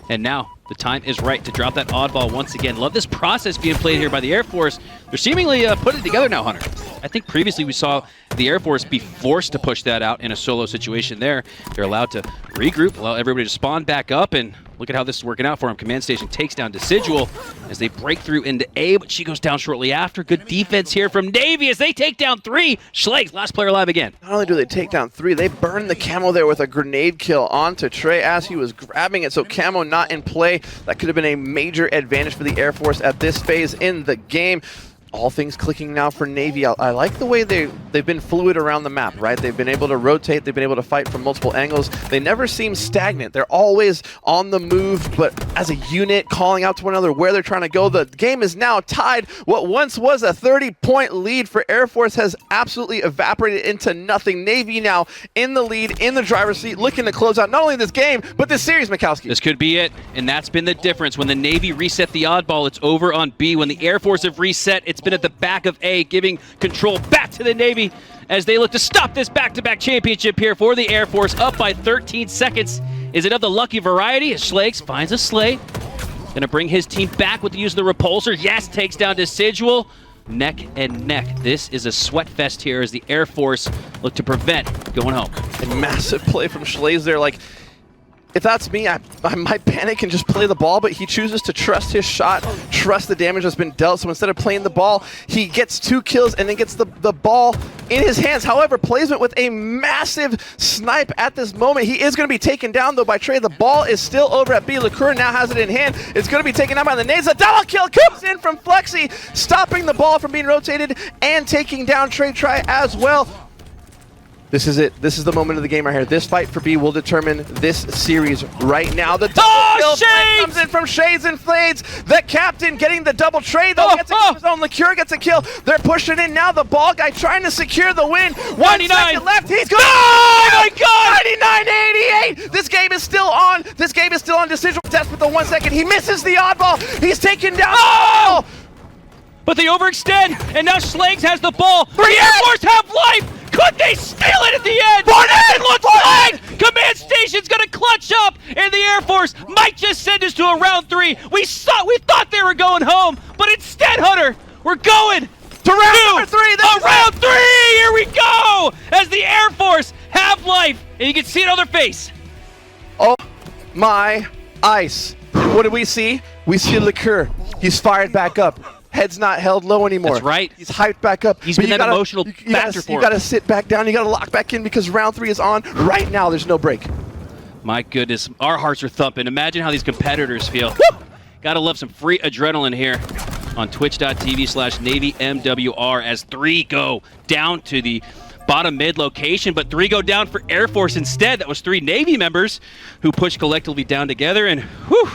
[SPEAKER 2] And now the time is right to drop that oddball once again. Love this process being played here by the Air Force. They're seemingly putting it together now, Hunter. I think previously we saw the Air Force be forced to push that out in a solo situation there. They're allowed to regroup, allow everybody to spawn back up, and look at how this is working out for them. Command Station takes down Decidual as they break through into A, but she goes down shortly after. Good defense here from Navy as they take down 3. Schlays, last player alive again.
[SPEAKER 1] Not only do they take down 3, they burn the Camo there with a grenade kill onto Trey as he was grabbing it, so Camo not in play. That could have been a major advantage for the Air Force at this phase in the game. All things clicking now for Navy. I like the way they've been fluid around the map, right? They've been able to rotate. They've been able to fight from multiple angles. They never seem stagnant. They're always on the move, but as a unit, calling out to one another where they're trying to go. The game is now tied. What once was a 30-point lead for Air Force has absolutely evaporated into nothing. Navy now in the lead, in the driver's seat, looking to close out not only this game, but this series, Mikowski.
[SPEAKER 2] This could be it, and that's been the difference. When the Navy reset the oddball, it's over on B. When the Air Force have reset, it's been at the back of A, giving control back to the Navy as they look to stop this back-to-back championship here for the Air Force, up by 13 seconds. Is it of the lucky variety as Schlays finds a Slay? Gonna bring his team back with the use of the repulsor. Yes, takes down Decidual. Neck and neck. This is a sweat fest here as the Air Force look to prevent going home.
[SPEAKER 1] And massive play from Schlays there. Like, if that's me, I might panic and just play the ball, but he chooses to trust his shot, trust the damage that's been dealt. So instead of playing the ball, he gets 2 kills and then gets the ball in his hands. However, Placement with a massive snipe at this moment. He is going to be taken down, though, by Trey. The ball is still over at B. Liqueur now has it in hand. It's going to be taken down by the nades. A double kill comes in from Flexi, stopping the ball from being rotated and taking down Trey Try as well. This is it. This is the moment of the game right here. This fight for B will determine this series right now. The double kill trade comes in from Shades and Flades. The captain getting the double trade, though. Gets a kill of his own. Liqueur gets a kill. They're pushing in now. The ball guy trying to secure the win. 1 second left. He's going. Oh my God! 99-88. This game is still on. This game is still on decision test with the 1 second. He misses the oddball. He's taken down. Oh!
[SPEAKER 2] But they overextend, and now Slags has the ball. The Air Force have life. Could they steal it at the end? It looks like Command Station's gonna clutch up, and the Air Force might just send us to a round 3. We thought they were going home, but instead, Hunter, we're going to round 3. Round 3. Here we go, as the Air Force have life, and you can see it on their face.
[SPEAKER 1] Oh my ice! And what do we see? We see Liqueur. He's fired back up. Head's not held low anymore.
[SPEAKER 2] That's right.
[SPEAKER 1] He's hyped back up.
[SPEAKER 2] He's been that emotional factor for him.
[SPEAKER 1] You gotta sit back down. You gotta lock back in because round 3 is on right now. There's no break.
[SPEAKER 2] My goodness, our hearts are thumping. Imagine how these competitors feel. Woo! Gotta love some free adrenaline here on twitch.tv/NavyMWR as 3 go down to the bottom mid location, but 3 go down for Air Force instead. That was 3 Navy members who pushed collectively down together, and whew,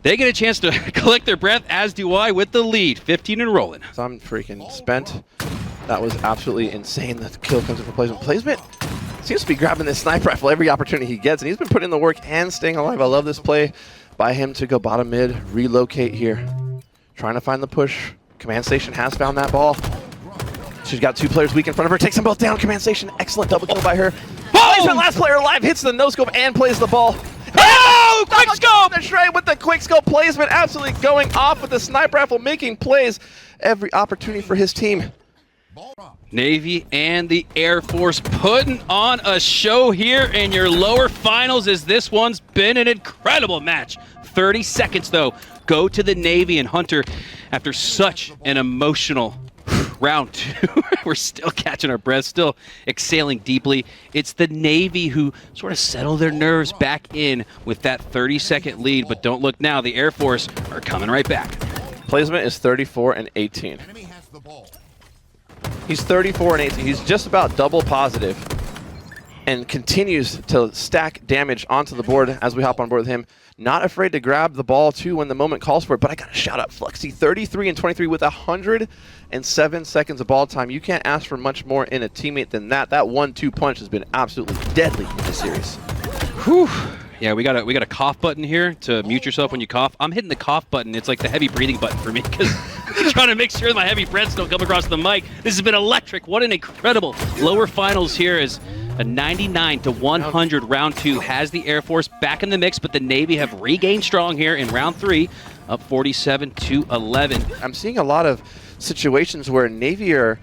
[SPEAKER 2] they get a chance to collect their breath, as do I, with the lead, 15 and rolling.
[SPEAKER 1] So I'm freaking spent. That was absolutely insane. The kill comes in for placement. Placement seems to be grabbing this sniper rifle every opportunity he gets, and he's been putting in the work and staying alive. I love this play by him to go bottom mid, relocate here. Trying to find the push. Command Station has found that ball. She's got 2 players weak in front of her. Takes them both down. Command Station, excellent double kill by her. Placement, last player alive, hits the no-scope and plays the ball.
[SPEAKER 2] Oh, quick scope!
[SPEAKER 1] The Shrey with the quick scope placement, absolutely going off with the sniper rifle, making plays every opportunity for his team.
[SPEAKER 2] Navy and the Air Force putting on a show here in your lower finals, as this one's been an incredible match. 30 seconds, though, go to the Navy, and Hunter, after such an emotional round 2, we're still catching our breath, still exhaling deeply. It's the Navy who sort of settle their nerves back in with that 30-second lead, but don't look now, the Air Force are coming right back.
[SPEAKER 1] Placement is 34 and 18. He's 34 and 18. He's just about double positive and continues to stack damage onto the board as we hop on board with him. Not afraid to grab the ball, too, when the moment calls for it, but I got to shout out Fluxy, 33 and 23 with 107 seconds of ball time. You can't ask for much more in a teammate than that. That 1-2 punch has been absolutely deadly in this series.
[SPEAKER 2] Whew. Yeah, we got a cough button here to mute yourself when you cough. I'm hitting the cough button. It's like the heavy breathing button for me because I'm trying to make sure my heavy breaths don't come across the mic. This has been electric. What an incredible lower finals here as a 99-100 round 2 has the Air Force back in the mix, but the Navy have regained strong here in round 3, up 47-11.
[SPEAKER 1] I'm seeing a lot of situations where Navy are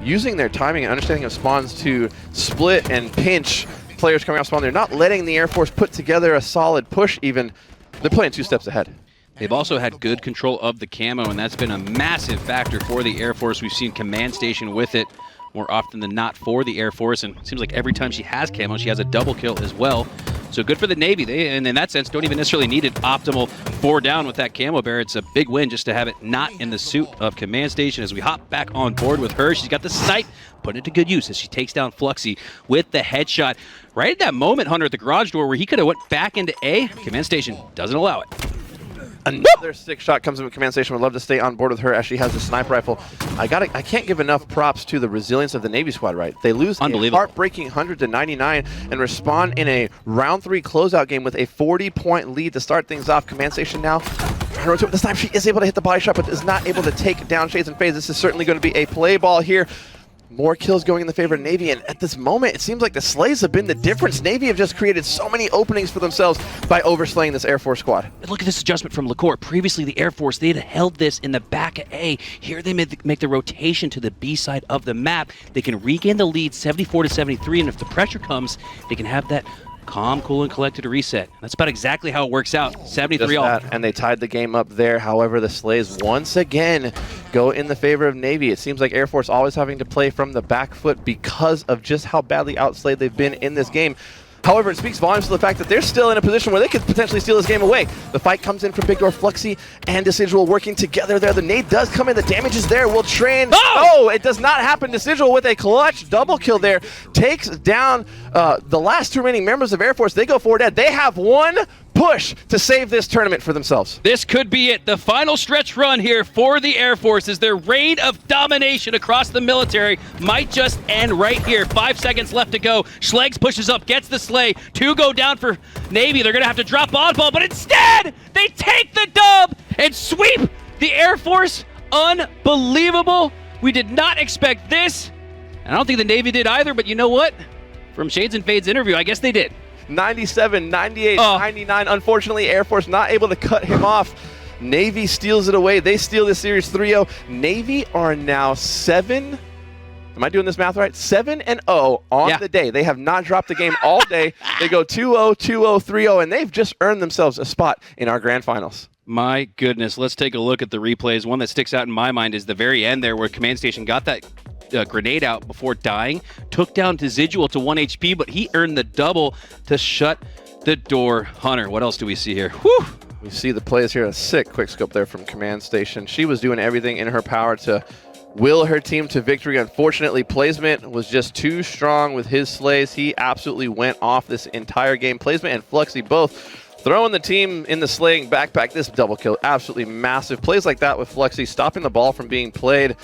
[SPEAKER 1] using their timing and understanding of spawns to split and pinch players coming off spawn. They're not letting the Air Force put together a solid push even. They're playing 2 steps ahead.
[SPEAKER 2] They've also had good control of the camo, and that's been a massive factor for the Air Force. We've seen Command Station with it more often than not for the Air Force, and it seems like every time she has camo, she has a double kill as well. So good for the Navy. They, and in that sense, don't even necessarily need an optimal 4 down with that camo bear. It's a big win just to have it not in the suit of Command Station. As we hop back on board with her, she's got the snipe, putting it to good use as she takes down Fluxy with the headshot. Right at that moment, Hunter, at the garage door where he could have went back into A, Command Station doesn't allow it.
[SPEAKER 1] Another 6 shot comes in with Command Station. Would love to stay on board with her as she has the sniper rifle. I can't give enough props to the resilience of the Navy squad, right? They lose a heartbreaking 100-99 and respond in a round 3 closeout game with a 40-point lead to start things off. Command Station now trying to rotate with this time. She is able to hit the body shot, but is not able to take down Shades and FaZe. This is certainly going to be a play ball here. More kills going in the favor of Navy, and at this moment, it seems like the slays have been the difference. Navy have just created so many openings for themselves by overslaying this Air Force squad.
[SPEAKER 2] Look at this adjustment from Liqueur. Previously, the Air Force, they had held this in the back of A. Here they make the rotation to the B side of the map. They can regain the lead 74-73, and if the pressure comes, they can have that calm, cool, and collected reset. That's about exactly how it works out. 73 all.
[SPEAKER 1] And they tied the game up there. However, the slays once again go in the favor of Navy. It seems like Air Force always having to play from the back foot because of just how badly outslayed they've been in this game. However, it speaks volumes to the fact that they're still in a position where they could potentially steal this game away. The fight comes in from Big Door, Fluxy, and Decidual working together there. The nade does come in. The damage is there. Will Train. Oh, it does not happen. Decidual with a clutch double kill there takes down the last two remaining members of Air Force. They go forward dead. They have one push to save this tournament for themselves.
[SPEAKER 2] This could be it. The final stretch run here for the Air Force as their reign of domination across the military might just end right here. 5 seconds left to go. Schlegs pushes up, gets the slay. 2 go down for Navy. They're going to have to drop oddball, but instead, they take the dub and sweep the Air Force. Unbelievable. We did not expect this. And I don't think the Navy did either, but you know what? From Shades and Fades interview, I guess they did.
[SPEAKER 1] 97, 98, 99. Unfortunately, Air Force not able to cut him off. Navy steals it away. They steal this series 3-0. Navy are now 7. Am I doing this math right? 7-0 on the day. They have not dropped the game all day. They go 2-0, 2-0, 3-0, and they've just earned themselves a spot in our grand finals.
[SPEAKER 2] My goodness. Let's take a look at the replays. One that sticks out in my mind is the very end there where Command Station got that grenade out before dying, took down Decidual to 1 HP, but he earned the double to shut the door. Hunter, what else do we see here? Whew.
[SPEAKER 1] We see the plays here. A sick quick scope there from Command Station. She was doing everything in her power to will her team to victory. Unfortunately, Placement was just too strong with his slays. He absolutely went off this entire game. Placement and Fluxy both throwing the team in the slaying backpack. This double kill, absolutely massive. Plays like that with Fluxy, stopping the ball from being played.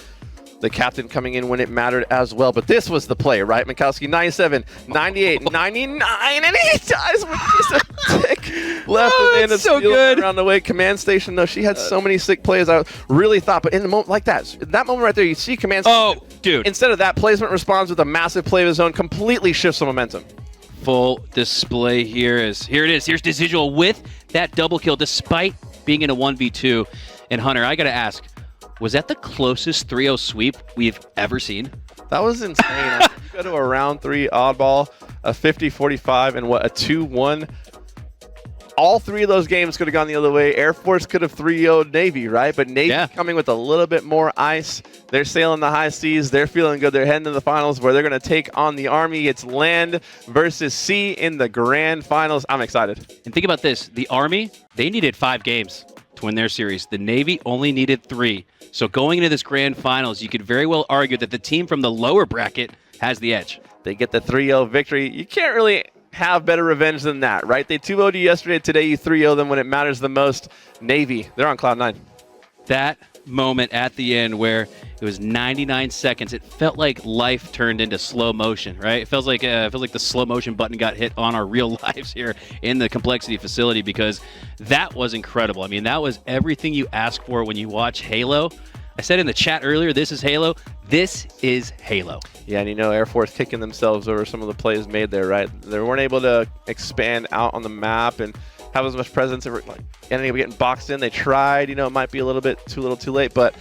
[SPEAKER 1] The captain coming in when it mattered as well. But this was the play, right? Mikowski, 97, 98, 99, and he dies with just a tick left. And it's so good around the way. Command Station, though, she had so many sick plays. I really thought, but in the moment like that, moment right there, you see Command Station.
[SPEAKER 2] Oh, dude.
[SPEAKER 1] Instead of that, Placement responds with a massive play of his own, completely shifts the momentum.
[SPEAKER 2] Full display here it is. Here's Decidual with that double kill despite being in a 1v2. And Hunter, I got to ask, was that the closest 3-0 sweep we've ever seen?
[SPEAKER 1] That was insane. You go to a round 3 oddball, a 50-45, and what, a 2-1. All 3 of those games could have gone the other way. Air Force could have 3-0'd Navy, right? But Navy coming with a little bit more ice. They're sailing the high seas. They're feeling good. They're heading to the finals where they're going to take on the Army. It's land versus sea in the grand finals. I'm excited.
[SPEAKER 2] And think about this. The Army, they needed 5 games to win their series. The Navy only needed 3. So going into this grand finals, you could very well argue that the team from the lower bracket has the edge.
[SPEAKER 1] They get the 3-0 victory. You can't really have better revenge than that, right? They 2-0'd you yesterday. Today you 3-0 them when it matters the most. Navy, they're on cloud 9.
[SPEAKER 2] That moment at the end where it was 99 seconds, it felt like life turned into slow motion, right? It feels like the slow motion button got hit on our real lives here in the Complexity facility, because that was incredible. I mean, that was everything you ask for when you watch Halo. I said in the chat earlier, this is Halo. This is Halo.
[SPEAKER 1] Yeah, and you know, Air Force kicking themselves over some of the plays made there, right? They weren't able to expand out on the map and have as much presence. Like, ending up getting boxed in. They tried, you know, it might be a little bit too late, but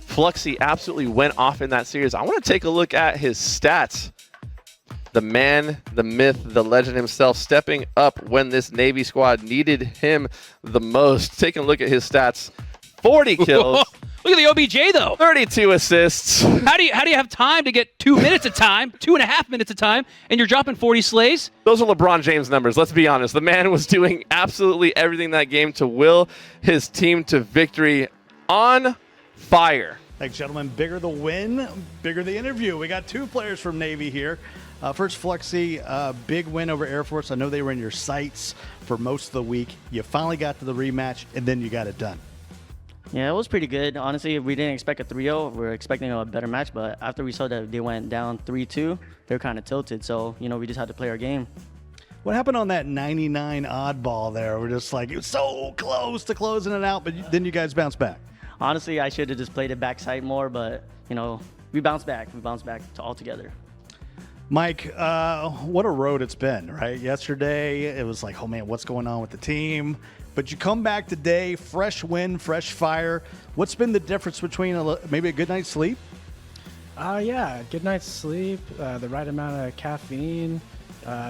[SPEAKER 1] Fluxy absolutely went off in that series. I want to take a look at his stats. The man, the myth, the legend himself, stepping up when this Navy squad needed him the most. Taking a look at his stats, 40 kills.
[SPEAKER 2] Look at the OBJ though.
[SPEAKER 1] 32 assists.
[SPEAKER 2] How do you have time to get 2 minutes of time, 2.5 minutes of time, and you're dropping 40 slays?
[SPEAKER 1] Those are LeBron James numbers. Let's be honest. The man was doing absolutely everything in that game to will his team to victory. On fire.
[SPEAKER 3] Thanks, gentlemen. Bigger the win, bigger the interview. We got 2 players from Navy here. First, Fluxy, big win over Air Force. I know they were in your sights for most of the week. You finally got to the rematch, and then you got it done.
[SPEAKER 14] Yeah, it was pretty good. Honestly, we didn't expect a 3-0. We were expecting a better match, but after we saw that they went down 3-2, they were kind of tilted. So, you know, we just had to play our game.
[SPEAKER 3] What happened on that 99 oddball there? We're just like, it was so close to closing it out, but then you guys bounced back.
[SPEAKER 14] Honestly, I should have just played it backside more, but, you know, we bounced back. We bounced back all together.
[SPEAKER 3] Mike, what a road it's been, right? Yesterday, it was like, oh, man, what's going on with the team? But you come back today, fresh wind, fresh fire. What's been the difference between maybe a good night's sleep?
[SPEAKER 15] Yeah, good night's sleep, the right amount of caffeine,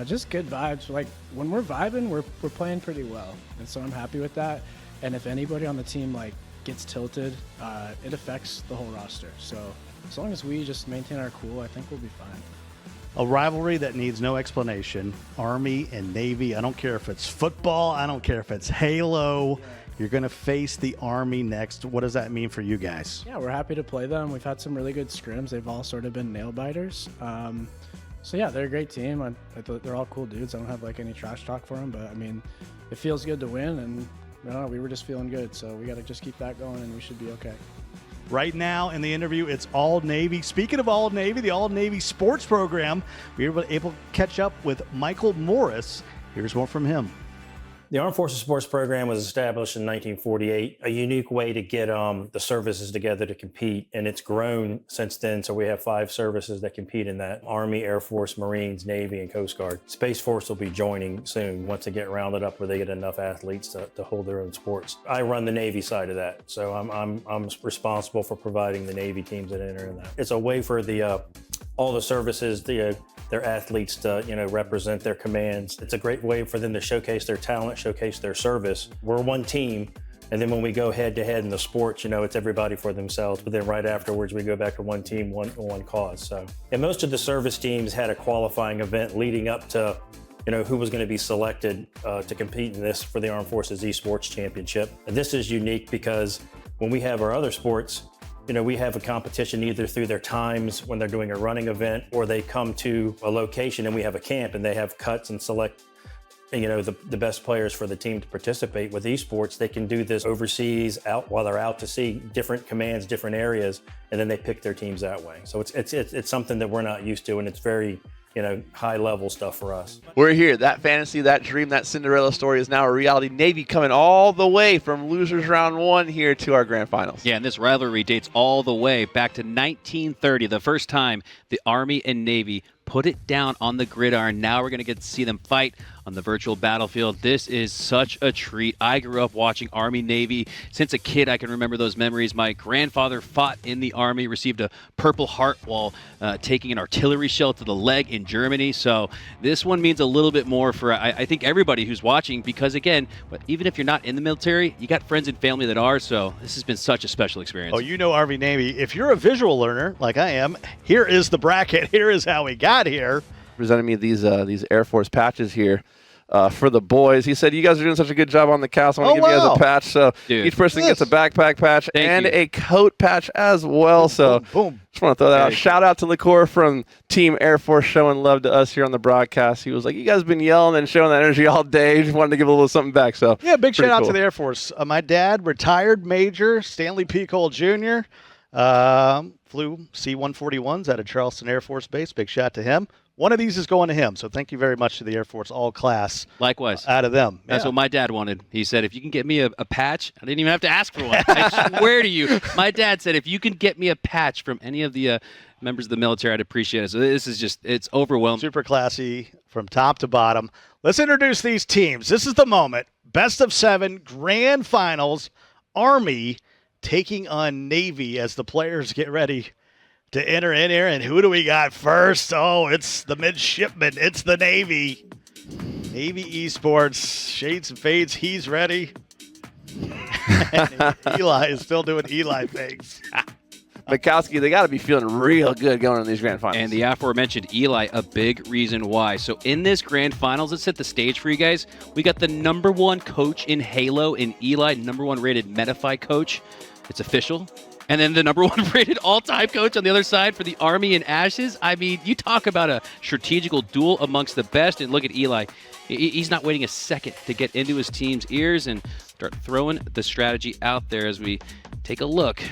[SPEAKER 15] just good vibes. Like, when we're vibing, we're playing pretty well. And so I'm happy with that. And if anybody on the team, like, gets tilted, it affects the whole roster. So as long as we just maintain our cool, I think we'll be fine.
[SPEAKER 3] A rivalry that needs no explanation. Army and Navy. I don't care if it's football. I don't care if it's Halo. You're going to face the Army next. What does that mean for you guys?
[SPEAKER 15] Yeah, we're happy to play them. We've had some really good scrims. They've all sort of been nail biters. So yeah, they're a great team. They're all cool dudes. I don't have like any trash talk for them, but I mean, it feels good to win, and I don't know, we were just feeling good. So we got to just keep that going, and we should be okay.
[SPEAKER 3] Right now in the interview, it's All Navy. Speaking of All Navy, the All Navy sports program, we were able to catch up with Michael Morris. Here's more from him.
[SPEAKER 16] The Armed Forces Sports Program was established in 1948, a unique way to get the services together to compete, and it's grown since then. So we have 5 services that compete in that: Army, Air Force, Marines, Navy, and Coast Guard. Space Force will be joining soon once they get rounded up where they get enough athletes to hold their own sports. I run the Navy side of that, so I'm responsible for providing the Navy teams that enter in that. It's a way for all the services, their athletes to represent their commands. It's a great way for them to showcase their talent, showcase their service. We're one team, and then when we go head to head in the sports, it's everybody for themselves. But then right afterwards, we go back to one team, one cause. So, and most of the service teams had a qualifying event leading up to who was going to be selected to compete in this for the Armed Forces Esports Championship. And this is unique because when we have our other sports, we have a competition either through their times when they're doing a running event, or they come to a location and we have a camp and they have cuts and select, the best players for the team to participate. With esports, they can do this overseas while they're out to see different commands, different areas, and then they pick their teams that way. So it's something that we're not used to, and it's very high level stuff for us.
[SPEAKER 1] We're here. That fantasy, that dream, that Cinderella story is now a reality. Navy coming all the way from losers round 1 here to our grand finals.
[SPEAKER 2] Yeah, and this rivalry dates all the way back to 1930, the first time the Army and Navy put it down on the gridiron. Now we're going to get to see them fight on the virtual battlefield. This is such a treat. I grew up watching Army Navy. Since a kid, I can remember those memories. My grandfather fought in the Army, received a Purple Heart while taking an artillery shell to the leg in Germany. So this one means a little bit more for, I think, everybody who's watching, because, again, even if you're not in the military, you got friends and family that are. So this has been such a special experience.
[SPEAKER 3] Oh, Army Navy. If you're a visual learner like I am, here is the bracket. Here is how we got here.
[SPEAKER 1] Presenting me these Air Force patches here for the boys. He said, you guys are doing such a good job on the cast. I want to give you guys a patch. So each person gets a backpack patch and a coat patch as well. So
[SPEAKER 3] boom.
[SPEAKER 1] Just want to throw that out. Shout out to LaCour from Team Air Force showing love to us here on the broadcast. He was like, you guys have been yelling and showing that energy all day. Just wanted to give a little something back. So
[SPEAKER 3] yeah, big shout out to the Air Force. My dad, retired Major Stanley P. Cole Jr., flew C-141s out of Charleston Air Force Base. Big shout out to him. One of these is going to him, so thank you very much to the Air Force all class.
[SPEAKER 2] Likewise.
[SPEAKER 3] Out of them.
[SPEAKER 2] That's what my dad wanted. He said, if you can get me a patch, I didn't even have to ask for one. I swear to you, my dad said, if you can get me a patch from any of the members of the military, I'd appreciate it. So this is just, it's overwhelming.
[SPEAKER 3] Super classy from top to bottom. Let's introduce these teams. This is the moment. Best of 7, grand finals, Army taking on Navy as the players get ready to enter in here. And who do we got first? Oh, it's the midshipmen. It's the Navy. Navy Esports. Shades and Fades. He's ready. Eli is still doing Eli things.
[SPEAKER 1] Mikowski, they got to be feeling real good going in these grand finals.
[SPEAKER 2] And the aforementioned Eli, a big reason why. So in this grand finals, let's set the stage for you guys. We got the #1 coach in Halo in Eli, #1 rated Metafy coach. It's official. And then the #1 rated all-time coach on the other side for the Army in Ashes. I mean, you talk about a strategical duel amongst the best. And look at Eli. He's not waiting a second to get into his team's ears and start throwing the strategy out there as we take a look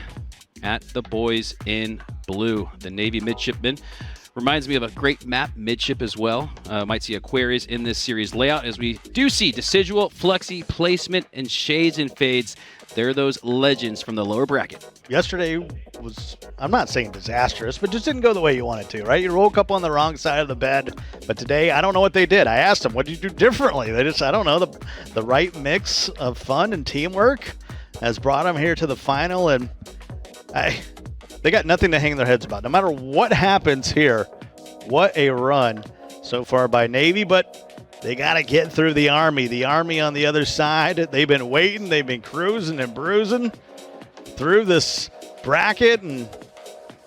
[SPEAKER 2] at the boys in blue. The Navy midshipmen. Reminds me of a great map, midship as well. Might see Aquarius in this series layout, as we do see decidual, flexi, placement, and shades and fades. They're those legends from the lower bracket.
[SPEAKER 3] Yesterday was, I'm not saying disastrous, but just didn't go the way you wanted to, right? You woke up on the wrong side of the bed. But today, I don't know what they did. I asked them, what did you do differently? They just, I don't know, the right mix of fun and teamwork has brought them here to the final. And they got nothing to hang their heads about. No matter what happens here, what a run so far by Navy. But they got to get through the Army. The Army on the other side, they've been waiting. They've been cruising and bruising through this bracket, and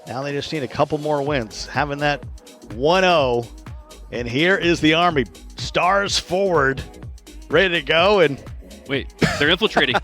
[SPEAKER 3] now they just need a couple more wins. Having that 1-0. And here is the Army. Stars forward, ready to go. And
[SPEAKER 2] wait, they're infiltrating.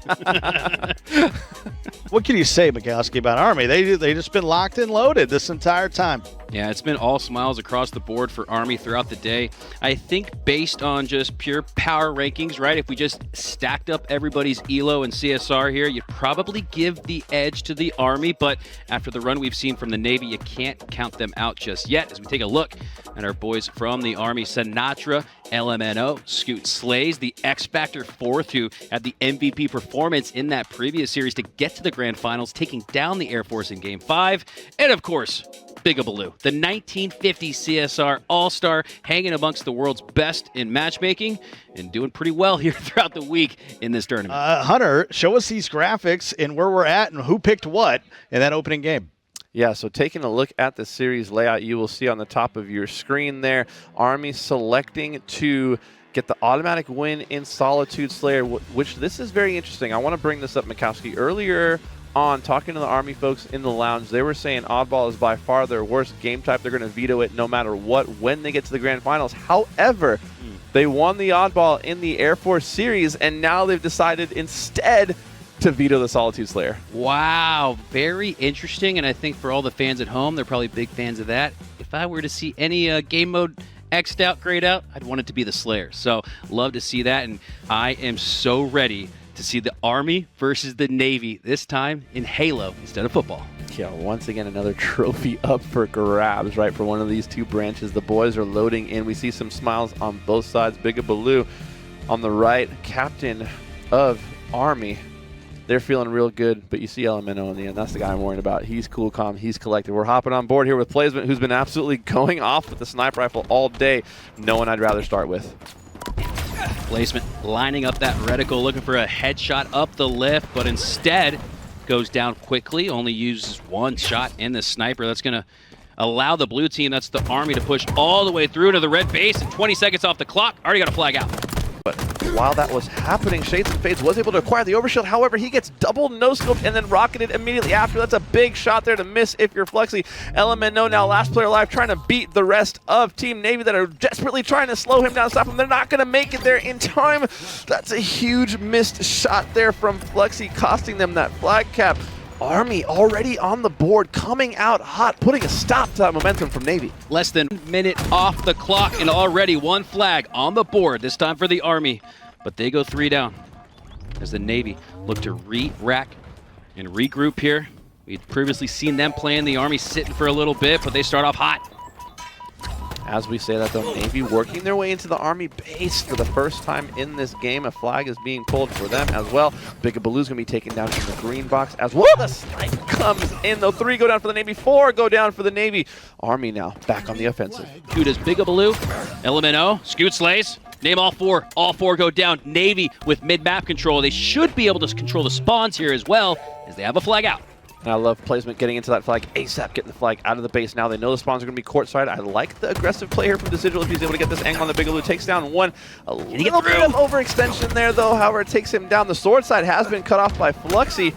[SPEAKER 3] What can you say, Mikowski, about Army? They just been locked and loaded this entire time.
[SPEAKER 2] Yeah, it's been all smiles across the board for Army throughout the day. I think based on just pure power rankings, right, if we just stacked up everybody's ELO and CSR here, you'd probably give the edge to the Army. But after the run we've seen from the Navy, you can't count them out just yet. As we take a look at our boys from the Army, Sinatra, LMNO, Scoot Slays, the X Factor fourth, who had the MVP performance in that previous series to get to the grand finals, taking down the Air Force in Game 5. And of course, Bigabaloo, the 1950 CSR All-Star, hanging amongst the world's best in matchmaking and doing pretty well here throughout the week in this tournament.
[SPEAKER 3] Hunter, show us these graphics and where we're at and who picked what in that opening game.
[SPEAKER 1] Yeah, so taking a look at the series layout, you will see on the top of your screen there, Army selecting to get the automatic win in Solitude Slayer, which this is very interesting. I want to bring this up, Mikowski. Earlier on, talking to the Army folks in the lounge, they were saying Oddball is by far their worst game type. They're going to veto it no matter what when they get to the grand finals. However, they won the Oddball in the Air Force series, and now they've decided instead to veto the Solitude Slayer.
[SPEAKER 2] Wow, very interesting, and I think for all the fans at home, they're probably big fans of that. If I were to see any game mode X'd out, grayed out, I'd want it to be the Slayer. So love to see that, and I am so ready to see the Army versus the Navy, this time in Halo instead of football.
[SPEAKER 1] Yeah, once again, another trophy up for grabs, right, for one of these two branches. The boys are loading in. We see some smiles on both sides. Bigabaloo on the right, captain of Army. They're feeling real good, but you see LMNO in the end. That's the guy I'm worried about. He's cool, calm, he's collected. We're hopping on board here with Placement, who's been absolutely going off with the sniper rifle all day. No one I'd rather start with.
[SPEAKER 2] Placement lining up that reticle, looking for a headshot up the lift, but instead goes down quickly, only uses one shot in the sniper. That's going to allow the blue team, that's the Army, to push all the way through to the red base, and 20 seconds off the clock. Already got a flag out.
[SPEAKER 1] But while that was happening, Shades and Fades was able to acquire the overshield. However, he gets double no-scoped and then rocketed immediately after. That's a big shot there to miss if you're Flexi. LMNO now last player alive, trying to beat the rest of Team Navy that are desperately trying to slow him down, stop him. They're not going to make it there in time. That's a huge missed shot there from Flexi, costing them that flag cap. Army already on the board, coming out hot, putting a stop to that momentum from Navy.
[SPEAKER 2] Less than a minute off the clock and already one flag on the board, this time for the Army. But they go 3 down as the Navy look to re-rack and regroup here. We'd previously seen them playing the Army sitting for a little bit, but they start off hot.
[SPEAKER 1] As we say that, though, Navy working their way into the Army base for the first time in this game. A flag is being pulled for them as well. Bigabaloo's going to be taken down from the green box as well. The snipe comes in, though. 3 go down for the Navy, 4 go down for the Navy. Army now back on the offensive.
[SPEAKER 2] Who does Bigabaloo? LMNO, Scoot Slays. Name all 4. All 4 go down. Navy with mid-map control. They should be able to control the spawns here as well, as they have a flag out.
[SPEAKER 1] And I love Placement getting into that flag ASAP, getting the flag out of the base. Now they know the spawns are going to be courtside. I like the aggressive play here from Decidual if he's able to get this angle on the Bigaloo. Takes down one. A little bit of overextension there, though. However, it takes him down. The sword side has been cut off by Fluxy.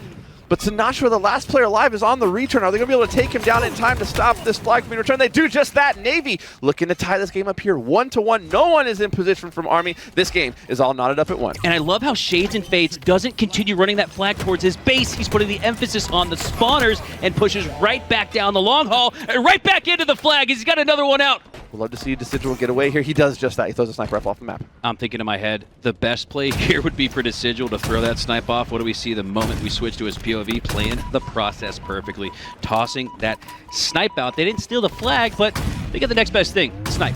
[SPEAKER 1] But Sinatra, the last player alive, is on the return. Are they going to be able to take him down in time to stop this flag from being returned? They do just that. Navy looking to tie this game up here 1-1. No one is in position from Army. This game is all knotted up at 1.
[SPEAKER 2] And I love how Shades and Fades doesn't continue running that flag towards his base. He's putting the emphasis on the spawners and pushes right back down the long haul and right back into the flag. He's got another one out.
[SPEAKER 1] We'd love to see Decidual get away here. He does just that. He throws a sniper rifle off the map.
[SPEAKER 2] I'm thinking in my head, the best play here would be for Decidual to throw that snipe off. What do we see the moment we switch to his POV? Playing the process perfectly, tossing that snipe out. They didn't steal the flag, but they get the next best thing, snipe.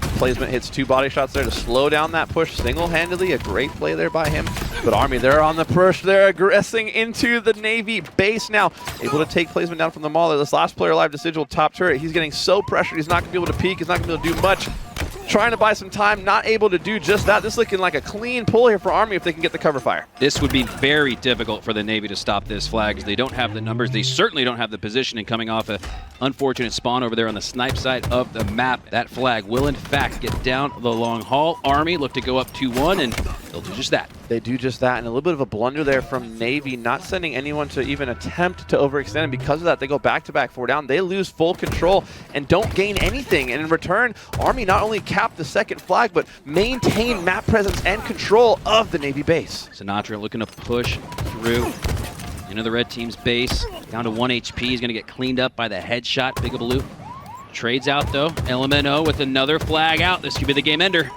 [SPEAKER 1] Placement hits 2 body shots there to slow down that push single-handedly. A great play there by him. But Army, they're on the push. They're aggressing into the Navy base now. Able to take Placement down from the mauler. This last player alive, Decidual top turret. He's getting so pressured. He's not going to be able to peek. He's not going to be able to do much. Trying to buy some time, not able to do just that. This is looking like a clean pull here for Army if they can get the cover fire.
[SPEAKER 2] This would be very difficult for the Navy to stop this flag because they don't have the numbers. They certainly don't have the positioning coming off an unfortunate spawn over there on the snipe side of the map. That flag will, in fact, get down the long haul. Army look to go up 2-1, and they'll do just that.
[SPEAKER 1] They do just that, and a little bit of a blunder there from Navy, not sending anyone to even attempt to overextend, and because of that, they go back-to-back 4 down. They lose full control and don't gain anything, and in return, Army not only cap the second flag, but maintain map presence and control of the Navy base.
[SPEAKER 2] Sinatra looking to push through into the red team's base, down to 1 HP. He's going to get cleaned up by the headshot. Bigabaloo trades out, though. LMNO with another flag out. This could be the game ender.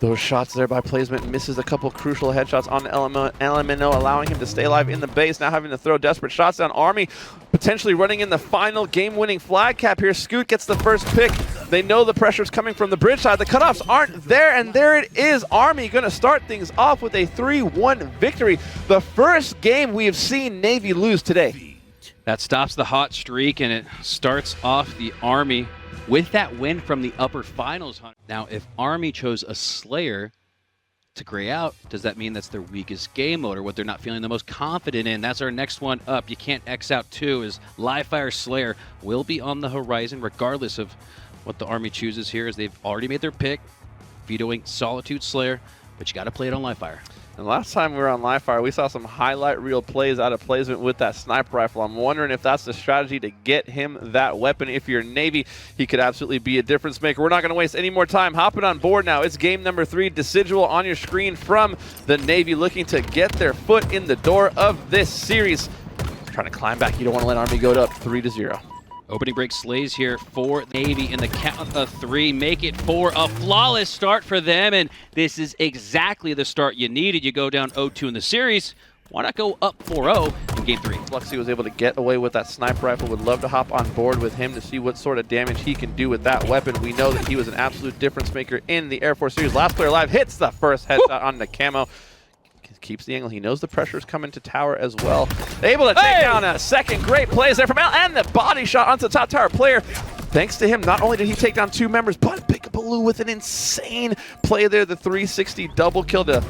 [SPEAKER 1] Those shots there by Placement misses a couple crucial headshots on LMNO, allowing him to stay alive in the base, now having to throw desperate shots down. Army potentially running in the final game-winning flag cap here. Scoot gets the first pick. They know the pressure's coming from the bridge side. The cutoffs aren't there, and there it is. Army going to start things off with a 3-1 victory. The first game we have seen Navy lose today.
[SPEAKER 2] That stops the hot streak, and it starts off the Army with that win from the upper finals. Now, if Army chose a Slayer to gray out, does that mean that's their weakest game mode or what they're not feeling the most confident in? That's our next one up. You can't X out too, as Livefire Slayer will be on the horizon regardless of what the Army chooses here, as they've already made their pick, vetoing Solitude Slayer, but you got to play it on Livefire.
[SPEAKER 1] And last time we were on Livefire, we saw some highlight reel plays out of Placement with that sniper rifle. I'm wondering if that's the strategy to get him that weapon. If you're Navy, he could absolutely be a difference maker. We're not going to waste any more time. Hopping on board now. It's game number 3. Decidual on your screen from the Navy, looking to get their foot in the door of this series. Trying to climb back. You don't want to let Army go up 3-0.
[SPEAKER 2] Opening break slays here for Navy in the count of 3. Make it 4. A flawless start for them, and this is exactly the start you needed. You go down 0-2 in the series. Why not go up 4-0 in game 3?
[SPEAKER 1] Fluxy was able to get away with that sniper rifle. Would love to hop on board with him to see what sort of damage he can do with that weapon. We know that he was an absolute difference maker in the Air Force series. Last player alive hits the first headshot on the camo. Keeps the angle. He knows the pressure is coming to tower as well. Able to take down a second. Great plays there from Al, and the body shot onto the top tower player. Thanks to him, not only did he take down 2 members, but Bigabaloo with an insane play there. The 360 double kill to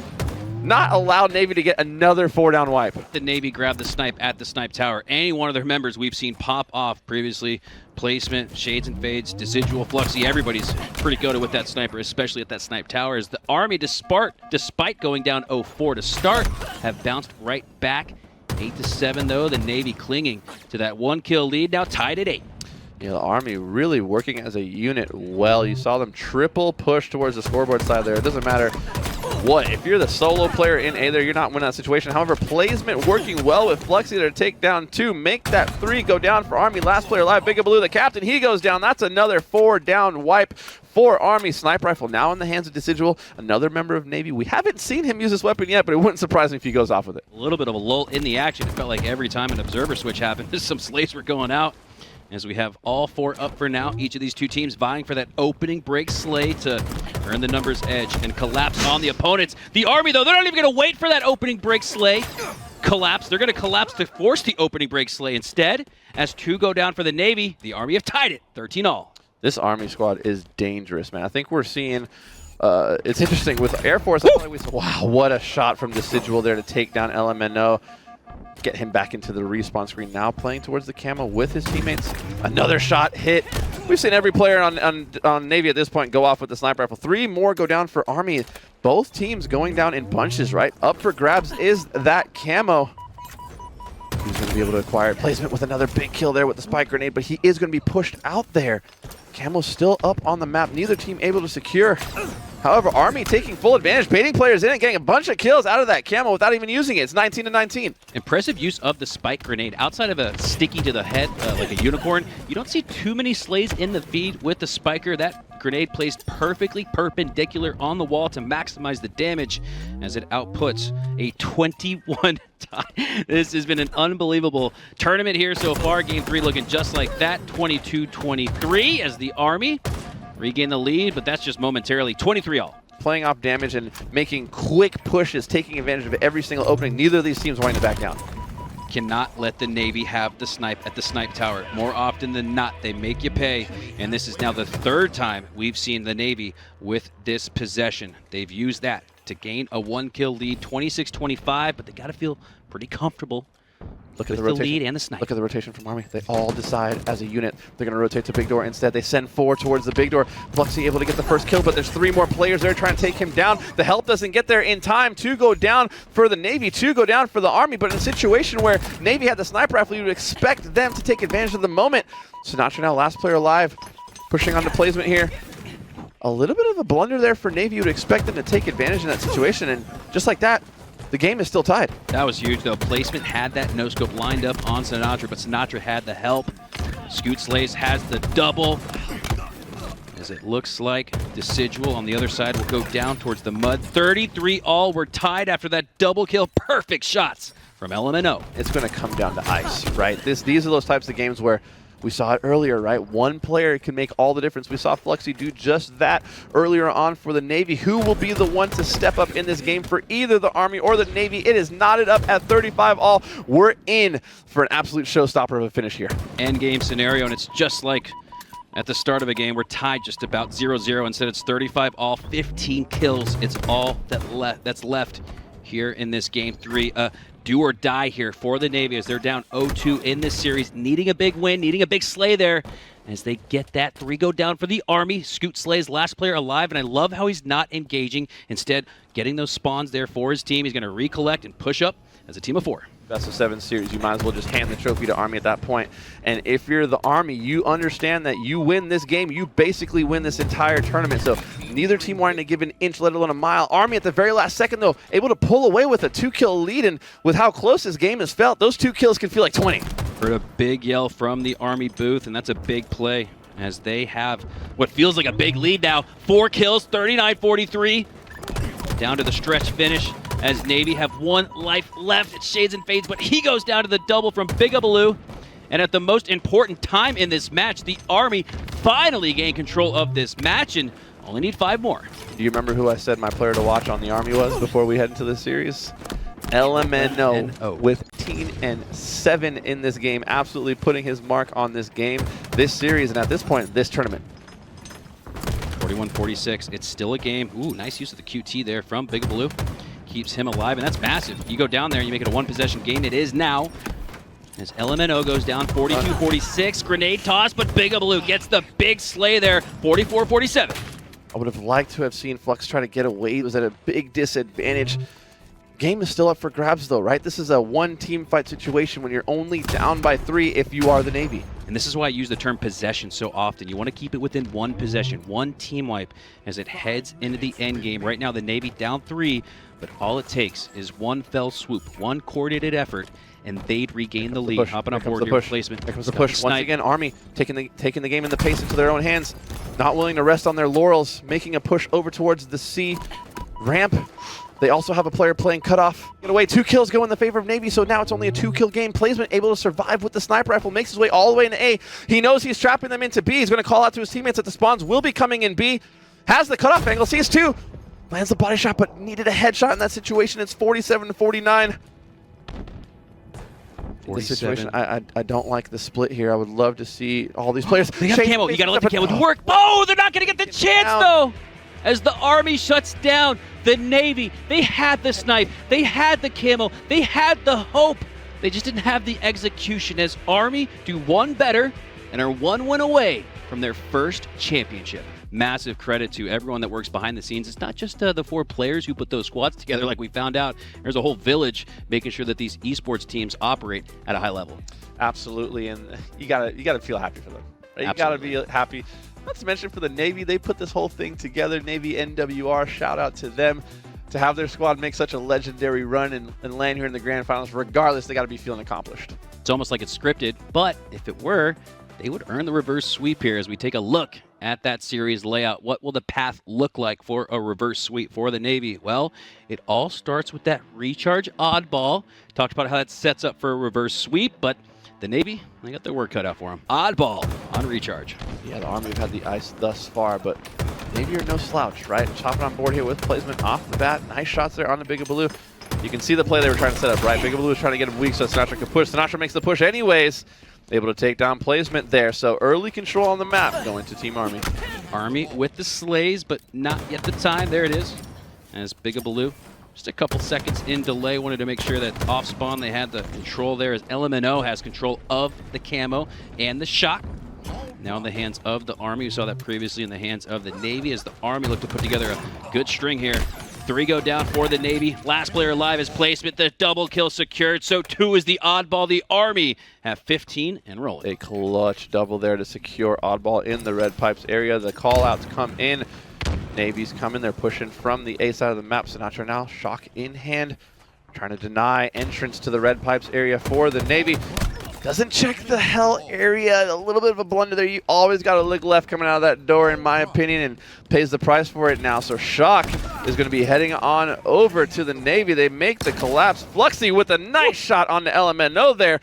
[SPEAKER 1] not allow Navy to get another 4-down wipe.
[SPEAKER 2] The Navy grabbed the snipe at the snipe tower. Any one of their members we've seen pop off previously. Placement, Shades and Fades, Decidual, Fluxy, everybody's pretty good with that sniper, especially at that snipe tower. As the Army, despite going down 0-4 to start, have bounced right back. 8-7 though, the Navy clinging to that 1-kill lead, now tied at 8.
[SPEAKER 1] You know, the Army really working as a unit well. You saw them triple push towards the scoreboard side there. It doesn't matter what. If you're the solo player in A there, you're not winning that situation. However, Placement working well with Fluxy there to take down 2. Make that 3 go down for Army. Last player alive, Bigabaloo, the captain. He goes down. That's another 4-down wipe for Army. Sniper rifle now in the hands of Decidual, another member of Navy. We haven't seen him use this weapon yet, but it wouldn't surprise me if he goes off with it.
[SPEAKER 2] A little bit of a lull in the action. It felt like every time an observer switch happened, some slays were going out. As we have all 4 up for now, each of these 2 teams vying for that opening break slay to earn the numbers edge and collapse on the opponents. The Army, though, they're not even going to wait for that opening break slay collapse. They're going to collapse to force the opening break slay. Instead, as 2 go down for the Navy, the Army have tied it 13-all.
[SPEAKER 1] This Army squad is dangerous, man. I think we're seeing, it's interesting with Air Force. I feel like we saw, wow, what a shot from Decidual there to take down LMNO. Get him back into the respawn screen, now playing towards the camo with his teammates. Another shot hit. We've seen every player on Navy at this point go off with the sniper rifle. 3 more go down for Army. Both teams going down in bunches, right? Up for grabs is that camo. He's going to be able to acquire Placement with another big kill there with the spike grenade, but he is going to be pushed out there. Camo's still up on the map. Neither team able to secure. However, Army taking full advantage, baiting players in and getting a bunch of kills out of that camo without even using it. It's 19-19.
[SPEAKER 2] Impressive use of the spike grenade. Outside of a sticky to the head, like a unicorn, you don't see too many slays in the feed with the spiker. That grenade placed perfectly perpendicular on the wall to maximize the damage as it outputs a 21 tie. This has been an unbelievable tournament here so far. Game 3 looking just like that, 22-23 as the Army regain the lead, but that's just momentarily. 23-all.
[SPEAKER 1] Playing off damage and making quick pushes, taking advantage of every single opening. Neither of these teams wanting to back down.
[SPEAKER 2] Cannot let the Navy have the snipe at the snipe tower. More often than not, they make you pay, and this is now the 3rd time we've seen the Navy with this possession. They've used that to gain a 1-kill lead, 26-25, but they got to feel pretty comfortable
[SPEAKER 1] Look at
[SPEAKER 2] with
[SPEAKER 1] the
[SPEAKER 2] the
[SPEAKER 1] rotation.
[SPEAKER 2] lead and the snipe.
[SPEAKER 1] Look at the rotation from Army. They all decide as a unit they're going to rotate to big door. Instead, they send 4 towards the big door. Fluxy able to get the first kill, but there's 3 more players there trying to take him down. The help doesn't get there in time. 2 go down for the Navy, 2 go down for the Army, but in a situation where Navy had the sniper rifle, you would expect them to take advantage of the moment. Sinatraa now last player alive, pushing onto placement here. A little bit of a blunder there for Navy. You would expect them to take advantage in that situation, and just like that, the game is still tied.
[SPEAKER 2] That was huge, though. Placement had that no-scope lined up on Sinatraa, but Sinatraa had the help. Scoot Slays has the double. As it looks like Decidual on the other side will go down towards the mud. 33 all. We're tied after that double kill. Perfect shots from LMNO.
[SPEAKER 1] It's going to come down to ice, right? These are those types of games where we saw it earlier, right? One player can make all the difference. We saw Fluxy do just that earlier on for the Navy. Who will be the one to step up in this game for either the Army or the Navy? It is knotted up at 35 all. We're in for an absolute showstopper of a finish here.
[SPEAKER 2] End game scenario, and it's just like at the start of a game. We're tied just about 0-0. Instead, it's 35 all, 15 kills. It's all that's left here in this game 3. Do or die here for the Navy as they're down 0-2 in this series, needing a big win, needing a big slay there. As they get that, 3 go down for the Army. Scoot Slays last player alive, and I love how he's not engaging. Instead, getting those spawns there for his team. He's going to recollect and push up as a team of 4.
[SPEAKER 1] Best of 7 series, you might as well just hand the trophy to Army at that point. And if you're the Army, you understand that you win this game, you basically win this entire tournament. So neither team wanting to give an inch, let alone a mile. Army at the very last second, though, able to pull away with a 2-kill lead. And with how close this game has felt, those 2 kills can feel like 20.
[SPEAKER 2] Heard a big yell from the Army booth, and that's a big play as they have what feels like a big lead now. 4 kills, 39-43. Down to the stretch finish as Navy have 1 life left. It's Shades and Fades, but he goes down to the double from Bigabaloo. And at the most important time in this match, the Army finally gain control of this match and only need 5 more.
[SPEAKER 1] Do you remember who I said my player to watch on the Army was before we head into this series? LMNO with 15-7 in this game, absolutely putting his mark on this game, this series, and at this point, this tournament.
[SPEAKER 2] 41-46, it's still a game. Ooh, nice use of the QT there from Bigabaloo. Keeps him alive, and that's massive. You go down there and you make it a 1-possession game. It is now. As LMNO goes down 42-46, grenade toss, but Bigabaloo gets the big slay there, 44-47.
[SPEAKER 1] I would have liked to have seen Flux try to get away. It was at a big disadvantage. Game is still up for grabs, though, right? This is a 1-team fight situation when you're only down by 3 if you are the Navy.
[SPEAKER 2] And this is why I use the term possession so often. You want to keep it within 1 possession, 1 team wipe as it heads into the end game. Right now, the Navy down 3, but all it takes is 1 fell swoop, 1 coordinated effort, and they'd regain the lead. Hopping on board here, placement.
[SPEAKER 1] Here comes the push. Once again, Army taking the game and the pace into their own hands. Not willing to rest on their laurels, making a push over towards the C ramp. They also have a player playing cutoff. Get away, 2 kills go in the favor of Navy, so now it's only a 2-kill game. Placement able to survive with the sniper rifle, makes his way all the way into A. He knows he's trapping them into B. He's going to call out to his teammates that the spawns will be coming in B. Has the cutoff angle, sees 2. Lands the body shot, but needed a headshot in that situation. It's 47-49. In this situation, I don't like the split here. I would love to see all these players.
[SPEAKER 2] They got camo. You got to let the camo work. Oh, they're not going to get the chance, though. As the Army shuts down the Navy, they had the snipe, they had the camo, they had the hope. They just didn't have the execution as Army do 1 better and are 1 win away from their first championship. Massive credit to everyone that works behind the scenes. It's not just the 4 players who put those squads together like we found out. There's a whole village making sure that these esports teams operate at a high level.
[SPEAKER 1] Absolutely, and you gotta feel happy for them. Right? You gotta be happy. Not to mention for the Navy, they put this whole thing together. Navy NWR, shout out to them. To have their squad make such a legendary run and land here in the grand finals, regardless, they got to be feeling accomplished.
[SPEAKER 2] It's almost like it's scripted, but if it were, they would earn the reverse sweep here as we take a look at that series layout. What will the path look like for a reverse sweep for the Navy? Well, it all starts with that recharge oddball. Talked about how that sets up for a reverse sweep, but the Navy, they got their work cut out for them. Oddball on recharge.
[SPEAKER 1] Yeah, the Army have had the ice thus far, but Navy are no slouch, right? Chopping on board here with placement off the bat. Nice shots there on the Bigabaloo. You can see the play they were trying to set up, right? Bigabaloo was trying to get him weak so Sinatraa could push. Sinatraa makes the push anyways. Able to take down placement there. So early control on the map going to Team Army.
[SPEAKER 2] Army with the slays, but not yet the time. There it is. As Bigabaloo Just a couple seconds in delay. Wanted to make sure that off spawn they had the control there, as LMNO has control of the camo and the shot. Now in the hands of the Army. We saw that previously in the hands of the Navy as the Army looked to put together a good string here. 3 go down for the Navy. Last player alive is placement. The double kill secured. So too is the oddball. The Army have 15 and rolling.
[SPEAKER 1] A clutch double there to secure oddball in the red pipes area. The call outs come in. Navy's coming. They're pushing from the A side of the map. Sinatraa now shock in hand, trying to deny entrance to the red pipes area for the Navy. Doesn't check the hell area. A little bit of a blunder there. You always got a look left coming out of that door, in my opinion, and pays the price for it now. So Shock is going to be heading on over to the Navy. They make the collapse. Fluxy with a nice shot on the LMNO there.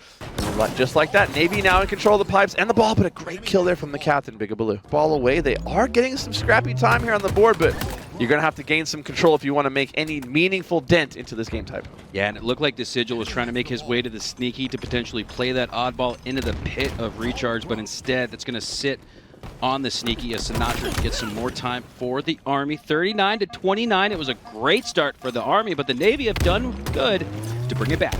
[SPEAKER 1] Just like that, Navy now in control of the pipes and the ball, but a great kill there from the captain, Bigabaloo. Ball away. They are getting some scrappy time here on the board, but you're going to have to gain some control if you want to make any meaningful dent into this game type.
[SPEAKER 2] Yeah, and it looked like Desigil was trying to make his way to the sneaky to potentially play that oddball into the pit of recharge, but instead that's going to sit on the sneaky as Sinatraa gets some more time for the Army. 39-29. It was a great start for the Army, but the Navy have done good to bring it back.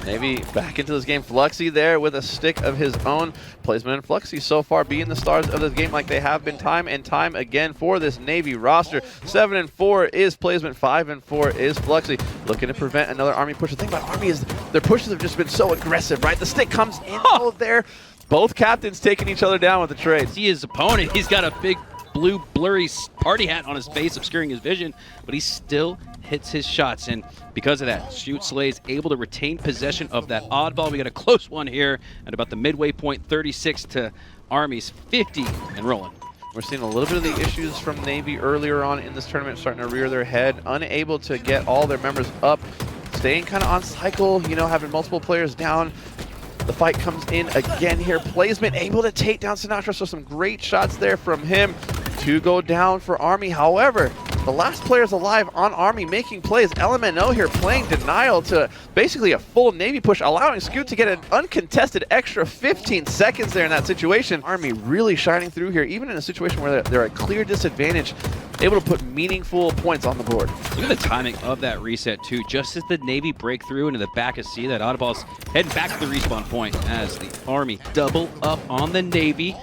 [SPEAKER 1] Navy back into this game. Fluxy there with a stick of his own. Placement and Fluxy so far being the stars of this game like they have been time and time again for this Navy roster. 7-4 is Placement, 5-4 is Fluxy. Looking to prevent another Army push. The thing about Army is their pushes have just been so aggressive, right? The stick comes in there. Both captains taking each other down with the trades.
[SPEAKER 2] See his opponent. He's got a big blue blurry party hat on his face obscuring his vision, but he still hits his shots, and because of that, Shoot Slays able to retain possession of that oddball. We got a close one here at about the midway point, 36 to Army's 50 and rolling.
[SPEAKER 1] We're seeing a little bit of the issues from Navy earlier on in this tournament starting to rear their head, unable to get all their members up, staying kind of on cycle, you know, having multiple players down. The fight comes in again here. Placement able to take down Sinatraa, so some great shots there from him. 2 go down for Army. However, the last players alive on Army making plays. LMNO here playing denial to basically a full Navy push, allowing Scoot to get an uncontested extra 15 seconds there in that situation. Army really shining through here, even in a situation where they're at clear disadvantage, able to put meaningful points on the board.
[SPEAKER 2] Look at the timing of that reset too. Just as the Navy break through into the back of C, that oddball's heading back to the respawn point as the Army double up on the Navy.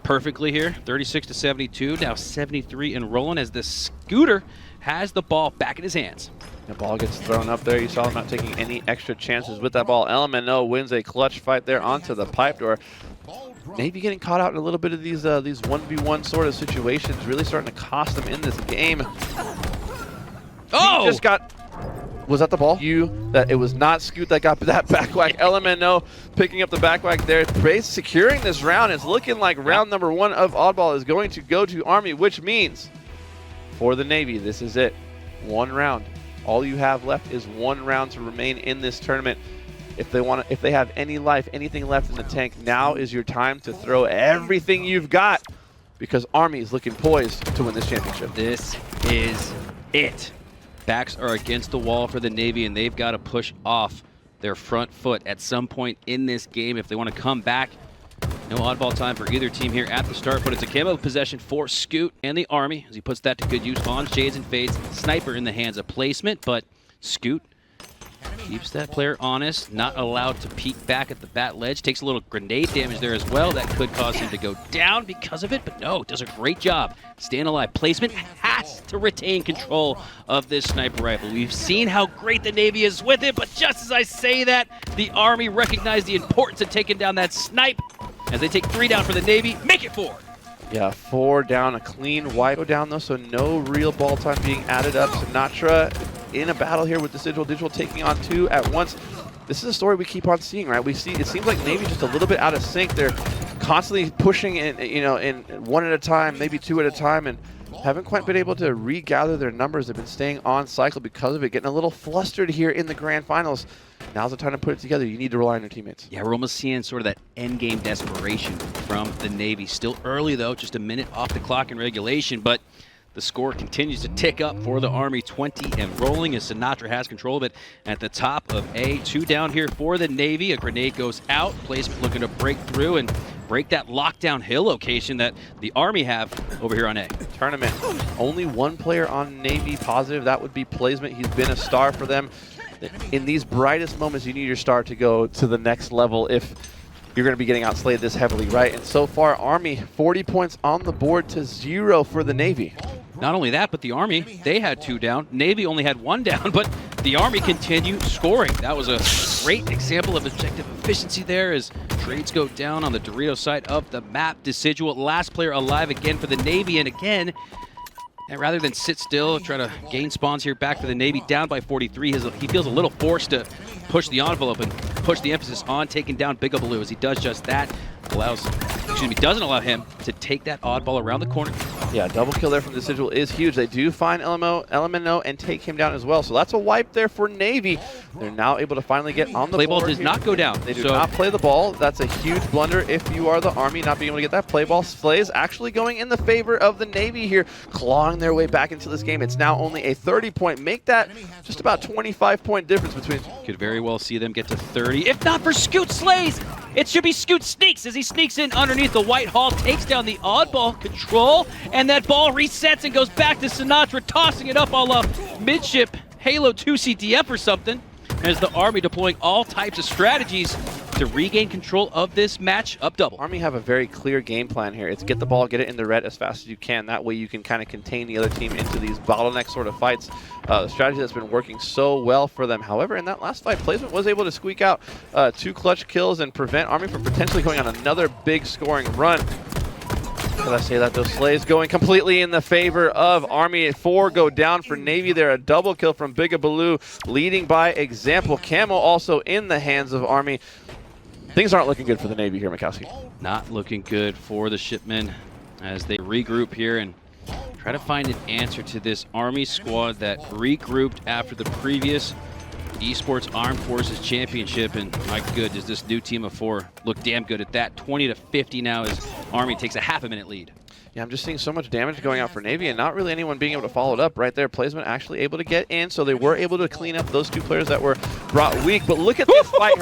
[SPEAKER 2] Perfectly here, 36-72, now 73 and rolling as the Scooter has the ball back in his hands.
[SPEAKER 1] The ball gets thrown up there. You saw him not taking any extra chances with that ball. LMNO wins a clutch fight there onto the pipe door. Maybe getting caught out in a little bit of these 1v1 sort of situations, really starting to cost them in this game.
[SPEAKER 2] Oh!
[SPEAKER 1] He just got... Was that the ball? That it was not Scoot that got that back whack. LMNO picking up the back whack there. Brace securing this round. It's looking like round number 1 of Oddball is going to go to Army, which means for the Navy, this is it. 1 round. All you have left is 1 round to remain in this tournament. If they have any life, anything left in the tank, now is your time to throw everything you've got, because Army is looking poised to win this championship.
[SPEAKER 2] This is it. Backs are against the wall for the Navy, and they've got to push off their front foot at some point in this game if they want to come back. No oddball time for either team here at the start, but it's a camo possession for Scoot and the Army as he puts that to good use on Shades and Fades. Sniper in the hands of Placement, but Scoot keeps that player honest, not allowed to peek back at the bat ledge. Takes a little grenade damage there as well. That could cause him to go down because of it, but no, does a great job staying alive. Placement has to retain control of this sniper rifle. We've seen how great the Navy is with it, but just as I say that, the Army recognize the importance of taking down that snipe as they take 3 down for the Navy. Make it 4.
[SPEAKER 1] Yeah, 4 down, a clean wipe down though, so no real ball time being added up. Sinatraa in a battle here with Desigil. Desigil taking on 2 at once. This is a story we keep on seeing, right? We see it seems like Navy just a little bit out of sync. They're constantly pushing in, in 1 at a time, maybe 2 at a time, and haven't quite been able to regather their numbers. They've been staying on cycle because of it, getting a little flustered here in the grand finals. Now's the time to put it together. You need to rely on your teammates.
[SPEAKER 2] Yeah, we're almost seeing sort of that endgame desperation from the Navy. Still early, though, just a minute off the clock in regulation, but the score continues to tick up for the Army, 20 and rolling as Sinatraa has control of it at the top of A. 2 down here for the Navy. A grenade goes out. Placement looking to break through, and break that lockdown hill location that the Army have over here on A.
[SPEAKER 1] Tournament. Only one player on Navy positive. That would be Placement. He's been a star for them. In these brightest moments, you need your star to go to the next level if you're going to be getting outslayed this heavily, right? And so far, Army, 40 points on the board to 0 for the Navy.
[SPEAKER 2] Not only that, but the Army, they had 2 down. Navy only had 1 down, but the Army continued scoring. That was a great example of objective efficiency there as trades go down on the Dorito side of the map. Decidual, last player alive again for the Navy, and again, and rather than sit still, try to gain spawns here back for the Navy, down by 43, he feels a little forced to push the envelope and push the emphasis on taking down Bigabaloo as he does just that. Doesn't allow him to take that oddball around the corner.
[SPEAKER 1] Yeah, double kill there from Decidual is huge. They do find LMNO and take him down as well. So that's a wipe there for Navy. They're now able to finally get on the
[SPEAKER 2] play
[SPEAKER 1] board.
[SPEAKER 2] Ball does
[SPEAKER 1] here.
[SPEAKER 2] not go down.
[SPEAKER 1] They do not play the ball. That's a huge blunder if you are the Army, not being able to get that play ball. Slays actually going in the favor of the Navy here, clawing their way back into this game. It's now only a 30-point. Make that just about 25-point difference between.
[SPEAKER 2] Could very well see them get to 30. If not for Scoot Slays, it should be Scoot Sneaks as he sneaks in underneath the white hall, takes down the oddball control, and that ball resets and goes back to Sinatra, tossing it up a la midship Halo 2 CTF or something, as the Army deploying all types of strategies to regain control of this match up double.
[SPEAKER 1] Army have a very clear game plan here. It's get the ball, get it in the red as fast as you can. That way you can kind of contain the other team into these bottleneck sort of fights. The strategy that's been working so well for them. However, in that last fight, Placement was able to squeak out 2 clutch kills and prevent Army from potentially going on another big scoring run. Did I say that? Those Slays going completely in the favor of Army. 4 go down for Navy there. A double kill from Bigabaloo, leading by example. Camo also in the hands of Army. Things aren't looking good for the Navy here, Mikowski.
[SPEAKER 2] Not looking good for the Shipmen as they regroup here and try to find an answer to this Army squad that regrouped after the previous Esports Armed Forces Championship. And my goodness, this new team of 4 look damn good at that. 20-50 now as Army takes a half-a-minute lead.
[SPEAKER 1] Yeah, I'm just seeing so much damage going out for Navy and not really anyone being able to follow it up right there. Placement actually able to get in, so they were able to clean up those 2 players that were brought weak. But look at this fight.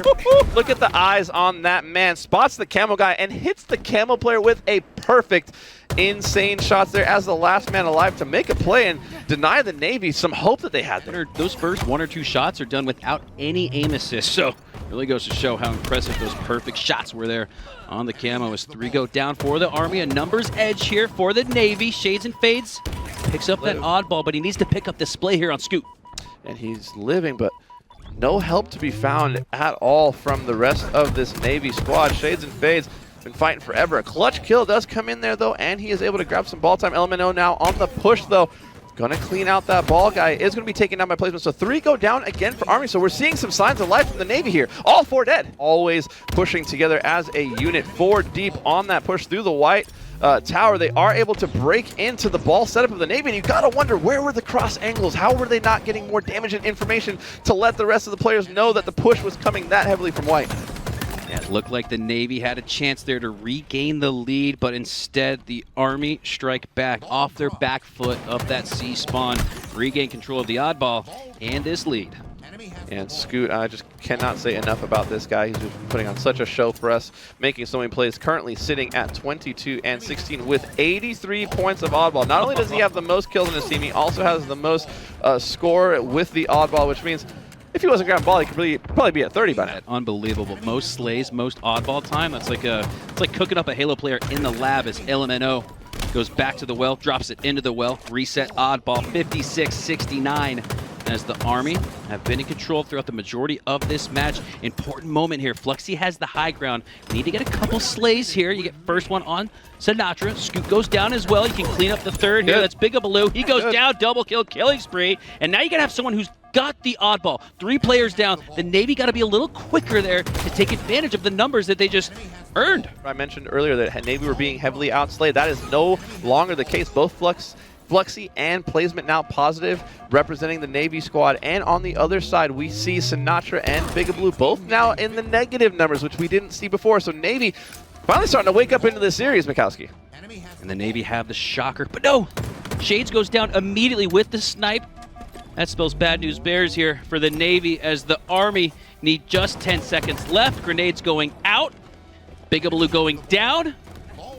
[SPEAKER 1] Look at the eyes on that man. Spots the Camo guy and hits the Camo player with a perfect, insane shots there as the last man alive to make a play and deny the Navy some hope that they had there.
[SPEAKER 2] Those first 1 or 2 shots are done without any aim assist, so really goes to show how impressive those perfect shots were there on the Camo as 3 go down for the Army. A numbers edge here for the Navy. Shades and Fades picks up that oddball, but he needs to pick up this play here on Scoot.
[SPEAKER 1] And he's living, but no help to be found at all from the rest of this Navy squad. Shades and Fades been fighting forever. A clutch kill does come in there, though, and he is able to grab some ball time. LMNO now on the push, though. Gonna clean out that ball guy. Is gonna be taken down by Placement. So 3 go down again for Army. So we're seeing some signs of life from the Navy here. All 4 dead. Always pushing together as a unit. 4 deep on that push through the white tower. They are able to break into the ball setup of the Navy. And you gotta wonder, where were the cross angles? How were they not getting more damage and information to let the rest of the players know that the push was coming that heavily from white?
[SPEAKER 2] Yeah, it looked like the Navy had a chance there to regain the lead, but instead the Army strike back off their back foot of that C spawn, regain control of the oddball and this lead.
[SPEAKER 1] And Scoot, I just cannot say enough about this guy. He's just putting on such a show for us, making so many plays, currently sitting at 22-16 with 83 points of oddball. Not only does he have the most kills in his team, he also has the most score with the oddball, which means if he wasn't grabbing ball, he could probably be at 30 by now.
[SPEAKER 2] Unbelievable. Most slays, most oddball time. That's like it's like cooking up a Halo player in the lab as LMNO goes back to the well, drops it into the well, reset oddball, 56-69. As the Army have been in control throughout the majority of this match. Important moment here. Fluxy has the high ground. We need to get a couple slays here. You get first one on Sinatra. Scoot goes down as well. You can clean up the third here. That's Bigabaloo. He goes down, double kill, killing spree. And now you got to have someone who's got the oddball. 3 players down. The Navy got to be a little quicker there to take advantage of the numbers that they just earned.
[SPEAKER 1] I mentioned earlier that Navy were being heavily outslayed. That is no longer the case. Both Fluxy and Placement now positive, representing the Navy squad. And on the other side, we see Sinatra and Bigabaloo both now in the negative numbers, which we didn't see before. So Navy finally starting to wake up into this series, Mikowski.
[SPEAKER 2] And the Navy have the shocker. But no! Shades goes down immediately with the snipe. That spells bad news bears here for the Navy as the Army need just 10 seconds left. Grenades going out. Bigabaloo going down,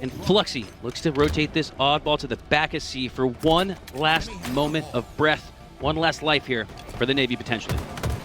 [SPEAKER 2] and Fluxy looks to rotate this oddball to the back of C for one last moment of breath, one last life here for the Navy potentially.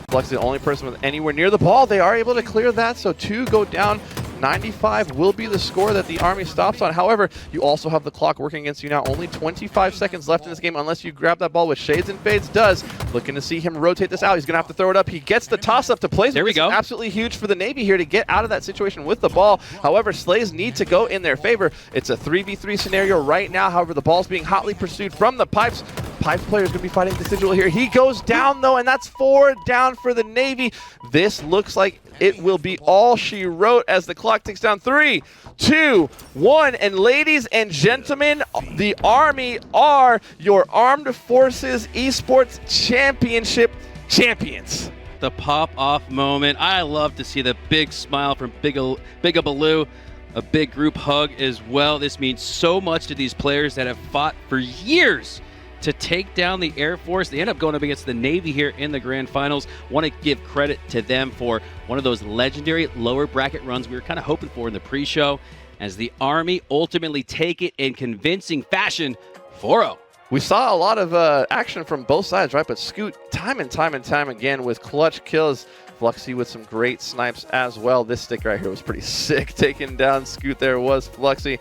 [SPEAKER 1] Fluxy, the only person with anywhere near the ball. They are able to clear that, so 2 go down. 95 will be the score that the Army stops on. However, you also have the clock working against you now. Only 25 seconds left in this game unless you grab that ball, which Shades and Fades does. Looking to see him rotate this out. He's going to have to throw it up. He gets the toss up to place.
[SPEAKER 2] There we go.
[SPEAKER 1] Absolutely huge for the Navy here to get out of that situation with the ball. However, Slays need to go in their favor. It's a 3v3 scenario right now. However, the ball's being hotly pursued from the Pipes. Pipes player is going to be fighting Decidual here. He goes down, though, and that's 4 down for the Navy. This looks like it will be all she wrote as the clock ticks down. 3, 2, 1. And ladies and gentlemen, the Army are your Armed Forces Esports Championship champions.
[SPEAKER 2] The pop-off moment. I love to see the big smile from Bigabaloo. A big group hug as well. This means so much to these players that have fought for years to take down the Air Force. They end up going up against the Navy here in the grand finals. Want to give credit to them for one of those legendary lower bracket runs we were kind of hoping for in the pre-show, as the Army ultimately take it in convincing fashion, 4-0.
[SPEAKER 1] We saw a lot of action from both sides, right? But Scoot, time and time again with clutch kills. Fluxy with some great snipes as well. This stick right here was pretty sick. Taking down Scoot there was Fluxy.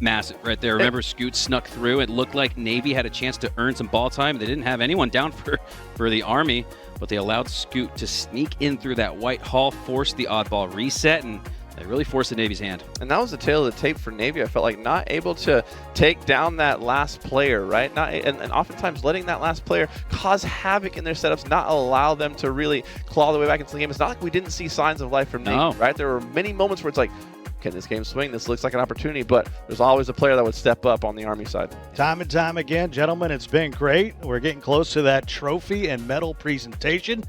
[SPEAKER 2] Massive right there. Remember, Scoot snuck through. It looked like Navy had a chance to earn some ball time. They didn't have anyone down for the Army, but they allowed Scoot to sneak in through that white hall, force the oddball reset, and they really forced the Navy's hand.
[SPEAKER 1] And that was the tail of the tape for Navy. I felt like not able to take down that last player, right? And oftentimes letting that last player cause havoc in their setups, not allow them to really claw their way back into the game. It's not like we didn't see signs of life from Navy, right? There were many moments where it's like, can this game swing? This looks like an opportunity, but there's always a player that would step up on the Army side.
[SPEAKER 3] Time and time again, gentlemen, it's been great. We're getting close to that trophy and medal presentation.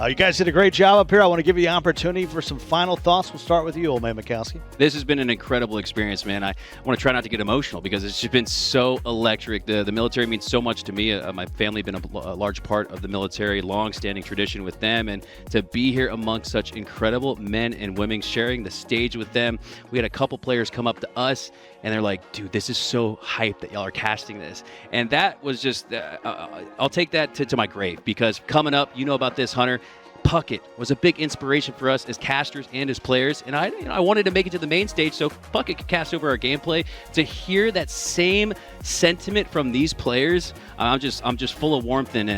[SPEAKER 3] You guys did a great job up here. I want to give you the opportunity for some final thoughts. We'll start with you, Old Man Mikowski.
[SPEAKER 2] This has been an incredible experience, man. I want to try not to get emotional because it's just been so electric. The military means so much to me. My family been a large part of the military, long-standing tradition with them, and to be here amongst such incredible men and women, sharing the stage with them. We had a couple players come up to us, and they're like, dude, this is so hype that y'all are casting this. And that was just, I'll take that to my grave, because coming up, you know about this, Hunter, Puckett was a big inspiration for us as casters and as players, and I wanted to make it to the main stage so Puckett could cast over our gameplay. To hear that same sentiment from these players, I'm just full of warmth and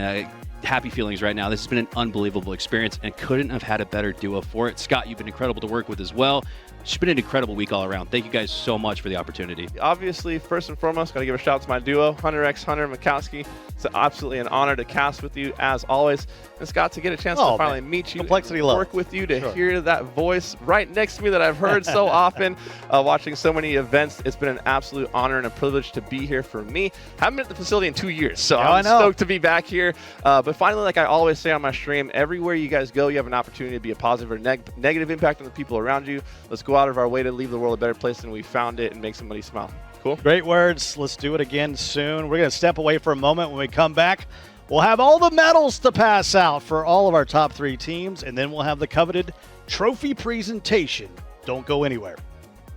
[SPEAKER 2] happy feelings right now. This has been an unbelievable experience and couldn't have had a better duo for it. Scott, you've been incredible to work with as well. It's been an incredible week all around. Thank you guys so much for the opportunity.
[SPEAKER 1] Obviously, first and foremost, got to give a shout out to my duo, Hunter X Hunter Mikowski. It's absolutely an honor to cast with you as always. And Scott, to get a chance to finally meet you,
[SPEAKER 3] complexity
[SPEAKER 1] and work with you, to hear that voice right next to me that I've heard so often, watching so many events. It's been an absolute honor and a privilege to be here for me. Haven't been at the facility in 2 years, so I'm stoked to be back here. But finally, like I always say on my stream, everywhere you guys go, you have an opportunity to be a positive or negative impact on the people around you. Let's go out of our way to leave the world a better place than we found it and make somebody smile. Cool.
[SPEAKER 3] Great words. Let's do it again soon. We're going to step away for a moment. When we come back, we'll have all the medals to pass out for all of our top 3 teams, and then we'll have the coveted trophy presentation. Don't go anywhere.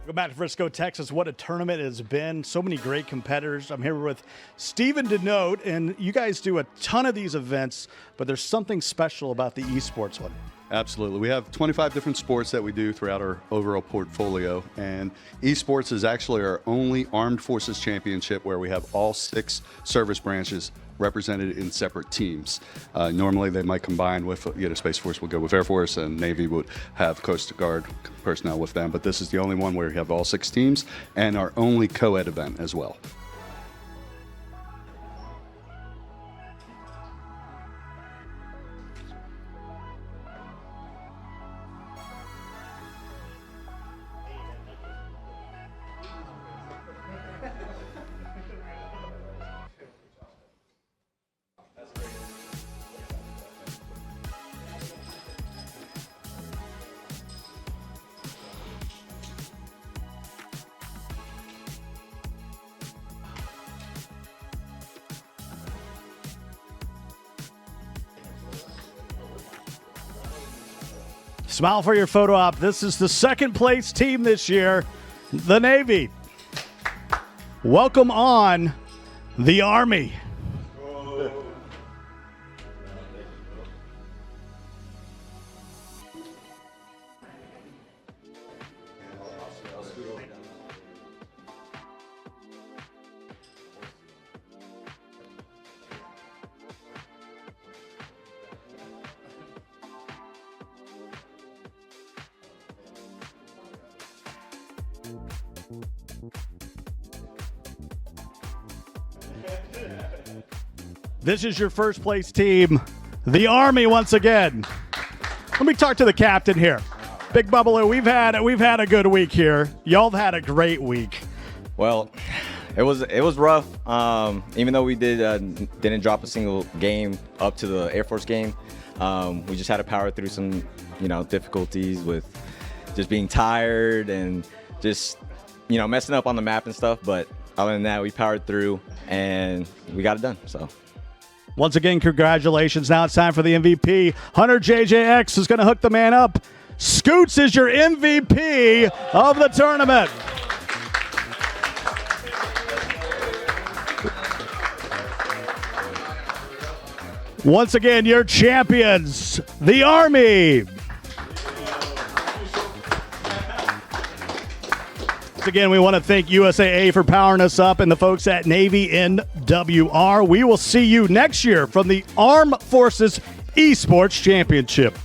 [SPEAKER 3] Go back to Frisco, Texas. What a tournament it has been. So many great competitors. I'm here with Steven Denote, and you guys do a ton of these events, but there's something special about the esports one.
[SPEAKER 17] Absolutely. We have 25 different sports that we do throughout our overall portfolio, and esports is actually our only Armed Forces Championship where we have all 6 service branches represented in separate teams. Normally they might combine with, Space Force will go with Air Force, and Navy would have Coast Guard personnel with them, but this is the only one where we have all 6 teams and our only co-ed event as well.
[SPEAKER 3] Smile for your photo op. This is the second place team this year, the Navy. Welcome on the Army. This is your first place team, the Army, once again. Let me talk to the captain here. Big Bubbaloo, we've had a good week here. Y'all have had a great week.
[SPEAKER 4] Well, it was rough. Even though we didn't drop a single game up to the Air Force game, we just had to power through some, difficulties with just being tired and just, messing up on the map and stuff. But other than that, we powered through and we got it done. So.
[SPEAKER 3] Once again, congratulations. Now it's time for the MVP. Hunter JJX is going to hook the man up. Scoots is your MVP of the tournament. Once again, your champions, the Army. Again, we want to thank USAA for powering us up and the folks at Navy NWR. We will see you next year from the Armed Forces Esports Championship.